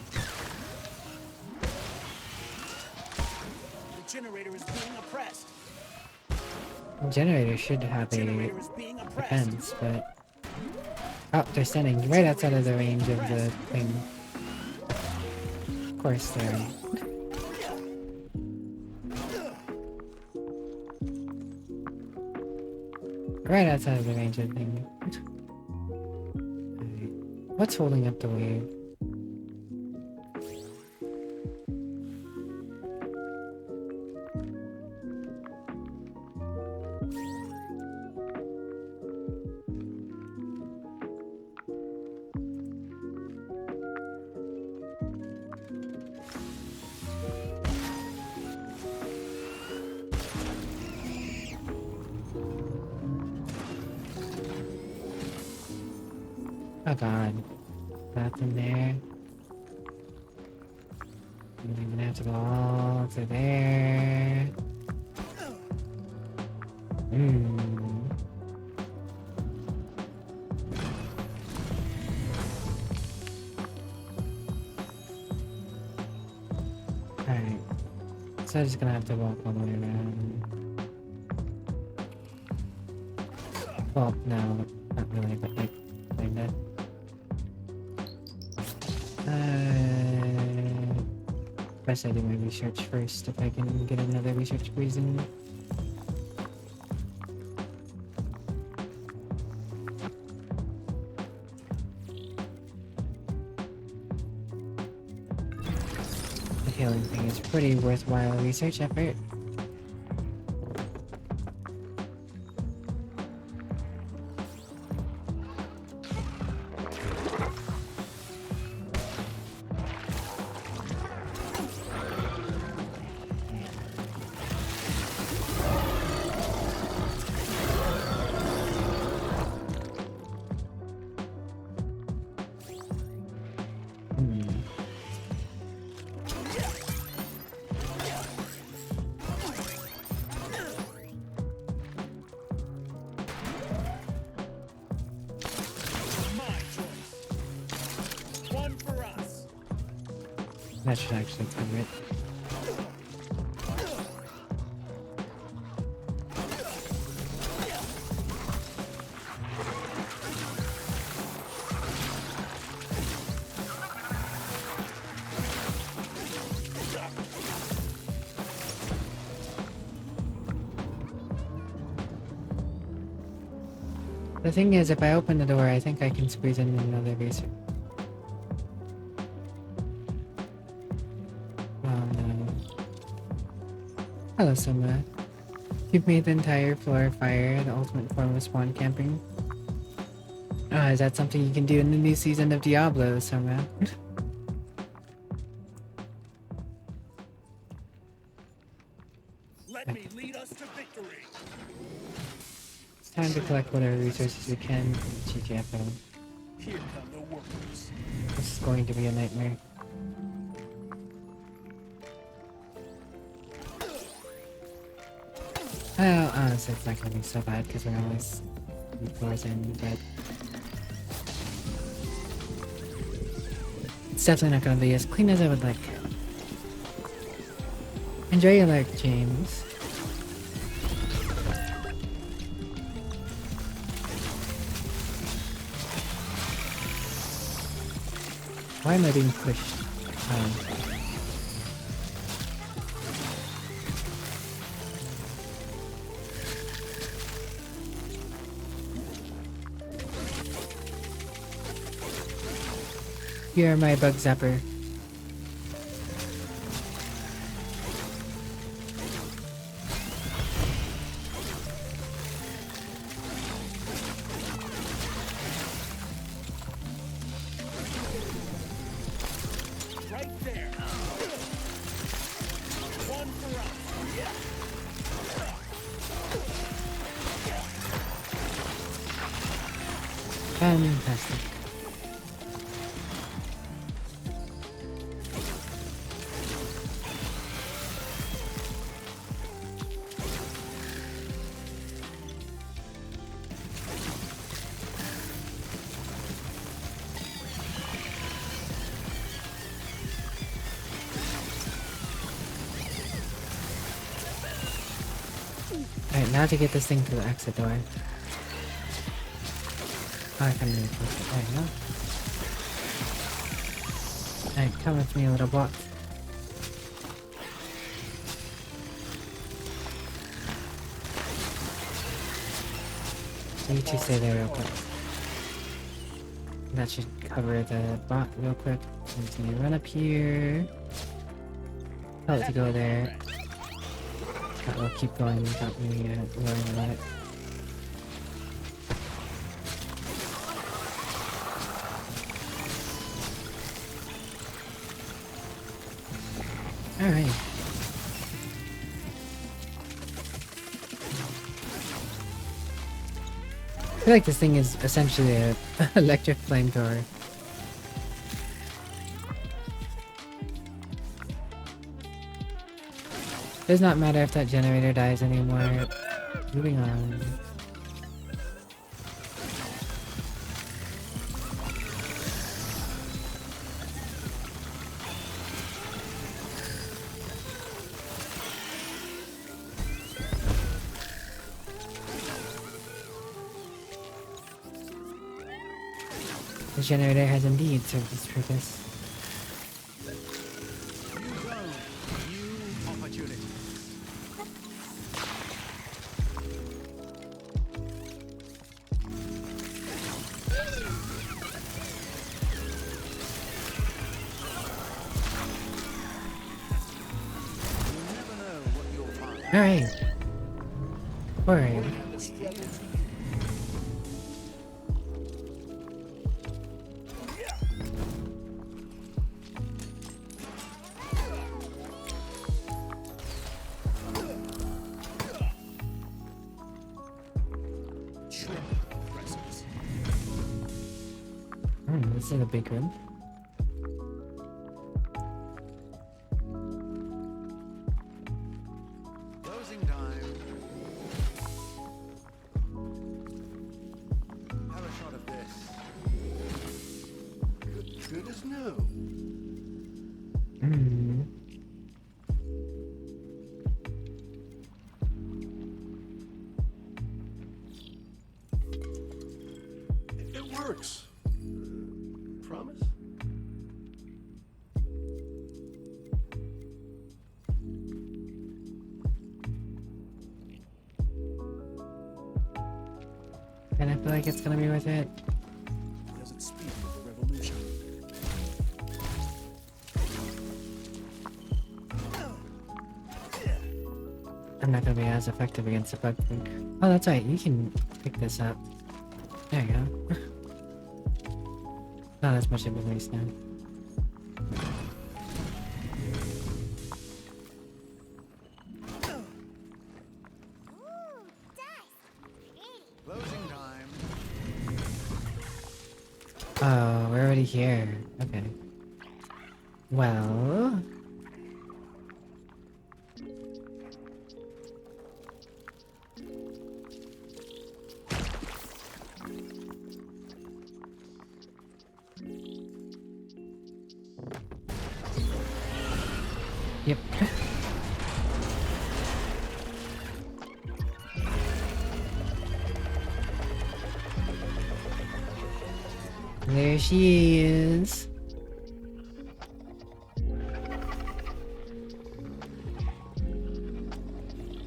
The generator is being oppressed. The generator should have a Generator is being oppressed. defense, but... Oh, they're standing right outside of the range of the thing. Of course they're... Right outside of the range of the thing. Alright. What's holding up the wave? Oh god. Nothing there. I'm gonna have to go all to there. Alright. So I'm just gonna have to walk all the way around. Well, no, not really, but like, kinda. Best I do my research first if I can get another research reason. The healing thing is pretty worthwhile research effort. That should actually cover it. The thing is, if I open the door, I think I can squeeze in another research. Hello, Soma. You've made the entire floor fire, the ultimate form of spawn camping. Is that something you can do in the new season of Diablo, Soma? Let me lead us to victory. It's time to collect whatever resources we can from GTFO. Here come the workers. This is going to be a nightmare. Well, honestly, it's not gonna be so bad because we're always 3 floors in, but it's definitely not gonna be as clean as I would like. Enjoy your life, James. Why am I being pushed? You're my bug zapper. Right there. One for us. Fantastic. Alright, now to get this thing to the exit door. Oh, I can really push it. There you go. Alright, come with me, little bot. So you two stay there real quick. That should cover the bot real quick. Continue run up here. Tell it to go there. That will keep going without me worrying about it. Alright. I feel like this thing is essentially a electric flamethrower. Does not matter if that generator dies anymore. Moving on. The generator has indeed served its purpose. Alright. Alright. This is a big room. Closing time. Have a shot of this. Good as new. It works. Promise? And I feel like it's gonna be worth it. Does it speak of the revolution? I'm not gonna be as effective against the bug thing. Oh, that's right. You can pick this up. There you go. Not as much of a waste now. Closing time. Oh, we're already here. Okay. Well... Yep. There she is.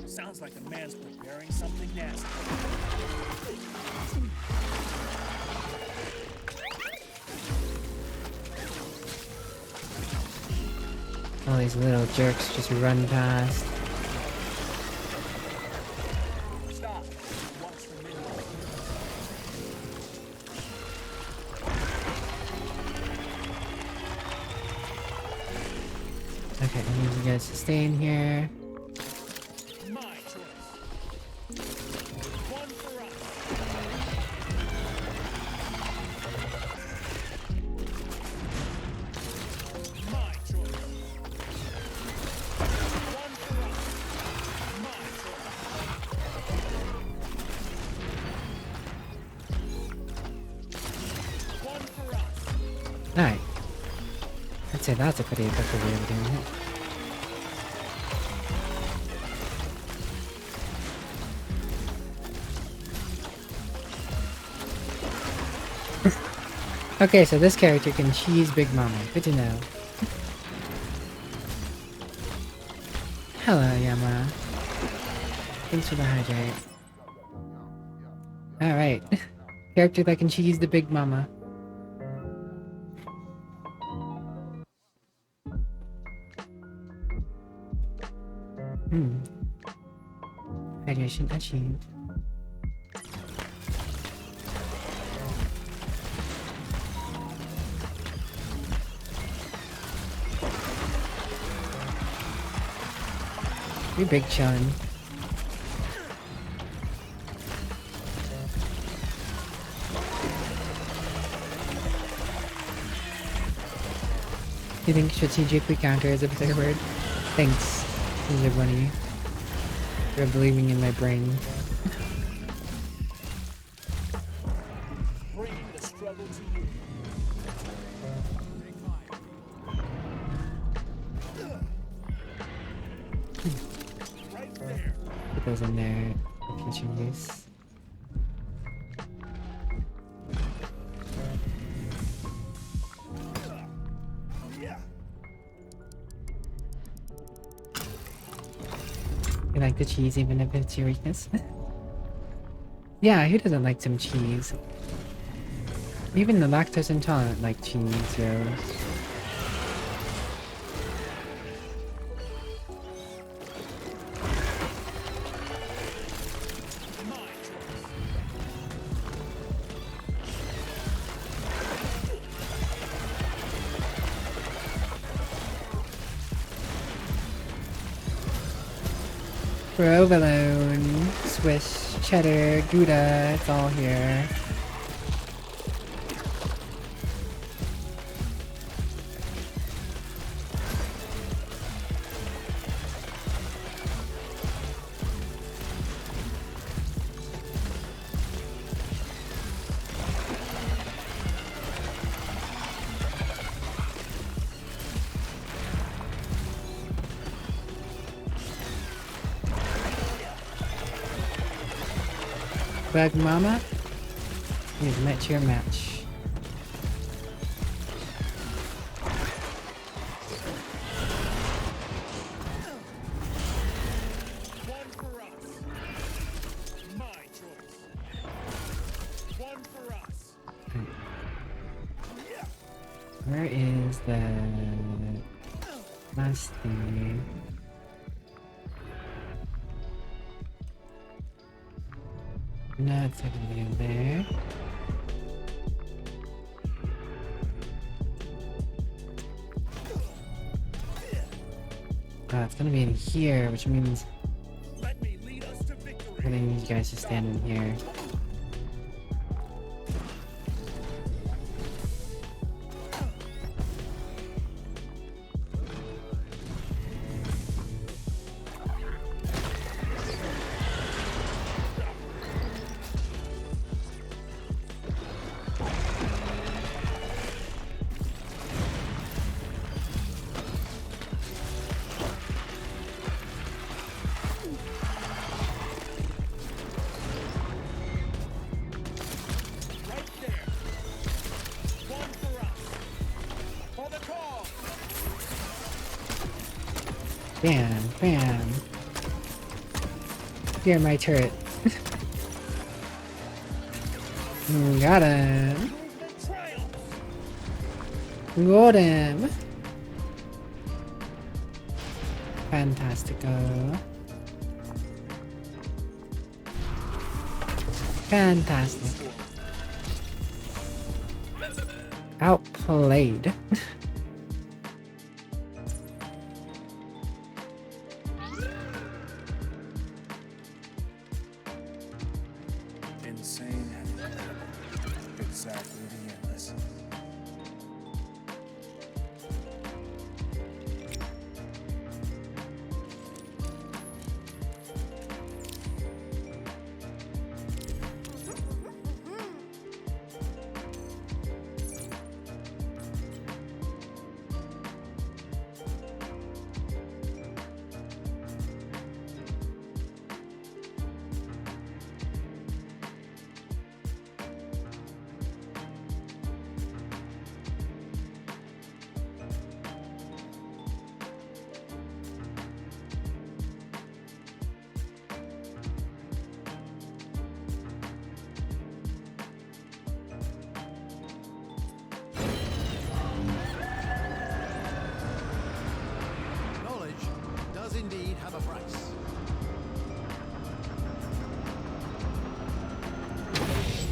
Sounds like a man's preparing something nasty. All these little jerks just run past. Stop. Watch for midnight. Okay, I need you guys to stay in here. My choice. One for us. Alright. I'd say that's a pretty effective way of doing it. Okay, so this character can cheese Big Mama. Good to know. Hello, Yama. Thanks for the hydrate. Alright. Character that can cheese the Big Mama. Hydration achieved. You big chun. You think strategically counter is a better word? Thanks, Ninja Bunny, for believing in my brain. Bringing the struggle to you. Right there. Put those in there for future use. You like the cheese even if it's your weakness? Yeah, who doesn't like some cheese? Even the lactose intolerant like cheese, yo. Provolone, Swiss, cheddar, Gouda, it's all here. Bug Mama, you've met your match. One for us. My choice. One for us. Where is the last thing? No, it's not gonna be in there. It's gonna be in here, which means Let me lead us to victory. I really need you guys to stand in here. Right there. One for us. For the call. Bam, bam. Here, my turret. Got him. Movement triumph. Got him. Fantastico. Fantastic. Outplayed. Insane and incredible. Exactly the endless.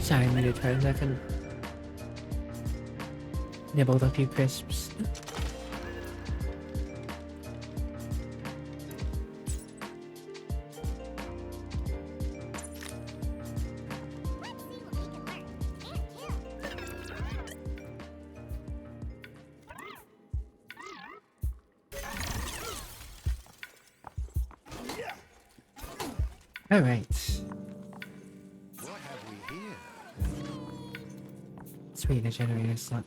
Sorry, I muted for a second. Nibbled a few crisps. Alright. What have we here? Sweet, the generator slot.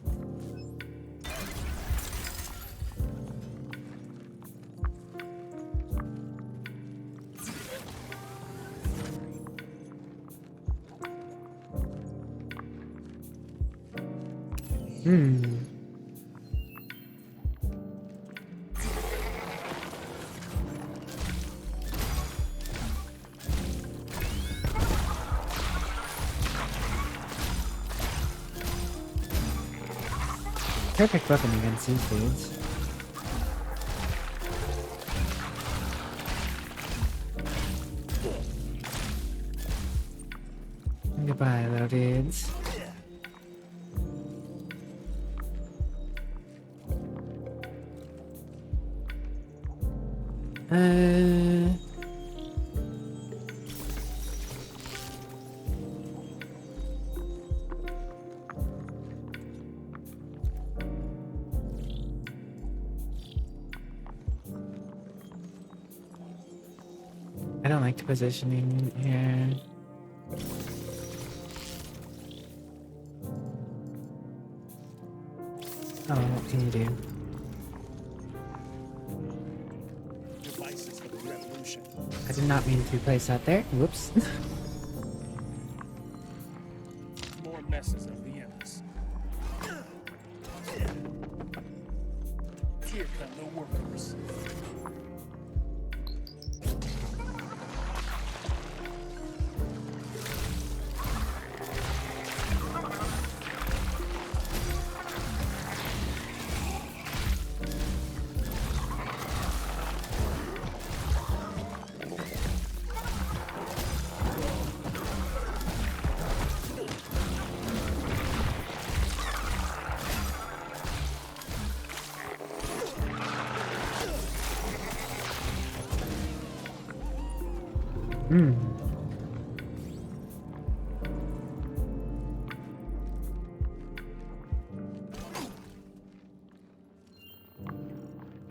Perfect weapon against these dudes. Goodbye, little dudes. I don't like the positioning here. Oh, what can you do? Devices for the revolution. I did not mean to place that there. Whoops. More messes of the endless. Here come the workers.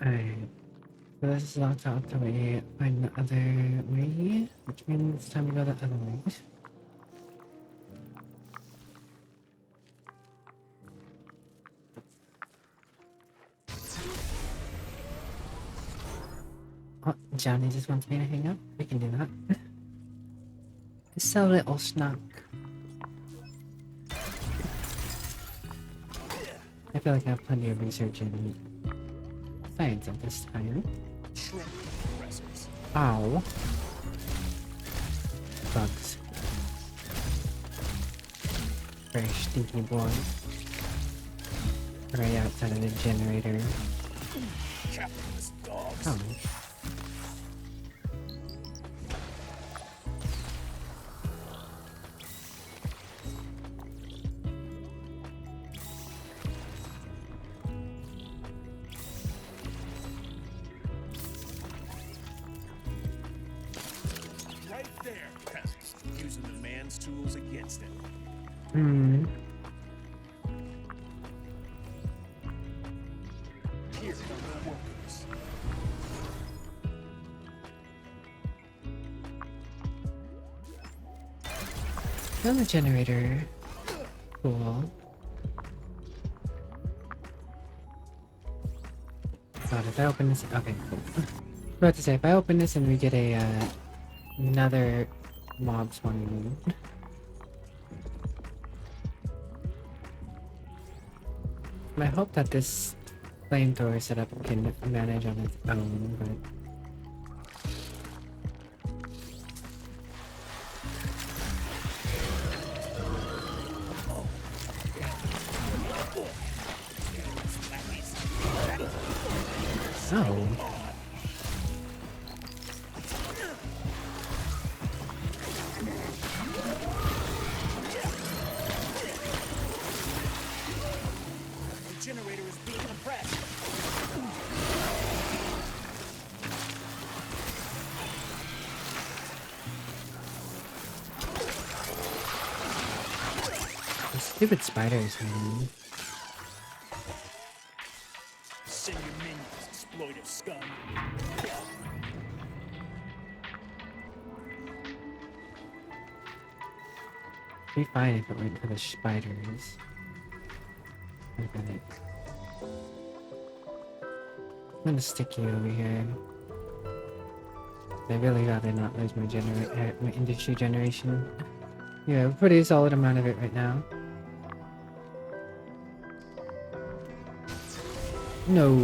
Alright. So this is locked out the way find the other way, which means it's time to go the other way. Oh, Johnny just wants me to hang up. We can do that. It's a little snug. I feel like I have plenty of research in science at this time. Ow. Bugs. Very stinky boy. Right outside of the generator. Oh. Right there, using the man's tools against him. Here come the workers. Found the generator. Cool. God, if I open this, okay, cool. About to say, if I open this and we get a another mob spawning. I hope that this flamethrower setup can manage on its own, but. Oh. Stupid spiders, man. Send your minions, exploitive scum. It'd be fine if it weren't for the spiders. Okay. I'm gonna stick you over here. I really rather not lose my my industry generation. Yeah, pretty solid amount of it right now. No.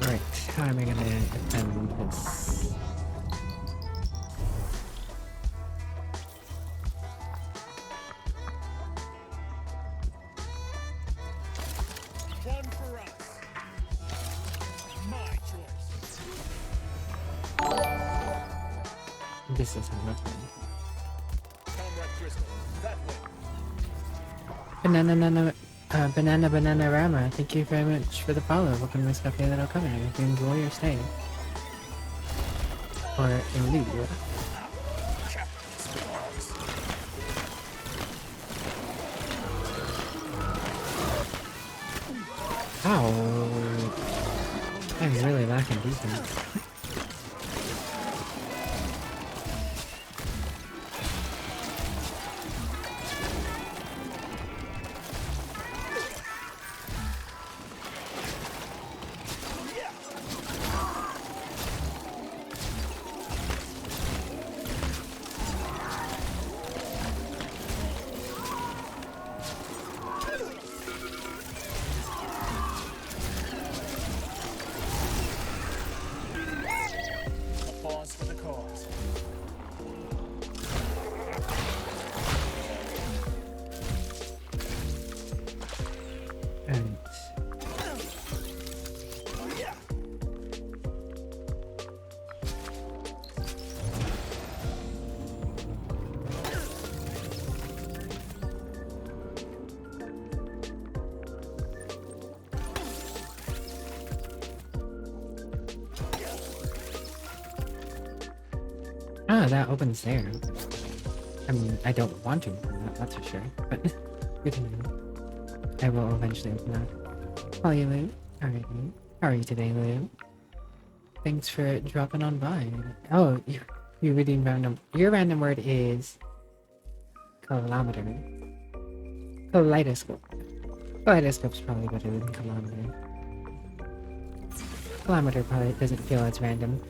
Right, how am I gonna defend this? One for us. My choice. This is how much fun. Comrade Crystal, that way. Banana Rama, thank you very much for the follow. Welcome to this cafe that I'll come in. I hope you enjoy your stay. Or in lieu. Ow. I'm really lacking defense. Pause for the cause. And that opens there. I mean, I don't want to open that, that's for sure, but good to know. I will eventually open that. How are you, Lou? Alright, Lou. How are you today, Lou? Thanks for dropping on by. Oh, you're reading random. Your random word is kilometer. Kaleidoscope. Kaleidoscope's probably better than kilometer. Kilometer probably doesn't feel as random.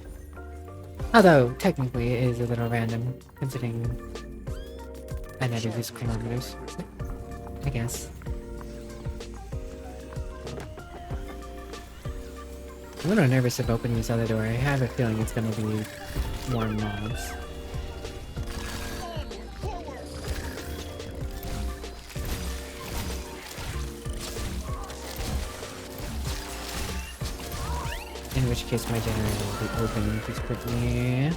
Although, technically, it is a little random, considering I never use kilometers. I guess. I'm a little nervous of opening this other door. I have a feeling it's gonna be more mobs. In which case my generator will be open pretty quickly.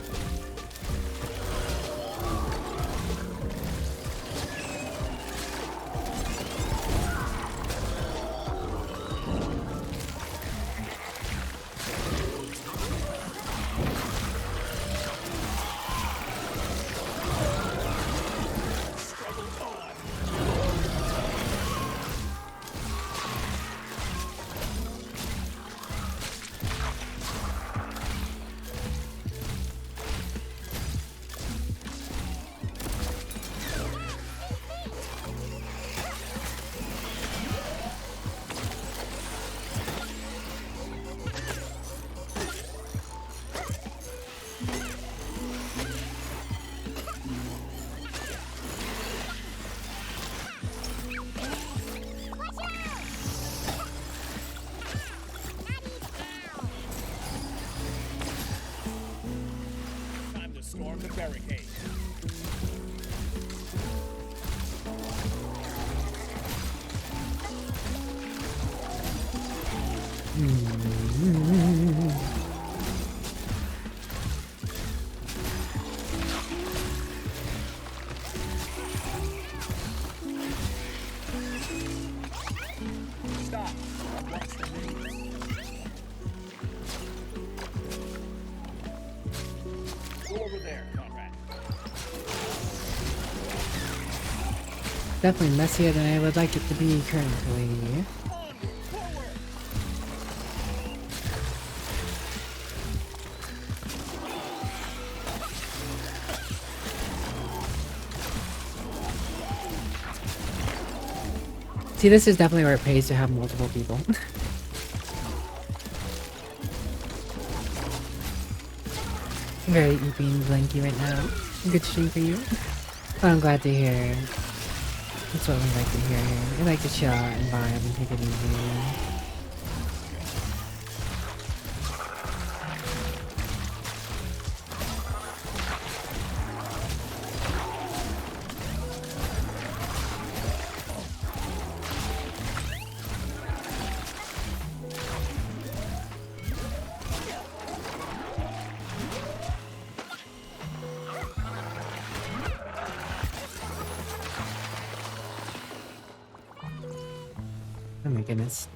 Time to storm the barricade. Definitely messier than I would like it to be currently. See, this is definitely where it pays to have multiple people. Very being blanky right now. Good stream for you. Well, I'm glad to hear. That's what we like to hear here. We like to chill out and vibe and take it easy. Oh my goodness.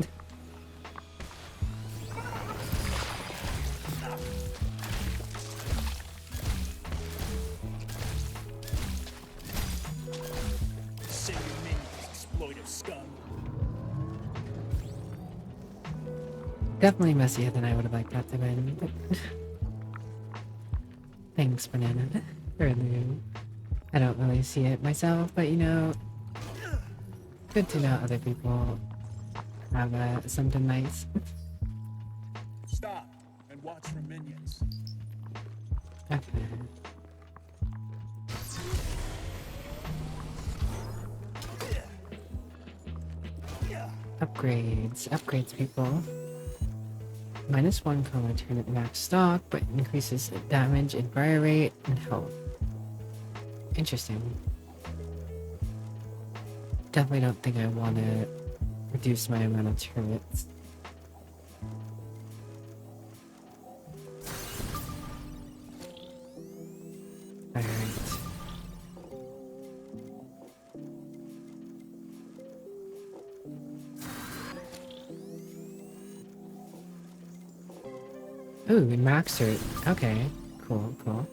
Send your minions, exploitive scum. Definitely messier than I would have liked that to been. But thanks, Banana. Really. I don't really see it myself, but you know, good to know other people have something nice. Stop and watch for minions. Okay. Upgrades, people. -1 can return at max stock, but increases damage and fire rate and health. Interesting. Definitely don't think I want to reduce my amount of turrets. Alright. Ooh, we maxed it. Okay. Cool, cool.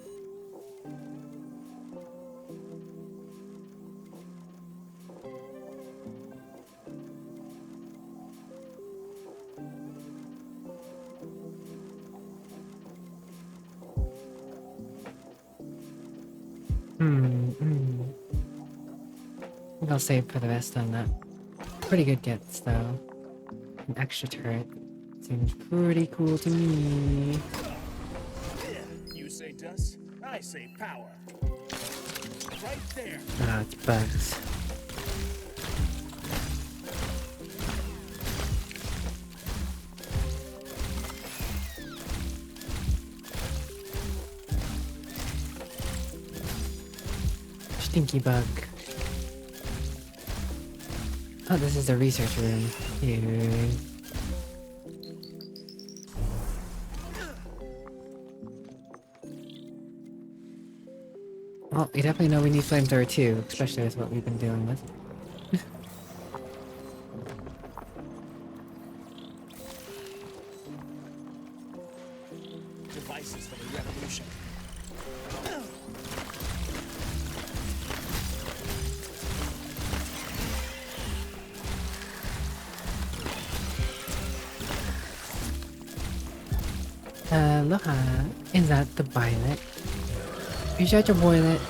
I'll save for the rest on that. Pretty good gets though. An extra turret. Seems pretty cool to me. You say dust, I say power. Right there. Ah, it's bugs. Stinky bug. Oh, this is the research room. Here. Well, we definitely know we need flamethrower too, especially with what we've been dealing with. Devices for the revolution. Aloha. Is that the violet? You shut your boilet.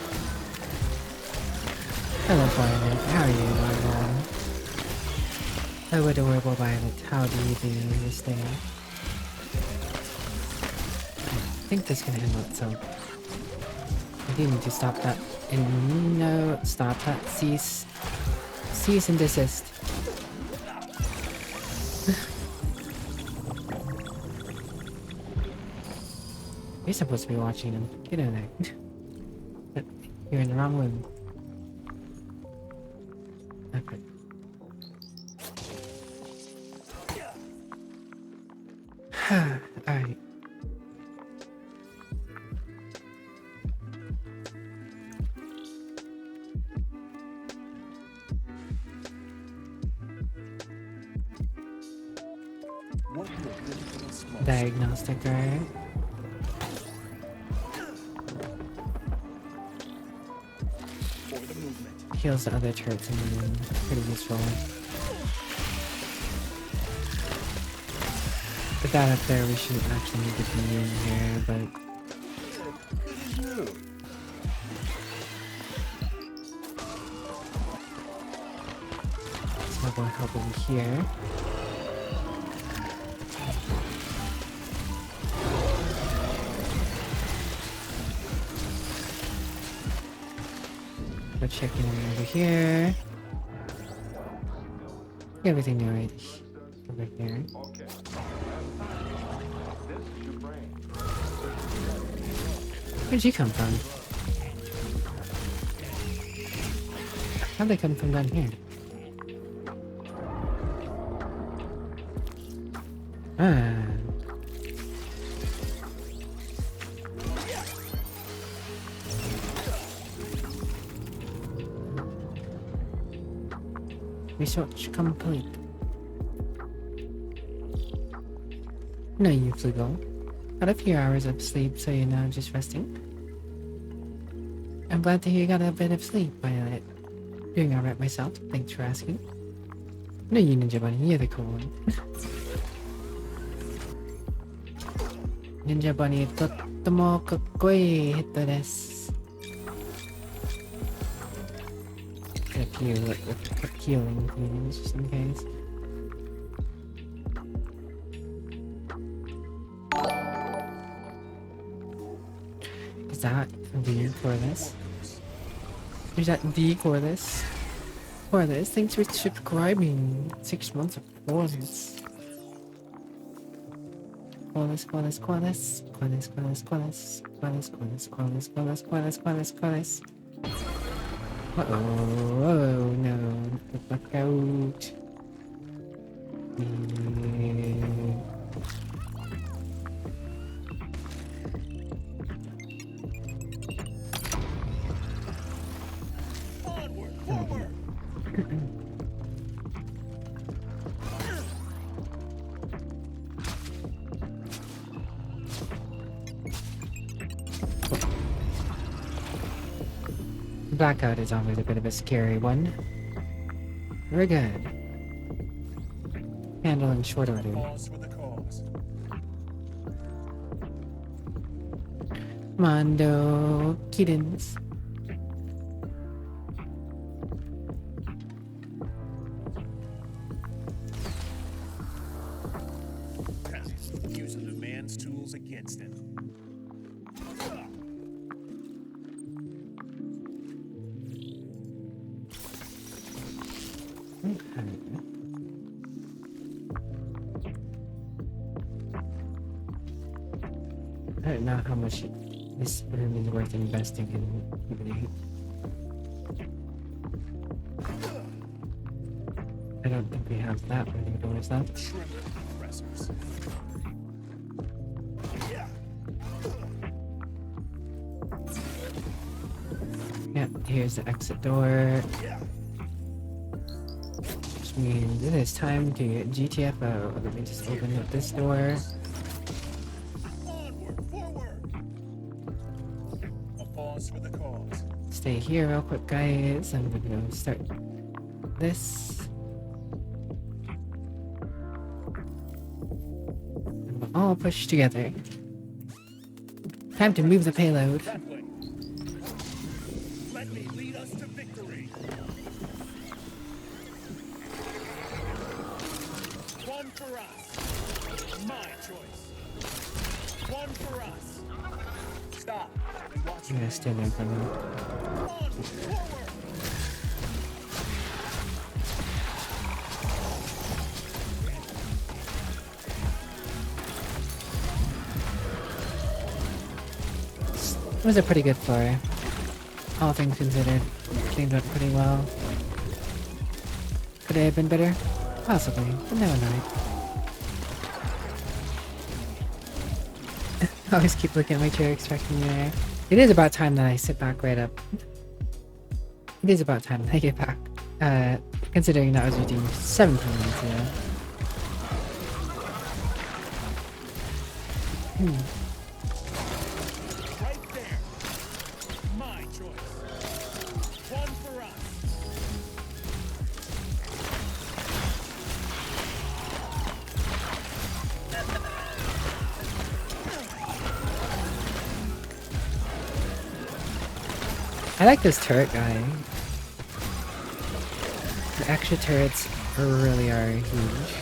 Hello, Violet. How are you, Violet? Oh, adorable Violet. How do you do this day? I think this can handle itself. I do need to stop that. And no, stop that. Cease. Cease and desist. You're supposed to be watching him. Get in there. But you're in the wrong room. Okay. Alright. Diagnostic, right? Heals the other turrets in the room. Pretty useful. With that up there, we shouldn't actually need to be in here, but... I'll go help over here. Go check in over here. Everything alright over here. Where'd you come from? How'd they come from down here? Ah. Research complete. No, you Flugo. Got a few hours of sleep, so you're now just resting. I'm glad to hear you got a bit of sleep, Violet. Doing alright myself, thanks for asking. No, you Ninja Bunny, you're the cool one. Ninja Bunny, tottemo kakkoi hito desu. A few healing things, just in case. Is that V for this? Is that V for this? For this? Thanks for subscribing. 6 months of course. Qualis. Uh-oh, oh no, look out. Onward, forward. Blackout is always a bit of a scary one. We're good. Handle in short order. Mondo kittens. Using the man's tools against him. I don't know how much this room is worth investing in eBay. I don't think we have that many doors left. Yeah, here's the exit door. Which means it is time to get GTFO. Let me just open up this door. For the cause. Stay here real quick, guys. I'm gonna go start this. And we'll all push together. Time to move the payload. That way. Let me lead us to victory. One for us. My choice. One for us. Stop. I'm gonna stand there for a minute. It was a pretty good floor. All things considered. Things went pretty well. Could it have been better? Possibly, but no, not. I always keep looking at my chair expecting you there. It is about time that I sit back right up. It is about time that I get back. Considering that I was reading 17 minutes ago. Right there. My choice. One I like this turret guy. The extra turrets really are huge.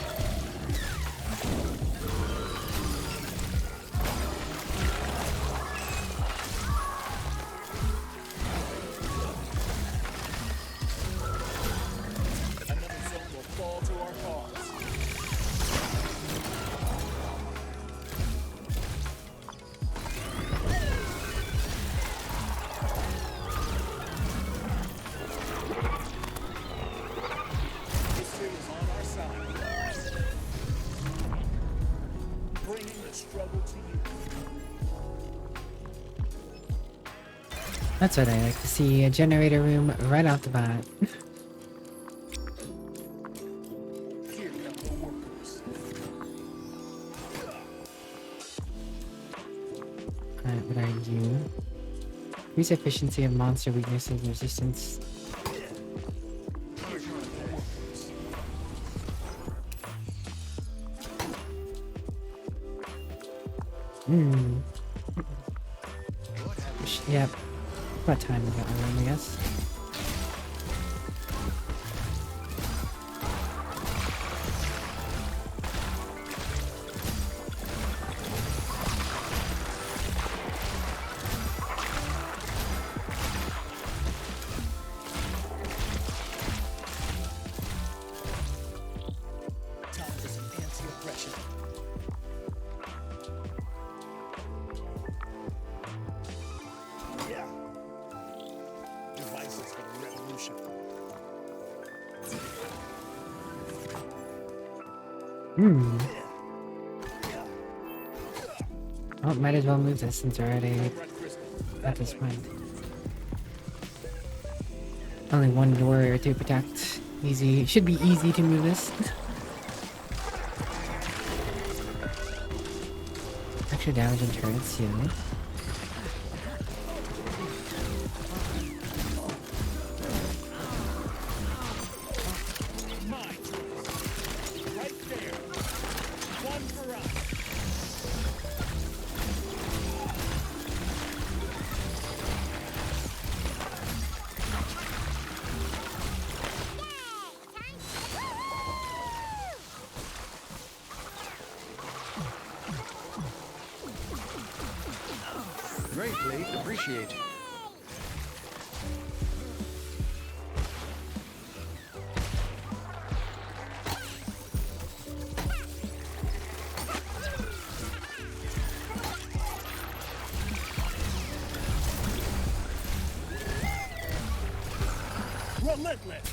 That's what I like to see, a generator room right off the bat. Alright, what are you? Increase efficiency of monster weaknesses and resistance. Yep. What time we got room, I guess. Oh, might as well move this since we're already at this point. Only one warrior to protect. Easy. Should be easy to move this. Extra damage on turrets, too. Greatly appreciated. Relentless.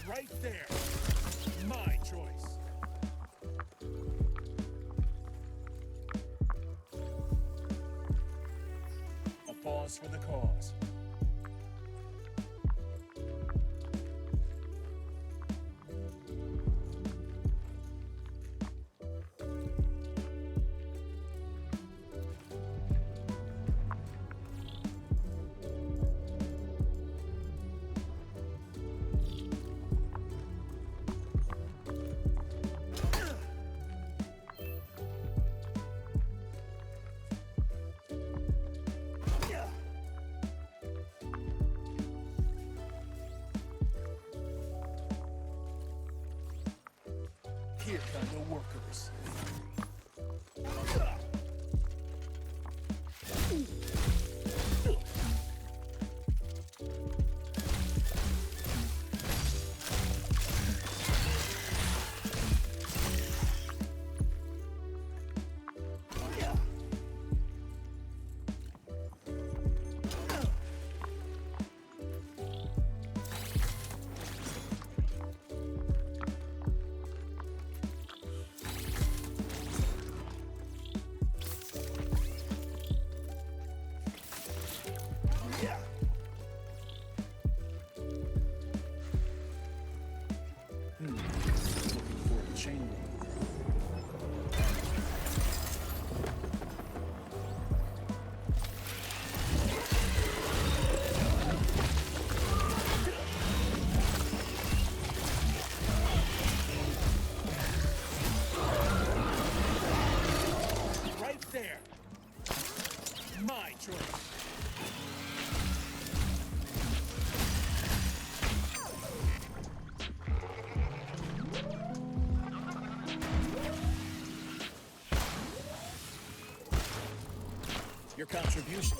Right there. My choice. A pause for the cause. Here come the workers. Your contribution.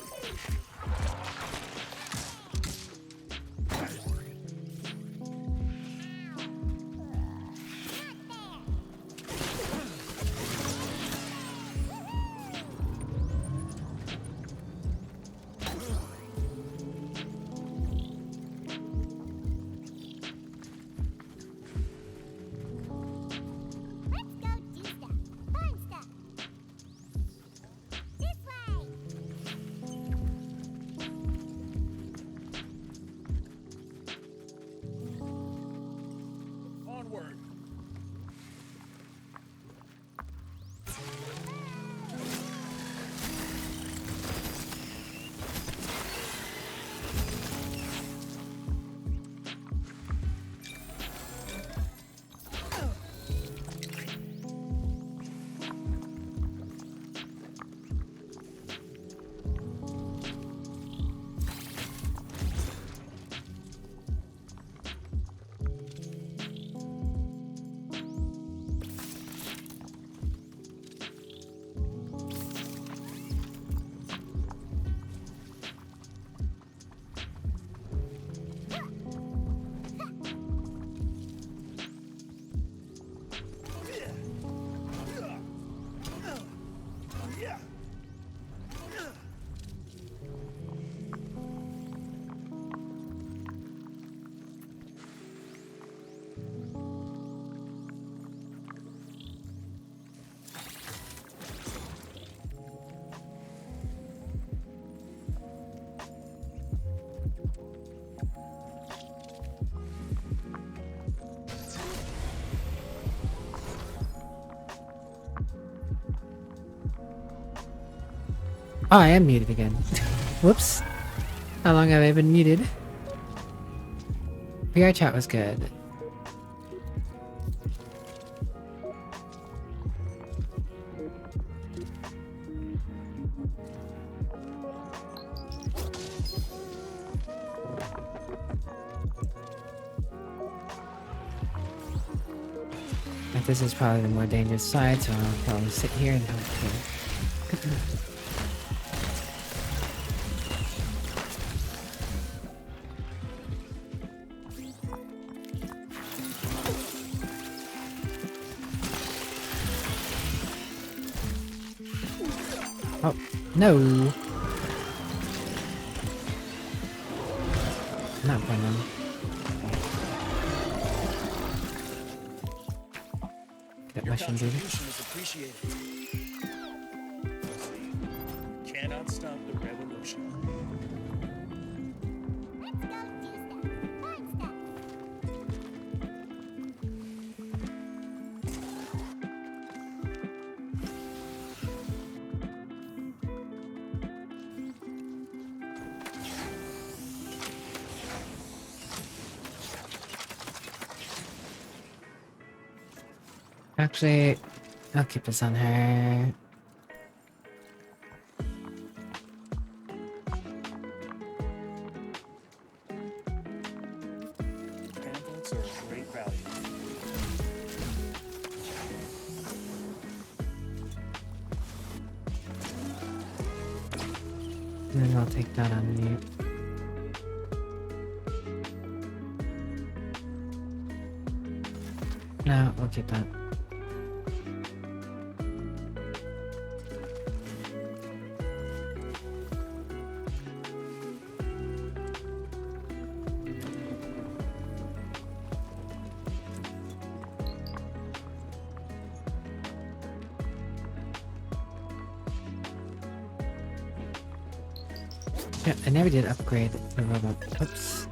Onward. Oh, I am muted again. Whoops. How long have I been muted? VRChat was good. Like, this is probably the more dangerous side, so I'll probably sit here and help you. Oh, no! Not Venom. Get Your mushroom dude. contribution is appreciated. Cannot stop the revolution. Actually, I'll keep this on her. Pamphlets are of great value. And then I'll take that on mute. No, we'll keep that. Yeah, I never did upgrade the robot. Oops.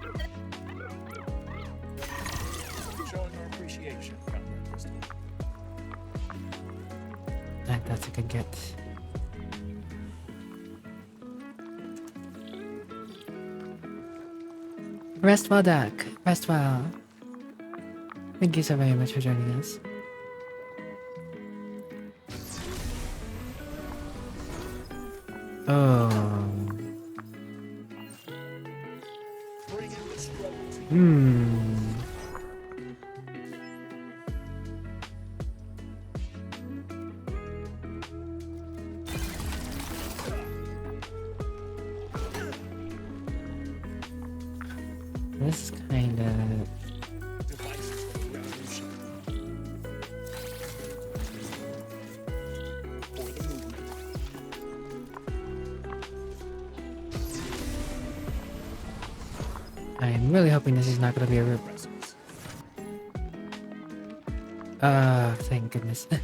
Showing our appreciation, Comrade Crystal. That's a good get. Rest well, Duck. Rest well. Thank you so very much for joining us. Oh. this kind of. Devices for revolution. For the movement. I'm really hoping this is not going to be a room. Thank goodness. I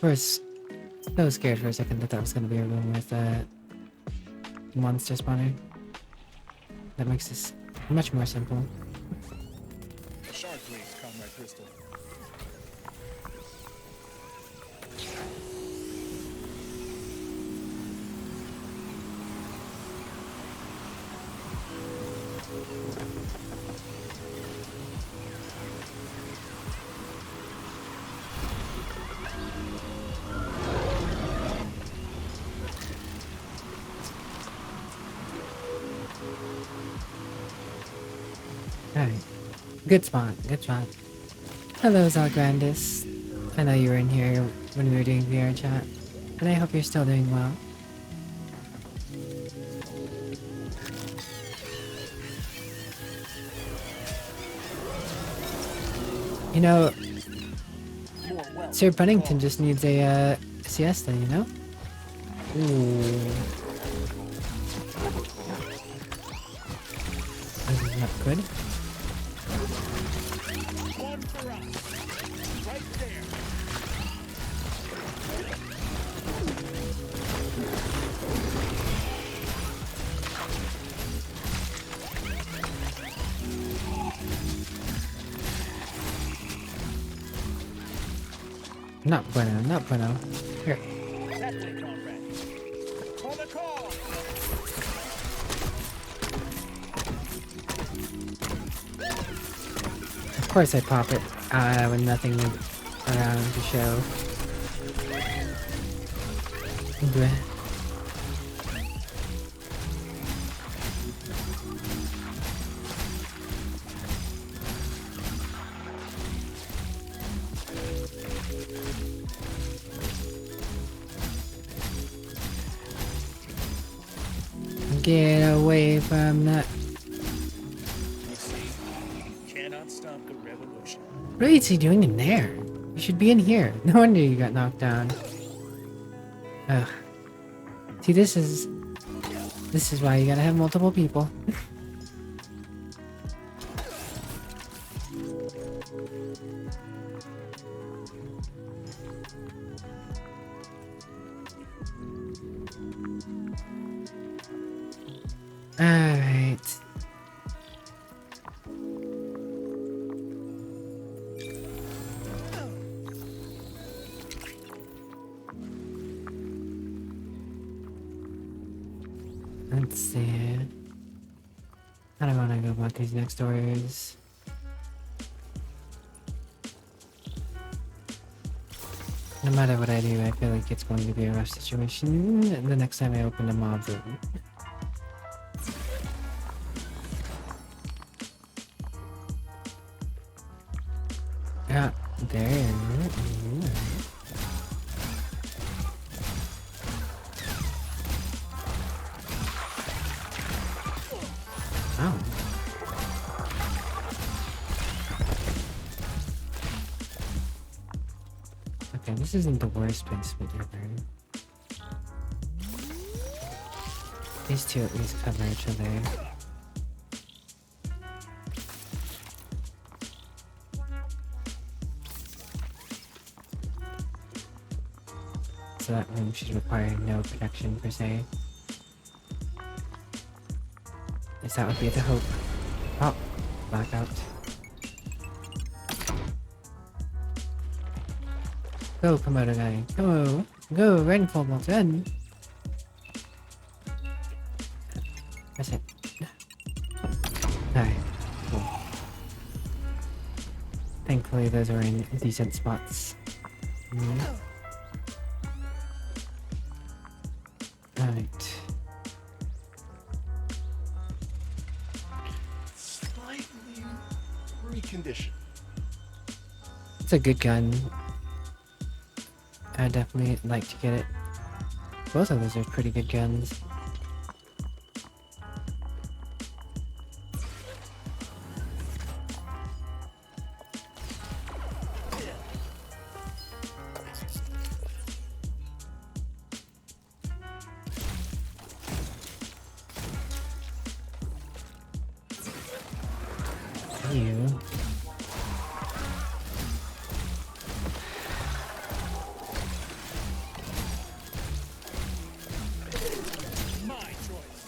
was so scared for a second that was going to be a room with monster spawner. That makes this much more simple. Shark blades, Comrade Crystal. Alright. Good spot, good spot. Hello, Zalgrandis. I know you were in here when we were doing VRChat, and I hope you're still doing well. You know, Sir Punnington just needs a siesta, you know? Ooh. This is not good. One for us. Right there. Not bueno, not bueno. Here. That way, comrade. For the call. Of course I pop it with nothing around to show. Bleh. Get away from that. You see, cannot stop the revolution. What is he doing in there? You should be in here. No wonder you got knocked down. Ugh. See, this is why you gotta have multiple people. Alright. Let's see. I don't want to go about these next doors. No matter what I do, I feel like it's going to be a rough situation the next time I open a mob room. Yeah, there. Oh. Okay, this isn't the worst placement ever. These two at least cover each other. So that room should require no protection per se. Yes, that would be the hope. Oh, blackout. Go, promoter guy. Go, go, run, Cobalt, run. That's it. Alright, cool. Thankfully, those are in decent spots. Alright. Slightly reconditioned. It's a good gun. I definitely like to get it. Both of those are pretty good guns. you. My choice.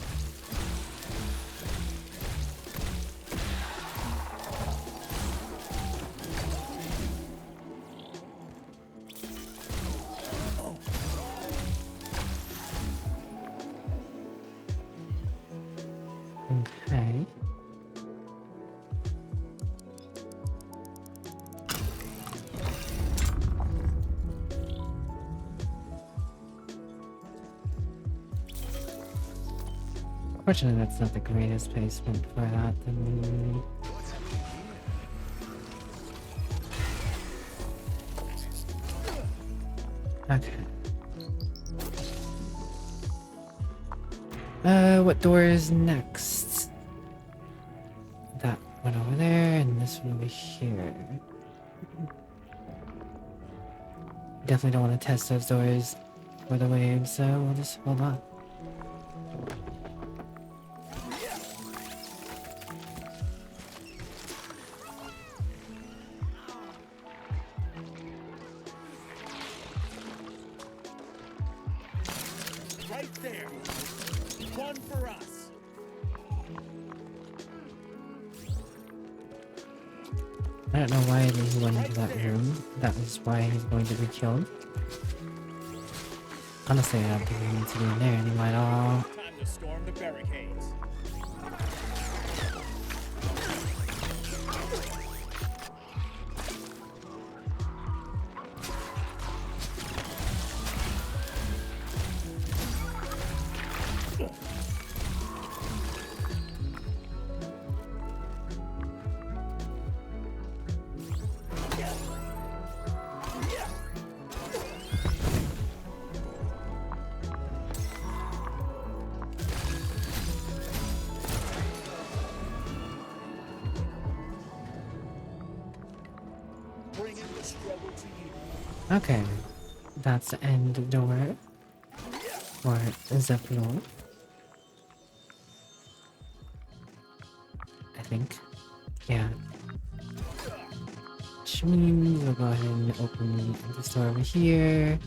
Okay. Fortunately, that's not the greatest placement for that. Then... Okay. What door is next? That one over there, and this one over here. Definitely don't want to test those doors for the wave, so we'll just hold on. Right there. One for us. I don't know why he went into that room. That was why he's going to be killed. Honestly, I don't think he needs to be in there anymore at all. Time to storm the barricades. Bringing the struggle to you. Okay, that's the end door for the floor. I think. Yeah. Which means we'll go ahead and open this door over here.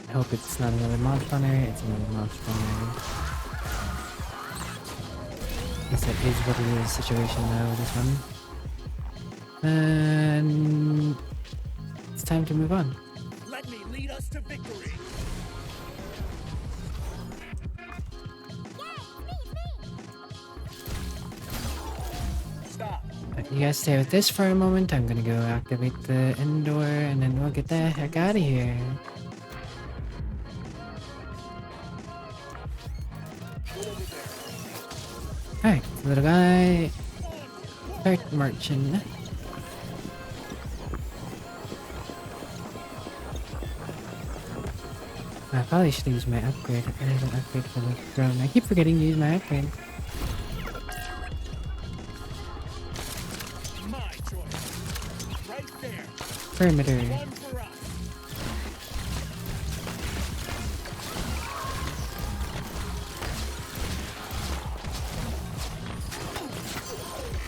I hope it's not another mob spawner. It's another mob spawner. Guess that is what it is situation though, this one. And it's time to move on. Let me lead us to victory. Stop. You guys stay with this for a moment. I'm gonna go activate the end door and then we'll get the heck out of here. Alright, little guy. Start marching. I probably should use my upgrade. I need an upgrade for the throne. I keep forgetting to use my upgrade. My choice. Right there. Perimeter. One for us.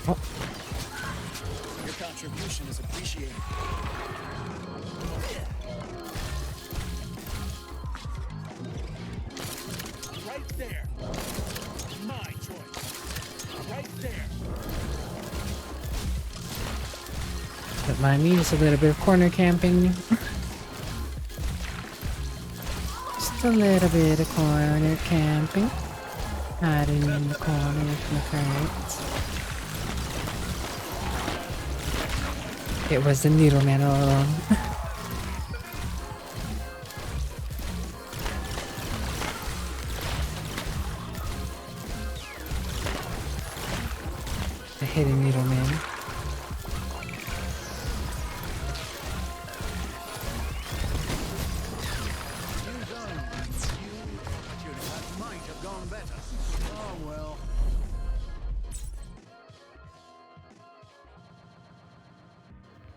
Oh, Your contribution is appreciated. Right there. My choice. Right there. don't mind me, just a little bit of corner camping. Just a little bit of corner camping. Hiding in the corner with my friends. It was the Needleman all along. The hidden Needleman.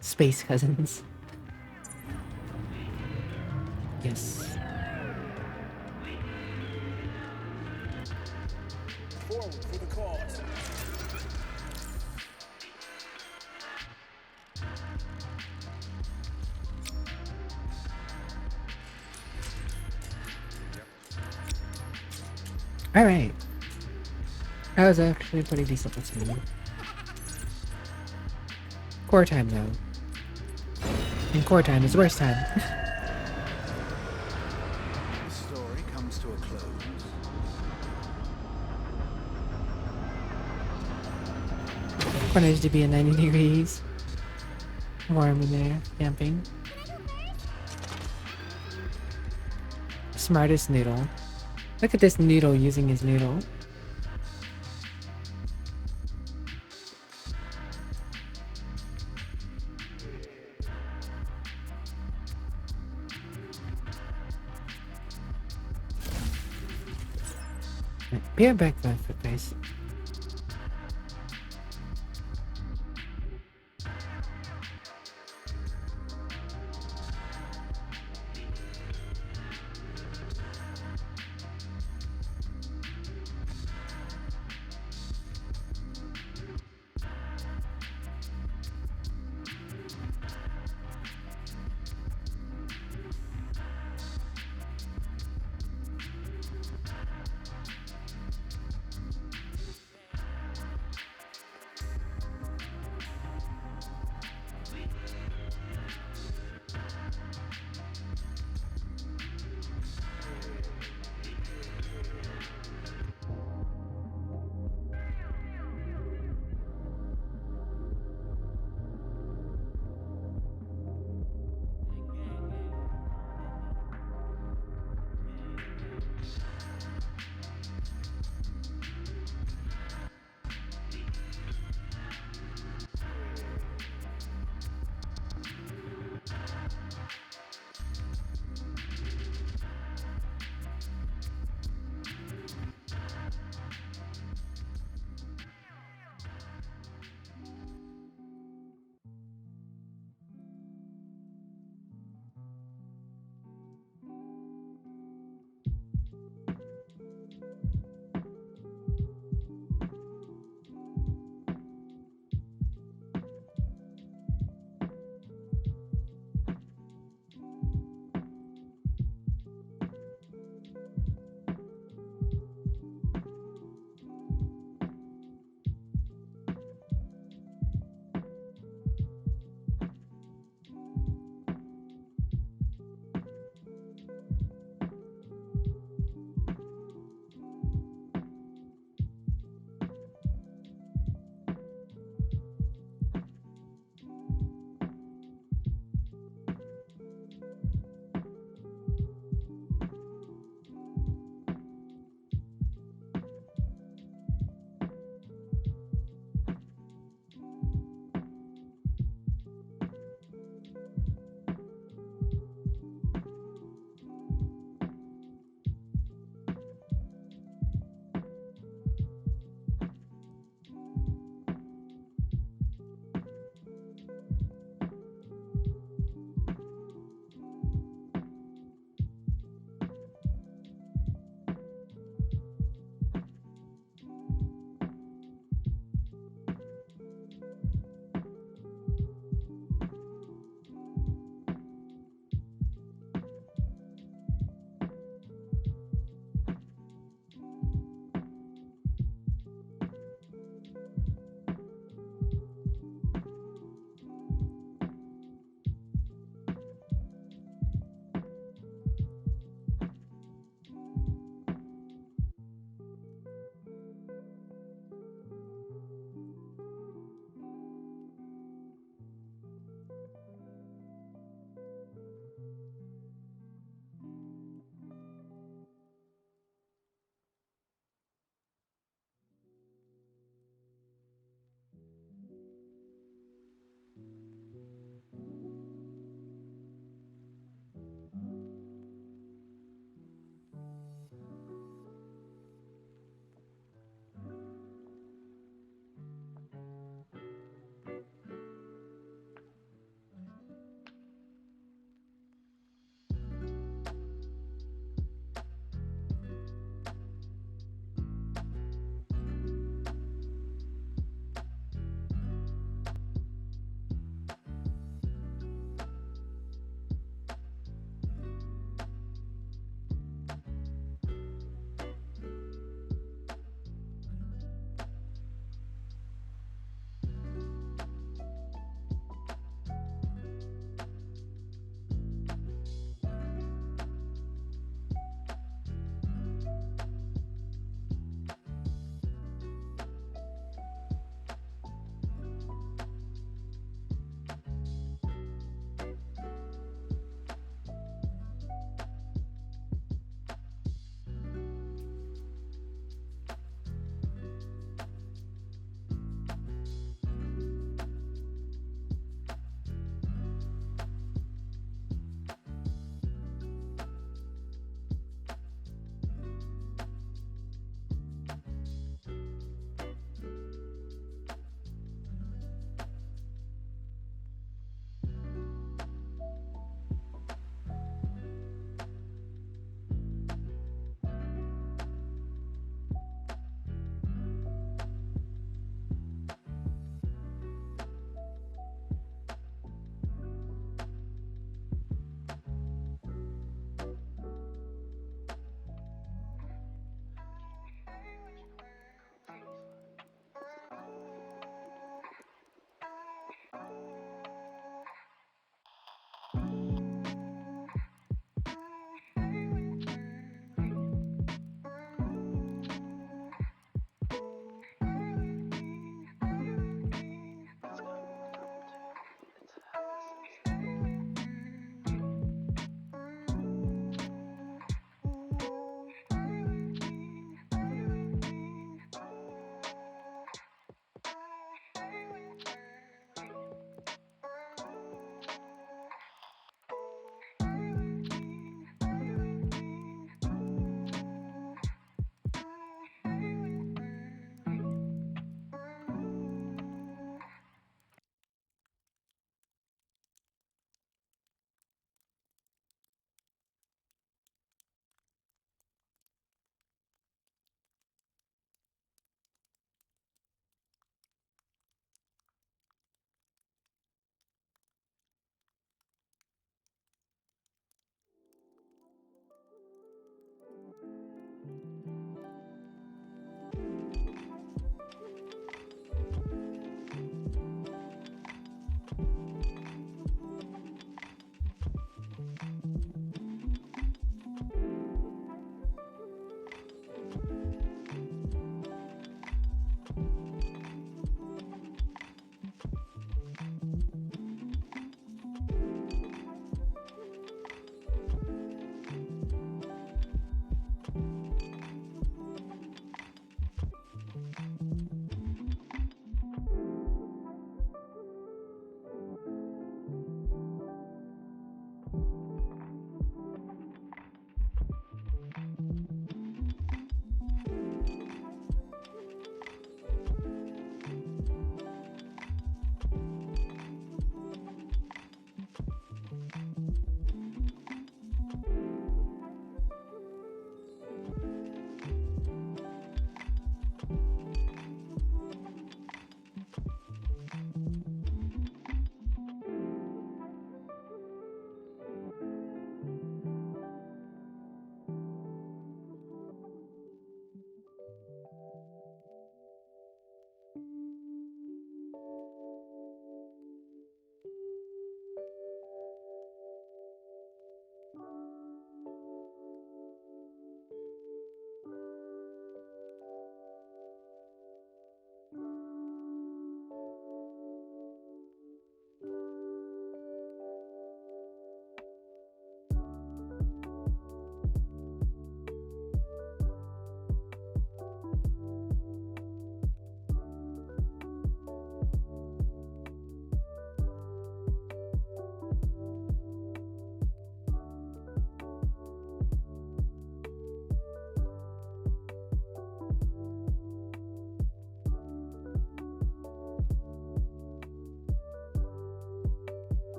Space cousins. Yes. Forward for the Alright. That was actually a pretty decent listening. Core time though. And core time is the worst time. The story comes to a close. Corners to be at 90 degrees. Warm in there, camping. Smartest noodle. Look at this noodle using his noodle. Be right back, my footface.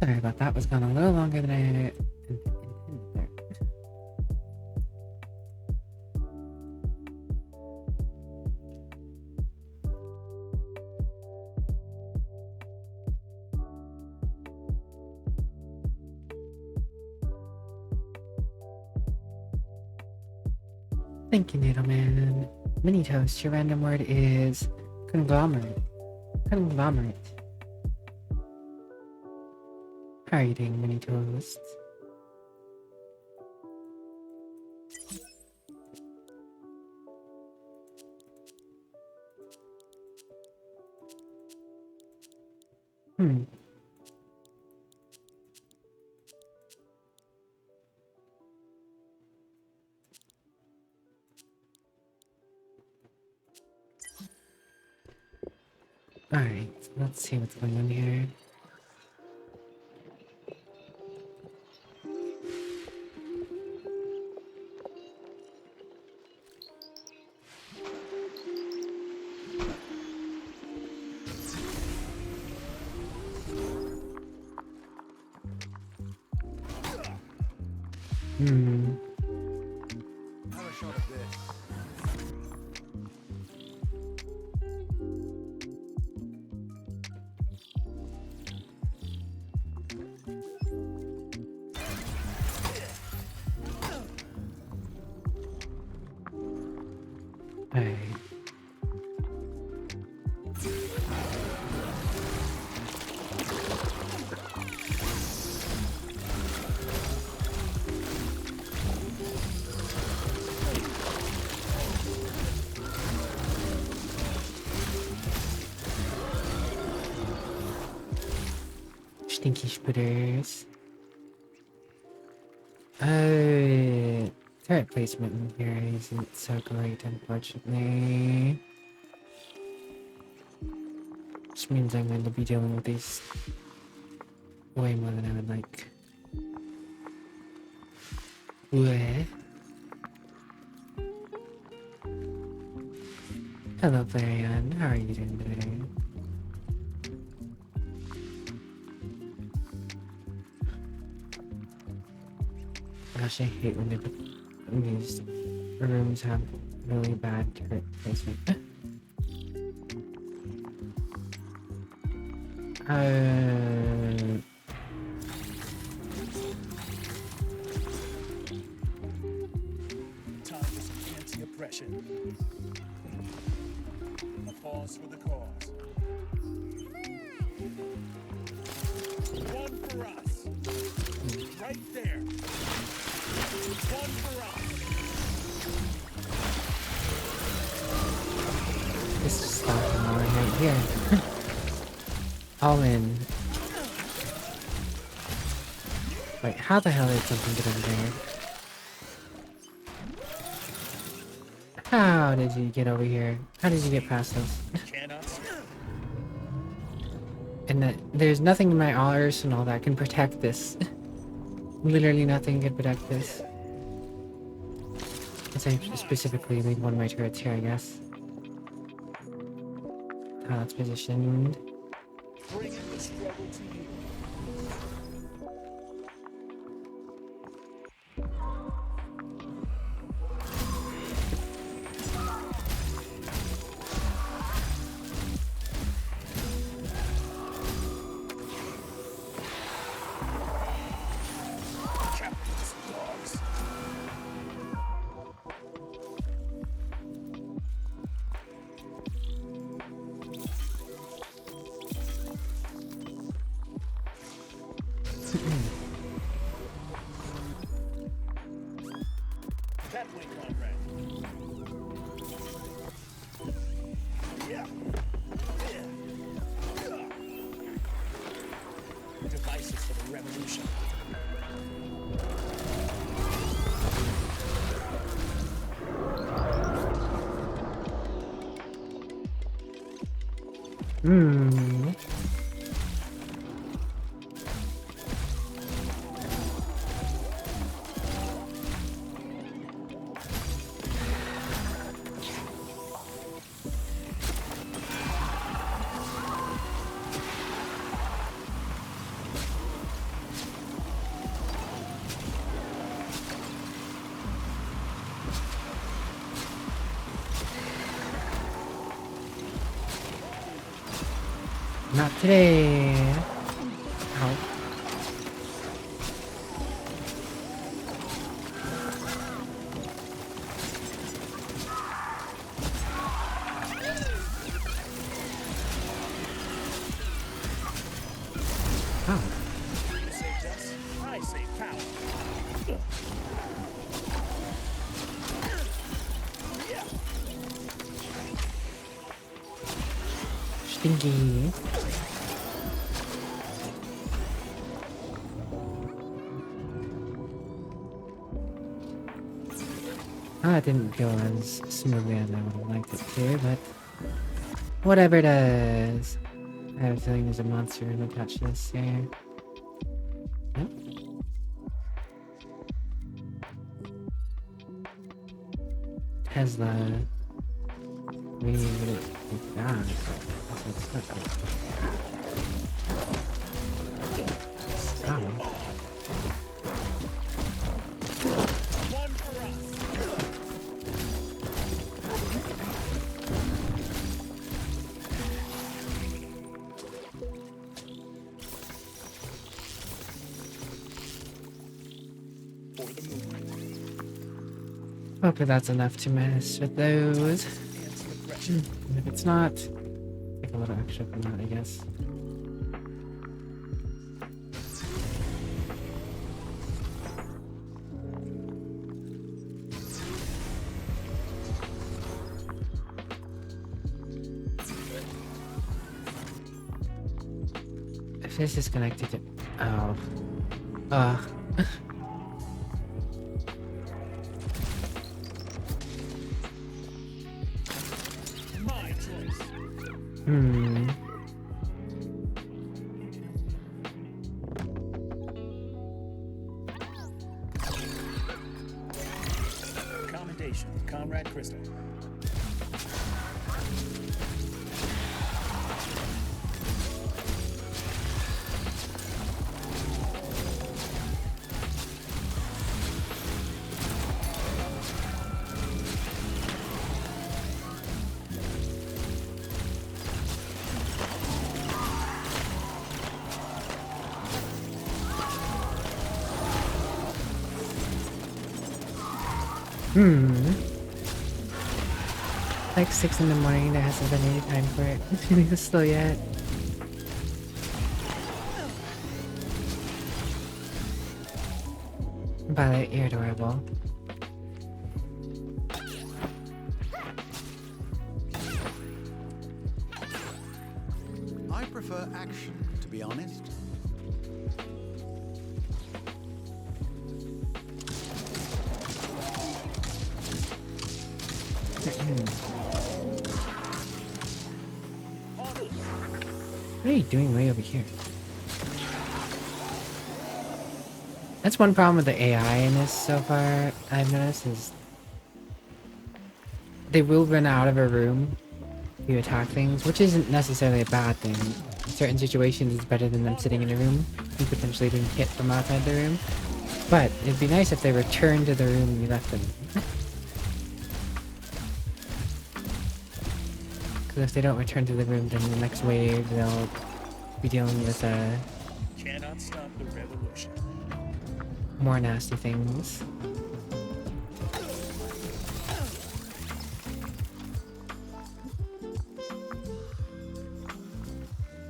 Sorry about that. Was gone a little longer than I intended there. Thank you, Needleman. Mini Toast, your random word is conglomerate. Conglomerate. How are you doing, Mini Toast? Alright, let's see what's going on here. Have a shot of this. Alright. Stinky spitters. Turret placement in here isn't so great, unfortunately. Which means I'm going to be dealing with these way more than I would like. Bleh. Hello, Flareon. How are you doing today? Gosh, I hate when these rooms have really bad turret placement. Time for some anti-oppression. A pause for the cause. One for us. Right there. One for us. This is stopping all right here. All in. Wait, how the hell did something get over there? How did you get over here? How did you get past us? And that there's nothing in my arsenal that can protect this. Literally nothing can protect this. As I specifically leave one of my turrets here, I guess. How it's positioned. Bringing the struggle to you. Captains, dogs. That way, comrade. Yeah. Devices for the revolution. Not today. Ow. Oh. You say dust, I say power. Yeah. Stinky. Ah, it didn't go as smoothly as I would have liked it to, but whatever it is. I have a feeling there's a monster in the touch this here. Yep. Tesla. We wouldn't think that. That's not good. Ow. One for us. For the movement. Hopefully that's enough to mess with those. Answer the pressure. And if it's not, take a little extra from that, I guess. If this is connected to... Oh. Ugh. My choice. Hmm. Commendation, Comrade Crystal. Like 6 in the morning, there hasn't been any time for it still yet. Violet, you're adorable. I prefer action, to be honest. What are you doing way over here? That's one problem with the AI in this so far, I've noticed, is they will run out of a room to attack things, which isn't necessarily a bad thing. In certain situations, it's better than them sitting in a room and potentially being hit from outside the room. But it'd be nice if they returned to the room you left them. Because if they don't return to the room, then the next wave they'll be dealing with Cannot stop the revolution. more nasty things.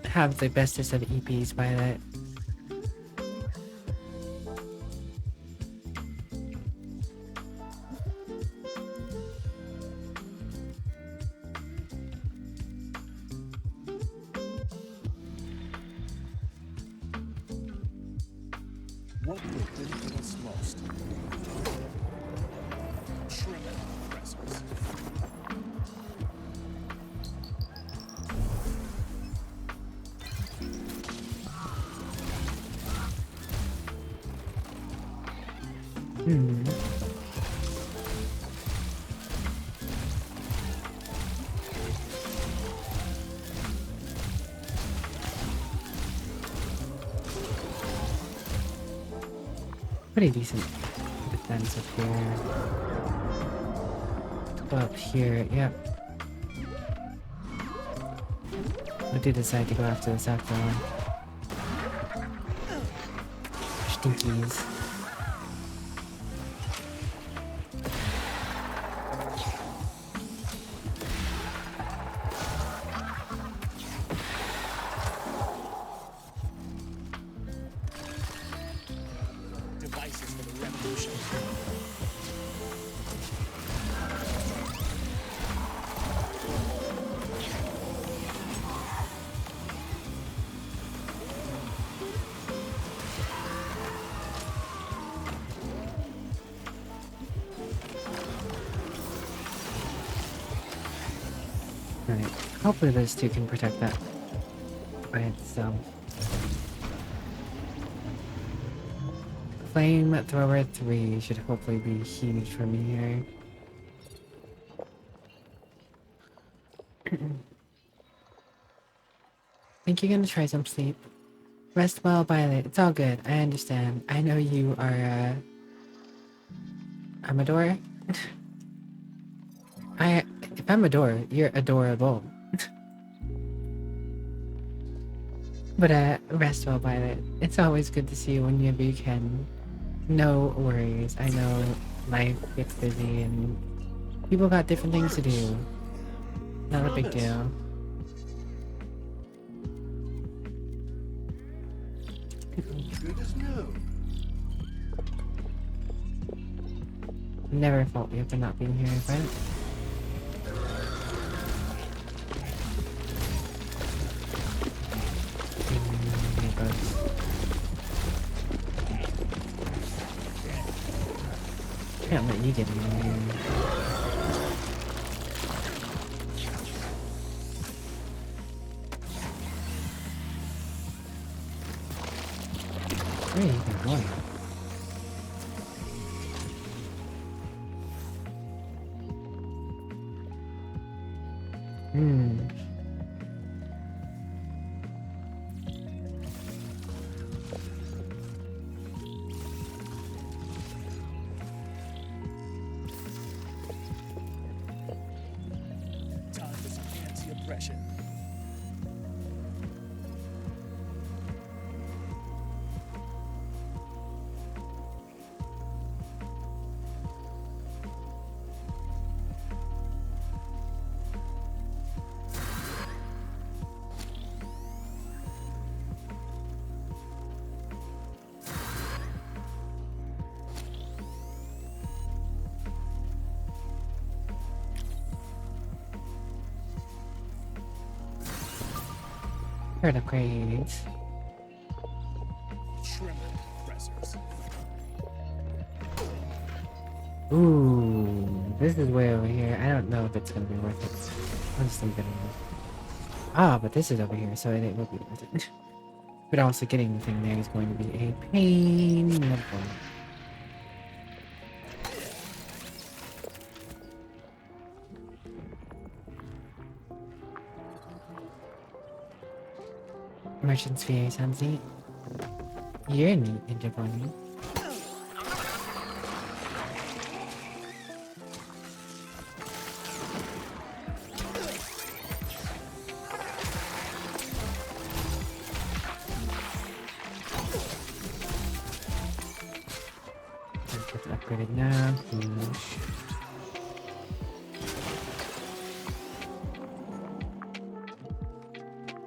Have the bestest of EPs by that. What will influence most? Shrimming oppressors. Pretty decent defense up here. Let's go up here, yep. I did decide to go after this after all. Stinkies. Devices for the revolution. Right. Hopefully those two can protect that by itself. Flamethrower 3 should hopefully be huge for me here. Think you're gonna try some sleep? Rest well, Violet. It's all good. I understand. I know you are, Amador? If I'm Adore, you're adorable. But, rest well, Violet. It's always good to see you whenever you can. No worries. I know life gets busy and people got different things to do. Not a big deal. Good as new. Never fault you for not being here, friend. Can't let you get in here. Where are you going? Time for some anti-oppression. Heard upgrades. Shrimp pressers. Ooh, this is way over here. I don't know if it's gonna be worth it. I'm just gonna. Ah, but this is over here, so it will be worth it. But also getting the thing there is going to be a pain in the butt. Merchant's VA sounds neat. You're neat, Ninja Bunny. Let's upgrade it now.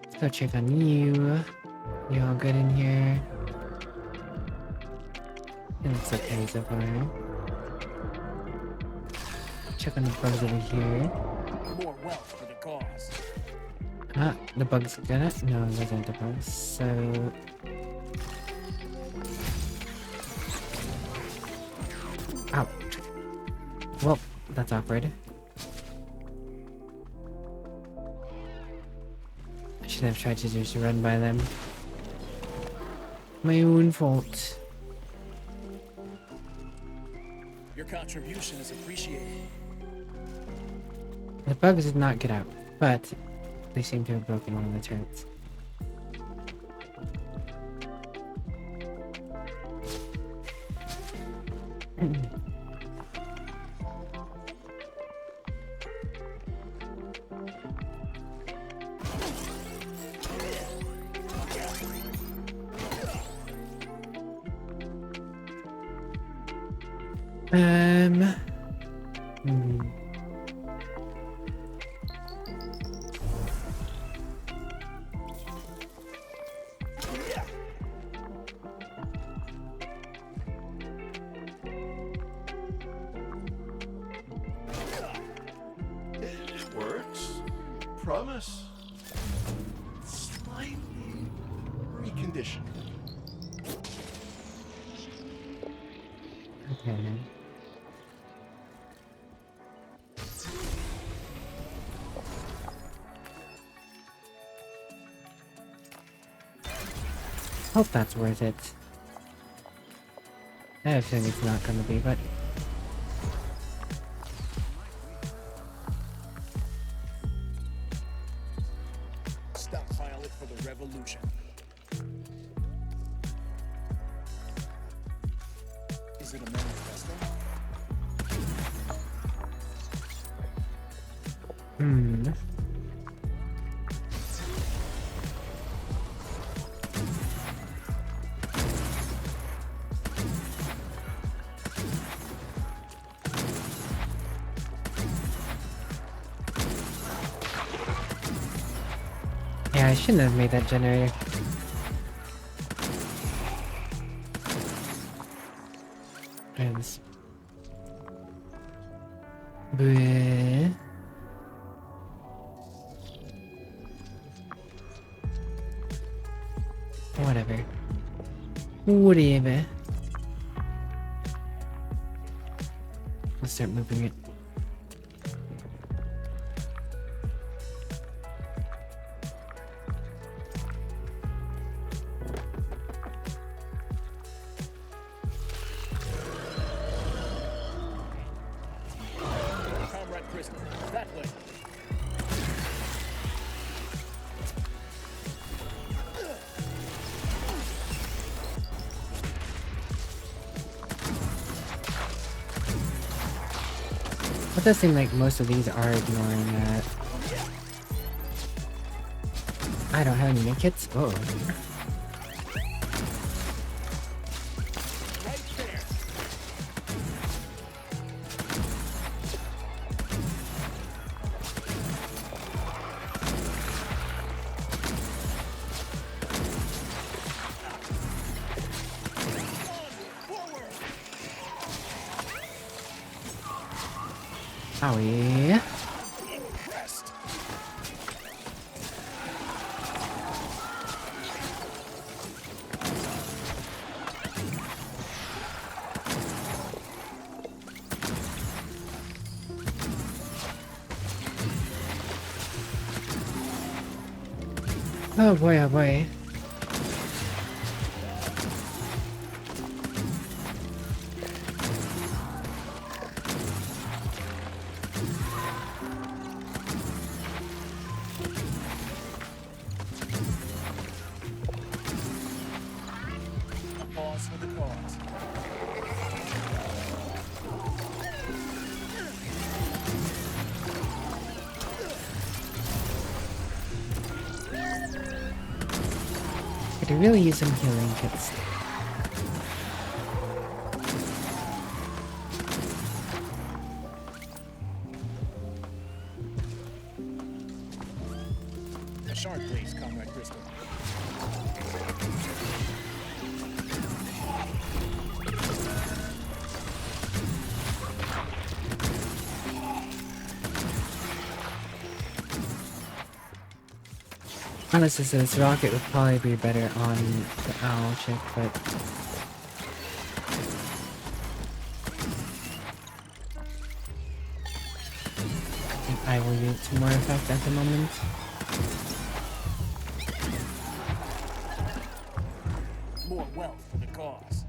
Let's go check on you. You all good in here? It looks okay so far. Check on the bugs over here. More wealth for the cause. Ah, the bugs gonna? No, those aren't the bugs. So. Ow. Well, that's awkward. I should have tried to just run by them. My own fault. Your contribution is appreciated. The bugs did not get out, but they seem to have broken one of the turrets. Hmm. It works. Promise. Slightly reconditioned. Okay. Hope that's worth it. I have a feeling it's not gonna be, but Stockpile it for the revolution. Is it a manifesto? hmm. Yeah, I shouldn't have made that generator. Friends. Bleh. Whatever. Whatever. Let's start moving it. Comrade Crystal, that way. It does seem like most of these are ignoring that. I don't have any medkits. Oh. Right there. Owie. Impressed. Oh boy, oh boy. A pause for the cause. I could really use some healing kits. A shard, please, Comrade Crystal. Honestly, so this rocket would probably be better on the owl chick, but I think I will use it to more effect at the moment. More wealth for the cause.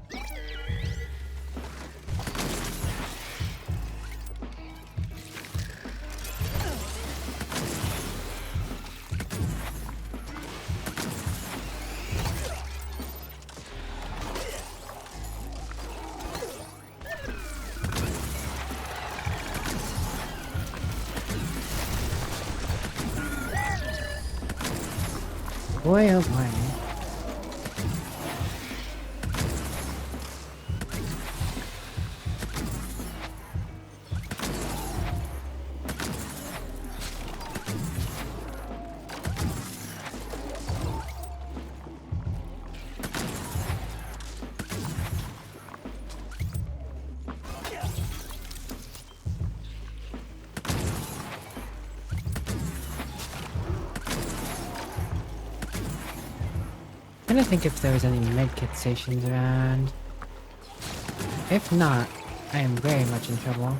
Boy, oh boy. trying to think if there was any medkit stations around. If not, I am very much in trouble.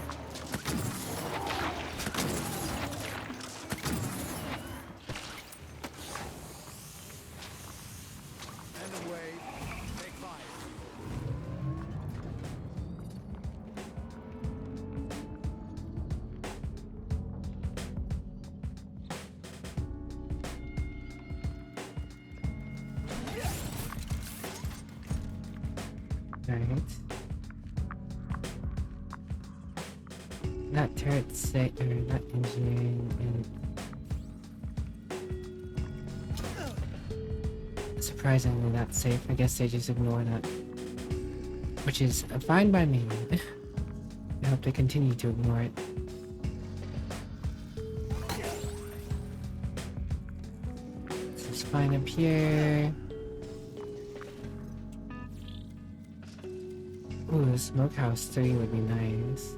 Alright. That turret's safe, or that engineering, and surprisingly that's safe. I guess they just ignore that. Which is fine by me. I hope they continue to ignore it. This is fine up here. Ooh, the Smokehouse 3 would be nice.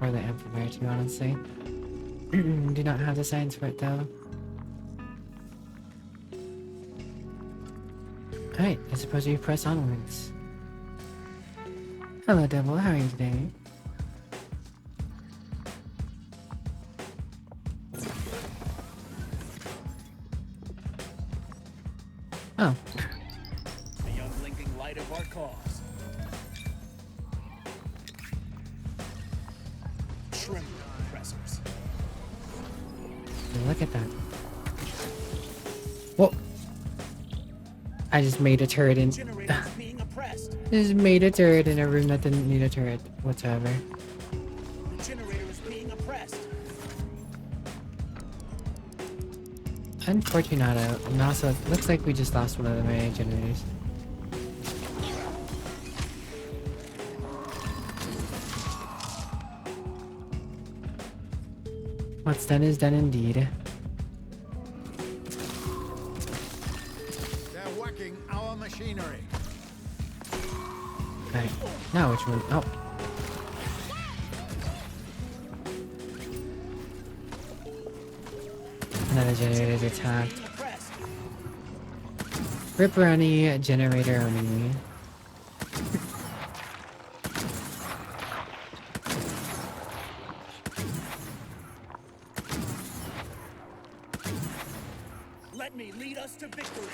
Or the amplifier, to be honest. Do not have the science for it, though. Alright, I suppose we press onwards. Hello, Devil. How are you today? Oh. The unblinking light of our cause. Shrimp compressors. Look at that. Whoa! I just made a turret in. Generators being oppressed. Just made a turret in a room that didn't need a turret whatsoever. The generator is being oppressed. Unfortunato. And also, it looks like we just lost one of the main generators. What's done is done indeed. They're whacking our machinery. Right. Now which one? Oh. Another generator is attacked. Ripperoni generator on me. Let me lead us to victory.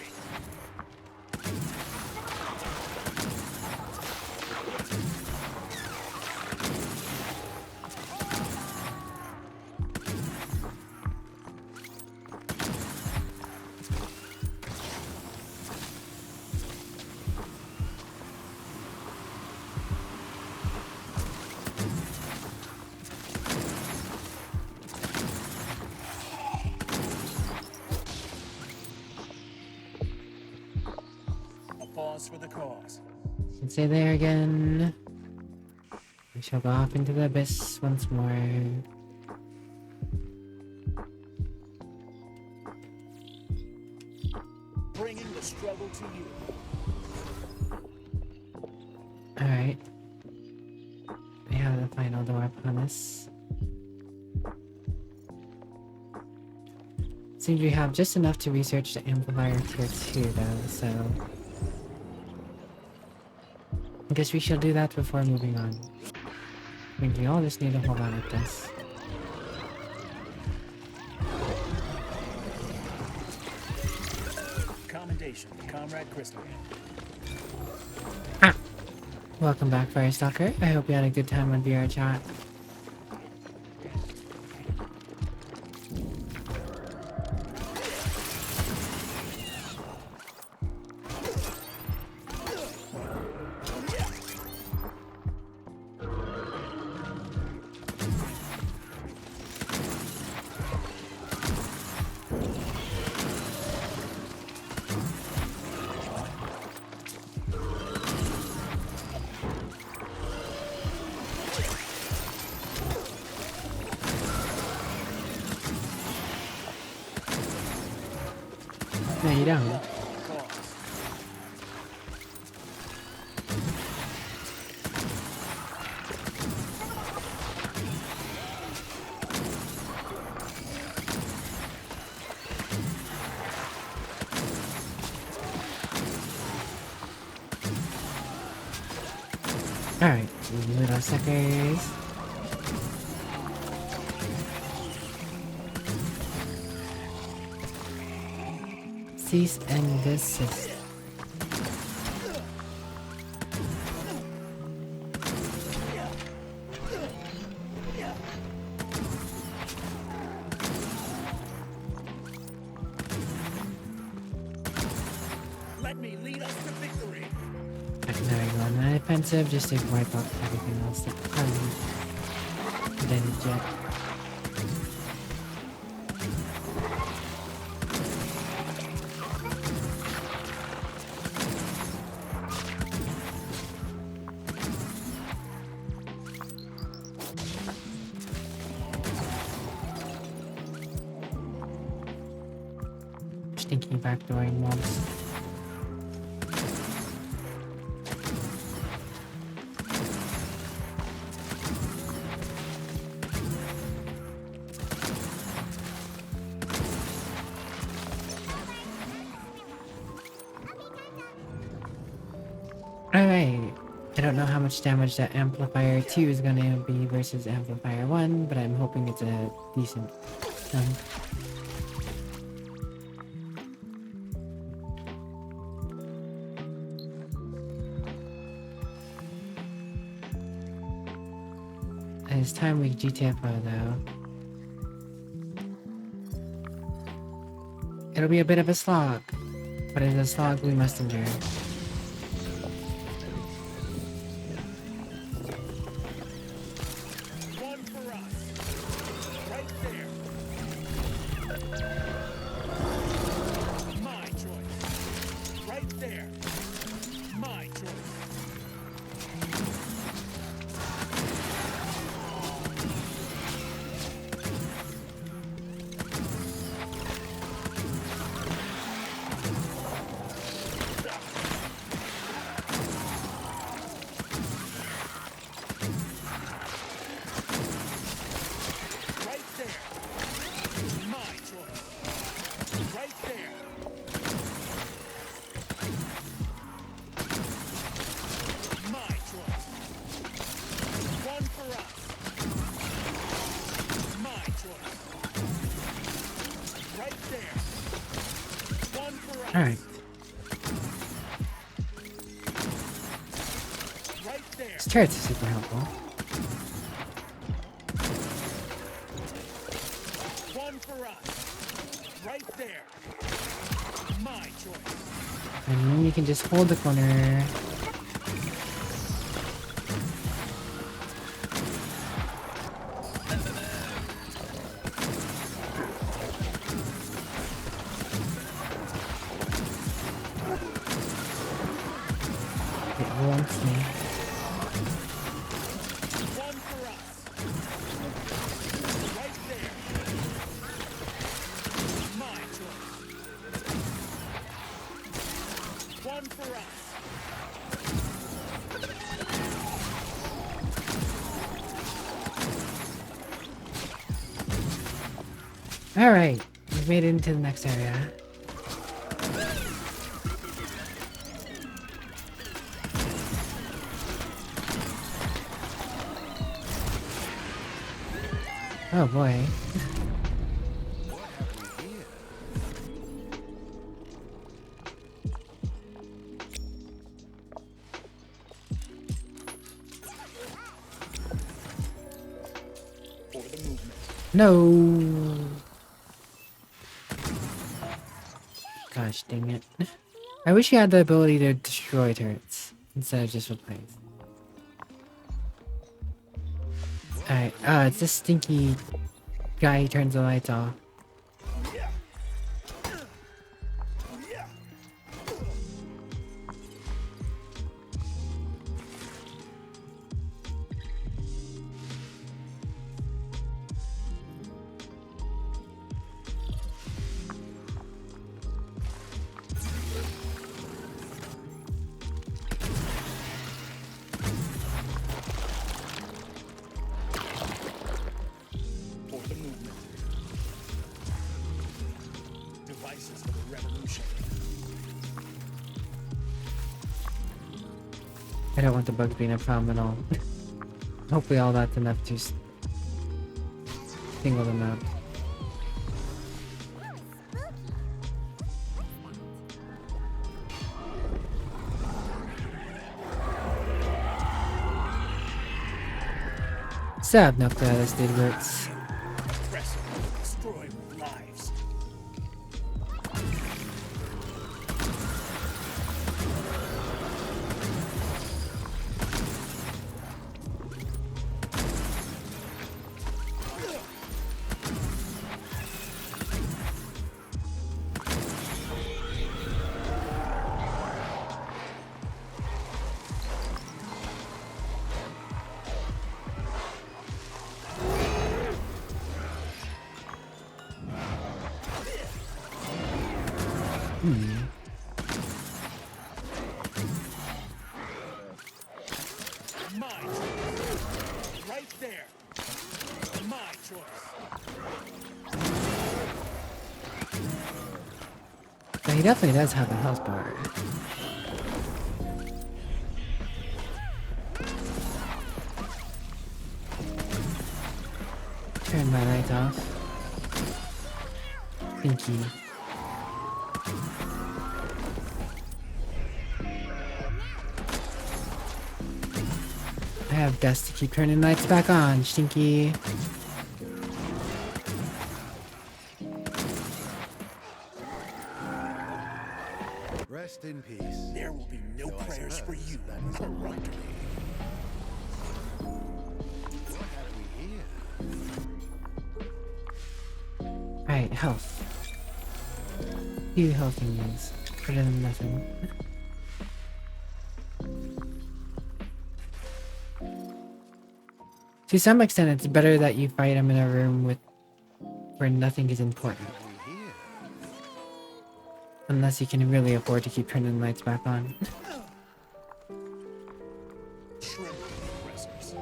Pause for the cause. And stay there again. We shall go off into the abyss once more. Bringing the struggle to you. Alright. We have the final door upon us. Seems we have just enough to research the amplifier tier 2 though, so I guess we shall do that before moving on. I think we all just need to hold on with this. Commendation, Comrade Crystal. Ah. Welcome back, Firestalker. I hope you had a good time on VRChat. No, you don't. Alright, little suckers. Cease and desist. Let me lead us to victory. Now we go on the offensive just to wipe out everything else that didn't yet. Stinky backdooring mobs. Alright, I don't know how much damage that Amplifier 2 is gonna be versus Amplifier 1, but I'm hoping it's a decent chunk. It's time we GTFO though. It'll be a bit of a slog, but it's a slog we must endure. One for us. Right there. My choice. Right there. My choice. Right there. My choice. Right there. My choice. One for us. My choice. Right there. One for us. Alright, Right there. this turret's super helpful. One for us. Right there. My choice. And then you can just hold the corner. It wants me. One for us. Right there. My choice. One for us. Alright, we've made it into the next area. Oh boy. What have we here? For the movement. No. Gosh dang it. I wish you had the ability to destroy turrets instead of just replace. Alright, it's this stinky guy who turns the lights off. For the movement. Devices for the revolution. I don't want the bugs being a problem at all. Hopefully all that's enough to single them out. Sad enough that this did works. Destroy lives. My choice. Right there. My choice. But he definitely does have a health bar. Turn my lights off. Thank you. I have dust to keep turning lights back on, Stinky. Rest in peace. There will be no Though I prayers for suppose you. that is unlikely. What have we here? Alright, health. Few health things. Better than nothing. To some extent, it's better that you fight him in a room with where nothing is important. Unless you can really afford to keep turning the lights back on. Shrimp compressors.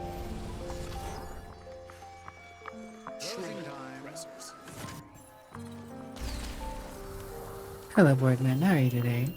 Shrimp compressors. Hello, Boardman. How are you today?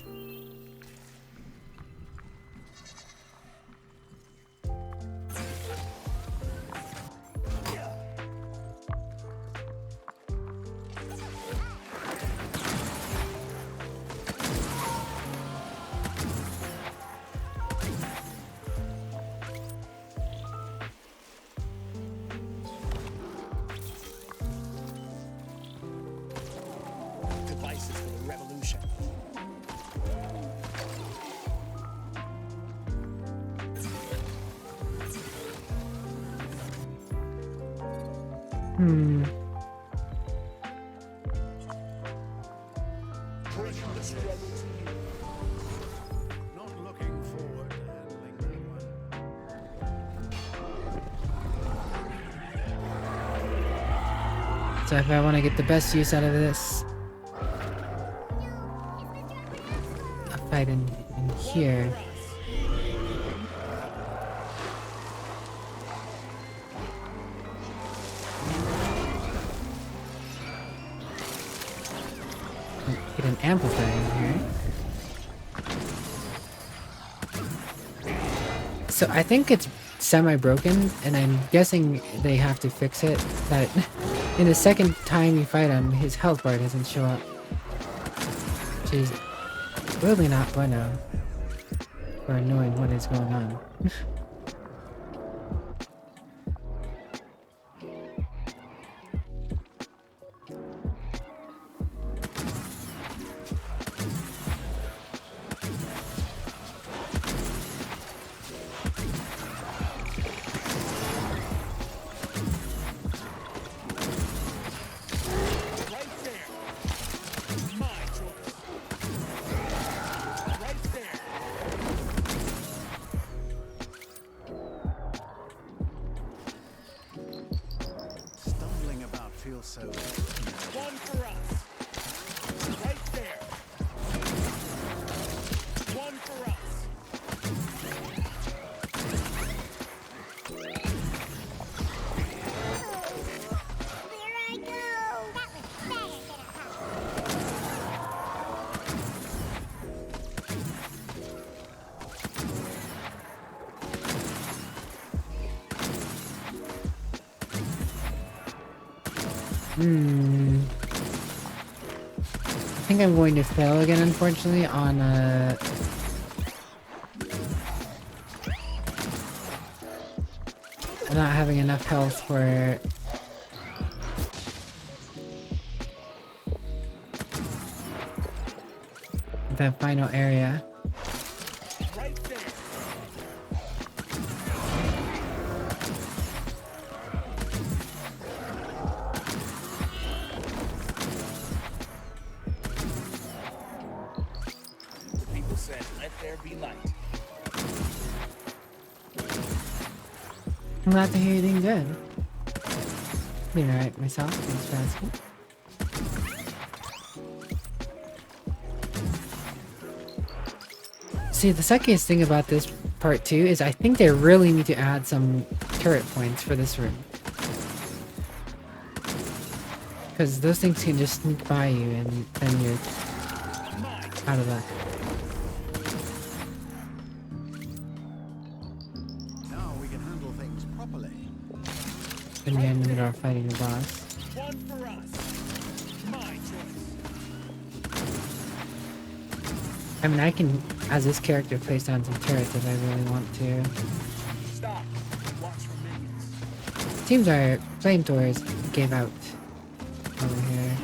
Devices for the revolution. Bring the struggle to you. Not looking forward to handling that one. So if I want to get the best use out of this, I'll fight in here. Get an amplifier in here. So I think it's semi-broken, and I'm guessing they have to fix it. That in the second time you fight him, his health bar doesn't show up. Which is really not bueno for knowing what is going on. Right there. My choice. Right there. I think I'm going to fail again, unfortunately, on not having enough health for the final area. Right there. People said, "Let there be light." I'm glad to hear you're doing good. Doing alright myself, thanks for asking. See, the suckiest thing about this part 2 is I think they really need to add some turret points for this room. Because those things can just sneak by you and then you're out of luck. Now we can handle things properly. When you're in the middle of fighting the boss. One for us. My choice. I mean, I can, as this character, place down some turrets if I really want to. Stop. Watch for minions. Seems our flamethrowers gave out over here.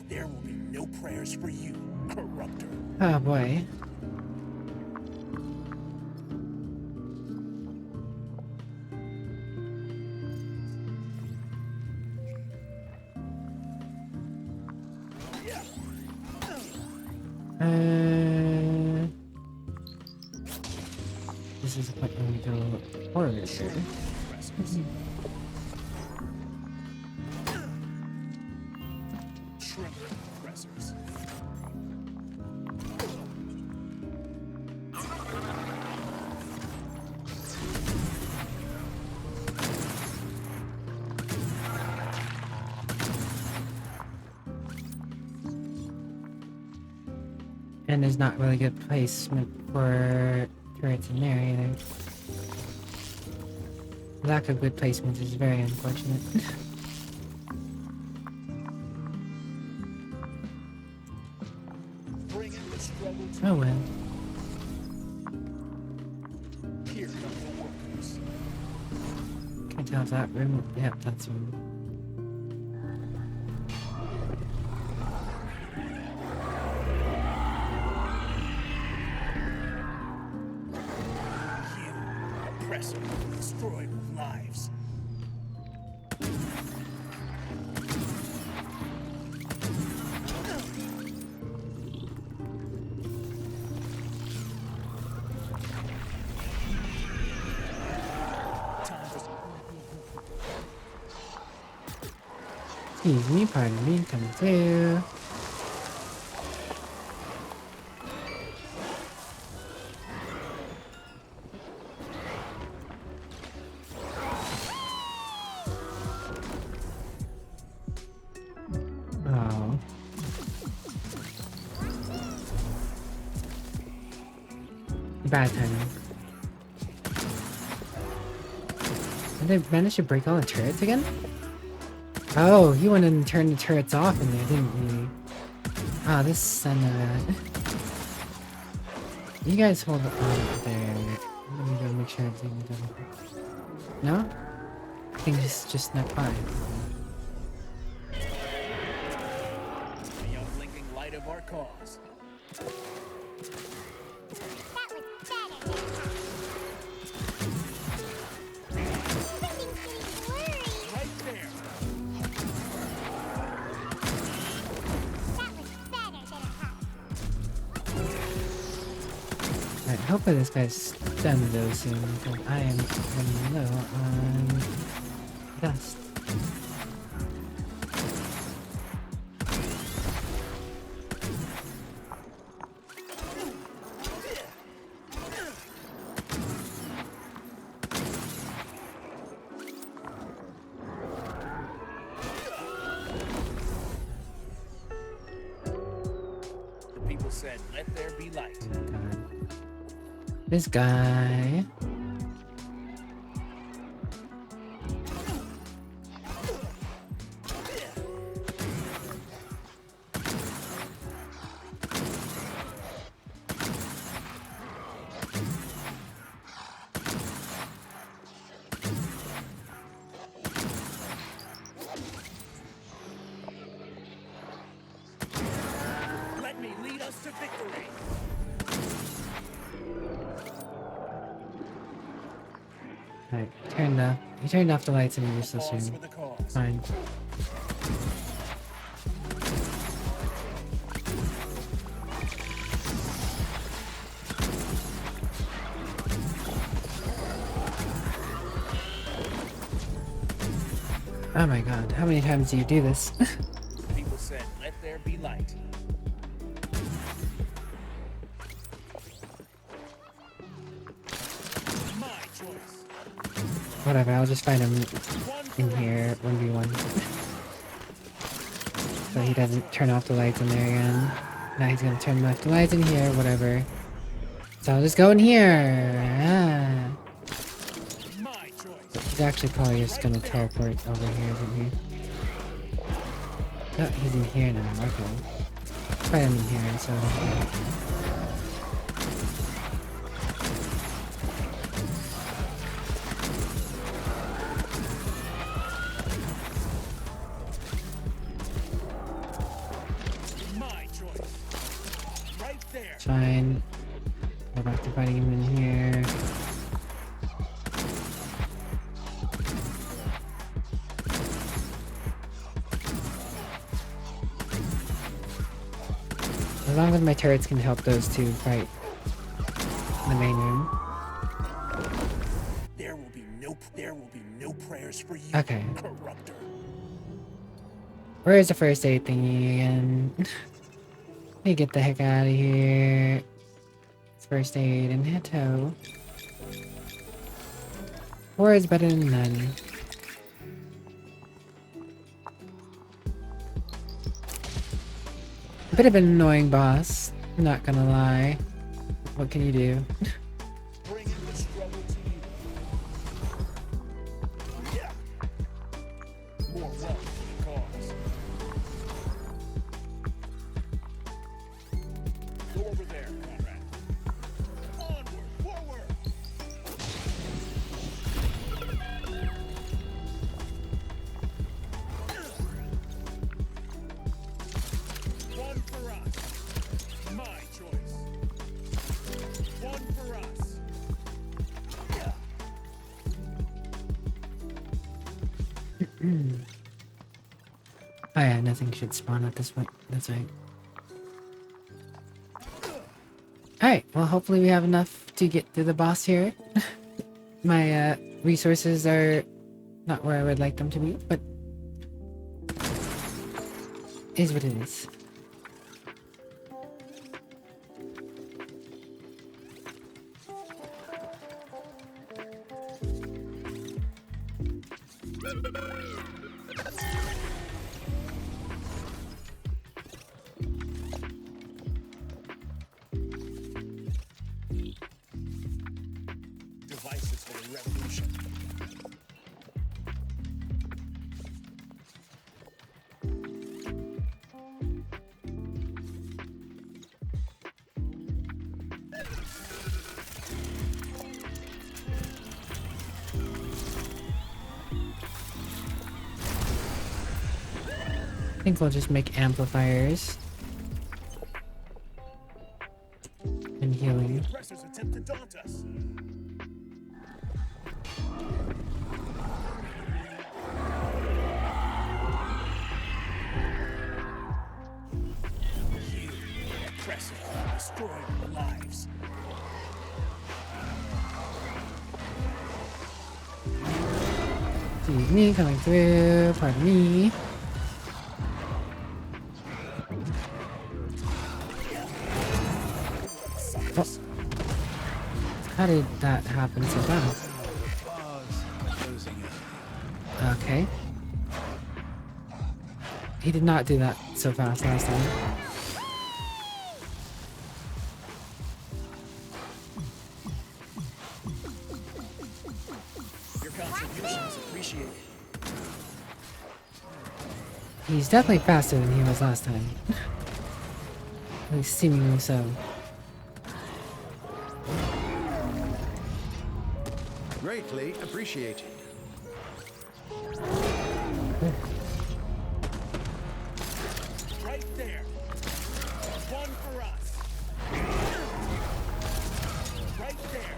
There will be no prayers for you, corruptor. Oh boy. This is what we go forward here. Shrimp compressors. And there's not really good placement for turrets in there either. Lack of good placement is very unfortunate. Bring in the struggle to Oh well. here come the workers. Can't tell if that room. Yep, that's room. You, oppressor, destroyed lives. Excuse me, pardon me, coming through. Oh. Bad timing. Did they manage to break all the turrets again? Oh, he went and turned the turrets off in there, didn't he? Ah, this son of a... You guys hold on there. Let me go make sure everything's done. No? I think it's just not fine. The unblinking light of our cause. Right there. Alright, hopefully this guy's done with those soon, because I am running low on dust. People said, "Let there be light." God. This guy. Let me lead us to victory. Alright, he turned off the lights and he was so Pause soon. for the cause. Fine. Oh my god, how many times do you do this? People said, "Let there be light." My choice. Whatever, I'll just find him in here, 1v1. So he doesn't turn off the lights in there again. Now he's gonna turn off the lights in here, whatever. So I'll just go in here! Ah. My choice. He's actually probably just gonna teleport over here, isn't he? Oh, he's in here now, okay. Find him in here, so... My choice. Right there. Fine. Go back to fighting him in here. As long as my turrets can help those two fight in the main room. There will be no prayers for you. Okay. Corruptor. Where's the first aid thingy again? Let me get the heck out of here. It's first aid and Hetto. Four is better than none. A bit of an annoying boss, not gonna lie. What can you do? Bringing the struggle to you. Yeah. More wealth for the cause. Go over there, Conrad. Onward, forward. One for us. My choice. One for us. Yeah. Oh yeah, nothing should spawn at this point. That's right. Alright, well hopefully we have enough to get through the boss here. My resources are not where I would like them to be, but is what it is. Devices for the revolution. I think we'll just make amplifiers. And healing. Oppressors attempt to daunt us. You, oppressor, destroying our lives. Excuse me, coming through. Pardon me. Oh. How did that happen so fast? Okay. He did not do that so fast last time. He's definitely faster than he was last time. At least seemingly so. Greatly appreciated. Right there. One for us. Right there.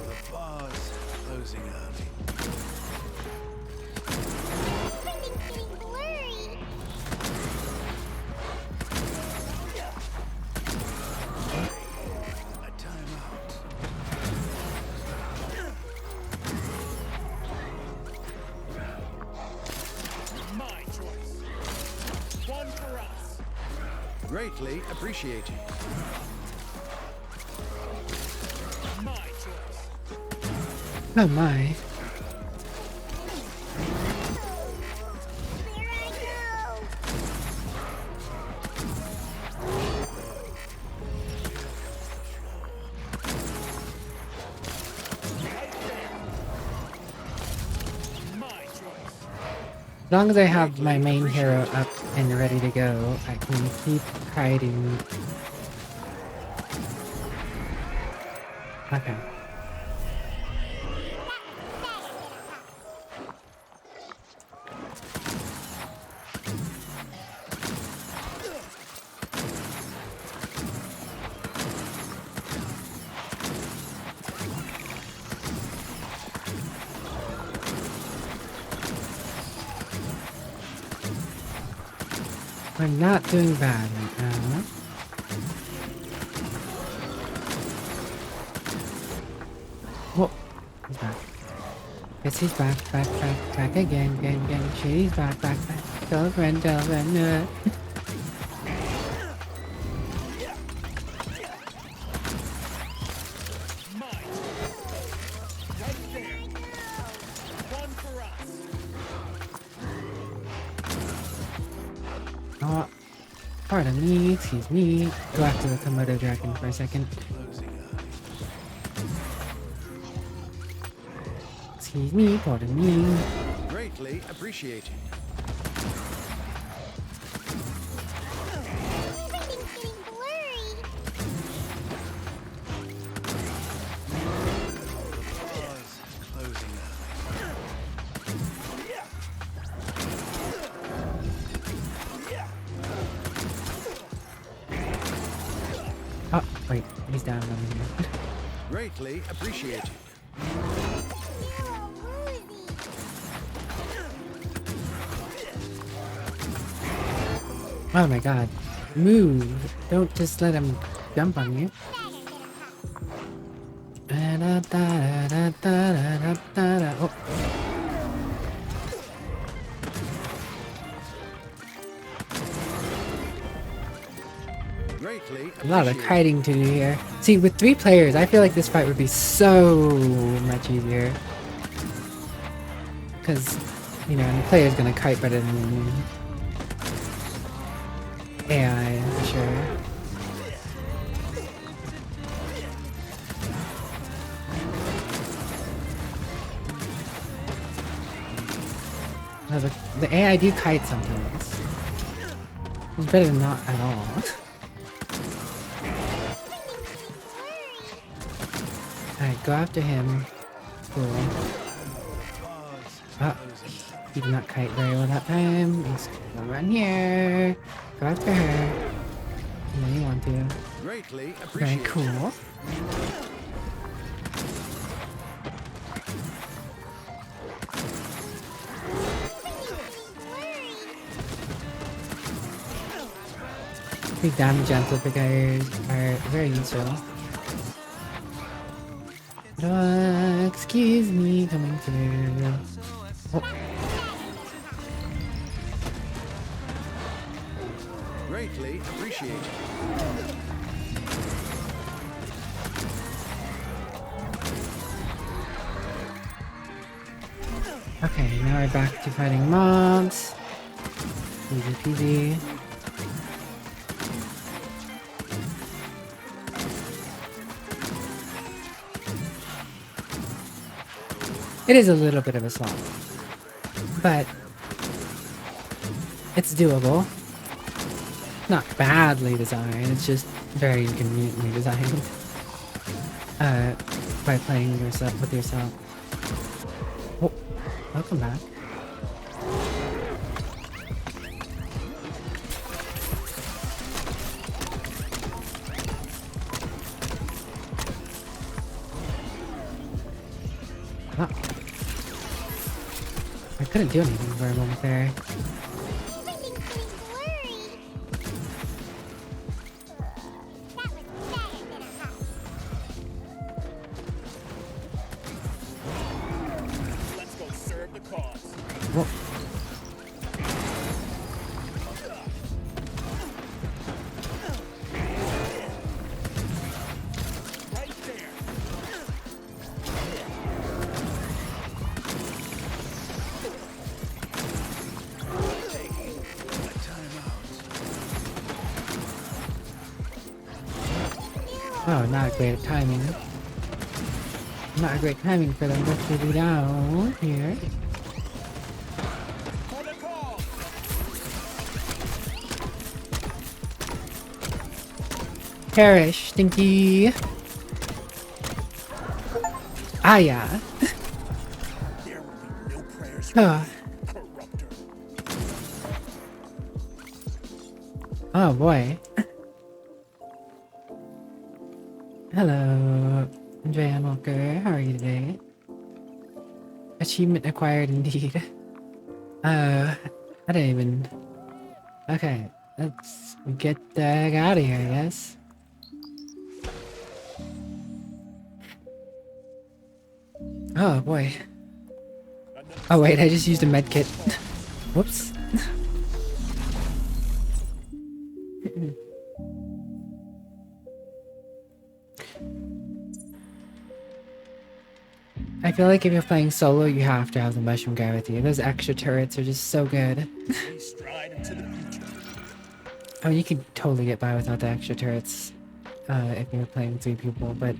The bar's closing early. A timeout. My choice. One for us. Greatly appreciated. My choice. Oh my. My choice. As long as I have my main hero up and ready to go, I can keep hiding. Okay. We're not doing bad right now. Whoa, he's back. Yes, he's back again. She's back. Girlfriend. Mine. Right there. One for us. Oh, pardon me, excuse me. Go after the Komodo dragon for a second. Excuse me, pardon me. Greatly appreciated. Bar's closing early. Oh, wait, he's down over here. Greatly appreciated. Oh my god. Move! Don't just let him jump on you. Oh. Greatly A lot of appreciated. kiting to do here. See, with 3 players, I feel like this fight would be so much easier. Because, you know, the player's gonna kite better than AI, for sure. No, the AI do kite sometimes. It's better than not at all. Alright, go after him. Cool. Oh, he did not kite very well that time. He's gonna run here. Go after her. I know you want to. Greatly Very appreciated. cool. Big damage amplifiers are very useful. Excuse me, coming through. Oh. Greatly appreciated. Okay, now we're back to fighting mobs. Easy peasy. It is a little bit of a slog, but it's doable. Not badly designed, it's just very inconveniently designed. By playing with yourself. Oh, welcome back. Oh. I couldn't do anything for a moment there. Whoa. Oh, not great timing. Not great timing for them to be down here. Perish, stinky. Ah, yeah. Oh. Oh boy. Hello, Andrea Walker. How are you today? Achievement acquired indeed. I didn't even. Okay, let's get the heck out of here, I guess. Oh boy. Oh wait, I just used a medkit. Whoops. I feel like if you're playing solo, you have to have the mushroom guy with you. Those extra turrets are just so good. I mean, you can totally get by without the extra turrets if you're playing 3 people, but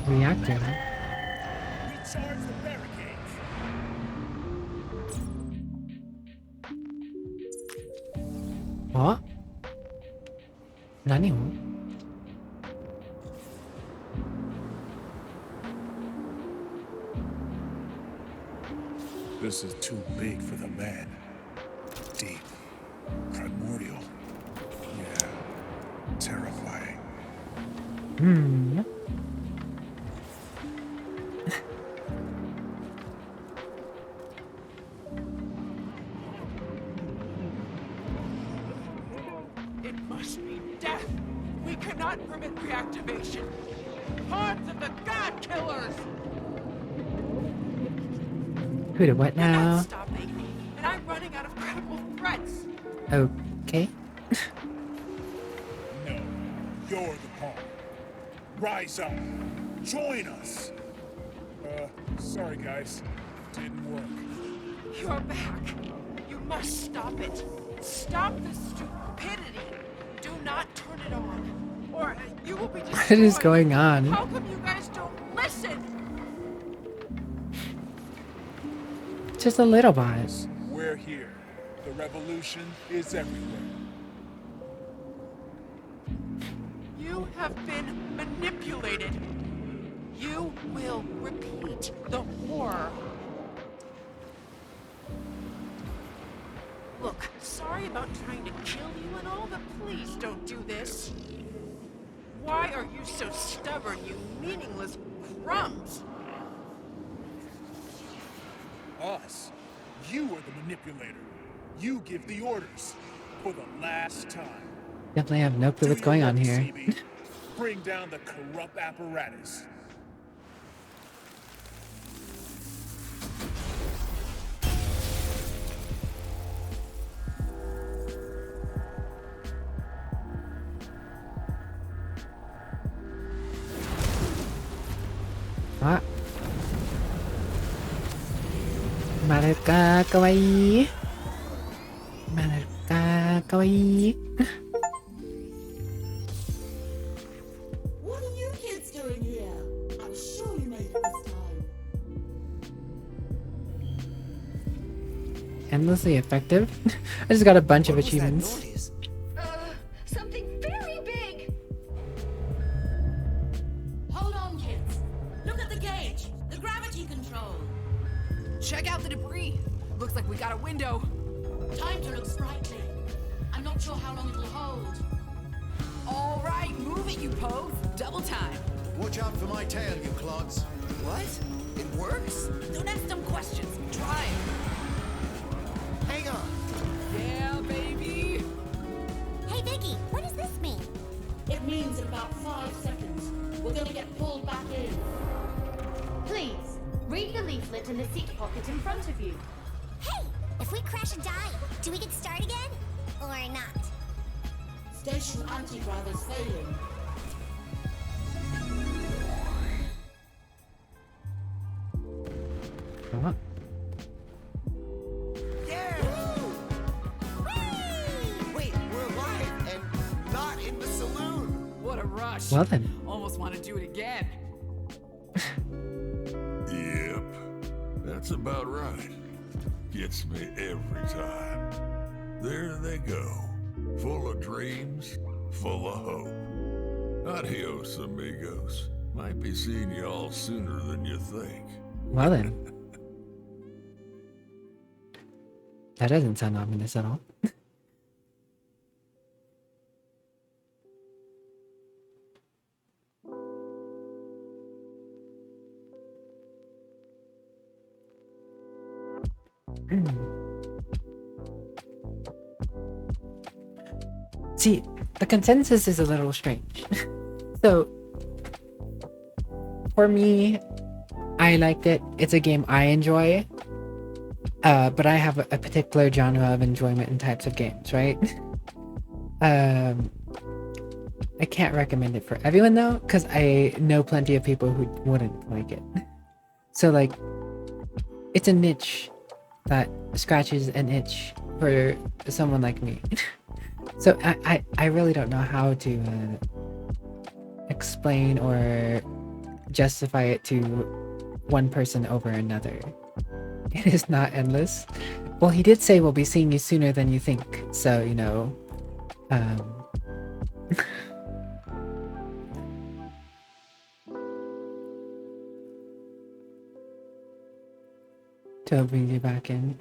reactor. What? Nani? This is too big for the man. Deep. Primordial. Yeah. Terrifying. Hmm. It must be death. We cannot permit reactivation. Hordes of the God Killers. Who to what You're now? not stopping, and I'm running out of credible threats. Okay. No. You're the pawn. Rise up. Join us. Sorry guys. Didn't work. You're back. You must stop it. Stop the stupidity. Do not turn it on, or you will be destroyed. What is going on? How come you guys don't listen? Just a little bit. We're here. The revolution is everywhere. You have been manipulated. You will repeat the horror. Look, sorry about trying to kill you and all, but please don't do this. Why are you so stubborn, you meaningless crumbs? Us. You are the manipulator. You give the orders. For the last time. Definitely have no clue what's going on here. CB. Bring down the corrupt apparatus. Ah. Maruka kawaii. Maruka kawaii. What are you kids doing here? I'm sure you made it this time. Endlessly effective. I just got a bunch of achievements. Something very big. Hold on, kids. Look at the gauge. The gravity control. Check out the debris. Looks like we got a window. Time to look sprightly. I'm not sure how long it'll hold. All right, move it, you pose. Double time. Watch out for my tail, you clods. What? It works? Don't ask dumb questions. Try it. Hang on. Yeah, baby. Hey, Vicky, what does this mean? It means in about 5 seconds, we're gonna get pulled back in. Please, read the leaflet in the seat pocket in front of you. Hey, if we crash and die, do we get started again? Or not? Station anti-grav's failing. What? Wait, we're alive and not in the saloon. What a rush. Well then. Almost want to do it again. Yep. That's about right. Gets me every time. There they go. Full of dreams, full of hope. Adios, amigos. Might be seeing you all sooner than you think. Well then. That doesn't sound ominous at all. See, the consensus is a little strange. So, for me, I liked it. It's a game I enjoy. But I have a particular genre of enjoyment in types of games, right? I can't recommend it for everyone though, because I know plenty of people who wouldn't like it. So like, it's a niche that scratches an itch for someone like me. So I really don't know how to explain or justify it to one person over another. It is not endless. Well, he did say we'll be seeing you sooner than you think, so you know, to bring you back in.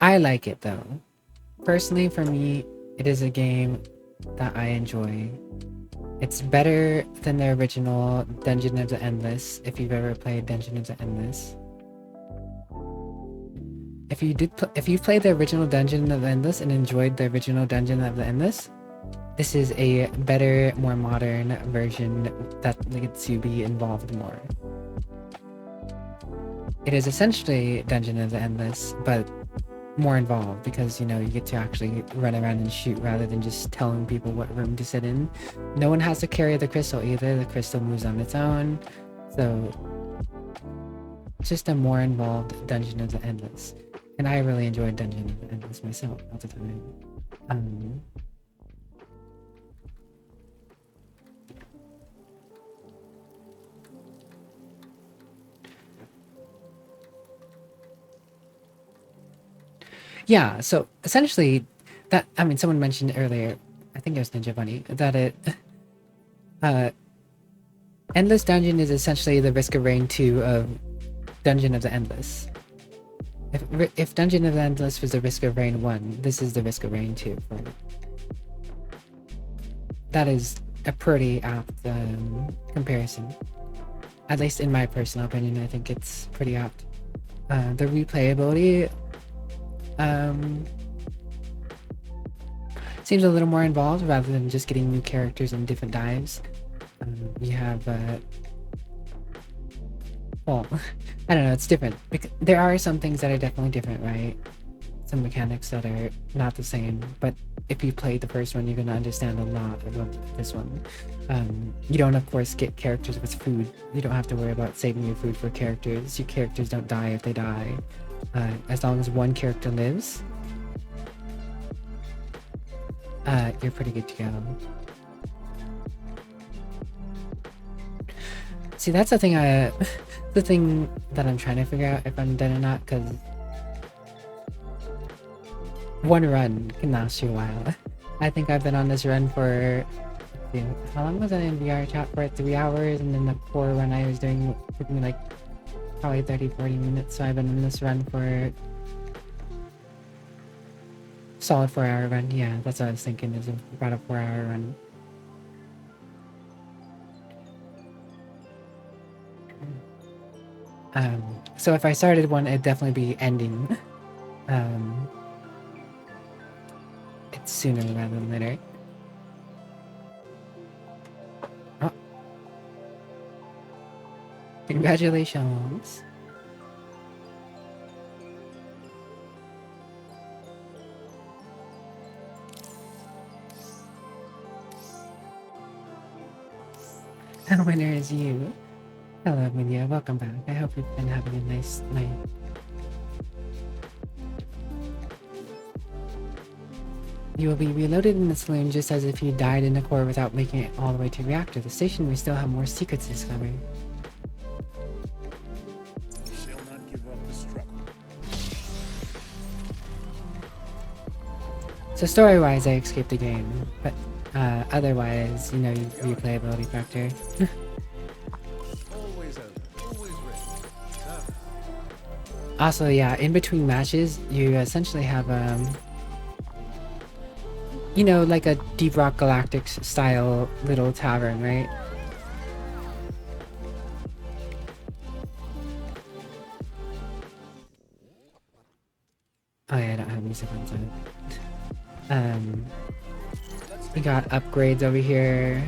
I like it though. Personally, for me, it is a game that I enjoy. It's better than the original Dungeon of the Endless, if you've ever played Dungeon of the Endless. If you've played the original Dungeon of the Endless and enjoyed the original Dungeon of the Endless, this is a better, more modern version that lets you be involved more. It is essentially Dungeon of the Endless, but more involved because, you know, you get to actually run around and shoot rather than just telling people what room to sit in. No one has to carry the crystal either. The crystal moves on its own. So it's just a more involved Dungeon of the Endless. And I really enjoyed Dungeon of the Endless myself all the time. Yeah, so essentially, that, I mean, someone mentioned earlier, I think it was Ninja Bunny, that Endless Dungeon is essentially the Risk of Rain 2 of Dungeon of the Endless. If Dungeon of the Endless was the Risk of Rain 1, this is the Risk of Rain 2 for it. That is a pretty apt comparison. At least in my personal opinion, I think it's pretty apt. The replayability seems a little more involved rather than just getting new characters and different dives. You have well, I don't know, it's different because there are some things that are definitely different, right? some mechanics that are not the same, but if you played the first one, you're gonna understand a lot about this one. You don't, of course, get characters with food. You don't have to worry about saving your food for characters. Your characters don't die if they die. As long as one character lives, you're pretty good to go. See, that's the thing the thing that I'm trying to figure out if I'm done or not, because one run can last you a while. I think I've been on this run for, how long was I in VRChat for? 3 hours, and then the core run I was doing took me like probably 30-40 minutes, so I've been in this run for solid 4-hour run. Yeah, that's what I was thinking, is about a 4-hour run. So if I started one, it'd definitely be ending. It's sooner rather than later. Oh. Congratulations. The winner is you. Hello, Amelia. Welcome back. I hope you've been having a nice night. You will be reloaded in the saloon just as if you died in the core without making it all the way to the reactor. The station, we still have more secrets to discover. Shall not give up the struggle. So story-wise, I escaped the game, but otherwise, you know, replayability factor. Also, yeah, in between matches, you essentially have, you know, like a Deep Rock Galactic style little tavern, right? Oh yeah, I don't have music on side. We got upgrades over here.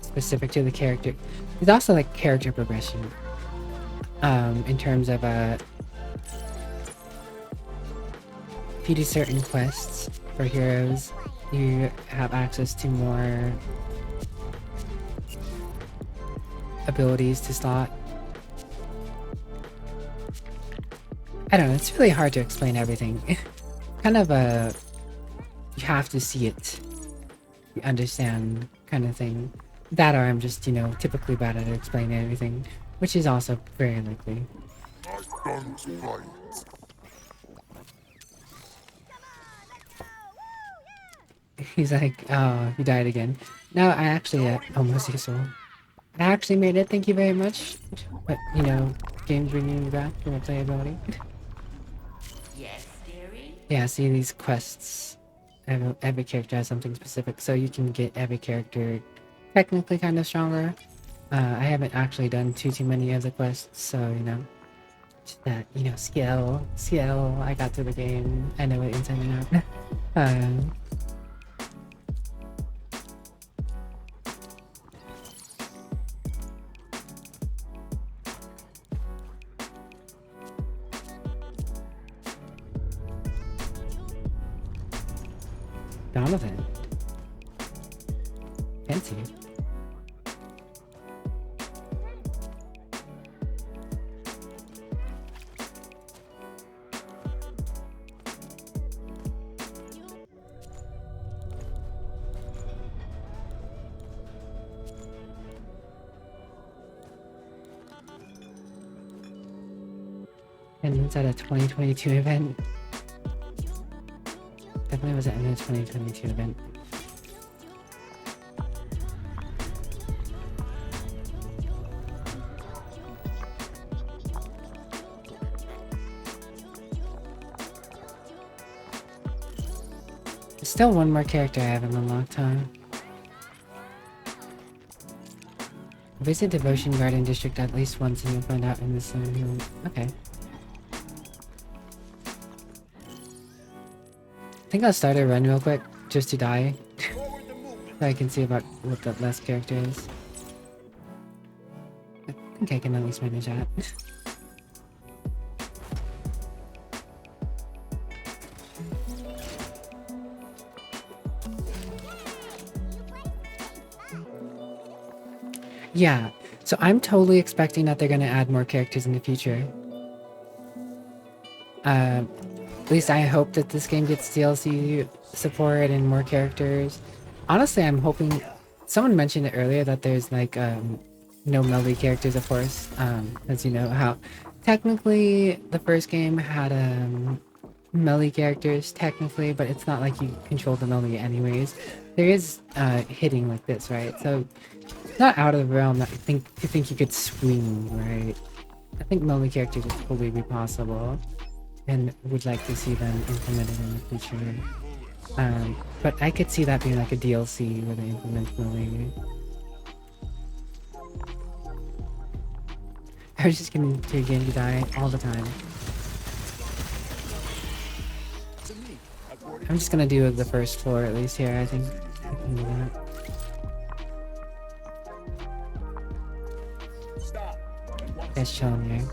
Specific to the character. There's also like character progression. In terms of if you do certain quests for heroes, you have access to more abilities to slot. I don't know, it's really hard to explain everything. Kind of you have to see it, you understand kind of thing. That or I'm just, you know, typically bad at explaining everything, which is also very likely. He's like, oh, you died again. No, I actually almost useful. I actually made it, thank you very much. But, you know, game's bringing me back for replayability. Yes, dearie? Yeah, see these quests. Every character has something specific, so you can get every character technically kind of stronger. I haven't actually done too many of the quests, so, you know, just that, you know, skill. I got through the game. I know it inside and out. Donovan. Fancy. And it's at a 2022 event. Definitely was at a 2022 event. There's still one more character I haven't unlocked, huh? Visit Devotion Garden District at least once and you'll find out in this room. Okay. I think I'll start a run real quick, just to die. So I can see about what the last character is. think I can at least manage that. Yeah, so I'm totally expecting that they're gonna add more characters in the future. At least I hope that this game gets DLC support and more characters. Honestly, I'm hoping... Someone mentioned it earlier that there's like no melee characters, of course. As you know how technically the first game had melee characters technically, but it's not like you control the melee anyways. There is hitting like this, right? So not out of the realm that to think you could swing, right? I think melee characters would probably be possible, and would like to see them implemented in the future. But I could see that being like a DLC where they implement melee. I was just getting to a game to die all the time. I'm just gonna do the first floor at least here, I think. I can do that. Guys chilling here.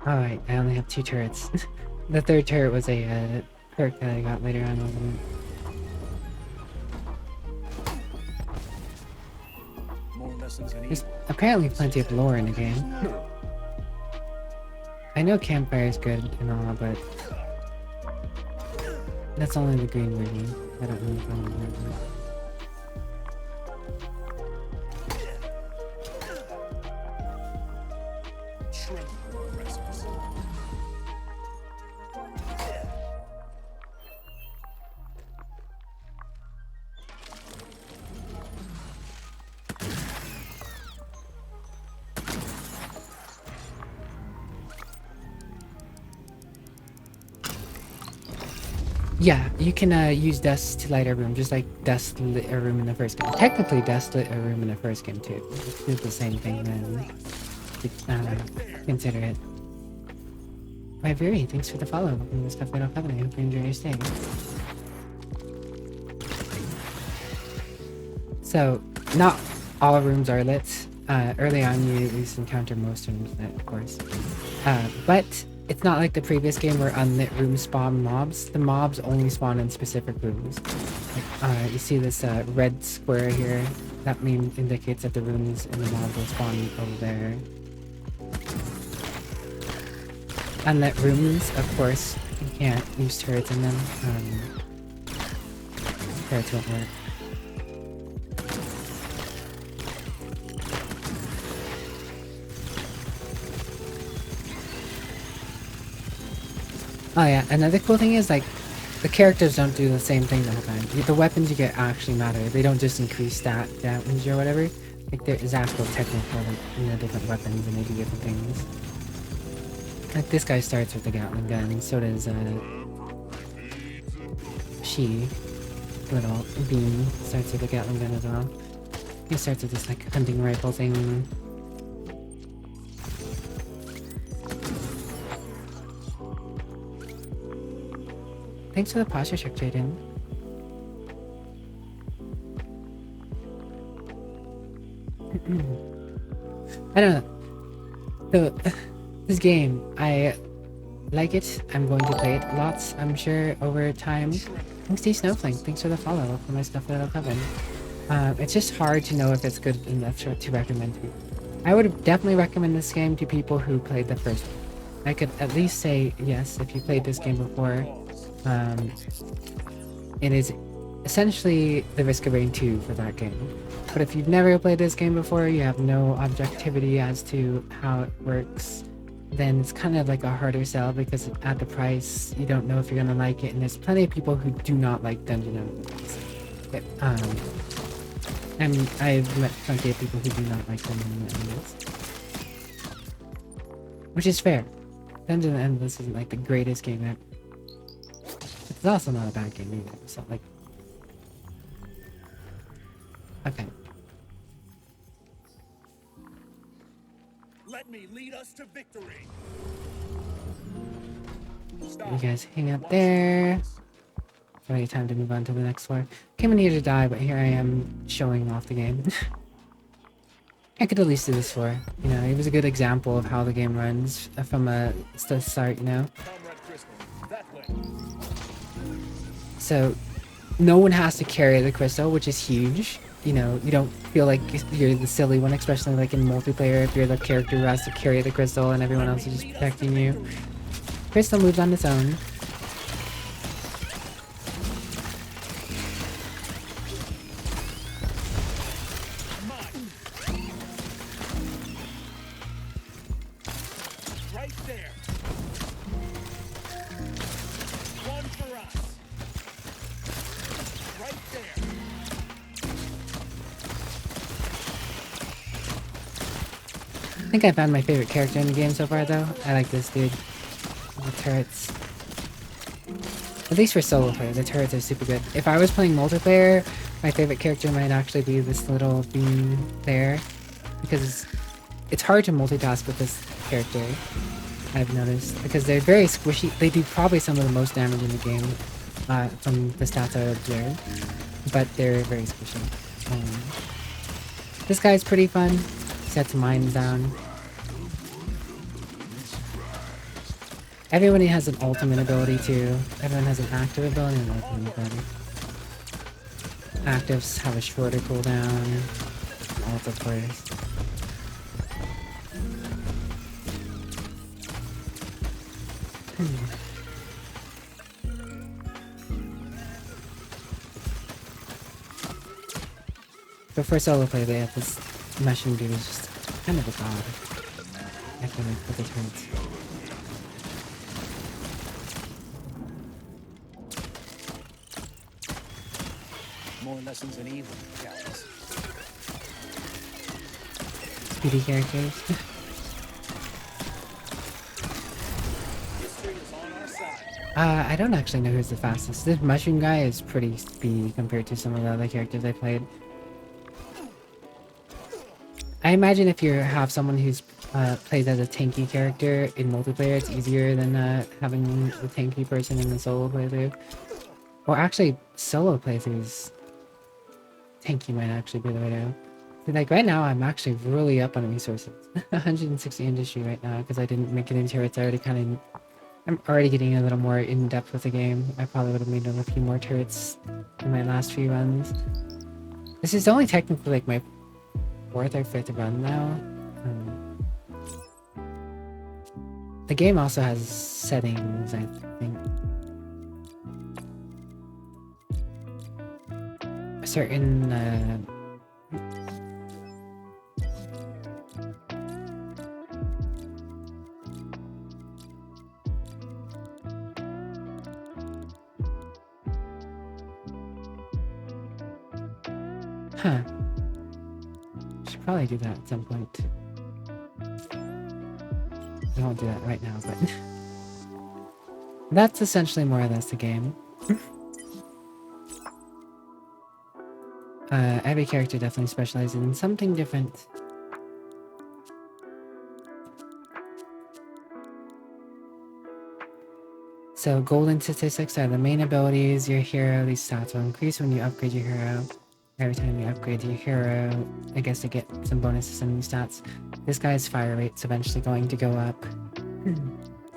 Alright, I only have 2 turrets. The third turret was a perk that I got later on, wasn't it? There's apparently plenty of lore in the game. I know campfire is good and all, but that's only the green version. I don't know if I'm the red one. Yeah, you can use dust to light a room, just like dust lit a room in the first game. Technically, dust lit a room in the first game too. It's the same thing then. Consider it. Bye, Viri, thanks for the follow. Welcome to the Stuff I Don't Have, and I hope you enjoy your stay. So, not all rooms are lit. Early on, you at least encounter most rooms lit, of course. But it's not like the previous game where unlit rooms spawn mobs. The mobs only spawn in specific rooms. Like, you see this red square here? That indicates that the rooms in the mob will spawn over there. Unlit rooms, of course, you can't use turrets in them. Turrets won't work. Oh yeah, another cool thing is like the characters don't do the same thing the whole time. The weapons you get actually matter. They don't just increase stat damage or whatever. Like there is actual technical, like, different weapons and they do different things. Like this guy starts with the Gatling gun, so does she. Little beam starts with the Gatling gun as well. He starts with this like hunting rifle thing. Thanks for the posture check, Jaden. I don't know. So, this game, I like it. I'm going to play it lots, I'm sure, over time. Thanks to Snowflake. Thanks for the follow for my stuff that I'll cover. It's just hard to know if it's good enough to recommend to people. I would definitely recommend this game to people who played the first one. I could at least say, yes, if you played this game before, it is essentially the Risk of Rain 2 for that game. But if you've never played this game before, you have no objectivity as to how it works, then it's kind of like a harder sell because at the price, you don't know if you're gonna like it, and there's plenty of people who do not like dungeon elements. And I've met plenty of people who do not like dungeon elements. Which is fair. Dungeon Endless isn't like the greatest game ever. It's also not a bad game either. So like, okay. Let me lead us to victory. You guys hang out there. Alright, time to move on to the next floor. Came in here to die, but here I am showing off the game. I could at least do this floor. You know, it was a good example of how the game runs from the start, you know? So, no one has to carry the crystal, which is huge. You know, you don't feel like you're the silly one, especially like in multiplayer, if you're the character who has to carry the crystal and everyone else is just protecting you. Crystal moves on its own. Right there. One for us. Right there. I think I found my favorite character in the game so far, though. I like this dude. The turrets. At least for solo player, the turrets are super good. If I was playing multiplayer, my favorite character might actually be this little beam there. Because it's hard to multitask with this character, I've noticed. Because they're very squishy. They do probably some of the most damage in the game, from the stats I observed. But they're very squishy. This guy's pretty fun. Sets mine down. Everybody has an ultimate ability too. Everyone has an active ability and an ultimate ability. Actives have a shorter cooldown. Ult, of course. But for solo play, they have this mushroom dude who's just kind of a god. I feel like with the turns. More lessons in evil, guys. Speedy characters. I don't actually know who's the fastest. This mushroom guy is pretty speedy compared to some of the other characters I played. I imagine if you have someone who's plays as a tanky character in multiplayer, it's easier than having the tanky person in the solo playthrough. Or actually, solo playthroughs, tanky might actually be the way to go. So, like right now, I'm actually really up on resources. 160 industry right now because I didn't make it into turrets. I'm already getting a little more in depth with the game. I probably would have made a few more turrets in my last few runs. This is only technically like my 4th or 5th run now. The game also has settings, I think. A certain huh. Should probably do that at some point. I won't do that right now, but that's essentially more or less the game. Every character definitely specializes in something different. So golden statistics are the main abilities. Your hero, these stats will increase when you upgrade your hero. Every time you upgrade your hero, I guess to get some bonuses and new stats. This guy's fire rate's eventually going to go up.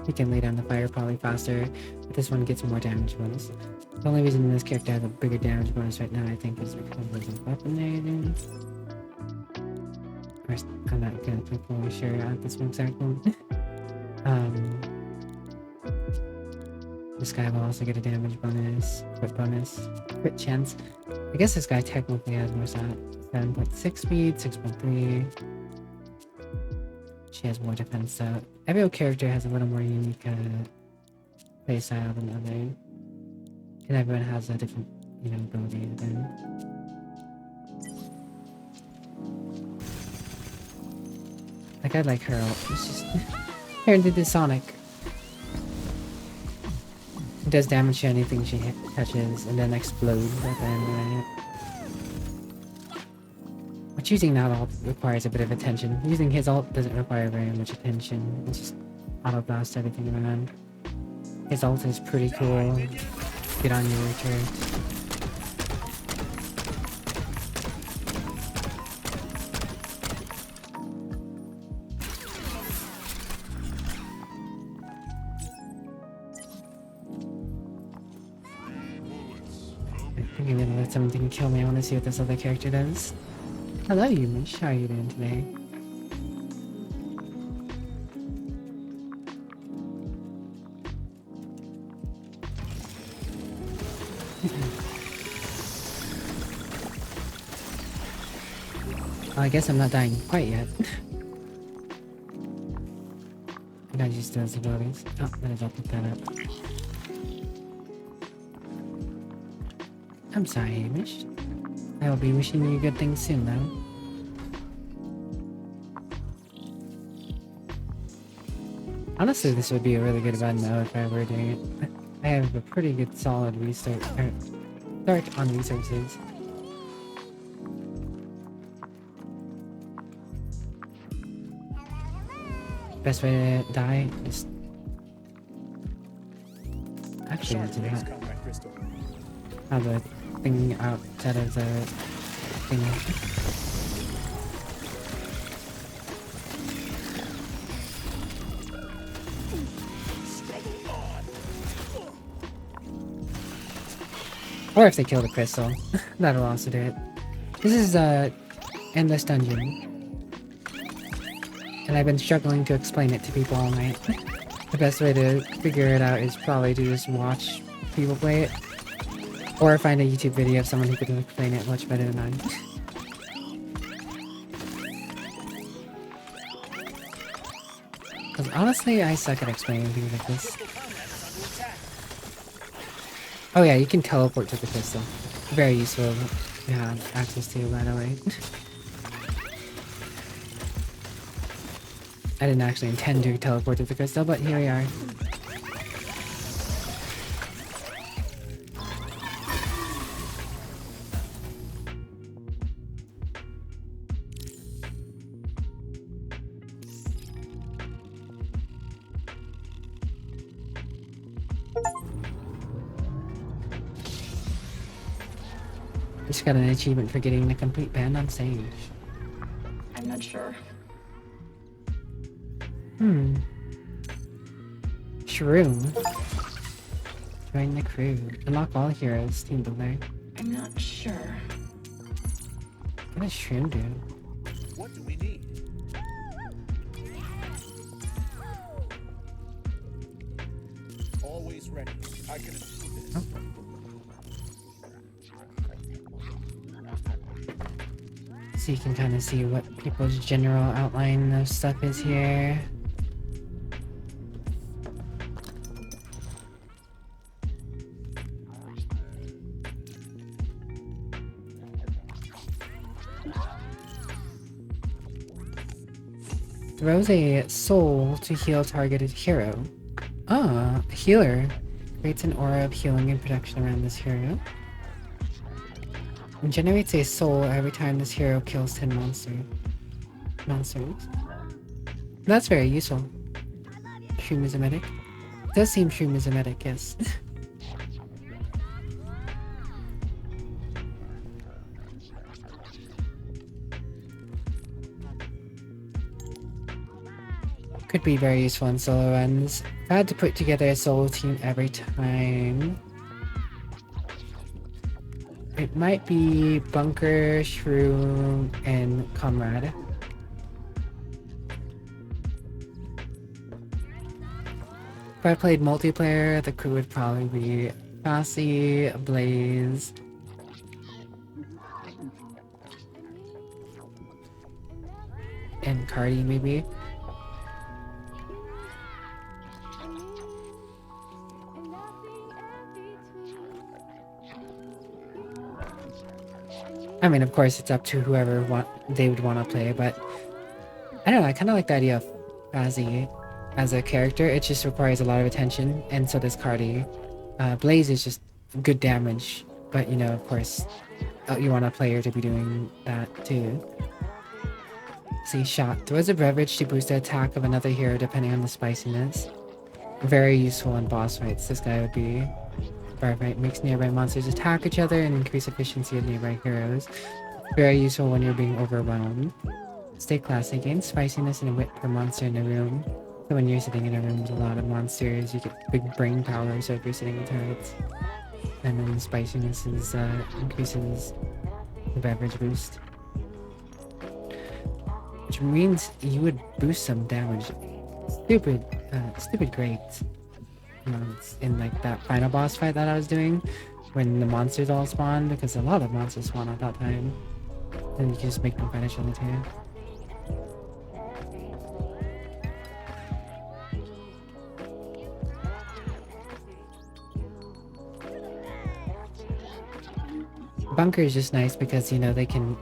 He can lay down the fire probably faster, but this one gets more damage bonus. The only reason this character has a bigger damage bonus right now, I think, is because of his weapon there. I'm not gonna be fully sure at this exact moment. This guy will also get a damage bonus, crit chance. I guess this guy technically has more stats. 7.6 speed, 6.3. She has more defense, so every character has a little more unique playstyle than the other. And everyone has a different, you know, ability to them. Like, I like her ult. It's just... her into the Sonic. It does damage to anything she touches and then explodes at the end of it. But using that ult requires a bit of attention. Using his ult doesn't require very much attention. It's just auto blast everything around. His ult is pretty cool. Get on your turret. I think I'm gonna let something kill me. I wanna see what this other character does. Hello, Yumish. How are you doing today? Well, I guess I'm not dying quite yet. I gotta use those abilities. Oh, I'll pick that up. I'm sorry, Hamish. I will be wishing you good things soon, though. Honestly, this would be a really good run, though, if I were doing it. I have a pretty good solid start on resources. Best way to die, just... Actually, let's do that. Have the thing outside of the thing. Or if they kill the crystal, that'll also do it. This is a endless dungeon. And I've been struggling to explain it to people all night. The best way to figure it out is probably to just watch people play it. Or find a YouTube video of someone who can explain it much better than I. Because honestly, I suck at explaining things like this. Oh yeah, you can teleport to the crystal. Very useful to have access to, by the way. I didn't actually intend to teleport to the crystal, but here we are. Just got an achievement for getting the complete band on stage. I'm not sure. Shroom. Join the crew. Unlock all heroes. Team builder. I'm not sure. What does Shroom do? What do we need? Always ready. I can improve this. So you can kind of see what people's general outline of stuff is here. Throws a soul to heal targeted hero. Ah, healer. Creates an aura of healing and protection around this hero. And generates a soul every time this hero kills 10 monsters. That's very useful. Shroom is a medic. It does seem Shroom is a medic, yes. Could be very useful in solo runs. If I had to put together a solo team every time, it might be Bunker, Shroom, and Comrade. If I played multiplayer, the crew would probably be Fassi, Blaze, and Cardi, maybe. I mean, of course, it's up to whoever they would want to play, but I don't know, I kind of like the idea of Fazzy as a character. It just requires a lot of attention, and so does Cardi. Blaze is just good damage, but you know, of course, you want a player to be doing that too. See, shot throws a beverage to boost the attack of another hero depending on the spiciness. Very useful in boss fights. This guy would be perfect. Makes nearby monsters attack each other and increase efficiency of nearby heroes. Very useful when you're being overwhelmed. Stay classy. Gain spiciness and wit per monster in a room. So when you're sitting in a room with a lot of monsters, you get big brain power. So if you're sitting in turrets, and then the spiciness is, increases the beverage boost. Which means you would boost some damage. Stupid great. In like that final boss fight that I was doing, when the monsters all spawned, because a lot of monsters spawn at that time. And you can just make them vanish on the tail. Bunker is just nice because, you know, they can,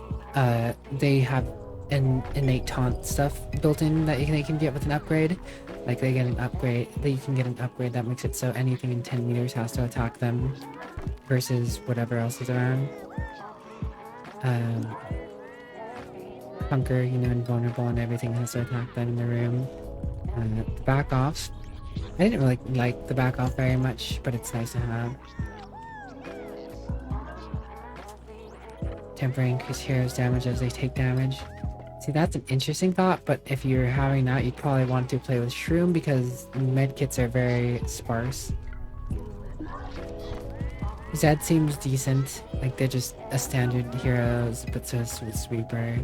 they have an innate taunt stuff built in that they can get with an upgrade. Like they get an upgrade, you can get an upgrade that makes it so anything in 10 meters has to attack them versus whatever else is around. Bunker, you know, invulnerable and everything has to attack them in the room. The back offs. I didn't really like the back off very much, but it's nice to have. Temporary increase heroes damage as they take damage. See, that's an interesting thought, but if you're having that, you'd probably want to play with Shroom because medkits are very sparse. Zed seems decent, like they're just a standard heroes, but so is with Sweeper.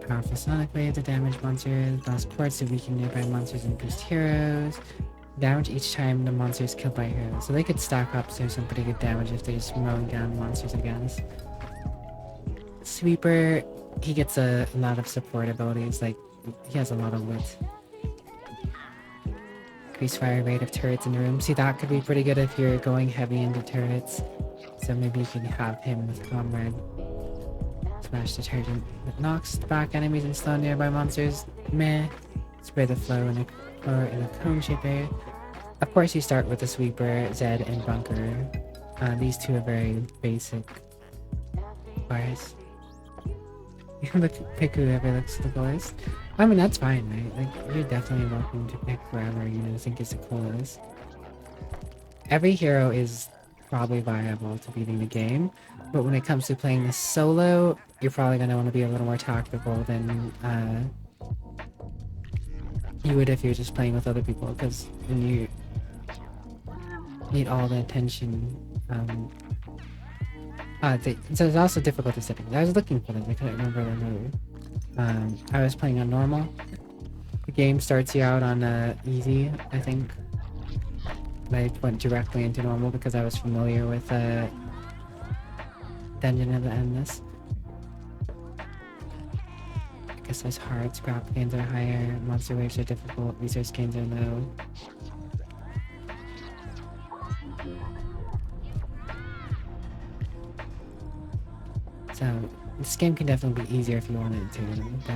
Powerful Sonic Wave to damage monsters, blast ports to weaken nearby monsters and boost heroes. Damage each time the monster is killed by a hero. So they could stack up to some pretty good damage if they're just mowing down monsters against. Sweeper, he gets a lot of support abilities, like he has a lot of wit. Increase fire rate of turrets in the room. See, that could be pretty good if you're going heavy into turrets. So maybe you can have him with Comrade. Smash detergent that knocks back enemies and slow nearby monsters. Meh. Spray the flow in a cone shape area. Of course, you start with the Sweeper, Zed, and Bunker. These two are very basic bars. Pick whoever looks the coolest. I mean, that's fine, right? Like, you're definitely welcome to pick whoever you think is the coolest. Every hero is probably viable to beating the game, but when it comes to playing this solo, you're probably going to want to be a little more tactical than you would if you're just playing with other people, because when you need all the attention, so it's also difficulty settings. I was looking for them, I couldn't remember their move. I was playing on normal. The game starts you out on easy, I think. I went directly into normal because I was familiar with Dungeon of the Endless. I guess there's hard, scrap gains are higher, monster waves are difficult, resource gains are low. So, this game can definitely be easier if you wanted it to, but...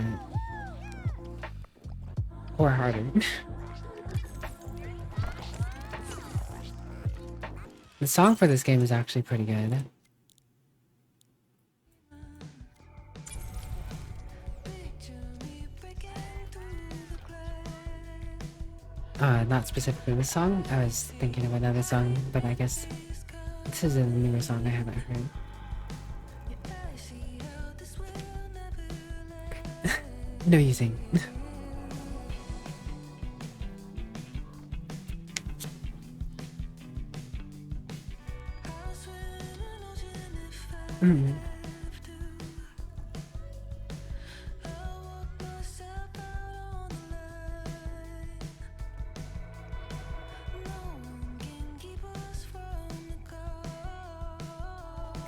or harder. The song for this game is actually pretty good. Not specifically this song, I was thinking of another song, but I guess this is a newer song I haven't heard. No using.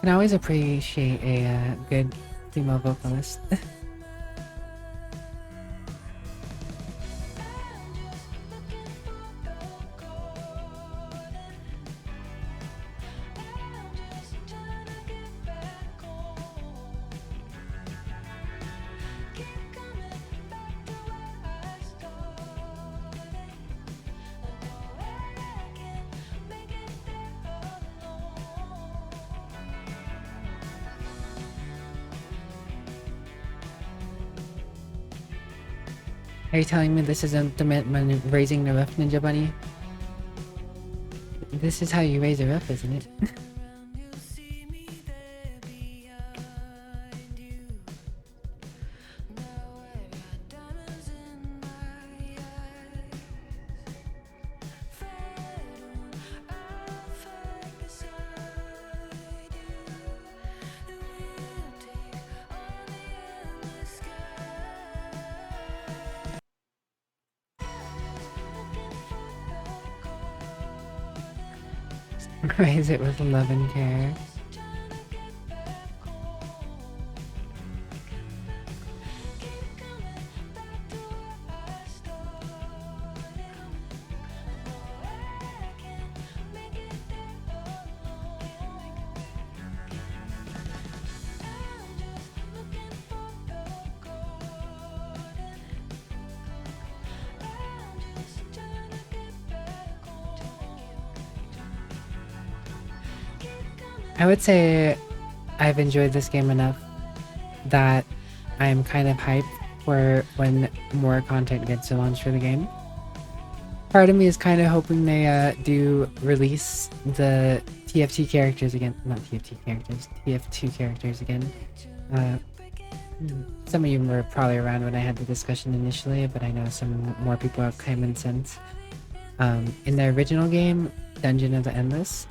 Can always appreciate a good female vocalist. Are you telling me this isn't the raising the roof, Ninja Bunny? This is how you raise a roof, isn't it? Raise it with love and care. I would say I've enjoyed this game enough that I'm kind of hyped for when more content gets launched for the game. Part of me is kind of hoping they do release the TF2 characters again. Not TF2 characters, TF2 characters again. Some of you were probably around when I had the discussion initially, but I know some more people have come in since. In the original game, Dungeon of the Endless,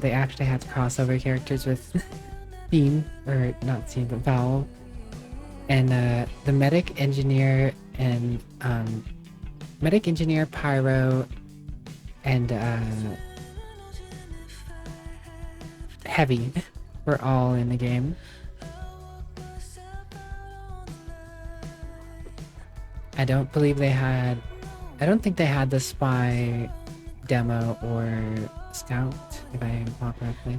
they actually had crossover characters with Theme, or not Theme, but Vowel. And the Medic Engineer and Medic Engineer, Pyro, and Heavy were all in the game. I don't think they had the Spy demo or Scout, if I recall correctly.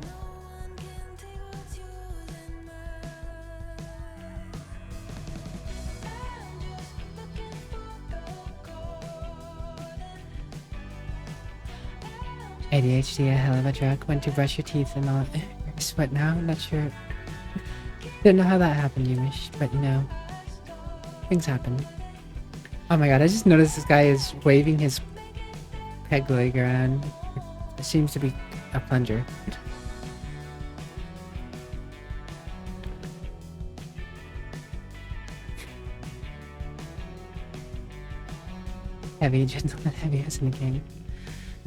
ADHD, a hell of a drug. Went to brush your teeth and all. You're sweat now? I'm not sure. Don't know how that happened, Yumish, but you know, things happen. Oh my god, I just noticed this guy is waving his peg leg around. It seems to be a plunger. Heavy, Gentleman Heavy is in the game.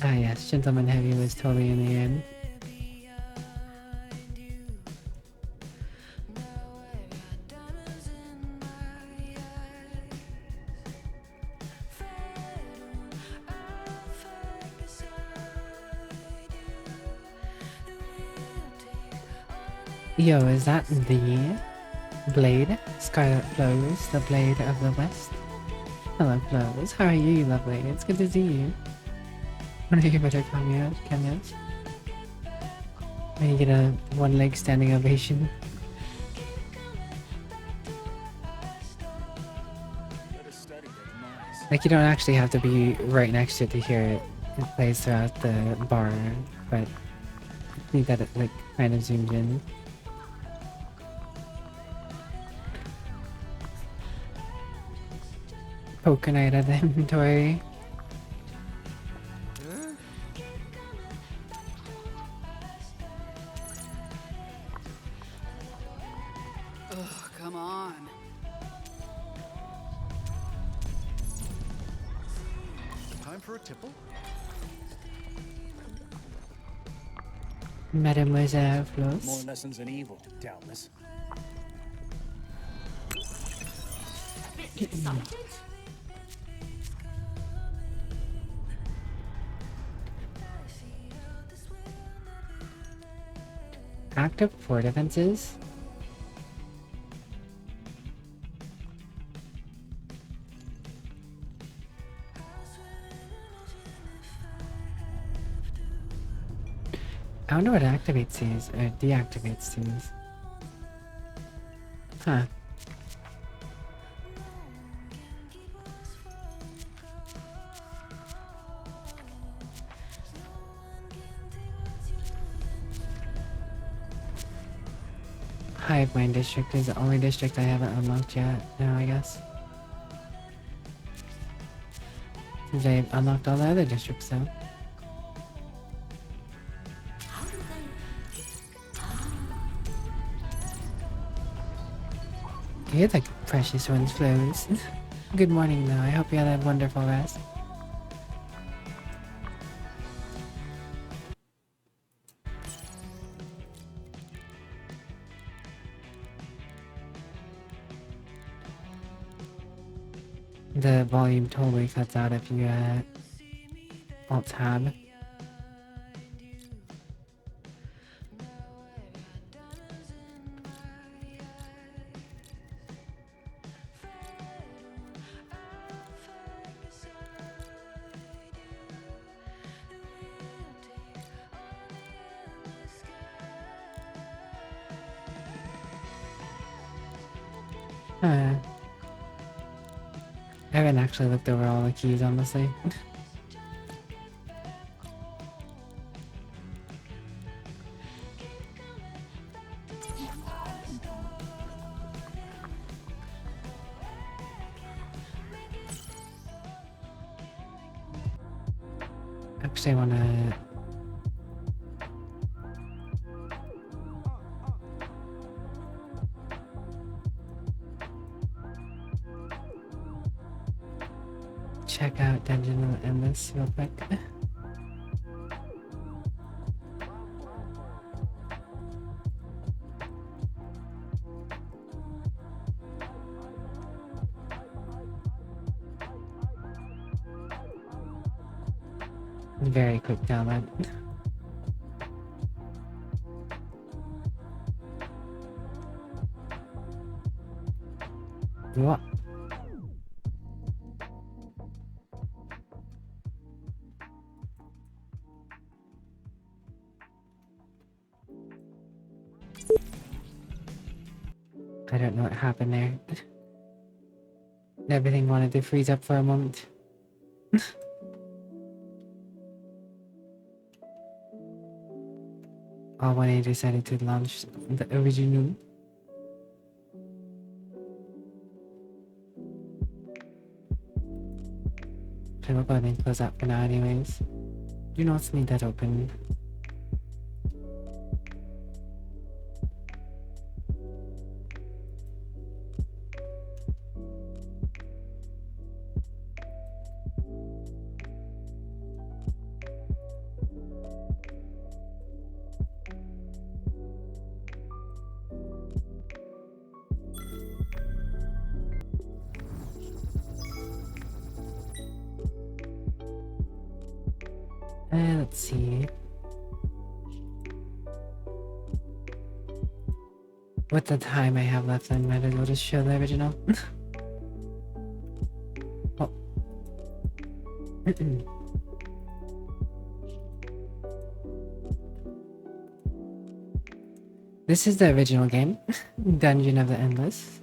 Ah yes, Gentleman Heavy was totally in the game. Yo, is that the Blade? Scarlet Flows, the Blade of the West? Hello, Flows. How are you, lovely? It's good to see you. One of your better cameos. When you get a one-leg standing ovation. Like, you don't actually have to be right next to it to hear it. It plays throughout the bar, but I think that it, like, kind of zoomed in. Poker night at the inventory. Ugh, come on. Time for a tipple? Mademoiselle Floss. More lessons in evil, doubtless. Bit excited? Active port defenses? I wonder what activates these, or deactivates these. Huh. Hive Mind District is the only district I haven't unlocked yet now, I guess. They've unlocked all the other districts though. You're the precious one's flows. Good morning though, I hope you had a wonderful rest. The volume totally cuts out if you alt tab. I haven't actually looked over all the keys, honestly. Actually, I wanna... check out Dungeon of the Endless real quick. Very quick download. What? I don't know what happened there. Everything wanted to freeze up for a moment. Oh, when I decided to launch the original. So we'll go ahead and close that for now anyways. Do not need that open. Let's see. With the time I have left, I might as well just show the original. Oh. This is the original game, Dungeon of the Endless.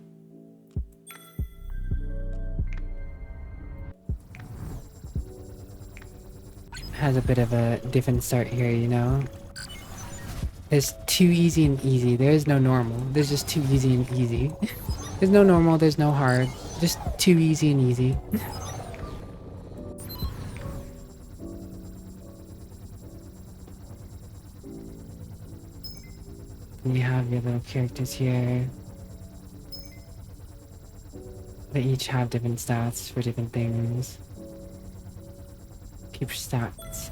Has a bit of a different start here, you know? There's too easy and easy. There is no normal. There's just too easy and easy. There's no normal, there's no hard. Just too easy and easy. You have your little characters here. They each have different stats for different things. Keep stats.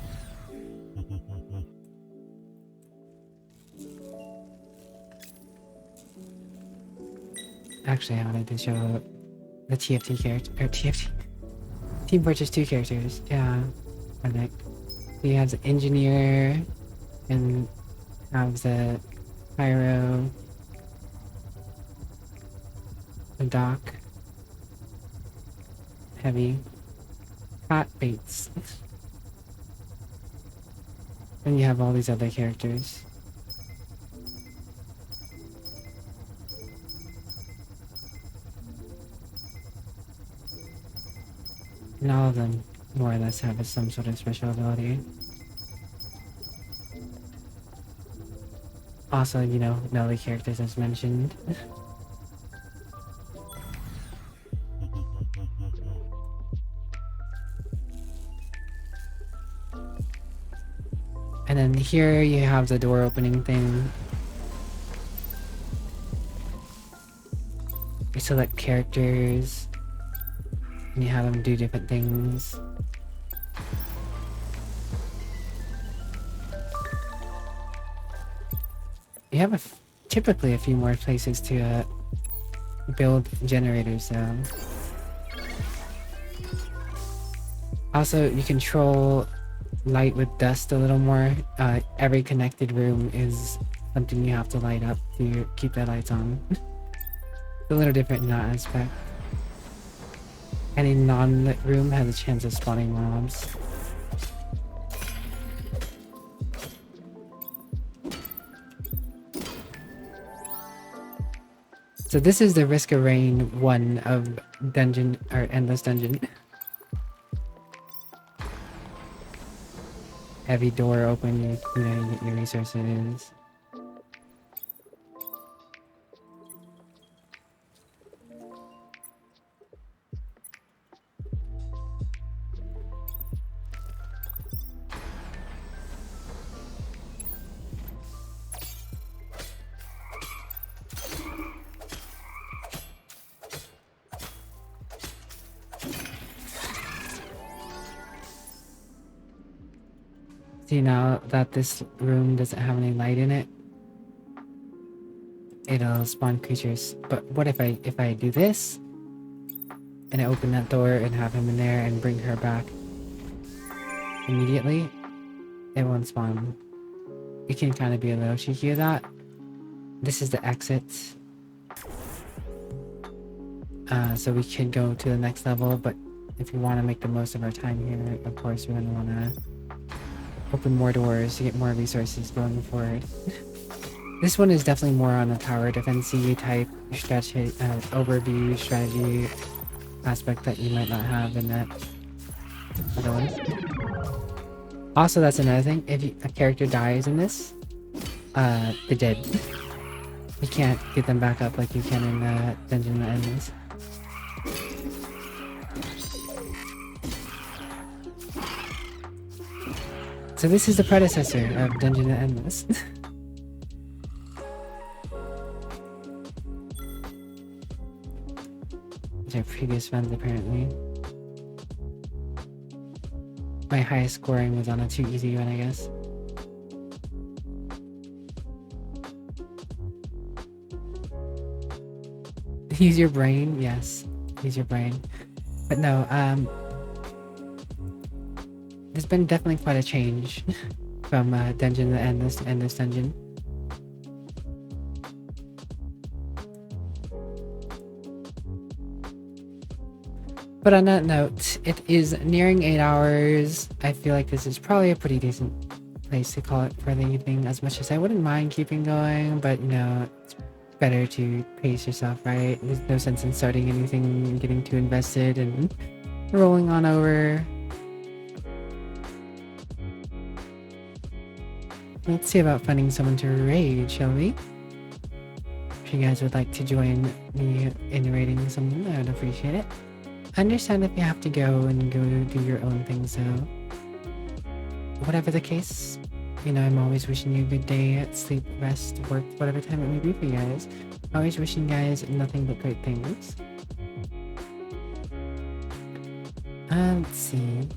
Actually, I wanted to show the TFT character, or TFT. Team Fortress 2 characters, yeah. And like, he has an engineer, and has the pyro, the dock, heavy, hot baits. And you have all these other characters. And all of them more or less have some sort of special ability. Also, you know, melee characters as mentioned. And then here you have the door opening thing. You select characters, and you have them do different things. You have typically a few more places to build generators though. Also, you control light with dust a little more. Every connected room is something you have to light up to keep the lights on. It's a little different in that aspect. Any non-lit room has a chance of spawning mobs. So this is the Risk of Rain 1 of Dungeon, or Endless Dungeon. Every door open, you know, you get your resources. See, now that this room doesn't have any light in it, it'll spawn creatures. But what if I do this and I open that door and have him in there and bring her back immediately? It won't spawn. You can kind of be a little cheeky with that. This is the exit. So we could go to the next level, but if we want to make the most of our time here, of course we're going to want to open more doors to get more resources going forward. This one is definitely more on the tower defense-y type strategy, overview strategy aspect that you might not have in that other one. Also, that's another thing. If a character dies in this, they're dead. You can't get them back up like you can in the Dungeon that ends. So this is the predecessor of Dungeon that Endless. These are previous ones apparently. My highest scoring was on a too easy one, I guess. Use your brain, yes. Use your brain. But no, there's been definitely quite a change from Dungeon to Endless to Endless Dungeon. But on that note, it is nearing 8 hours. I feel like this is probably a pretty decent place to call it for the evening, as much as I wouldn't mind keeping going, but you know, it's better to pace yourself, right? There's no sense in starting anything and getting too invested and rolling on over. Let's see about finding someone to raid, shall we? If you guys would like to join me in raiding someone, I would appreciate it. I understand if you have to go and go do your own thing, so whatever the case, you know, I'm always wishing you a good day, sleep, rest, work, whatever time it may be for you guys. Always wishing you guys nothing but great things. Let's see.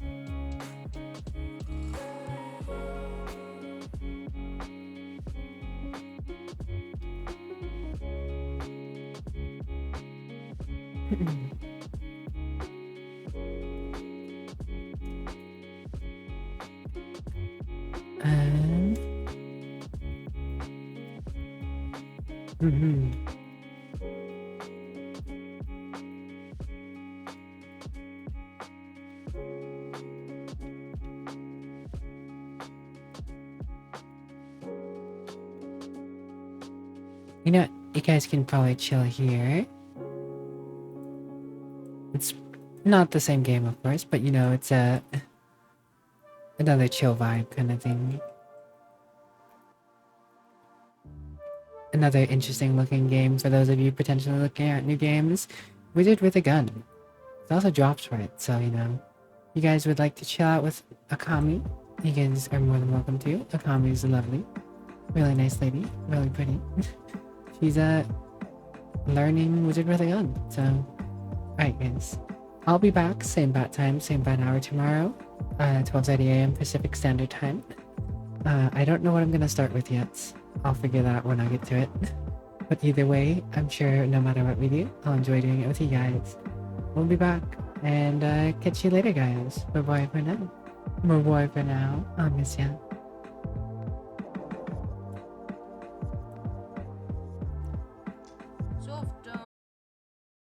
You know, you guys can probably chill here. It's not the same game, of course, but you know, it's another chill vibe kind of thing. Another interesting looking game for those of you potentially looking at new games. Wizard with a gun. It also drops for it, so you know, you guys would like to chill out with Akami, you guys are more than welcome to. Akami is lovely. Really nice lady. Really pretty. She's learning Wizard really young. So, alright guys. I'll be back, same bat time, same bat hour tomorrow. 12:30 a.m. Pacific Standard Time. I don't know what I'm gonna start with yet. I'll figure that out when I get to it. But either way, I'm sure no matter what we do, I'll enjoy doing it with you guys. We'll be back, and catch you later, guys. Bye-bye for now. Bye-bye for now. I'll miss ya.